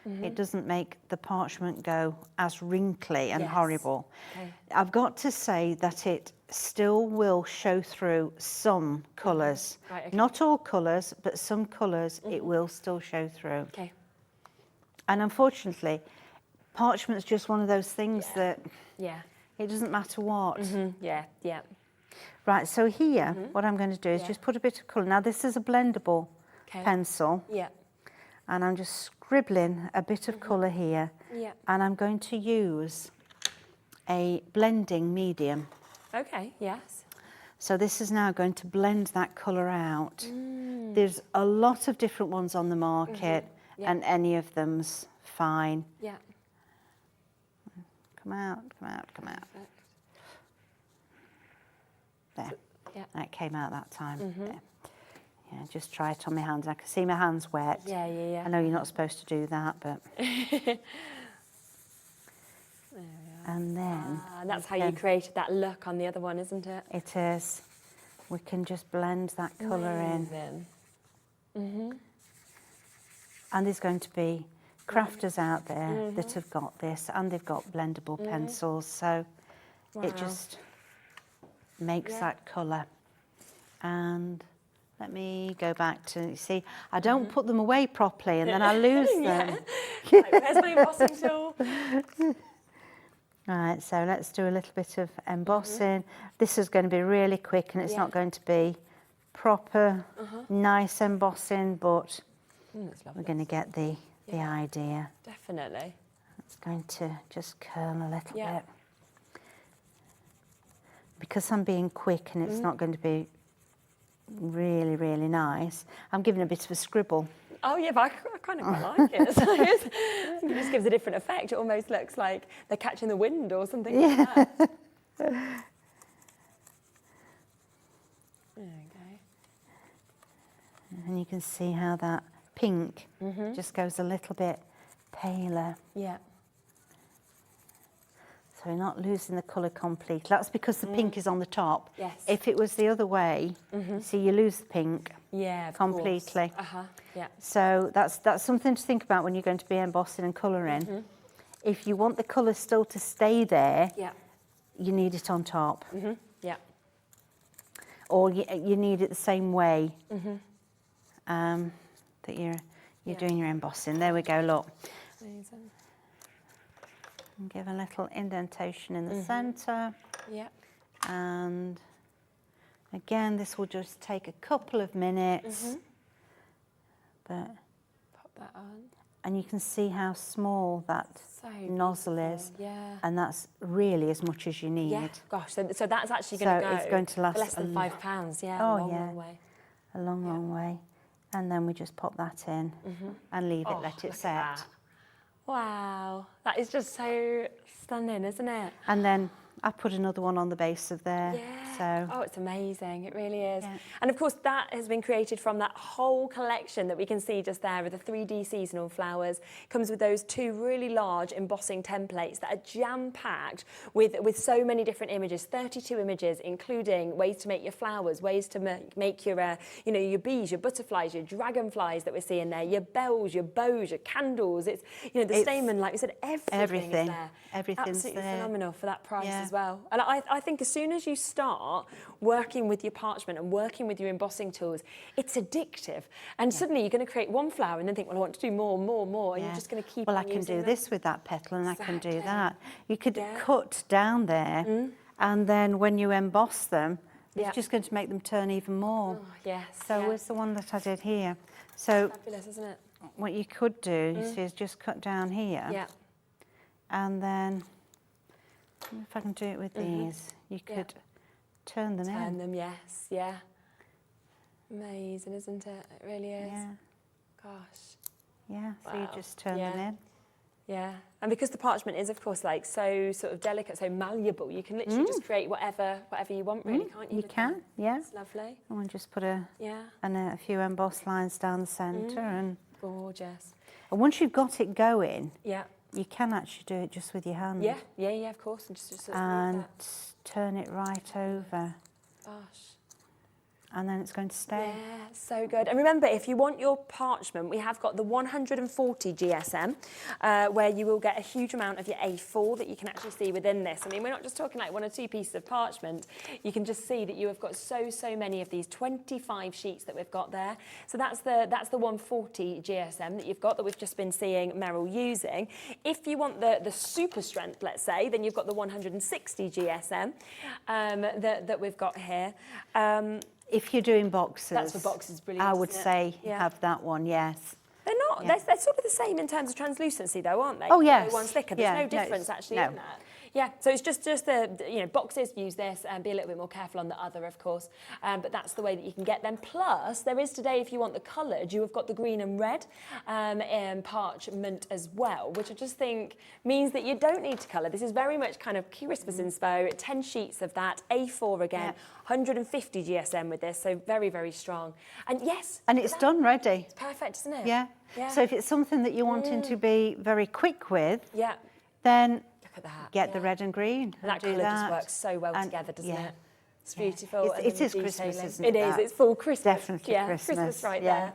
It doesn't make the parchment go as wrinkly and Yes. horrible. Okay. I've got to say that it still will show through some colours. Right, okay. Not all colours, but some colours it will still show through. Okay. And unfortunately, parchment's just one of those things that Yeah. it doesn't matter what. Yeah, yeah. Right, so here, what I'm going to do is just put a bit of colour. Now, this is a blendable pencil. Yeah. And I'm just scribbling a bit of colour here. Yeah. And I'm going to use a blending medium. Okay, yes. So this is now going to blend that colour out. There's a lot of different ones on the market, and any of them's fine. Yeah. Come out, come out, come out. There. Yeah. That came out that time. There. Yeah, just try it on my hands. I can see my hands wet. Yeah, yeah, yeah. I know you're not supposed to do that, but... And then... And that's how you created that look on the other one, isn't it? It is. We can just blend that colour in. And there's going to be crafters out there that have got this, and they've got blendable pencils, so it just makes that colour. And let me go back to, you see, I don't put them away properly and then I lose them. Like, where's my embossing tool? Right, so let's do a little bit of embossing. This is going to be really quick, and it's not going to be proper, nice embossing, but we're going to get the idea. Definitely. It's going to just curl a little Yeah. bit. Because I'm being quick and it's not going to be really, really nice, I'm giving a bit of a scribble. Oh yeah, but I kind of quite like it. So it just gives a different effect. It almost looks like they're catching the wind or something like that. There we go. And you can see how that pink just goes a little bit paler. Yeah. So we're not losing the colour completely. That's because the pink is on the top. Yes. If it was the other way, see, you lose the pink Yeah, of completely. Course. Yeah. So that's something to think about when you're going to be embossing and colouring. If you want the colour still to stay there, Yeah. you need it on top. Yeah. Or you need it the same way that you're doing your embossing. There we go, look. Amazing. And give a little indentation in the centre. Yeah. And again, this will just take a couple of minutes. But Pop that on. and you can see how small that So nozzle beautiful. is. Yeah. And that's really as much as you need. Yeah. Gosh, so that's actually going to So go. it's going to last for less than a £5. Yeah. Oh, a long, yeah. long way. A long, long way. And then we just pop that in and leave it, let it look at set. that. Wow, that is just so stunning, isn't it? And then I put another one on the base of there. Yeah. So Oh, it's amazing. It really is. Yeah. And of course, that has been created from that whole collection that we can see just there with the 3D seasonal flowers. It comes with those 2 really large embossing templates that are jam-packed with so many different images, 32 images, including ways to make your flowers, ways to make your, your bees, your butterflies, your dragonflies that we're seeing there, your bells, your bows, your candles. It's, the stamen, like we said, everything is there. Everything's Absolutely there. phenomenal for that price Yeah. as well. And I think as soon as you start working with your parchment and working with your embossing tools, it's addictive. And suddenly you're going to create one flower and then think, well, I want to do more. And you're just going to keep Well, on I can using do them. this with that petal and I can do Exactly. that. You could Yeah. cut down there and then when you emboss them, it's Yeah. just going to make them turn even more. Oh, yes. So yeah. where's the one that I did here? So Fabulous, isn't it? what you could do, you see, is just cut down here. Yeah. And then, if I can do it with these, you could turn them Turn in. them, yes. Yeah. Amazing, isn't it? It really is. Yeah. Gosh. Yeah, so you Wow. just turn them in. Yeah, and because the parchment is, of course, like so sort of delicate, so malleable, you can literally just create whatever you want, really, can't you? You with can, them? yeah. It's lovely. And just put a Yeah, few embossed lines down the centre, and gorgeous. once you've got it going, Yeah, you can actually do it just with your hand. yeah, of course, and just sort of And smooth that. turn it right over, Gosh. and then it's going to stay. Yeah, so good. And remember, if you want your parchment, we have got the 140 GSM, where you will get a huge amount of your A4 that you can actually see within this. I mean, we're not just talking like 1 or 2 pieces of parchment. You can just see that you have got so many of these 25 sheets that we've got there. So that's the 140 GSM that you've got, that we've just been seeing Meryl using. If you want the super strength, let's say, then you've got the 160 GSM that we've got here. If you're doing boxes, That's for boxes, brilliant, I would isn't it? say Yeah. have that one, yes. They're not. Yeah. They're sort of the same in terms of translucency, though, aren't they? Oh, yes. One's thicker. There's Yeah, no no, difference it's- actually no. in that. Yeah. So it's just the boxes. Use this and be a little bit more careful on the other, of course. But that's the way that you can get them. Plus, there is today, if you want the coloured, you have got the green and red parchment as well, which I just think means that you don't need to colour. This is very much kind of Christmas inspo. 10 sheets of that, A4 again. Yeah. 150 GSM with this, so very, very strong. And yes, And it's done ready. it's perfect, isn't it? Yeah. Yeah. So if it's something that you're wanting to be very quick with, Yeah. then Look at that. get the red and green. And that do colour just that. works so well And- together, doesn't yeah. it? It's beautiful. It's- and it then is the Christmas, detailing. isn't It it, is. that? It's full Christmas. Definitely yeah, Christmas, right yeah. there.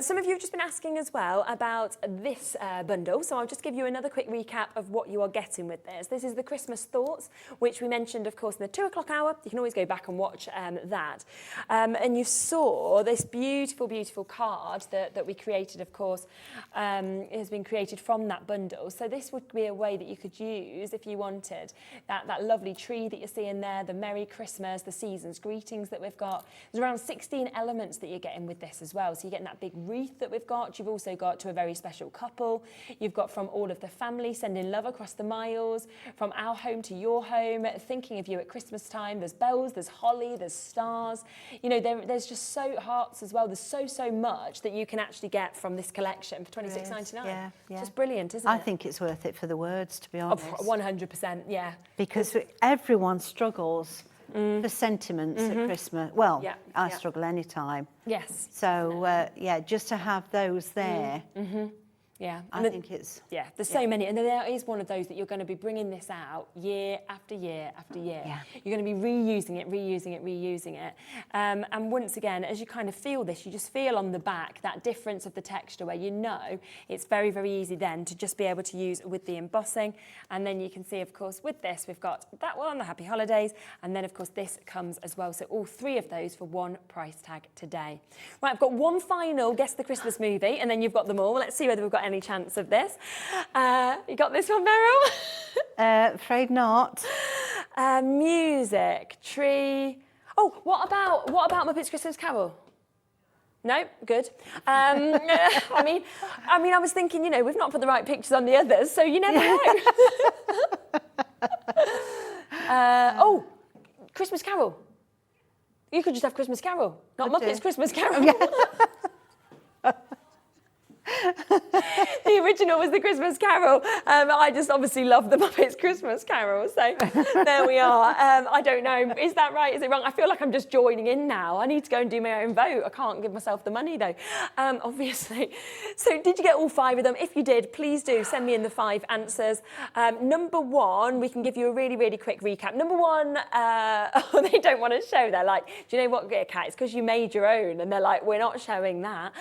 Some of you have just been asking as well about this bundle, so I'll just give you another quick recap of what you are getting with this. This is the Christmas Thoughts, which we mentioned, of course, in the 2 o'clock hour. You can always go back and watch that. And you saw this beautiful, beautiful card that we created, of course, has been created from that bundle. So this would be a way that you could use if you wanted that lovely tree that you're seeing there, the Merry Christmas, the season's greetings that we've got. There's around 16 elements that you're getting with this as well. So you're getting that big wreath that we've got. You've also got to a very special couple. You've got from all of the family, sending love across the miles, from our home to your home, thinking of you at Christmas time. There's bells, there's holly, there's stars. You know, there's just so hearts as well. There's so much that you can actually get from this collection for $26.99. Yeah, yeah. Just brilliant, isn't it? I think it's worth it for the words, to be Oh, honest. 100%, yeah. Because everyone struggles for sentiments at Christmas. Well, Yeah, I yeah. struggle any time. Yes. So, yeah, just to have those there, Yeah. I And think it's... Yeah, there's so many, and there is one of those that you're going to be bringing this out year after year after year. Yeah. You're going to be reusing it. And once again, as you kind of feel this, you just feel on the back that difference of the texture where you know it's very, very easy then to just be able to use with the embossing. And then you can see, of course, with this, we've got that one, the Happy Holidays, and then, of course, this comes as well. So all 3 of those for one price tag today. Right, I've got one final Guess the Christmas movie, and then you've got them all. Let's see whether we've got any chance of this. You got this one, Meryl? Afraid not. Music, tree. Oh, what about Muppets Christmas Carol? No, good. I mean, I was thinking, you know, we've not put the right pictures on the others, so you never know. Christmas Carol. You could just have Christmas Carol, not Muppets Christmas Carol. The original was the Christmas Carol. I just obviously love the Muppets Christmas Carol, so there we are. I don't know, is that right? Is it wrong? I feel like I'm just joining in now. I need to go and do my own vote. I can't give myself the money though, obviously. So did you get all 5 of them? If you did, please do send me in the 5 answers. Number 1, we can give you a really, really quick recap. Number 1, they don't want to show. They're like, do you know what, Kat? It's because you made your own. And they're like, we're not showing that.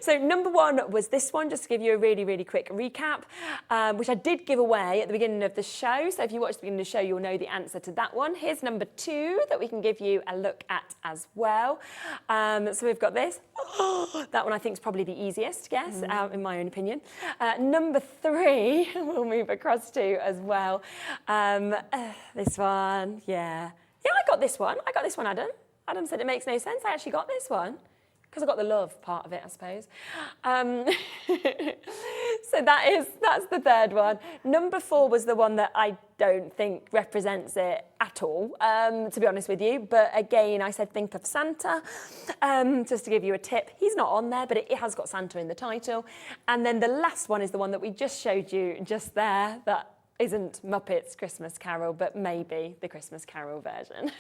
So number 1 was this one, just to give you a really, really quick recap, which I did give away at the beginning of the show. So if you watch the beginning of the show, you'll know the answer to that one. Here's number 2 that we can give you a look at as well. So we've got this. That one I think is probably the easiest to guess, in my own opinion. Number 3, we'll move across to as well. This one, yeah. Yeah, I got this one, Adam. Adam said it makes no sense. I actually got this one. because I got the love part of it, I suppose. So that's the third one. Number 4 was the one that I don't think represents it at all, to be honest with you. But again, I said think of Santa, just to give you a tip. He's not on there, but it has got Santa in the title. And then the last one is the one that we just showed you just there, that isn't Muppets Christmas Carol, but maybe the Christmas Carol version.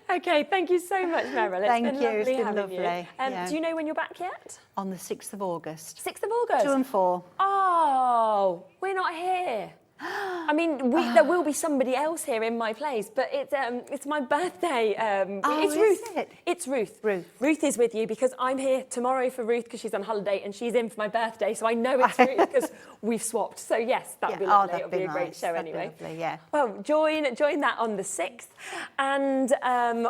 Okay, thank you so much, Meryl. Thank you, Lovely it's been having lovely. you. Yeah. Do you know when you're back yet? On the 6th of August. 6th of August? 2 and 4. Oh, we're not here. I mean, there will be somebody else here in my place, but it's my birthday. It's Ruth. Is it? It's Ruth. Ruth is with you because I'm here tomorrow for Ruth because she's on holiday and she's in for my birthday, so I know it's Ruth because we've swapped. So yes, that'll be lovely. that'd It'll be a great nice. show That'd be anyway. lovely, yeah. Well, join that on the 6th, and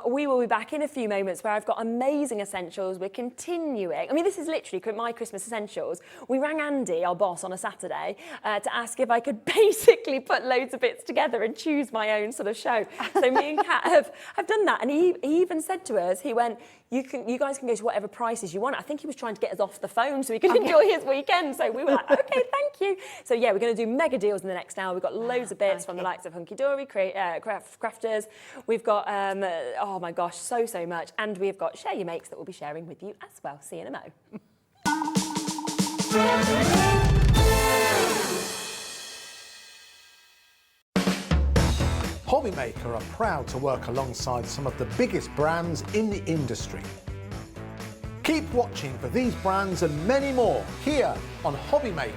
we will be back in a few moments where I've got amazing essentials. We're continuing. I mean, this is literally my Christmas essentials. We rang Andy, our boss, on a Saturday to ask if I could basically put loads of bits together and choose my own sort of show. So me and Kat have done that, and he even said to us, he went, you guys can go to whatever prices you want. I think he was trying to get us off the phone so he could enjoy his weekend. So we were like, okay, thank you. So yeah, we're going to do mega deals in the next hour. We've got loads of bits from the likes of Hunky Dory, Crafters. We've got, oh my gosh, so much. And we've got Share Your Makes that we'll be sharing with you as well. See you in a mo. Hobbymaker are proud to work alongside some of the biggest brands in the industry. Keep watching for these brands and many more here on Hobbymaker.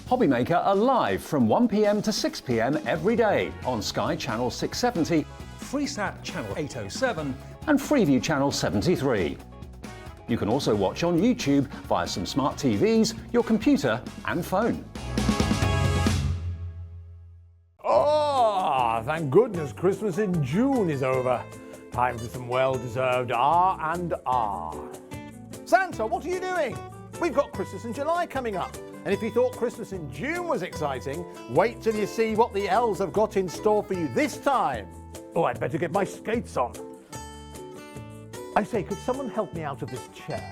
Hobbymaker are live from 1 p.m. to 6 p.m. every day on Sky Channel 670 Freesat Channel 807 and Freeview Channel 73. You can also watch on YouTube via some smart TVs, your computer and phone. Oh, thank goodness Christmas in June is over. Time for some well-deserved R&R. Santa, what are you doing? We've got Christmas in July coming up. And if you thought Christmas in June was exciting, wait till you see what the elves have got in store for you this time. Oh, I'd better get my skates on. I say, could someone help me out of this chair?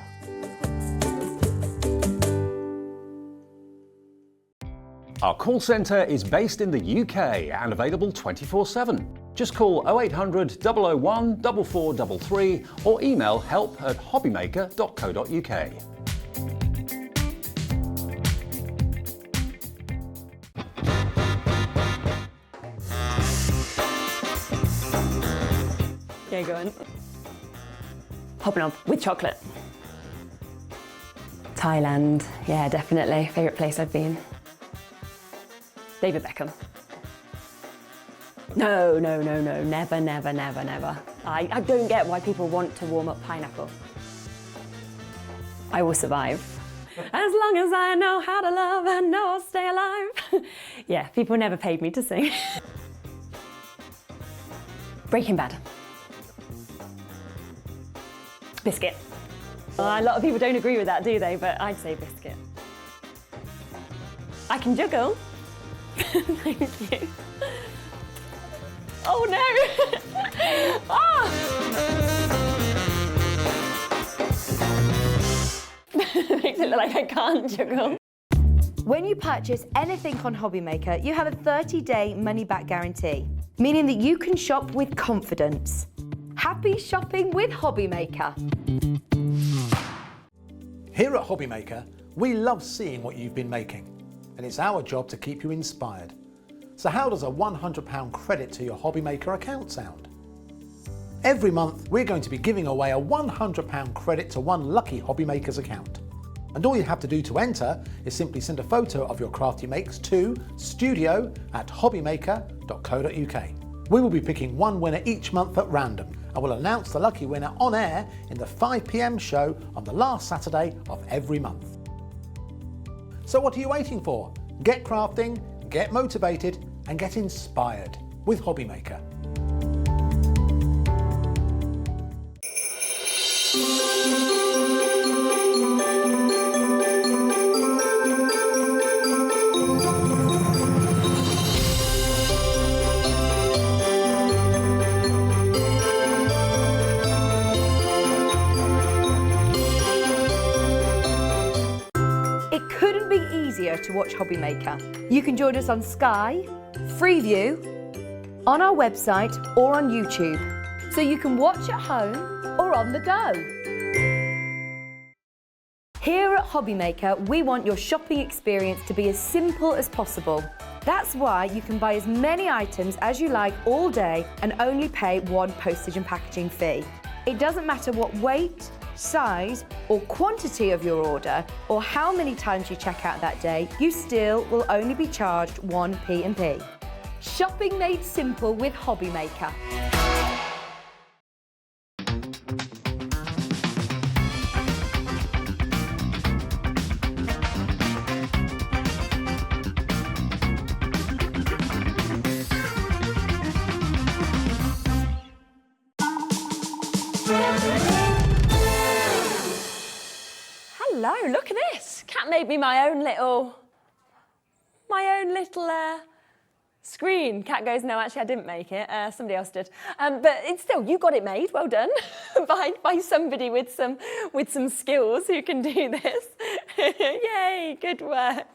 Our call centre is based in the UK and available 24/7. Just call 0800 001 4433 or email help@hobbymaker.co.uk. Yeah, go on. Hopping on with chocolate. Thailand, yeah, definitely. Favourite place I've been. David Beckham. No, never. I don't get why people want to warm up pineapple. I will survive. As long as I know how to love, I know I'll stay alive. Yeah, people never paid me to sing. Breaking Bad. Biscuit. A lot of people don't agree with that, do they? But I'd say biscuit. I can juggle. Thank you. Oh no! Ah! Makes it look like I can't juggle. When you purchase anything on Hobbymaker, you have a 30-day money-back guarantee, meaning that you can shop with confidence. Happy shopping with Hobbymaker. Here at Hobbymaker, we love seeing what you've been making, and it's our job to keep you inspired. So how does a £100 credit to your Hobbymaker account sound? Every month, we're going to be giving away a £100 credit to one lucky Hobbymaker's account. And all you have to do to enter is simply send a photo of your craft you makes to studio@hobbymaker.co.uk. We will be picking one winner each month at random, and we'll announce the lucky winner on air in the 5 p.m. show on the last Saturday of every month. So what are you waiting for? Get crafting, get motivated, and get inspired with Hobbymaker. easier to watch Hobbymaker. You can join us on Sky, Freeview, on our website or on YouTube, so you can watch at home or on the go. Here at Hobbymaker, we want your shopping experience to be as simple as possible. That's why you can buy as many items as you like all day and only pay one postage and packaging fee. It doesn't matter what weight, size or quantity of your order or how many times you check out that day, you still will only be charged one P&P. Shopping made simple with Hobbymaker. Hello, look at this. Kat made me my own little screen. Kat goes, no, actually I didn't make it. Somebody else did. But it's still, you got it made. Well done by somebody with some skills who can do this. Yay, good work.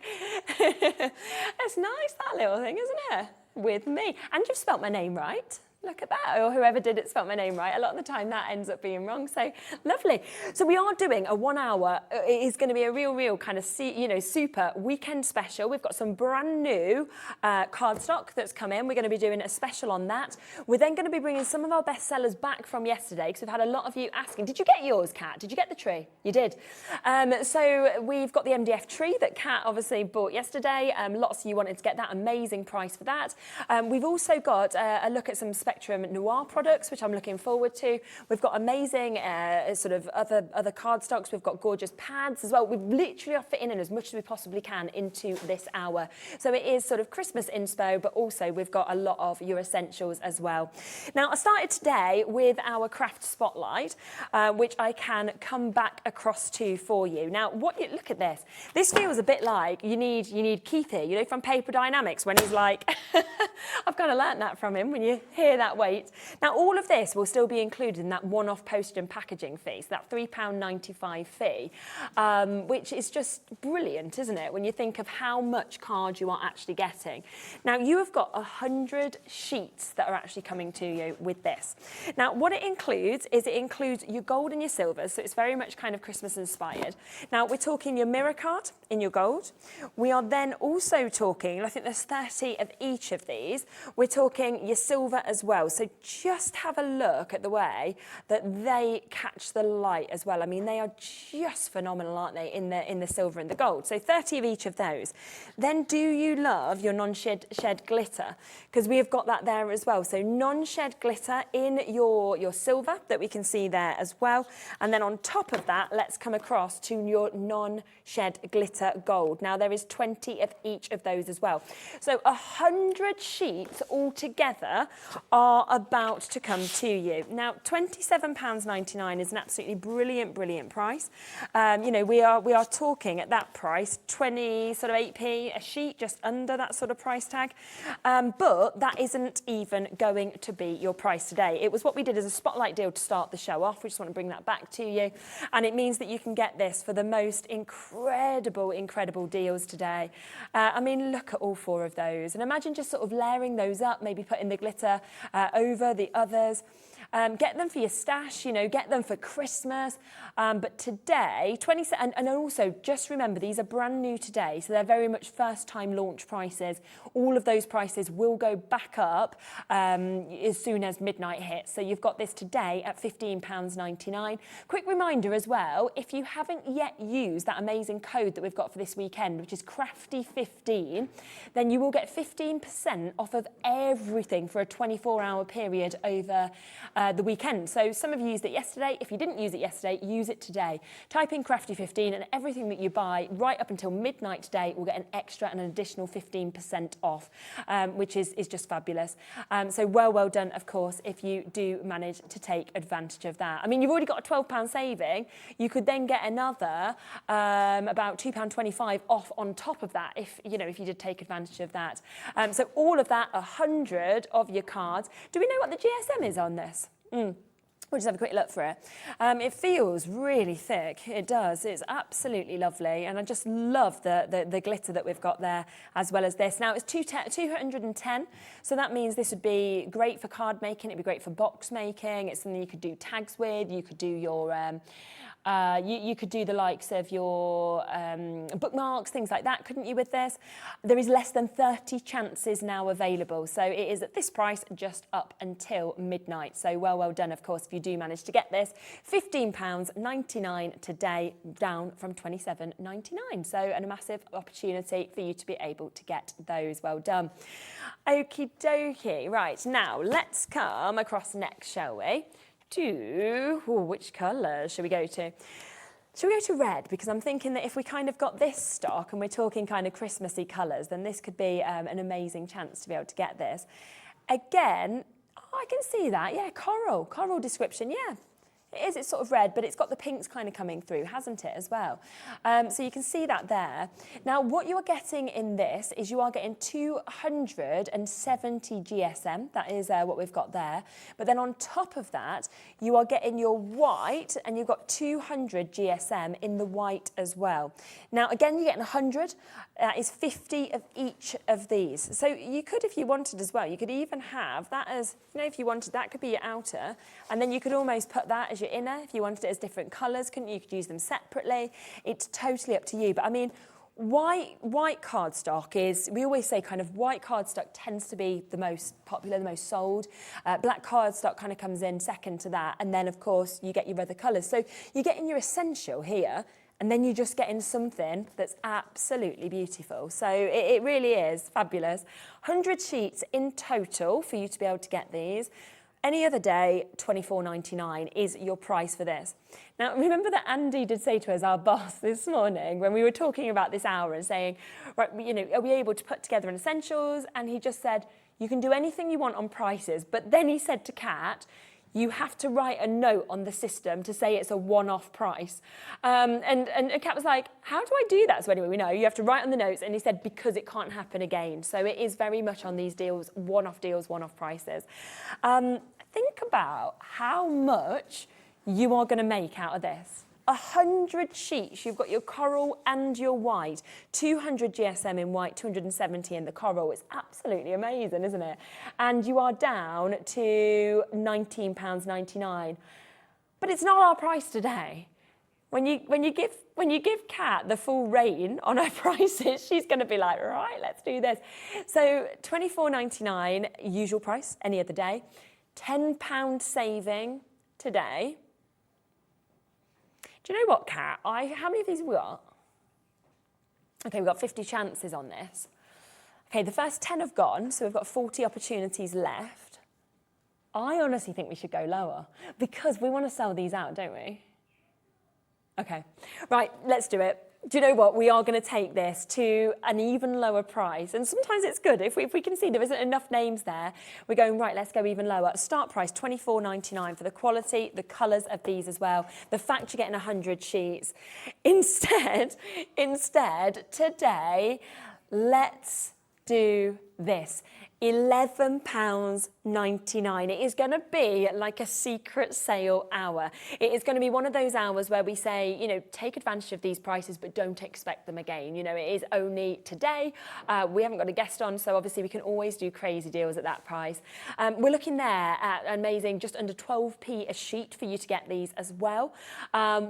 It's nice, that little thing, isn't it? With me. And you've spelt my name right. Look at that, or whoever did it spelt my name right. A lot of the time that ends up being wrong, so lovely. So we are doing a 1 hour, it is going to be a real kind of, super weekend special. We've got some brand new cardstock that's come in. We're going to be doing a special on that. We're then going to be bringing some of our best sellers back from yesterday, because we've had a lot of you asking, did you get yours, Kat? Did you get the tree? You did. So we've got the MDF tree that Kat obviously bought yesterday. Lots of you wanted to get that amazing price for that. We've also got a look at some Spectrum Noir products, which I'm looking forward to. We've got amazing sort of other cardstocks. We've got gorgeous pads as well. We literally are fitting in as much as we possibly can into this hour. So it is sort of Christmas inspo, but also we've got a lot of your essentials as well. Now, I started today with our craft spotlight, which I can come back across to for you. Now, look at this. This feels a bit like you need Keith here, you know, from Paper Dynamics, when he's like, I've kind of learnt that from him when you hear that weight. Now, all of this will still be included in that one-off postage and packaging fee, so that £3.95 fee, which is just brilliant, isn't it, when you think of how much card you are actually getting. Now, you have got 100 sheets that are actually coming to you with this. Now, what it includes is it includes your gold and your silvers, so it's very much kind of Christmas inspired. Now, we're talking your mirror card in your gold. We are then also talking, I think there's 30 of each of these, we're talking your silver as well. So just have a look at the way that they catch the light as well. I mean, they are just phenomenal, aren't they, in the silver and the gold. So 30 of each of those. Then do you love your non-shed glitter? Because we have got that there as well. So non-shed glitter in your silver that we can see there as well. And then on top of that, let's come across to your non-shed glitter gold. Now, there is 20 of each of those as well. So 100 sheets altogether are about to come to you. Now, £27.99 is an absolutely brilliant price. You know, we are talking at that price, 8p a sheet, just under that sort of price tag. But that isn't even going to be your price today. It was what we did as a spotlight deal to start the show off. We just want to bring that back to you. And it means that you can get this for the most incredible deals today. I mean, look at all 4 of those. And imagine just sort of layering those up, maybe putting the glitter over the others. Get them for your stash, you know, get them for Christmas. But today, and also just remember, these are brand new today, so they're very much first time launch prices. All of those prices will go back up as soon as midnight hits. So you've got this today at £15.99. Quick reminder as well, if you haven't yet used that amazing code that we've got for this weekend, which is Crafty15, then you will get 15% off of everything for a 24-hour period over the weekend. So some of you used it yesterday. If you didn't use it yesterday, use it today. Type in Crafty15 and everything that you buy right up until midnight today will get an extra and an additional 15% off, which is just fabulous. So well done, of course, if you do manage to take advantage of that. I mean, you've already got a £12 saving. You could then get another about £2.25 off on top of that if you did take advantage of that. So all of that, 100 of your cards. Do we know what the GSM is on this? We'll just have a quick look for it. It feels really thick, it does. It's absolutely lovely, and I just love the glitter that we've got there, as well as this. Now, it's 210, so that means this would be great for card making, it'd be great for box making, it's something you could do tags with, you could do your... you could do the likes of your bookmarks, things like that, couldn't you, with this? There is less than 30 chances now available, so it is at this price just up until midnight. So well done, of course, if you do manage to get this. £15.99 today, down from £27.99. So a massive opportunity for you to be able to get those. Well done. Okie dokie. Right, now let's come across next, shall we? Which colour should we go to? Should we go to red? Because I'm thinking that if we kind of got this stock and we're talking kind of Christmassy colours, then this could be an amazing chance to be able to get this. Again, I can see that, yeah, coral description, yeah. It is, it's sort of red, but it's got the pinks kind of coming through, hasn't it, as well? So you can see that there. Now, what you are getting in this is you are getting 270 GSM. That is what we've got there. But then on top of that, you are getting your white, and you've got 200 GSM in the white as well. Now, again, you're getting 100. That is 50 of each of these. So you could, if you wanted as well, you could even have that as, you know, if you wanted, that could be your outer, and then you could almost put that as your inner if you wanted it as different colours, couldn't you? You could use them separately. It's totally up to you. But I mean, white cardstock is, we always say kind of white cardstock tends to be the most popular, the most sold. Black cardstock kind of comes in second to that. And then, of course, you get your other colours. So you're getting your essential here, and then you're just getting something that's absolutely beautiful. So it really is fabulous. 100 sheets in total for you to be able to get these. Any other day, £24.99 is your price for this. Now, remember that Andy did say to us, our boss, this morning, when we were talking about this hour and saying, right, you know, are we able to put together an essentials? And he just said, you can do anything you want on prices. But then he said to Kat, you have to write a note on the system to say it's a one-off price. And Kat was like, how do I do that? So anyway, we know you have to write on the notes. And he said, because it can't happen again. So it is very much on these deals, one-off prices. Think about how much you are going to make out of this. 100 sheets, you've got your coral and your white, 200 GSM in white, 270 in the coral. It's absolutely amazing, isn't it? And you are down to £19.99. But it's not our price today. When you give Kat the full rein on her prices, she's going to be like, right, let's do this. So £24.99, usual price, any other day. £10 saving today. Do you know what, Kat? How many of these have we got? Okay, we've got 50 chances on this. Okay, the first 10 have gone, so we've got 40 opportunities left. I honestly think we should go lower because we want to sell these out, don't we? Okay, right, let's do it. Do you know what? We are going to take this to an even lower price. And sometimes it's good. If we can see there isn't enough names there, we're going, right, let's go even lower. Start price, £24.99 for the quality, the colours of these as well. The fact you're getting 100 sheets. Instead, today, let's do this. £11.99. It is going to be like a secret sale hour. It is going to be one of those hours where we say, you know, take advantage of these prices, but don't expect them again. You know, it is only today. We haven't got a guest on, so obviously we can always do crazy deals at that price. We're looking there at amazing, just under 12p a sheet for you to get these as well.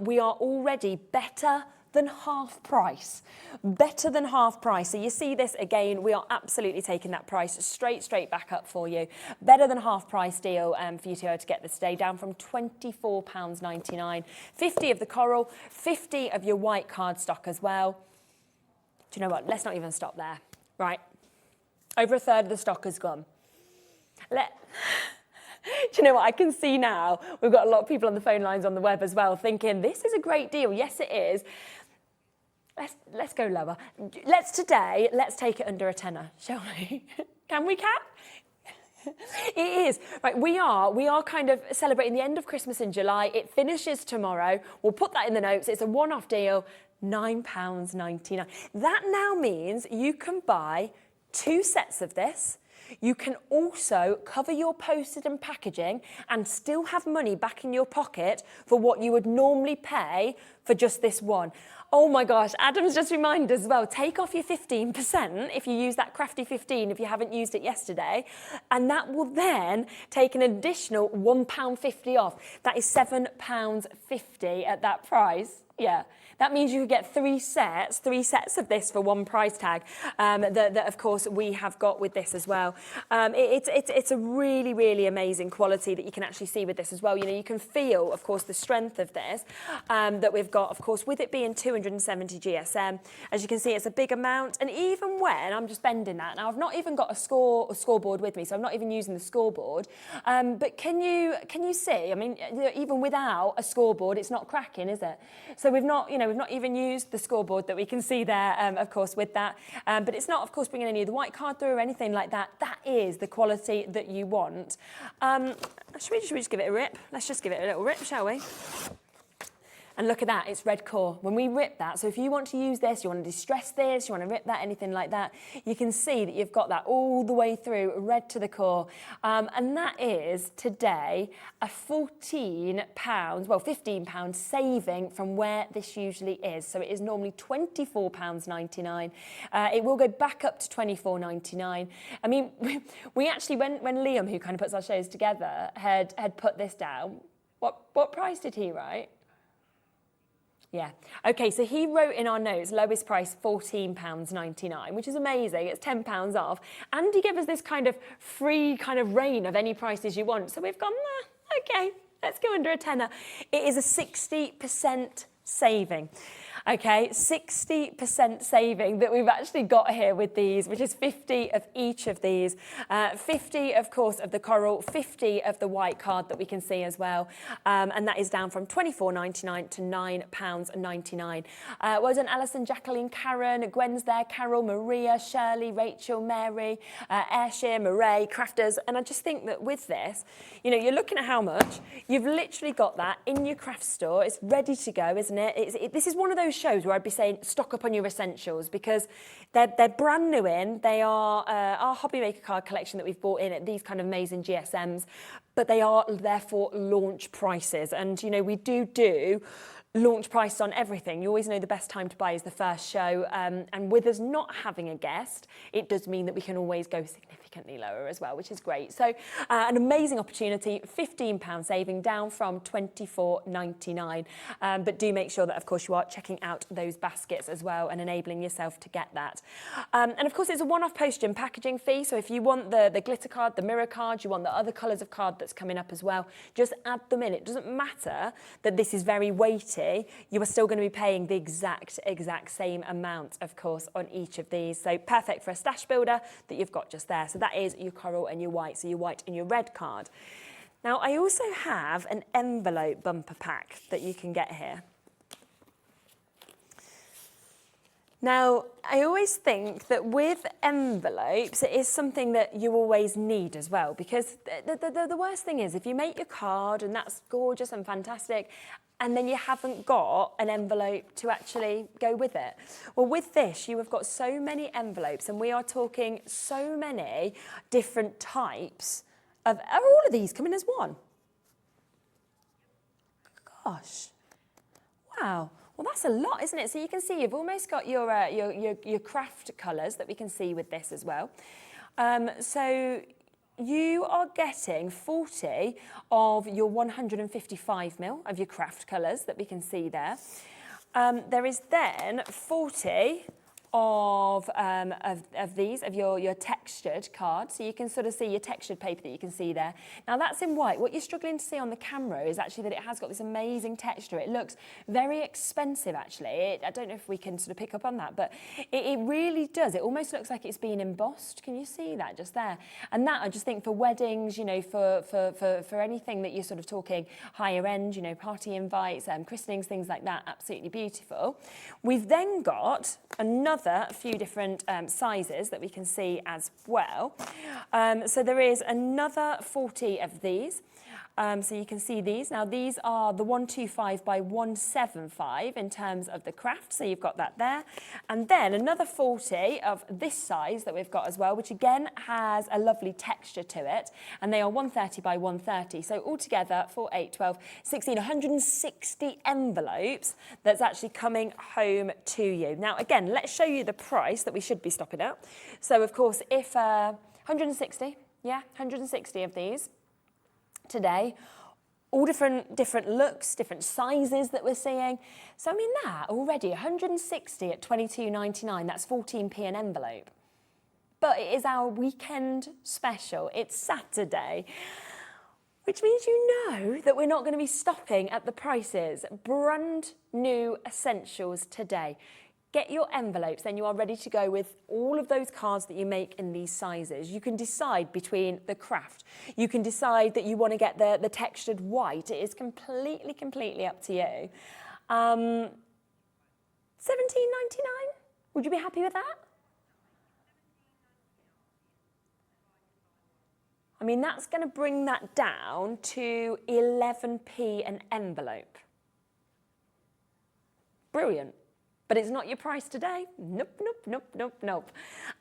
We are already better than half price. Better than half price. So you see this again, we are absolutely taking that price straight back up for you. Better than half price deal for you to be able to get this today, down from £24.99. 50 of the coral, 50 of your white cardstock as well. Do you know what? Let's not even stop there. Right. Over a third of the stock has gone. Do you know what? I can see now, we've got a lot of people on the phone lines on the web as well thinking, this is a great deal. Yes, it is. Let's go lower. Let's take it under a tenner, shall we? Can we, Kat? It is. Right, we are kind of celebrating the end of Christmas in July. It finishes tomorrow. We'll put that in the notes. It's a one-off deal, £9.99. That now means you can buy 2 sets of this. you can also cover your postage and packaging and still have money back in your pocket for what you would normally pay for just this one. Oh my gosh, Adam's just reminded us as well, take off your 15% if you use that Crafty 15 if you haven't used it yesterday, and that will then take an additional £1.50 off. That is £7.50 at that price. Yeah, that means you get three sets of this for one price tag that of course we have got with this as well. It's a really, really amazing quality that you can actually see with this as well. You know, you can feel, of course, the strength of this that we've got, of course, with it being 270 GSM. As you can see, it's a big amount. And even when I'm just bending that, now I've not even got a scoreboard with me, so I'm not even using the scoreboard. But can you see, I mean, even without a scoreboard, it's not cracking, is it? So we've not even used the scoreboard that we can see there, of course, with that. But it's not, of course, bringing any of the white card through or anything like that. That is the quality that you want. Should we just give it a rip? Let's just give it a little rip, shall we? And look at that, it's red core. When we rip that, so if you want to use this, you want to distress this, you want to rip that, anything like that, you can see that you've got that all the way through, red to the core. And that is, today, a £15 saving from where this usually is. So it is normally £24.99. It will go back up to £24.99. I mean, we actually, when Liam, who kind of puts our shows together, had put this down, what price did he write? Yeah. Okay, so he wrote in our notes, lowest price £14.99, which is amazing. It's £10 off. And he gave us this kind of free kind of reign of any prices you want. So we've gone, okay, let's go under a tenner. It is a 60% saving. Okay, 60% saving that we've actually got here with these, which is 50 of each of these. 50, of course, of the coral, 50 of the white card that we can see as well. And that is down from £24.99 to £9.99. Well done, Alison, Jacqueline, Karen, Gwen's there, Carol, Maria, Shirley, Rachel, Mary, Ayrshire, Murray, Crafters. And I just think that with this, you know, you're looking at how much. You've literally got that in your craft store. It's ready to go, isn't it? This is one of those shows where I'd be saying stock up on your essentials because they're brand new in. They are our Hobby Maker card collection that we've bought in at these kind of amazing GSMs, but they are therefore launch prices. And, you know, we do launch price on everything. You always know the best time to buy is the first show. And with us not having a guest, it does mean that we can always go significantly lower as well, which is great. So an amazing opportunity, £15 saving down from £24.99. But do make sure that, of course, you are checking out those baskets as well and enabling yourself to get that. And of course, it's a one-off postage and packaging fee. So if you want the glitter card, the mirror card, you want the other colours of card that's coming up as well, just add them in. It doesn't matter that this is very weighty. You are still going to be paying the exact same amount, of course, on each of these. So perfect for a stash builder that you've got just there. So that is your coral and your white, so your white and your red card. Now, I also have an envelope bumper pack that you can get here. Now, I always think that with envelopes, it is something that you always need as well, because the worst thing is if you make your card and that's gorgeous and fantastic, and then you haven't got an envelope to actually go with it. Well, with this, you have got so many envelopes, and we are talking so many different types of, are all of these coming as one? Gosh, wow. Well, that's a lot, isn't it? So you can see you've almost got your craft colours that we can see with this as well. So you are getting 40 of your 155ml of your craft colours that we can see there. There is then 40 of these, of your textured card. So you can sort of see your textured paper that you can see there. Now that's in white. What you're struggling to see on the camera is actually that it has got this amazing texture. It looks very expensive actually. I don't know if we can sort of pick up on that, but it really does. It almost looks like it's been embossed. Can you see that just there? And that I just think for weddings, you know, for anything that you're sort of talking higher end, you know, party invites, christenings, things like that, absolutely beautiful. We've then got another few different sizes that we can see as well. So there is another 40 of these. So you can see these. Now these are the 125 by 175 in terms of the craft. So you've got that there. And then another 40 of this size that we've got as well, which again has a lovely texture to it. And they are 130 by 130. So altogether 4, 8, 12, 16, 160 envelopes that's actually coming home to you. Now again, let's show you the price that we should be stopping at. So of course, if 160, yeah, 160 of these today, all different looks, different sizes that we're seeing. So I mean that already, 160 at £22.99, that's 14p an envelope. But it is our weekend special, it's Saturday, which means you know that we're not going to be stopping at the prices. Brand new essentials today. Get your envelopes, then you are ready to go with all of those cards that you make in these sizes. You can decide between the craft. You can decide that you want to get the textured white. It is completely up to you. £17.99? Would you be happy with that? I mean, that's going to bring that down to 11p an envelope. Brilliant. But it's not your price today. Nope.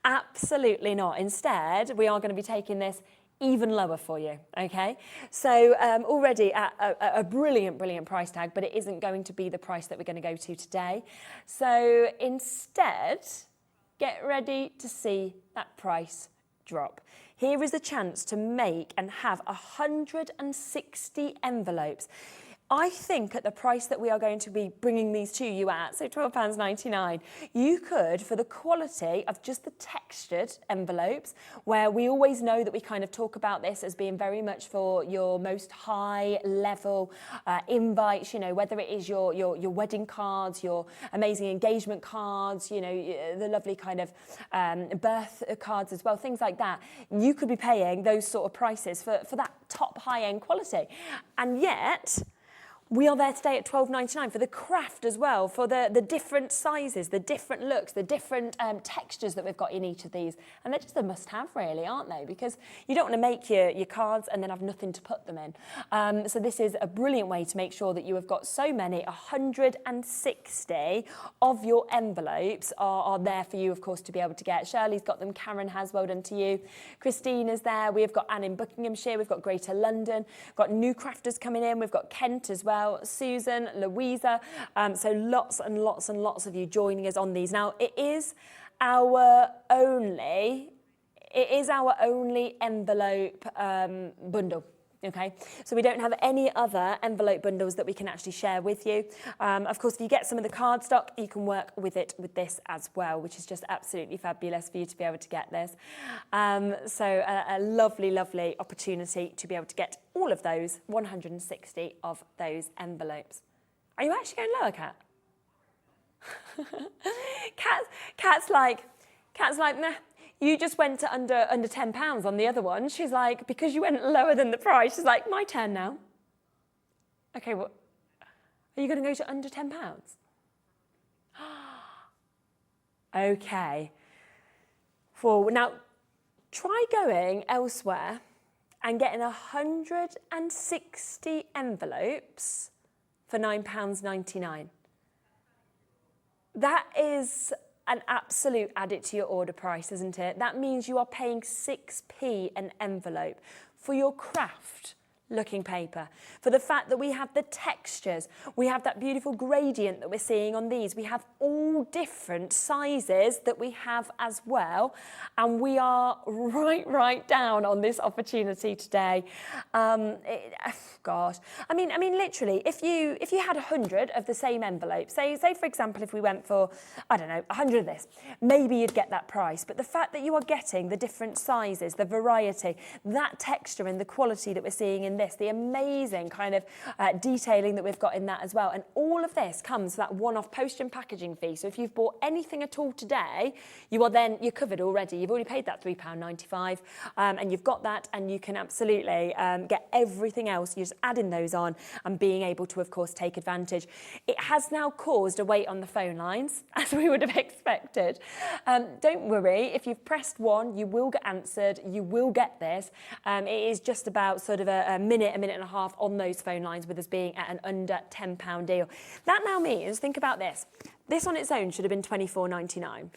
Absolutely not. Instead, we are going to be taking this even lower for you, okay? So already at a brilliant price tag, but it isn't going to be the price that we're going to go to today. So instead, get ready to see that price drop. Here is a chance to make and have 160 envelopes. I think at the price that we are going to be bringing these to you at, so £12.99, you could, for the quality of just the textured envelopes, where we always know that we kind of talk about this as being very much for your most high level invites, you know, whether it is your wedding cards, your amazing engagement cards, you know, the lovely kind of birth cards as well, things like that. You could be paying those sort of prices for that top high-end quality. And yet, we are there today at £12.99 for the craft as well, for the different sizes, the different looks, the different textures that we've got in each of these. And they're just a must-have, really, aren't they? Because you don't want to make your cards and then have nothing to put them in. So this is a brilliant way to make sure that you have got so many, 160 of your envelopes are there for you, of course, to be able to get. Shirley's got them, Karen has, well done to you. Christina's there, we've got Anne in Buckinghamshire, we've got Greater London, got new crafters coming in, we've got Kent as well. Susan, Louisa, so lots and lots of you joining us on these. Now, it is our only envelope bundle. Okay, so we don't have any other envelope bundles that we can actually share with you. Of course, if you get some of the cardstock, you can work with it with this as well, which is just absolutely fabulous for you to be able to get this. So a lovely opportunity to be able to get all of those, 160 of those envelopes. Are you actually going lower, Kat? Kat's like, nah. You just went to under £10 on the other one. She's like, because you went lower than the price, she's like, my turn now. Okay, what? Are you going to go to under £10? Okay. Well, now, try going elsewhere and getting 160 envelopes for £9.99. That is an absolute add it to your order price, isn't it? That means you are paying 6p an envelope for your craft looking paper, for the fact that we have the textures, we have that beautiful gradient that we're seeing on these, we have all different sizes that we have as well, and we are right down on this opportunity today. Gosh, I mean literally, if you had 100 of the same envelope, say for example, if we went for, I don't know, 100 of this, maybe you'd get that price, but the fact that you are getting the different sizes, the variety, that texture and the quality that we're seeing in this, the amazing kind of detailing that we've got in that as well. And all of this comes to that one-off postage and packaging fee. So So if you've bought anything at all today, you're covered already. You've already paid that £3.95 and you've got that, and you can absolutely get everything else. You're just adding those on and being able to, of course, take advantage. It has now caused a wait on the phone lines, as we would have expected. Don't worry, if you've pressed 1, you will get answered, you will get this. It is just about sort of a minute and a half on those phone lines, with us being at an under £10 deal. That now means, think about this. This on its own should have been £24.99.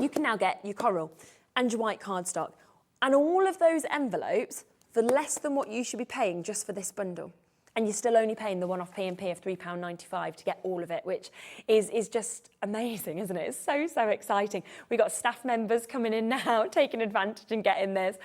You can now get your coral and your white cardstock and all of those envelopes for less than what you should be paying just for this bundle. And you're still only paying the one-off P&P of £3.95 to get all of it, which is just amazing, isn't it? It's so, so exciting. We've got staff members coming in now, taking advantage and getting this.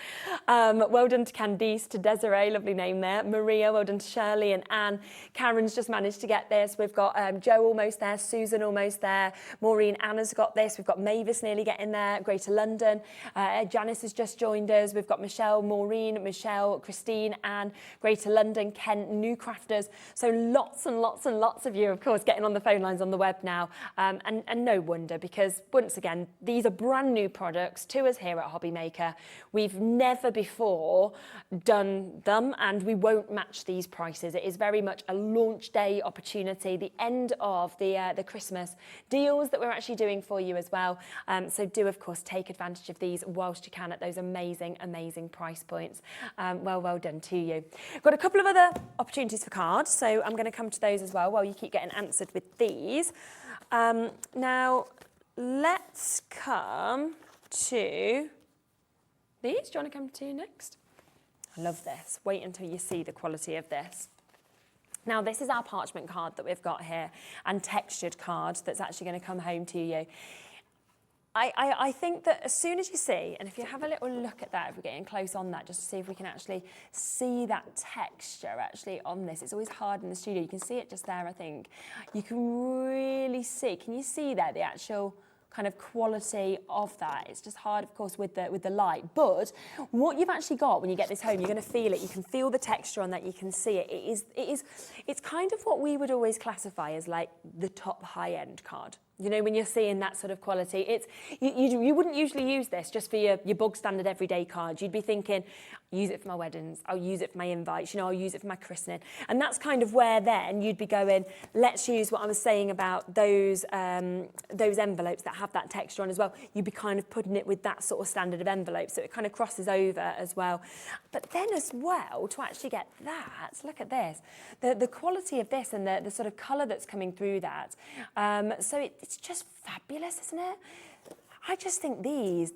Well done to Candice, to Desiree, lovely name there. Maria, well done to Shirley and Anne. Karen's just managed to get this. We've got Joe almost there, Susan almost there. Maureen, Anna's got this. We've got Mavis nearly getting there, Greater London. Janice has just joined us. We've got Michelle, Maureen, Michelle, Christine, Anne, Greater London, Kent, New Crafters. So lots and lots and lots of you, of course, getting on the phone lines on the web now. And no wonder, because once again, these are brand new products to us here at Hobbymaker. We've never before done them, and we won't match these prices. It is very much a launch day opportunity, the end of the Christmas deals that we're actually doing for you as well. So do, of course, take advantage of these whilst you can at those amazing, amazing price points. Well done to you. Got a couple of other opportunities for cards, so I'm going to come to those as well while you keep getting answered with these. Now, let's come to these. Do you want to come to next? I love this. Wait until you see the quality of this. Now, this is our parchment card that we've got here, and textured card that's actually going to come home to you. I think that as soon as you see, and if you have a little look at that, if we're getting close on that, just to see if we can actually see that texture actually on this. It's always hard in the studio. You can see it just there, I think. You can really see, can you see there the actual kind of quality of that? It's just hard, of course, with the light. But what you've actually got when you get this home, you're going to feel it. You can feel the texture on that. You can see it. It's kind of what we would always classify as like the top high-end card. You know, when you're seeing that sort of quality, it's you wouldn't usually use this just for your bog standard everyday cards. You'd be thinking, use it for my weddings, I'll use it for my invites, you know, I'll use it for my christening. And that's kind of where then you'd be going, let's use what I was saying about those envelopes that have that texture on as well. You'd be kind of putting it with that sort of standard of envelope, so it kind of crosses over as well. But then as well, to actually get that, look at this, the quality of this and the sort of colour that's coming through that. So it's just fabulous, isn't it? I just think these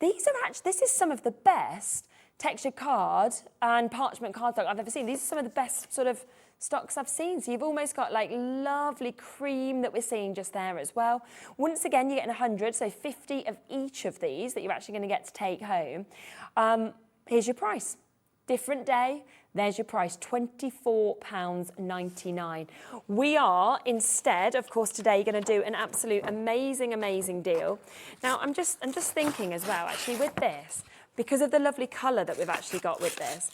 are actually, this is some of the best textured card and parchment cardstock I've ever seen. These are some of the best sort of stocks I've seen. So you've almost got like lovely cream that we're seeing just there as well. Once again, you're getting 100, so 50 of each of these that you're actually going to get to take home. Here's your price. Different day, there's your price, £24.99. We are instead, of course, today going to do an absolute amazing, amazing deal. Now, I'm just thinking as well, actually, with this, because of the lovely colour that we've actually got with this,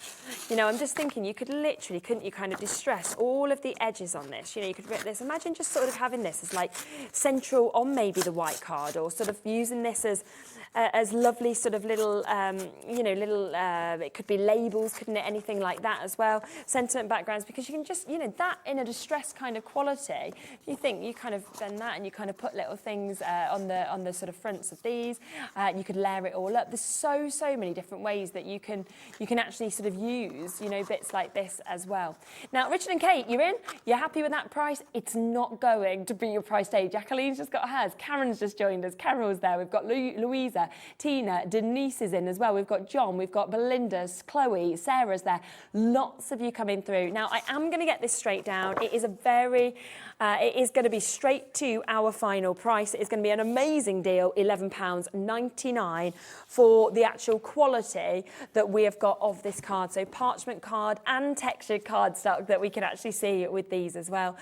you know, I'm just thinking you could literally, couldn't you, kind of distress all of the edges on this? You know, you could rip this. Imagine just sort of having this as like central on maybe the white card, or sort of using this as lovely sort of little, you know, little, it could be labels, couldn't it? Anything like that as well. Sentiment backgrounds, because you can just, you know, that in a distressed kind of quality, you think you kind of bend that and you kind of put little things on the sort of fronts of these. You could layer it all up. There's so many different ways that you can actually sort of use, you know, bits like this as well. Now, Richard and Kate, you're in? You're happy with that price? It's not going to be your price today. Jacqueline's just got hers. Karen's just joined us. Carol's there. We've got Louisa, Tina, Denise is in as well. We've got John, we've got Belinda, Chloe, Sarah's there. Lots of you coming through. Now, I am going to get this straight down. It is it is going to be straight to our final price. It is going to be an amazing deal, £11.99 for the actual quality that we have got of this card. So parchment card and textured cardstock that we can actually see with these as well.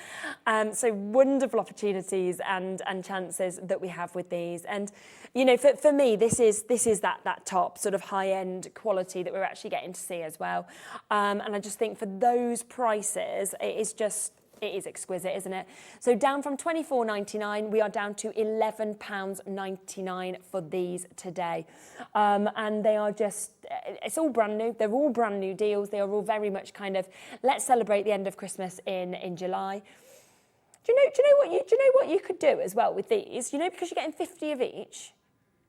So wonderful opportunities and chances that we have with these. And, you know, for me, this is that top sort of high-end quality that we're actually getting to see as well. And I just think for those prices, it is just It is exquisite, isn't it? So down from £24.99, we are down to £11.99 for these today. And they are just, it's all brand new. They're all brand new deals. They are all very much kind of, let's celebrate the end of Christmas in July. Do you know what you could do as well with these? You know, because you're getting 50 of each.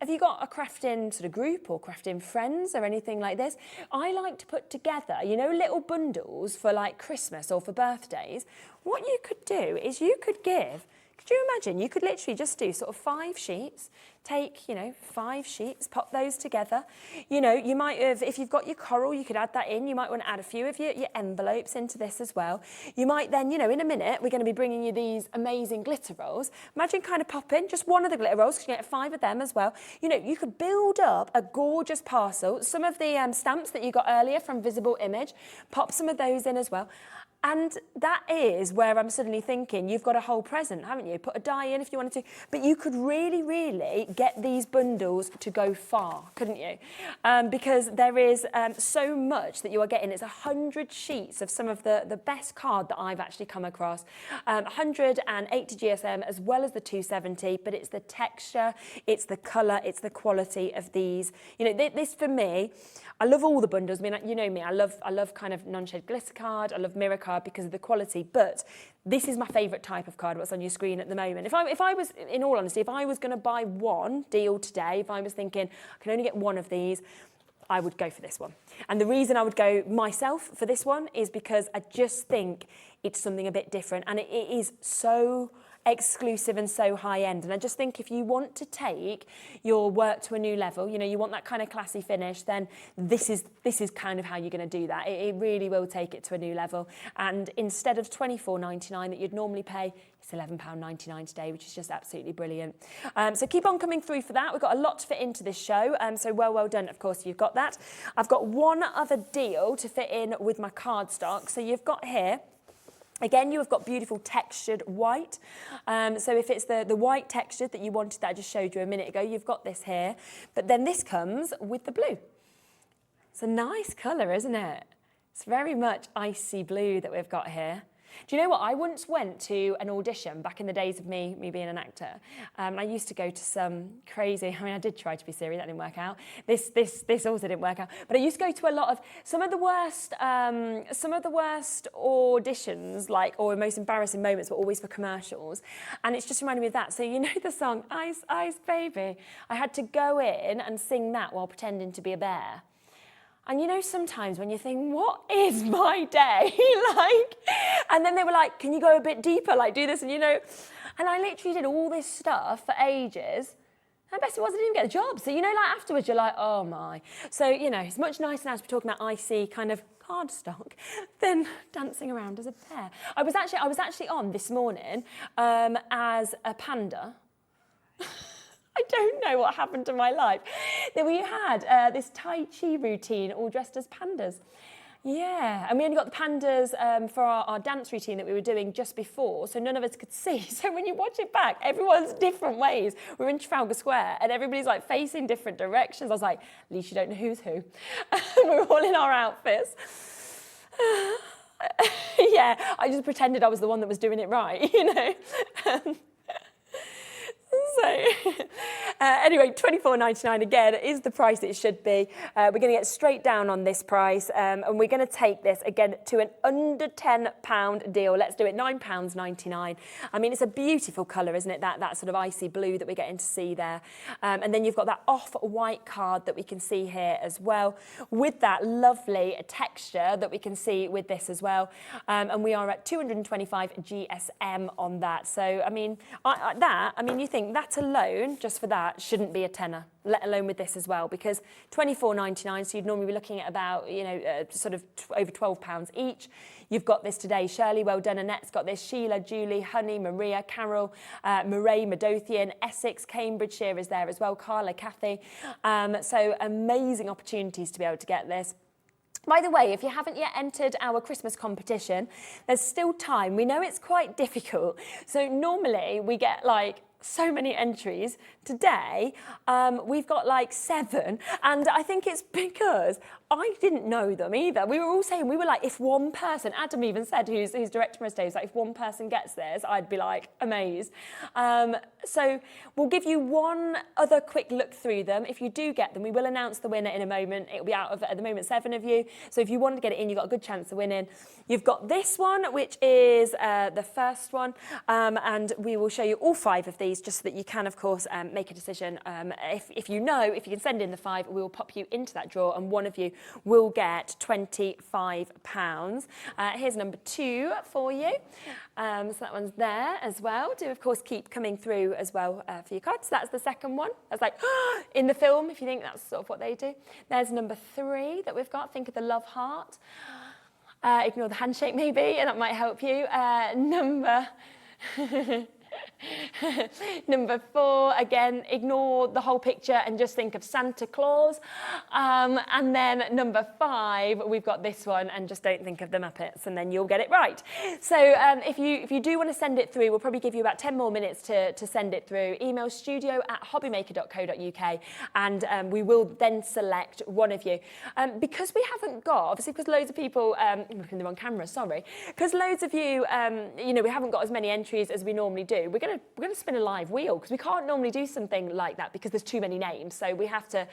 Have you got a crafting sort of group or crafting friends or anything like this? I like to put together, you know, little bundles for like Christmas or for birthdays. What you could do is you could give, could you imagine, you could literally just do sort of 5 sheets, take, you know, 5 sheets, pop those together. You know, you might have, if you've got your coral, you could add that in. You might want to add a few of your envelopes into this as well. You might then, you know, in a minute, we're going to be bringing you these amazing glitter rolls. Imagine kind of popping just one of the glitter rolls, because you get 5 of them as well. You know, you could build up a gorgeous parcel. Some of the stamps that you got earlier from Visable Image, pop some of those in as well. And that is where I'm suddenly thinking, you've got a whole present, haven't you? Put a die in if you wanted to. But you could really, really get these bundles to go far, couldn't you? Because there is so much that you are getting. It's 100 sheets of some of the best card that I've actually come across. 180 GSM as well as the 270, but it's the texture, it's the colour, it's the quality of these. You know, this for me, I love all the bundles. I mean, you know me, I love kind of non-shade glitter card, I love mirror card because of the quality, but this is my favourite type of card, what's on your screen at the moment. If I was, in all honesty, if I was going to buy one deal today, if I was thinking I can only get one of these, I would go for this one. And the reason I would go myself for this one is because I just think it's something a bit different, and it is so exclusive and so high end. And I just think if you want to take your work to a new level, you know, you want that kind of classy finish, then this is kind of how you're going to do that. It really will take it to a new level. And instead of £24.99 that you'd normally pay, it's £11.99 today, which is just absolutely brilliant. So keep on coming through for that. We've got a lot to fit into this show. So well done, of course, you've got that. I've got one other deal to fit in with my cardstock. So you've got here, again, you have got beautiful textured white. So if it's the white texture that you wanted that I just showed you a minute ago, you've got this here. But then this comes with the blue. It's a nice colour, isn't it? It's very much icy blue that we've got here. Do you know what? I once went to an audition back in the days of me being an actor. I used to go to some crazy, I mean, I did try to be serious, that didn't work out. This also didn't work out. But I used to go to a lot of, some of the worst auditions, like, or most embarrassing moments were always for commercials. And it's just reminded me of that. So you know the song, Ice, Ice Baby? I had to go in and sing that while pretending to be a bear. And you know, sometimes when you think, what is my day? And then they were like, can you go a bit deeper, like do this, and you know, and I literally did all this stuff for ages. And best it was, I didn't even get a job. So, you know, like afterwards, you're like, oh my. So, you know, it's much nicer now to be talking about icy kind of cardstock than dancing around as a bear. I was actually on this morning as a panda. I don't know what happened to my life. Then we had this Tai Chi routine all dressed as pandas. Yeah, and we only got the pandas for our dance routine that we were doing just before, so none of us could see. So when you watch it back, everyone's different ways. We're in Trafalgar Square and everybody's like facing different directions. I was like, at least you don't know who's who. We're all in our outfits. Yeah, I just pretended I was the one that was doing it right, you know. So, anyway, £24.99 again is the price it should be. We're going to get straight down on this price, and we're going to take this again to an under £10 deal. Let's do it, £9.99. I mean, it's a beautiful colour, isn't it? That sort of icy blue that we're getting to see there. And then you've got that off-white card that we can see here as well, with that lovely texture that we can see with this as well. And we are at 225 GSM on that. So, I mean, you think that alone, just for that, shouldn't be a tenner, let alone with this as well, because £24.99, so you'd normally be looking at about, you know, sort of over £12 each. You've got this today. Shirley, well done. Annette's got this. Sheila, Julie, Honey, Maria, Carol, Murray, Midlothian, Essex, Cambridgeshire is there as well. Carla, Kathy. So amazing opportunities to be able to get this. By the way, if you haven't yet entered our Christmas competition, there's still time. We know it's quite difficult. So normally we get like so many entries. Today, we've got like 7, and I think it's because I didn't know them either. We were all saying, we were like, if one person, Adam even said, who's director for us today, was like, if one person gets this, I'd be like amazed. So we'll give you one other quick look through them. If you do get them, we will announce the winner in a moment. It'll be out of, at the moment, 7 of you. So if you want to get it in, you've got a good chance of winning. You've got this one, which is the first one, and we will show you all 5 of these just so that you can, of course, make a decision. If you know, if you can send in the 5, we will pop you into that draw, and one of you will get £25. Here's number 2 for you. So that one's there as well. Do, of course, keep coming through as well for your cards. So that's the second one. That's like in the film, if you think that's sort of what they do. There's number 3 that we've got. Think of the love heart. Ignore the handshake maybe, and that might help you. Number 4, again, ignore the whole picture and just think of Santa Claus. And then number 5, we've got this one, and just don't think of the Muppets, and then you'll get it right. So if you do want to send it through, we'll probably give you about 10 more minutes to send it through. Email studio@hobbymaker.co.uk, and we will then select one of you. Because we haven't got, obviously, because loads of people, I'm looking on camera, sorry, because loads of you, you know, we haven't got as many entries as we normally do. We're going to spin a live wheel, because we can't normally do something like that because there's too many names. So we have to,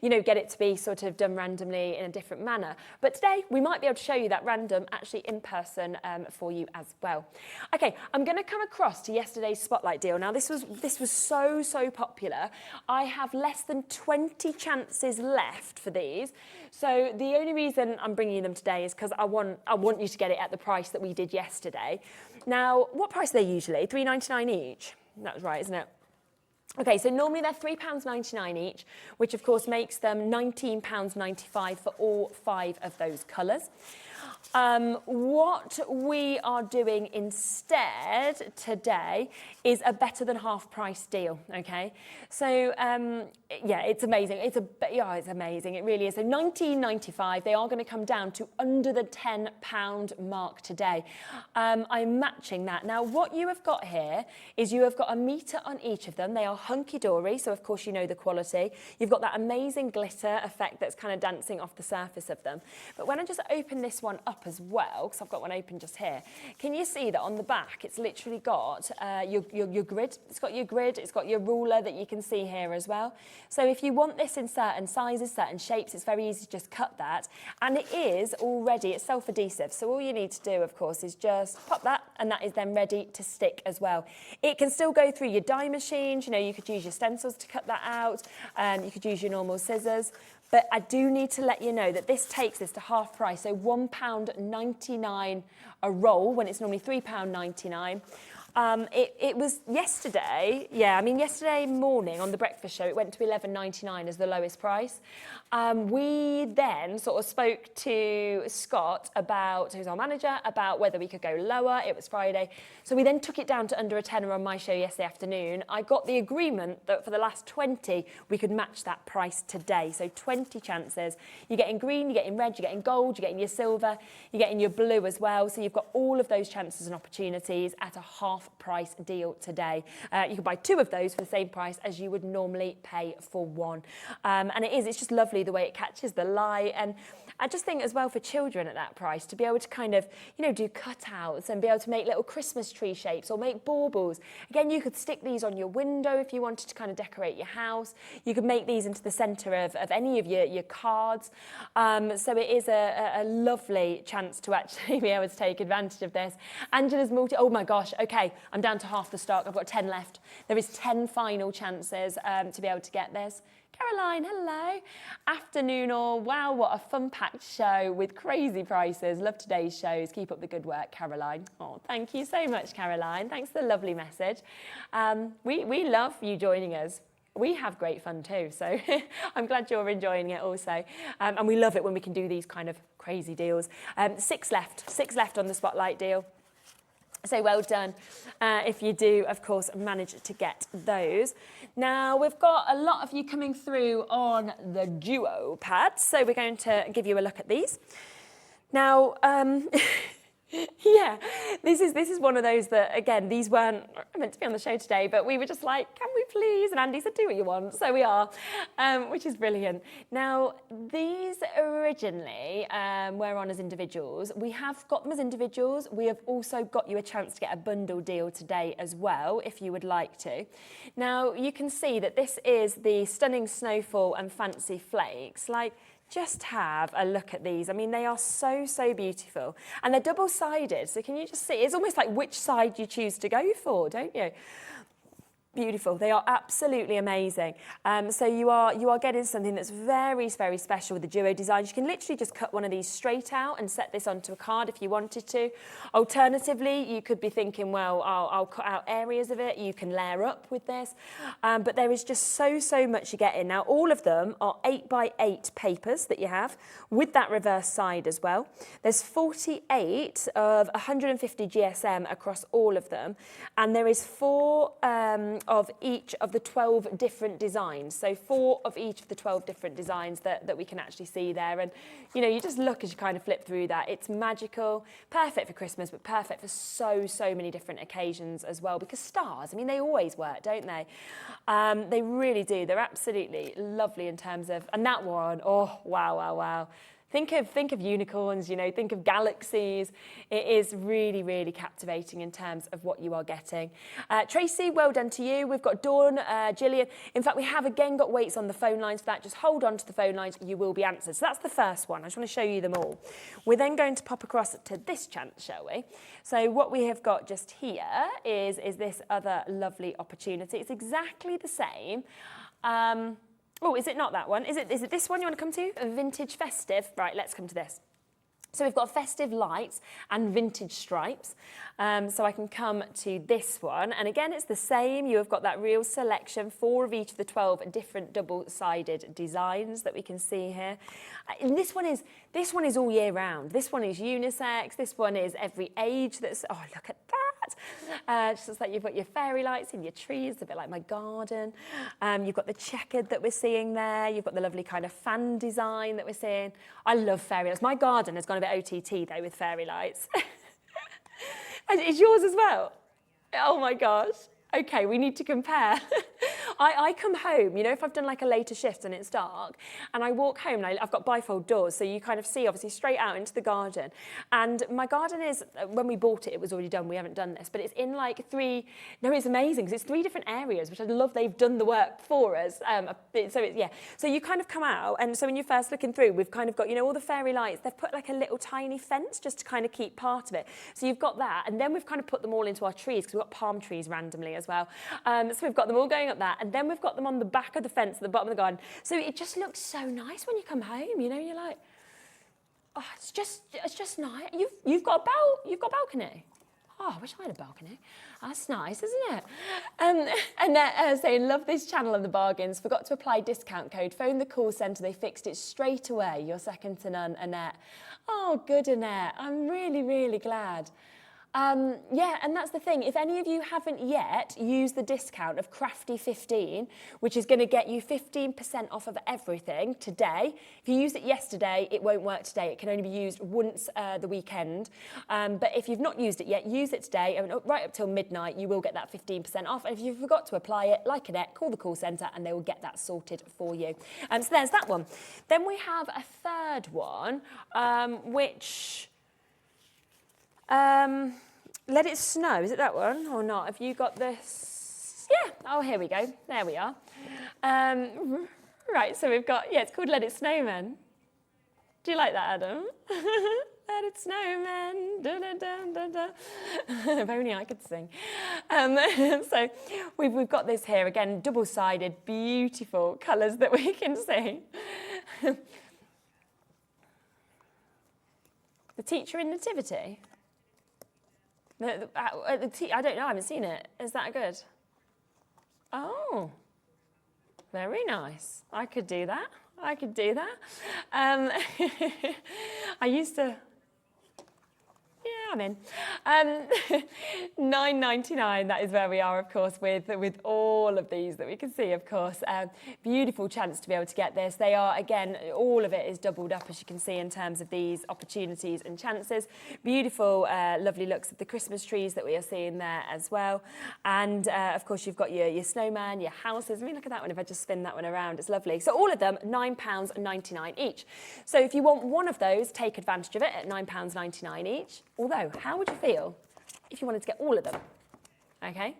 you know, get it to be sort of done randomly in a different manner. But today we might be able to show you that random actually in person for you as well. Okay, I'm going to come across to yesterday's Spotlight deal. Now this was so popular. I have less than 20 chances left for these. So the only reason I'm bringing them today is because I want you to get it at the price that we did yesterday. Now, what price are they usually? £3.99 each? That was right, isn't it? Okay, so normally they're £3.99 each, which of course makes them £19.95 for all 5 of those colours. What we are doing instead today is a better than half price deal, okay? So, yeah, it's amazing. It's amazing. It really is. So £19.95, they are going to come down to under the £10 mark today. I'm matching that. Now, what you have got here is you have got a metre on each of them. They are hunky-dory, so of course you know the quality. You've got that amazing glitter effect that's kind of dancing off the surface of them. But when I just open this one up as well, because I've got one open just here, can you see that on the back it's literally got your grid? It's got your grid, it's got your ruler that you can see here as well. So if you want this in certain sizes, certain shapes, it's very easy to just cut that. And it is already, it's self-adhesive, so all you need to do, of course, is just pop that, and that is then ready to stick as well. It can still go through your die machines, you know, you could use your stencils to cut that out, you could use your normal scissors. But I do need to let you know that this takes this to half price, so £1.99 a roll when it's normally £3.99. It was yesterday, yesterday morning on the breakfast show, it went to £11.99 as the lowest price. We then sort of spoke to Scott, who's our manager, about whether we could go lower. It was Friday. So we then took it down to under a tenner on my show yesterday afternoon. I got the agreement that for the last 20, we could match that price today. So 20 chances. You're getting green, you're getting red, you're getting gold, you're getting your silver, you're getting your blue as well. So you've got all of those chances and opportunities at a half price deal today. You can buy 2 of those for the same price as you would normally pay for 1. And it's just lovely the way it catches the light. And I just think as well for children at that price to be able to kind of, you know, do cutouts and be able to make little Christmas tree shapes or make baubles. Again, you could stick these on your window if you wanted to kind of decorate your house. You could make these into the centre of any of your cards. So it is a lovely chance to actually be able to take advantage of this. Angela's oh my gosh, okay, I'm down to half the stock. I've got 10 left. There is 10 final chances to be able to get this. Caroline, hello. Afternoon all. Wow, what a fun-packed show with crazy prices. Love today's shows. Keep up the good work, Caroline. Oh, thank you so much, Caroline. Thanks for the lovely message. We love you joining us. We have great fun too, so I'm glad you're enjoying it also. And we love it when we can do these kind of crazy deals. 6 left on the Spotlight deal. So well done if you do, of course, manage to get those. Now, we've got a lot of you coming through on the Duo pad, so we're going to give you a look at these. Now, Yeah, this is one of those that, again, these weren't meant to be on the show today, but we were just like, can we please? And Andy said, do what you want. So we are, which is brilliant. Now, these originally were on as individuals. We have got them as individuals. We have also got you a chance to get a bundle deal today as well, if you would like to. Now, you can see that this is the Stunning Snowfall and Fancy Flakes. Like, just have a look at these. I mean, they are so, so beautiful. And they're double-sided, so can you just see? It's almost like which side you choose to go for, don't you? Beautiful. They are absolutely amazing. So you are getting something that's very, very special with the duo designs. You can literally just cut one of these straight out and set this onto a card if you wanted to. Alternatively, you could be thinking, well, I'll cut out areas of it. You can layer up with this. But there is just so, so much you get in. Now, all of them are 8x8 papers that you have with that reverse side as well. There's 48 of 150 GSM across all of them. And there is 4 of each of the 12 different designs. So 4 of each of the 12 different designs that we can actually see there. And, you know, you just look as you kind of flip through that. It's magical, perfect for Christmas, but perfect for so, so many different occasions as well. Because stars, I mean, they always work, don't they? They really do. They're absolutely lovely in terms of, and that one, oh, wow, wow, wow. Think of unicorns, you know, think of galaxies. It is really, really captivating in terms of what you are getting. Tracy, well done to you. We've got Dawn, Gillian. In fact, we have again got waits on the phone lines for that. Just hold on to the phone lines, you will be answered. So that's the first one. I just want to show you them all. We're then going to pop across to this chance, shall we? So what we have got just here is this other lovely opportunity. It's exactly the same. Oh, is it not that one? Is it this one you want to come to? A vintage festive? Right, let's come to this. So we've got festive lights and vintage stripes. So I can come to this one. And again, it's the same. You have got that real selection, 4 of each of the 12 different double-sided designs that we can see here. And this one is all year round. This one is unisex. This one is every age. Oh, look at that. Just like you've got your fairy lights in your trees, a bit like my garden. You've got the checkered that we're seeing there. You've got the lovely kind of fan design that we're seeing. I love fairy lights. My garden has gone a bit OTT though with fairy lights. Is yours as well? Oh my gosh. Okay, we need to compare. I come home, you know, if I've done like a later shift and it's dark, and I walk home, and I've got bifold doors, so you kind of see obviously straight out into the garden. And my garden is, when we bought it, it was already done. We haven't done this, but it's in like 3, no, it's amazing because it's 3 different areas, which I love. They've done the work for us. So you kind of come out, and so when you're first looking through, we've kind of got, you know, all the fairy lights. They've put like a little tiny fence just to kind of keep part of it. So you've got that, and then we've kind of put them all into our trees because we've got palm trees randomly as well. So we've got them all going up that, and then we've got them on the back of the fence at the bottom of the garden. So it just looks so nice when you come home, you know, you're like, oh, it's just nice. You've got a balcony. Oh, I wish I had a balcony. That's nice, isn't it? And they're saying, love this channel and the bargains. Forgot to apply discount code. Phone the call centre. They fixed it straight away. You're second to none, Annette. Oh, good, Annette. I'm really, really glad. Yeah, and that's the thing. If any of you haven't yet used the discount of Crafty15, which is going to get you 15% off of everything today. If you used it yesterday, it won't work today. It can only be used once the weekend. But if you've not used it yet, use it today. And right up till midnight, you will get that 15% off. And if you forgot to apply it, like Annette, call the call centre and they will get that sorted for you. So there's that one. Then we have a third one, which... Let It Snow, is it that one or not? Have you got this? Yeah, oh, here we go. There we are. Right, so we've got, yeah, it's called Let It Snow, Man. Do you like that, Adam? Let it snow, man. Da, da, da, da, da. If only I could sing. So we've got this here, again, double-sided, beautiful colours that we can see. The Teacher in Nativity. I don't know, I haven't seen it. Is that good? Oh, very nice. I could do that. I I'm in. £9.99, that is where we are, of course, with all of these that we can see, of course. Beautiful chance to be able to get this. They are, again, all of it is doubled up, as you can see, in terms of these opportunities and chances. Beautiful, lovely looks of the Christmas trees that we are seeing there as well. And, of course, you've got your snowman, your houses. I mean, look at that one. If I just spin that one around, it's lovely. So all of them, £9.99 each. So if you want one of those, take advantage of it at £9.99 each. Although, how would you feel if you wanted to get all of them? Okay?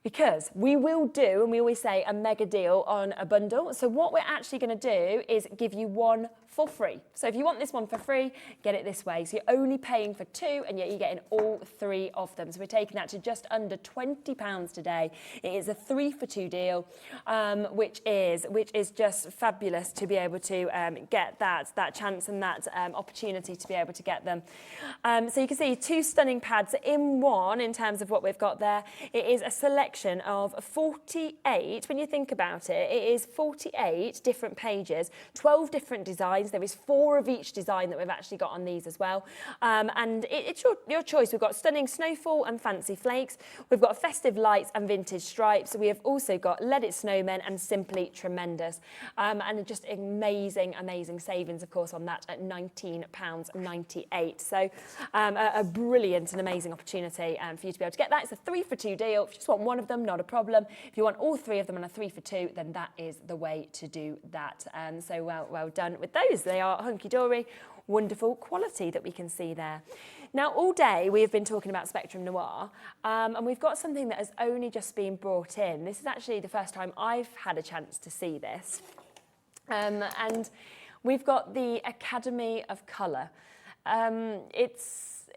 Because we will do, and we always say, a mega deal on a bundle. So what we're actually going to do is give you one for free. So if you want this one for free, get it this way. So you're only paying for two, and yet you're getting all three of them. So we're taking that to just under £20 today. It is a 3-for-2 deal, which is just fabulous to be able to get that chance and that opportunity to be able to get them. So you can see two stunning pads in one in terms of what we've got there. It is a selection of 48, when you think about it, it is 48 different pages, 12 different designs. There is 4 of each design that we've actually got on these as well. And it's your choice. We've got stunning snowfall and fancy flakes. We've got festive lights and vintage stripes. We have also got Let It Snowmen and Simply Tremendous. And just amazing, amazing savings, of course, on that at £19.98. So a brilliant and amazing opportunity for you to be able to get that. It's a 3-for-2 deal. If you just want one of them, not a problem. If you want all 3 of them on a 3-for-2, then that is the way to do that. So well done with those. They are hunky-dory, wonderful quality that we can see there. Now, all day we have been talking about Spectrum Noir, and we've got something that has only just been brought in. This is actually the first time I've had a chance to see this. And we've got the Academy of Colour.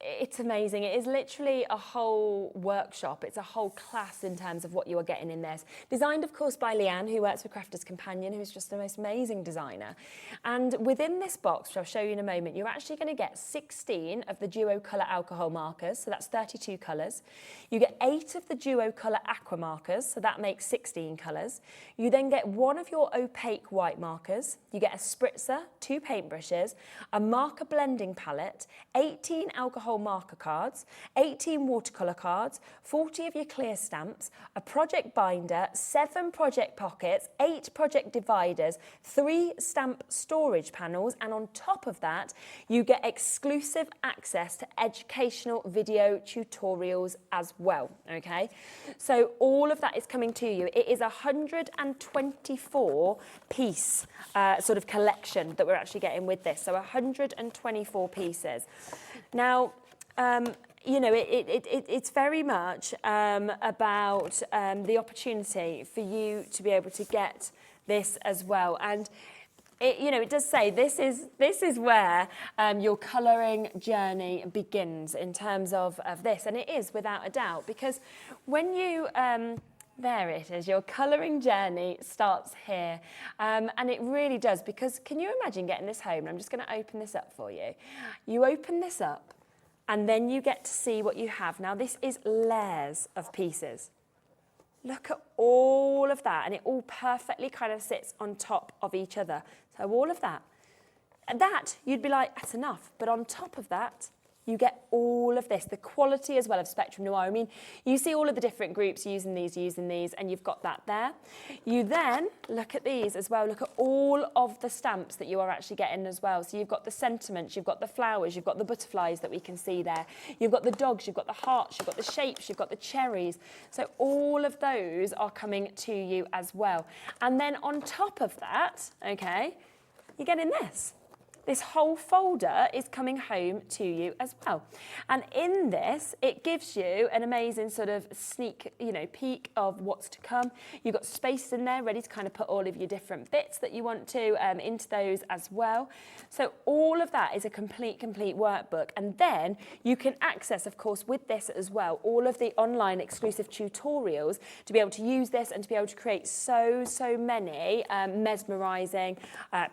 It's amazing. It is literally a whole workshop. It's a whole class in terms of what you are getting in this. Designed, of course, by Leanne, who works for Crafter's Companion, who's just the most amazing designer. And within this box, which I'll show you in a moment, you're actually going to get 16 of the Duo Colour alcohol markers, so that's 32 colours. You get 8 of the Duo Colour aqua markers, so that makes 16 colours. You then get 1 of your opaque white markers. You get a spritzer, 2 paintbrushes, a marker blending palette, 18 alcohol marker cards, 18 watercolour cards, 40 of your clear stamps, a project binder, 7 project pockets, 8 project dividers, 3 stamp storage panels, and on top of that, you get exclusive access to educational video tutorials as well, okay? So all of that is coming to you. It is a 124 piece sort of collection that we're actually getting with this, so 124 pieces. Now, you know, it's very much about the opportunity for you to be able to get this as well. And it does say this is where your colouring journey begins in terms of this, and it is without a doubt, because when you there it is, your colouring journey starts here. And it really does, because can you imagine getting this home? I'm just going to open this up for you. You open this up, and then you get to see what you have. Now, this is layers of pieces. Look at all of that, and it all perfectly kind of sits on top of each other. So all of that. And that, you'd be like, that's enough. But on top of that, you get all of this, the quality as well of Spectrum Noir. I mean, you see all of the different groups using these, and you've got that there. You then look at these as well. Look at all of the stamps that you are actually getting as well. So you've got the sentiments, you've got the flowers, you've got the butterflies that we can see there. You've got the dogs, you've got the hearts, you've got the shapes, you've got the cherries. So all of those are coming to you as well. And then on top of that, okay, you're getting this. This whole folder is coming home to you as well. And in this, it gives you an amazing sort of sneak, peek of what's to come. You've got space in there ready to kind of put all of your different bits that you want to into those as well. So all of that is a complete workbook. And then you can access, of course, with this as well, all of the online exclusive tutorials to be able to use this and to be able to create so many mesmerising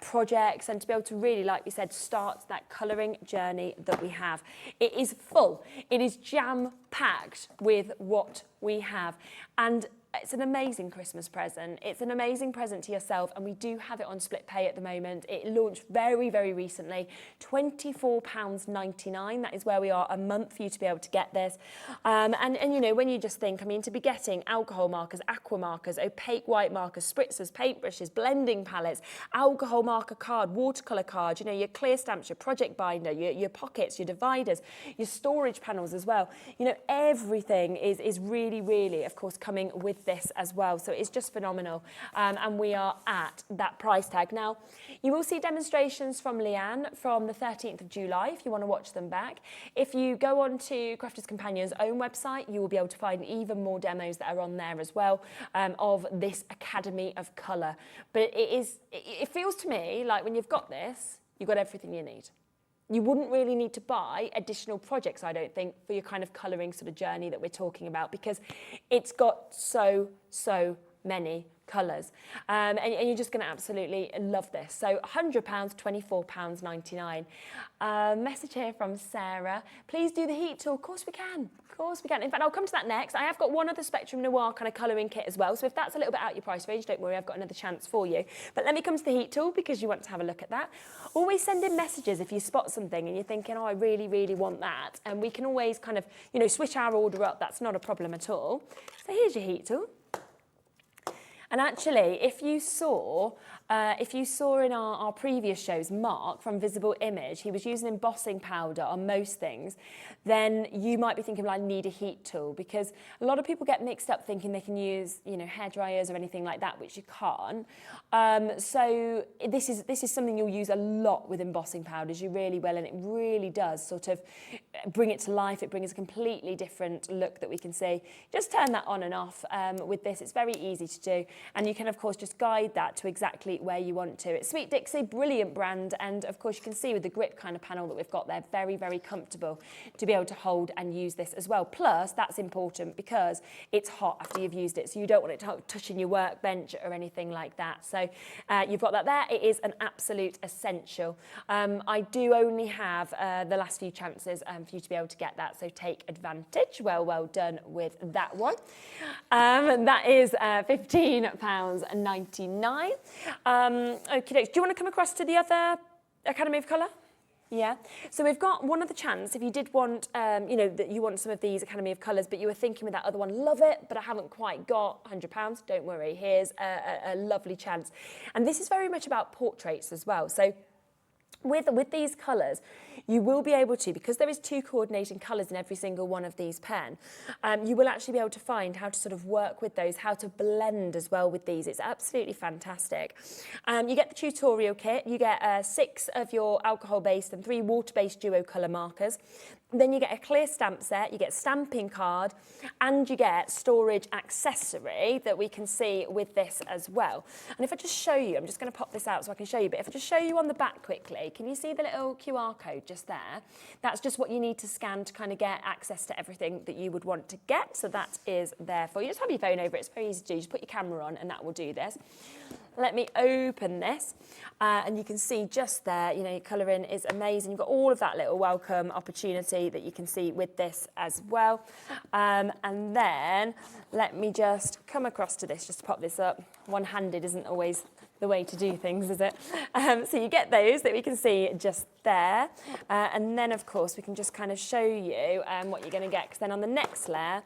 projects, and to be able to really, like we said, start that colouring journey that we have. It is full. It is jam-packed with what we have. And it's an amazing Christmas present. It's an amazing present to yourself, and we do have it on split pay at the moment. It launched very, very recently, £24.99. That is where we are a month for you to be able to get this. And you know, when you just think, I mean, to be getting alcohol markers, aqua markers, opaque white markers, spritzers, paintbrushes, blending palettes, alcohol marker card, watercolour card, you know, your clear stamps, your project binder, your pockets, your dividers, your storage panels as well. You know, everything is really, really, of course, coming with this as well. So it's just phenomenal. And we are at that price tag. Now, you will see demonstrations from Leanne from the 13th of July if you want to watch them back. If you go on to Crafters Companion's own website, you will be able to find even more demos that are on there as well of this Academy of Colour. But it feels to me like when you've got this, you've got everything you need. You wouldn't really need to buy additional projects, I don't think, for your kind of colouring sort of journey that we're talking about, because it's got so many colours. And you're just going to absolutely love this. So £100, £24.99. Message here from Sarah. Please do the heat tool. Of course we can. Of course we can. In fact, I'll come to that next. I have got one other Spectrum Noir kind of colouring kit as well. So if that's a little bit out your price range, don't worry, I've got another chance for you. But let me come to the heat tool because you want to have a look at that. Always send in messages if you spot something and you're thinking, oh, I really, really want that. And we can always kind of, you know, switch our order up. That's not a problem at all. So here's your heat tool. And actually, if you saw in our previous shows, Mark from Visible Image, he was using embossing powder on most things, then you might be thinking, well, I need a heat tool, because a lot of people get mixed up thinking they can use, you know, hair dryers or anything like that, which you can't. So this is something you'll use a lot with embossing powders. You really will, and it really does sort of bring it to life. It brings a completely different look that we can see. Just turn that on and off with this. It's very easy to do. And you can, of course, just guide that to exactly where you want to. It's Sweet Dixie, brilliant brand. And, of course, you can see with the grip kind of panel that we've got there, very, very comfortable to be able to hold and use this as well. Plus, that's important because it's hot after you've used it. So you don't want it touching your workbench or anything like that. So you've got that there. It is an absolute essential. I do only have the last few chances for you to be able to get that. So take advantage. Well done with that one. And that is £15.99. Okay, do you want to come across to the other Academy of Colour? Yeah. So we've got one other chance. If you did want, you know, that you want some of these Academy of Colours, but you were thinking with that other one, love it, but I haven't quite got £100, don't worry. Here's a lovely chance. And this is very much about portraits as well. So with these colours, you will be able to, because there is 2 coordinating colours in every single one of these pen, you will actually be able to find how to sort of work with those, how to blend as well with these. It's absolutely fantastic. You get the tutorial kit, you get 6 of your alcohol-based and 3 water-based duo colour markers. Then you get a clear stamp set, you get stamping card, and you get storage accessory that we can see with this as well. And if I just show you, I'm just going to pop this out so I can show you, but if I just show you on the back quickly, can you see the little QR code just there? That's just what you need to scan to kind of get access to everything that you would want to get. So that is there for you. Just have your phone over it. It's very easy to do. Just put your camera on and that will do this. Let me open this and you can see just there, you know, your colouring is amazing. You've got all of that little welcome opportunity that you can see with this as well. And then let me just come across to this, just to pop this up. One-handed isn't always the way to do things, is it? So you get those that we can see just there. And then, of course, we can just kind of show you what you're going to get, because then on the next layer,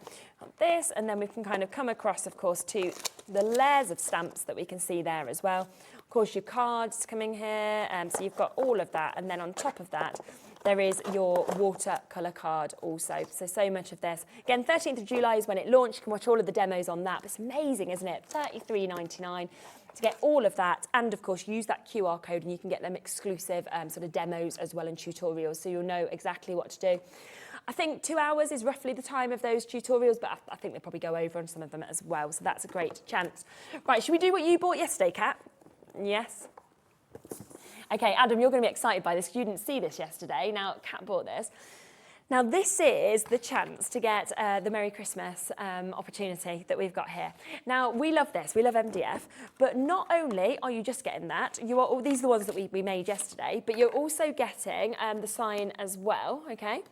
this, and then we can kind of come across, of course, to the layers of stamps that we can see there as well. Of course, your cards coming here, so you've got all of that. And then on top of that, there is your watercolour card also. So much of this. Again, 13th of July is when it launched. You can watch all of the demos on that. It's amazing, isn't it? $33.99 to get all of that. And, of course, use that QR code and you can get them exclusive sort of demos as well and tutorials, so you'll know exactly what to do. I think 2 hours is roughly the time of those tutorials, but I think they'll probably go over on some of them as well, so that's a great chance. Right, should we do what you bought yesterday, Kat? Yes? Okay, Adam, you're going to be excited by this because you didn't see this yesterday. Now, Kat bought this. Now, this is the chance to get the Merry Christmas opportunity that we've got here. Now, we love this. We love MDF. But not only are you just getting that, these are the ones that we made yesterday, but you're also getting the sign as well, okay?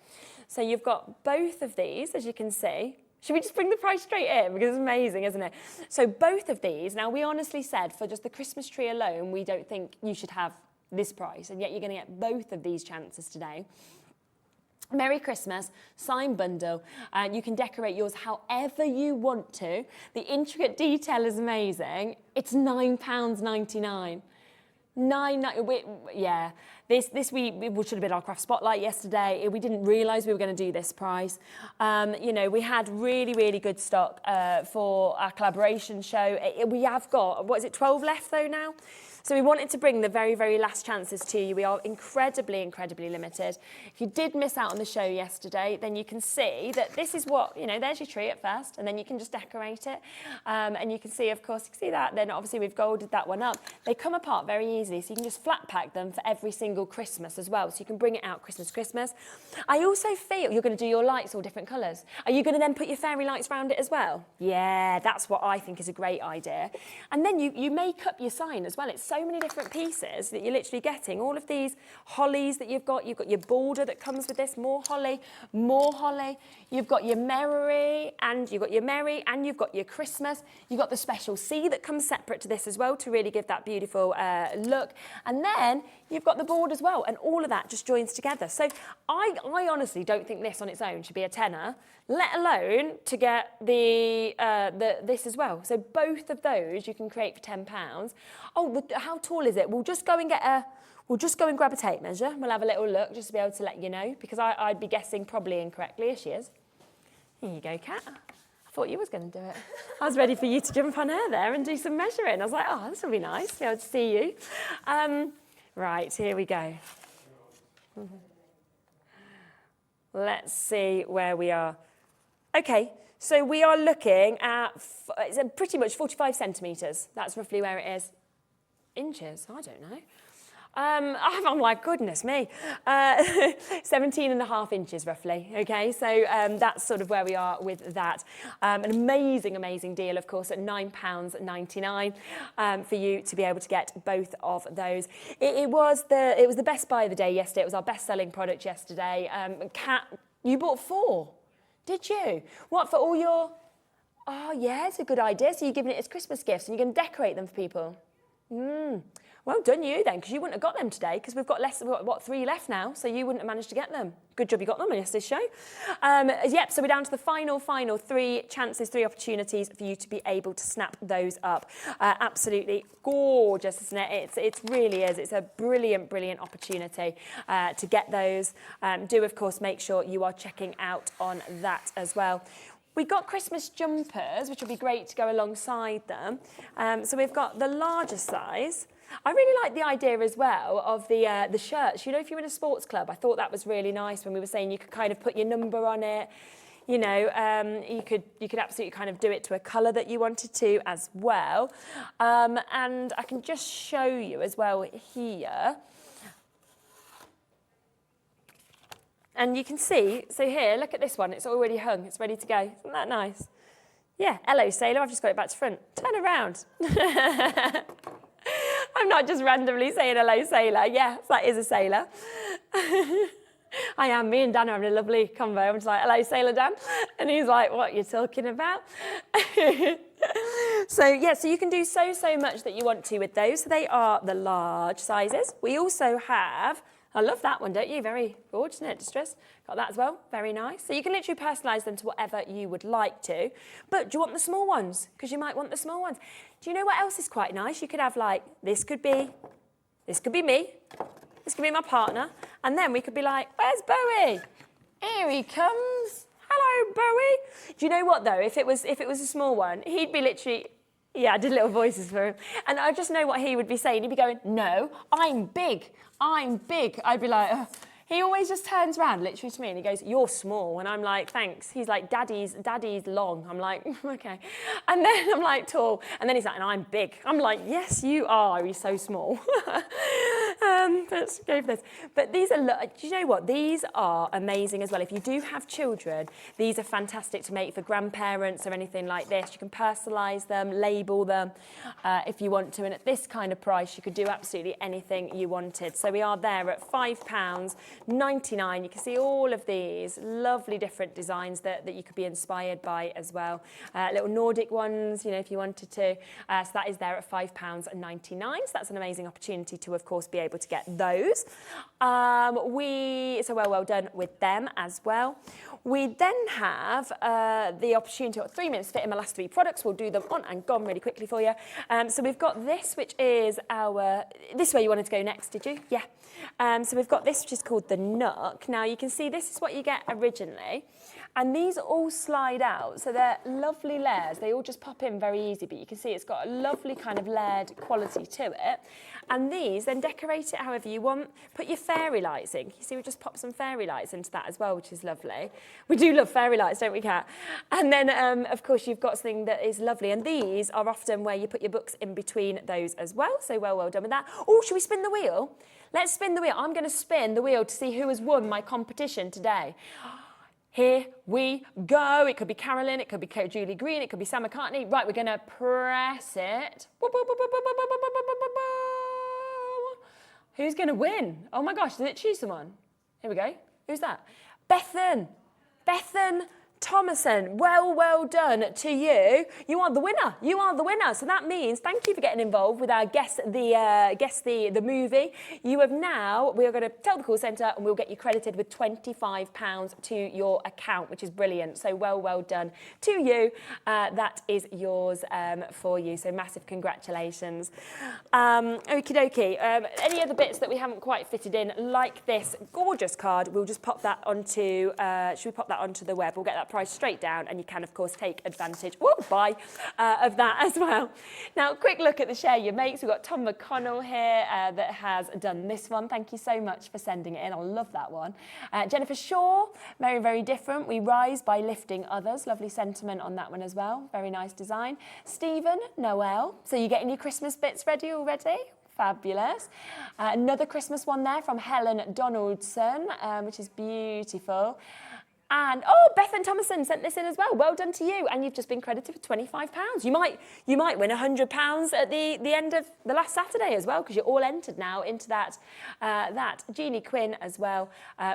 So you've got both of these, as you can see. Should we just bring the price straight in? Because it's amazing, isn't it? So both of these, now we honestly said for just the Christmas tree alone, we don't think you should have this price, and yet you're going to get both of these chances today. Merry Christmas, signed bundle, and you can decorate yours however you want to. The intricate detail is amazing. It's £9.99. Yeah. This we should have been our craft spotlight yesterday. We didn't realise we were going to do this price. You know, we had really good stock for our collaboration show. We have got, what is it, 12 left though now? So we wanted to bring the very last chances to you. We are incredibly limited. If you did miss out on the show yesterday, then you can see that this is what, you know, there's your tree at first, and then you can just decorate it. And you can see, of course, you can see that. Then obviously we've golded that one up. They come apart very easily, so you can just flat pack them for every single Christmas as well. So you can bring it out Christmas. I also feel you're going to do your lights all different colours. Are you going to then put your fairy lights around it as well? Yeah, that's what I think is a great idea. And then you make up your sign as well. It's so many different pieces that you're literally getting. All of these hollies that you've got your border that comes with this, more holly. You've got your merry, and you've got your Christmas. You've got the special C that comes separate to this as well to really give that beautiful look. And then you've got the board as well, and all of that just joins together. So I honestly don't think this on its own should be a tenner, let alone to get this as well. So both of those you can create for £10. Oh, how tall is it? We'll just go and grab a tape measure. We'll have a little look just to be able to let you know, because I'd be guessing probably incorrectly. Here she is. Here you go, Kat. I thought you was going to do it. I was ready for you to jump on her there and do some measuring. I was like, oh, this will be nice to be able to see you. Right, here we go. Let's see where we are. Okay, so we are looking at, it's pretty much 45 centimetres. That's roughly where it is. Inches, I don't know. I'm like, goodness me. 17.5 inches roughly, okay? So that's sort of where we are with that. An amazing deal, of course, at £9.99 for you to be able to get both of those. It was the best buy of the day yesterday. It was our best-selling product yesterday. Kat, you bought 4, did you? What, for all your... Oh, yeah, it's a good idea. So you're giving it as Christmas gifts and you're going to decorate them for people. Well done you then, because you wouldn't have got them today, because we've got less, 3 left now, so you wouldn't have managed to get them. Good job you got them on yesterday's show. Yep, so we're down to the final 3 chances, 3 opportunities for you to be able to snap those up. Absolutely gorgeous, isn't it? It really is. It's a brilliant opportunity to get those. Do, of course, make sure you are checking out on that as well. We got Christmas jumpers, which will be great to go alongside them. So we've got the larger size. I really like the idea as well of the shirts. You know, if you're in a sports club, I thought that was really nice when we were saying you could kind of put your number on it. You know, you could absolutely kind of do it to a colour that you wanted to as well. And I can just show you as well here. And you can see, so here, look at this one. It's already hung. It's ready to go. Isn't that nice? Yeah, hello, sailor. I've just got it back to front. Turn around. I'm not just randomly saying hello, sailor. Yes, that is a sailor. I am. Me and Dan are having a lovely convo. I'm just like, hello, Sailor Dan. And he's like, what are you talking about? So, yeah, so you can do so much that you want to with those. So they are the large sizes. We also have... I love that one, don't you? Very gorgeous, isn't it? Distress. Got that as well. Very nice. So you can literally personalise them to whatever you would like to. But do you want the small ones? Because you might want the small ones. Do you know what else is quite nice? You could have like, this could be me. This could be my partner. And then we could be like, where's Bowie? Here he comes. Hello, Bowie. Do you know what though? If it was a small one, he'd be literally... Yeah, I did little voices for him. And I just know what he would be saying. He'd be going, no, I'm big. I'd be like, ugh. He always just turns around literally to me and he goes, you're small. And I'm like, thanks. He's like, daddy's long. I'm like, okay. And then I'm like, tall. And then he's like, and I'm big. I'm like, yes, you are. He's so small. Let's go for this. But these are, do you know what? These are amazing as well. If you do have children, these are fantastic to make for grandparents or anything like this. You can personalise them, label them if you want to. And at this kind of price, you could do absolutely anything you wanted. So we are there at £5.99. You can see all of these lovely different designs that you could be inspired by as well. Little Nordic ones, you know, if you wanted to. So that is there at £5.99. So that's an amazing opportunity to, of course, be able to get those. So well done with them as well. We then have the opportunity, 3 minutes fit in my last 3 products. We'll do them on and gone really quickly for you. So we've got this, which is this way you wanted to go next, did you? Yeah. So we've got this, which is called the Nook. Now you can see this is what you get originally. And these all slide out, so they're lovely layers. They all just pop in very easy, but you can see it's got a lovely kind of layered quality to it. And these, then decorate it however you want. Put your fairy lights in. You see, we just pop some fairy lights into that as well, which is lovely. We do love fairy lights, don't we, Kat? And then, of course, you've got something that is lovely. And these are often where you put your books in between those as well. So well done with that. Oh, should we spin the wheel? Let's spin the wheel. I'm going to spin the wheel to see who has won my competition today. Here we go. It could be Carolyn, it could be Julie Green, it could be Sam McCartney. Right, we're going to press it. Who's going to win? Oh my gosh, did it choose someone? Here we go. Who's that? Bethan Thomason, well done to you. You are the winner. You are the winner. So that means thank you for getting involved with our guess the movie. You have now, we are going to tell the call centre and we'll get you credited with £25 to your account, which is brilliant. So well done to you. That is yours for you. So massive congratulations. Okie dokie. Any other bits that we haven't quite fitted in, like this gorgeous card, we'll just pop that onto, should we pop that onto the web? We'll get that price straight down, and you can of course take advantage of that as well. Now, quick look at the share your makes. We've got Tom McConnell here that has done this one. Thank you so much for sending it in. I love that one. Jennifer Shaw, very different. We rise by lifting others. Lovely sentiment on that one as well. Very nice design. Stephen Noel, so you're getting your Christmas bits ready already? Fabulous. Another Christmas one there from Helen Donaldson, which is beautiful. And Bethan Thomason sent this in as well. Well done to you, and you've just been credited for £25. You might win £100 at the end of the last Saturday as well, because you're all entered now into that Jeannie Quinn as well,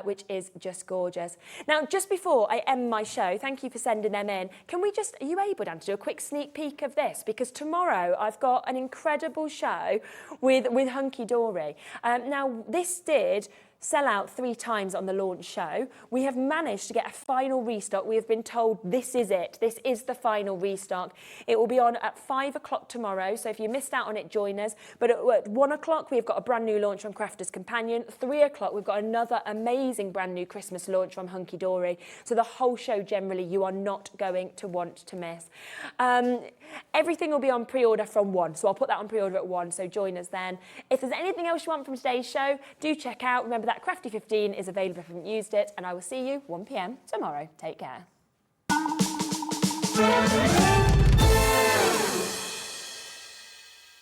which is just gorgeous. Now, just before I end my show, thank you for sending them in. Are you able, Dan, to do a quick sneak peek of this? Because tomorrow I've got an incredible show with Hunky Dory. Now, this did sell out 3 times on the launch show. We have managed to get a final restock. We have been told this is it. This is the final restock. It will be on at 5 o'clock tomorrow. So if you missed out on it, join us. But at 1 o'clock, we've got a brand new launch from Crafter's Companion. 3 o'clock, we've got another amazing brand new Christmas launch from Hunky Dory. So the whole show generally, you are not going to want to miss. Everything will be on pre-order from 1. So I'll put that on pre-order at 1. So join us then. If there's anything else you want from today's show, do check out. Remember that Crafty 15 is available if you haven't used it, and I will see you 1 p.m. tomorrow. Take care.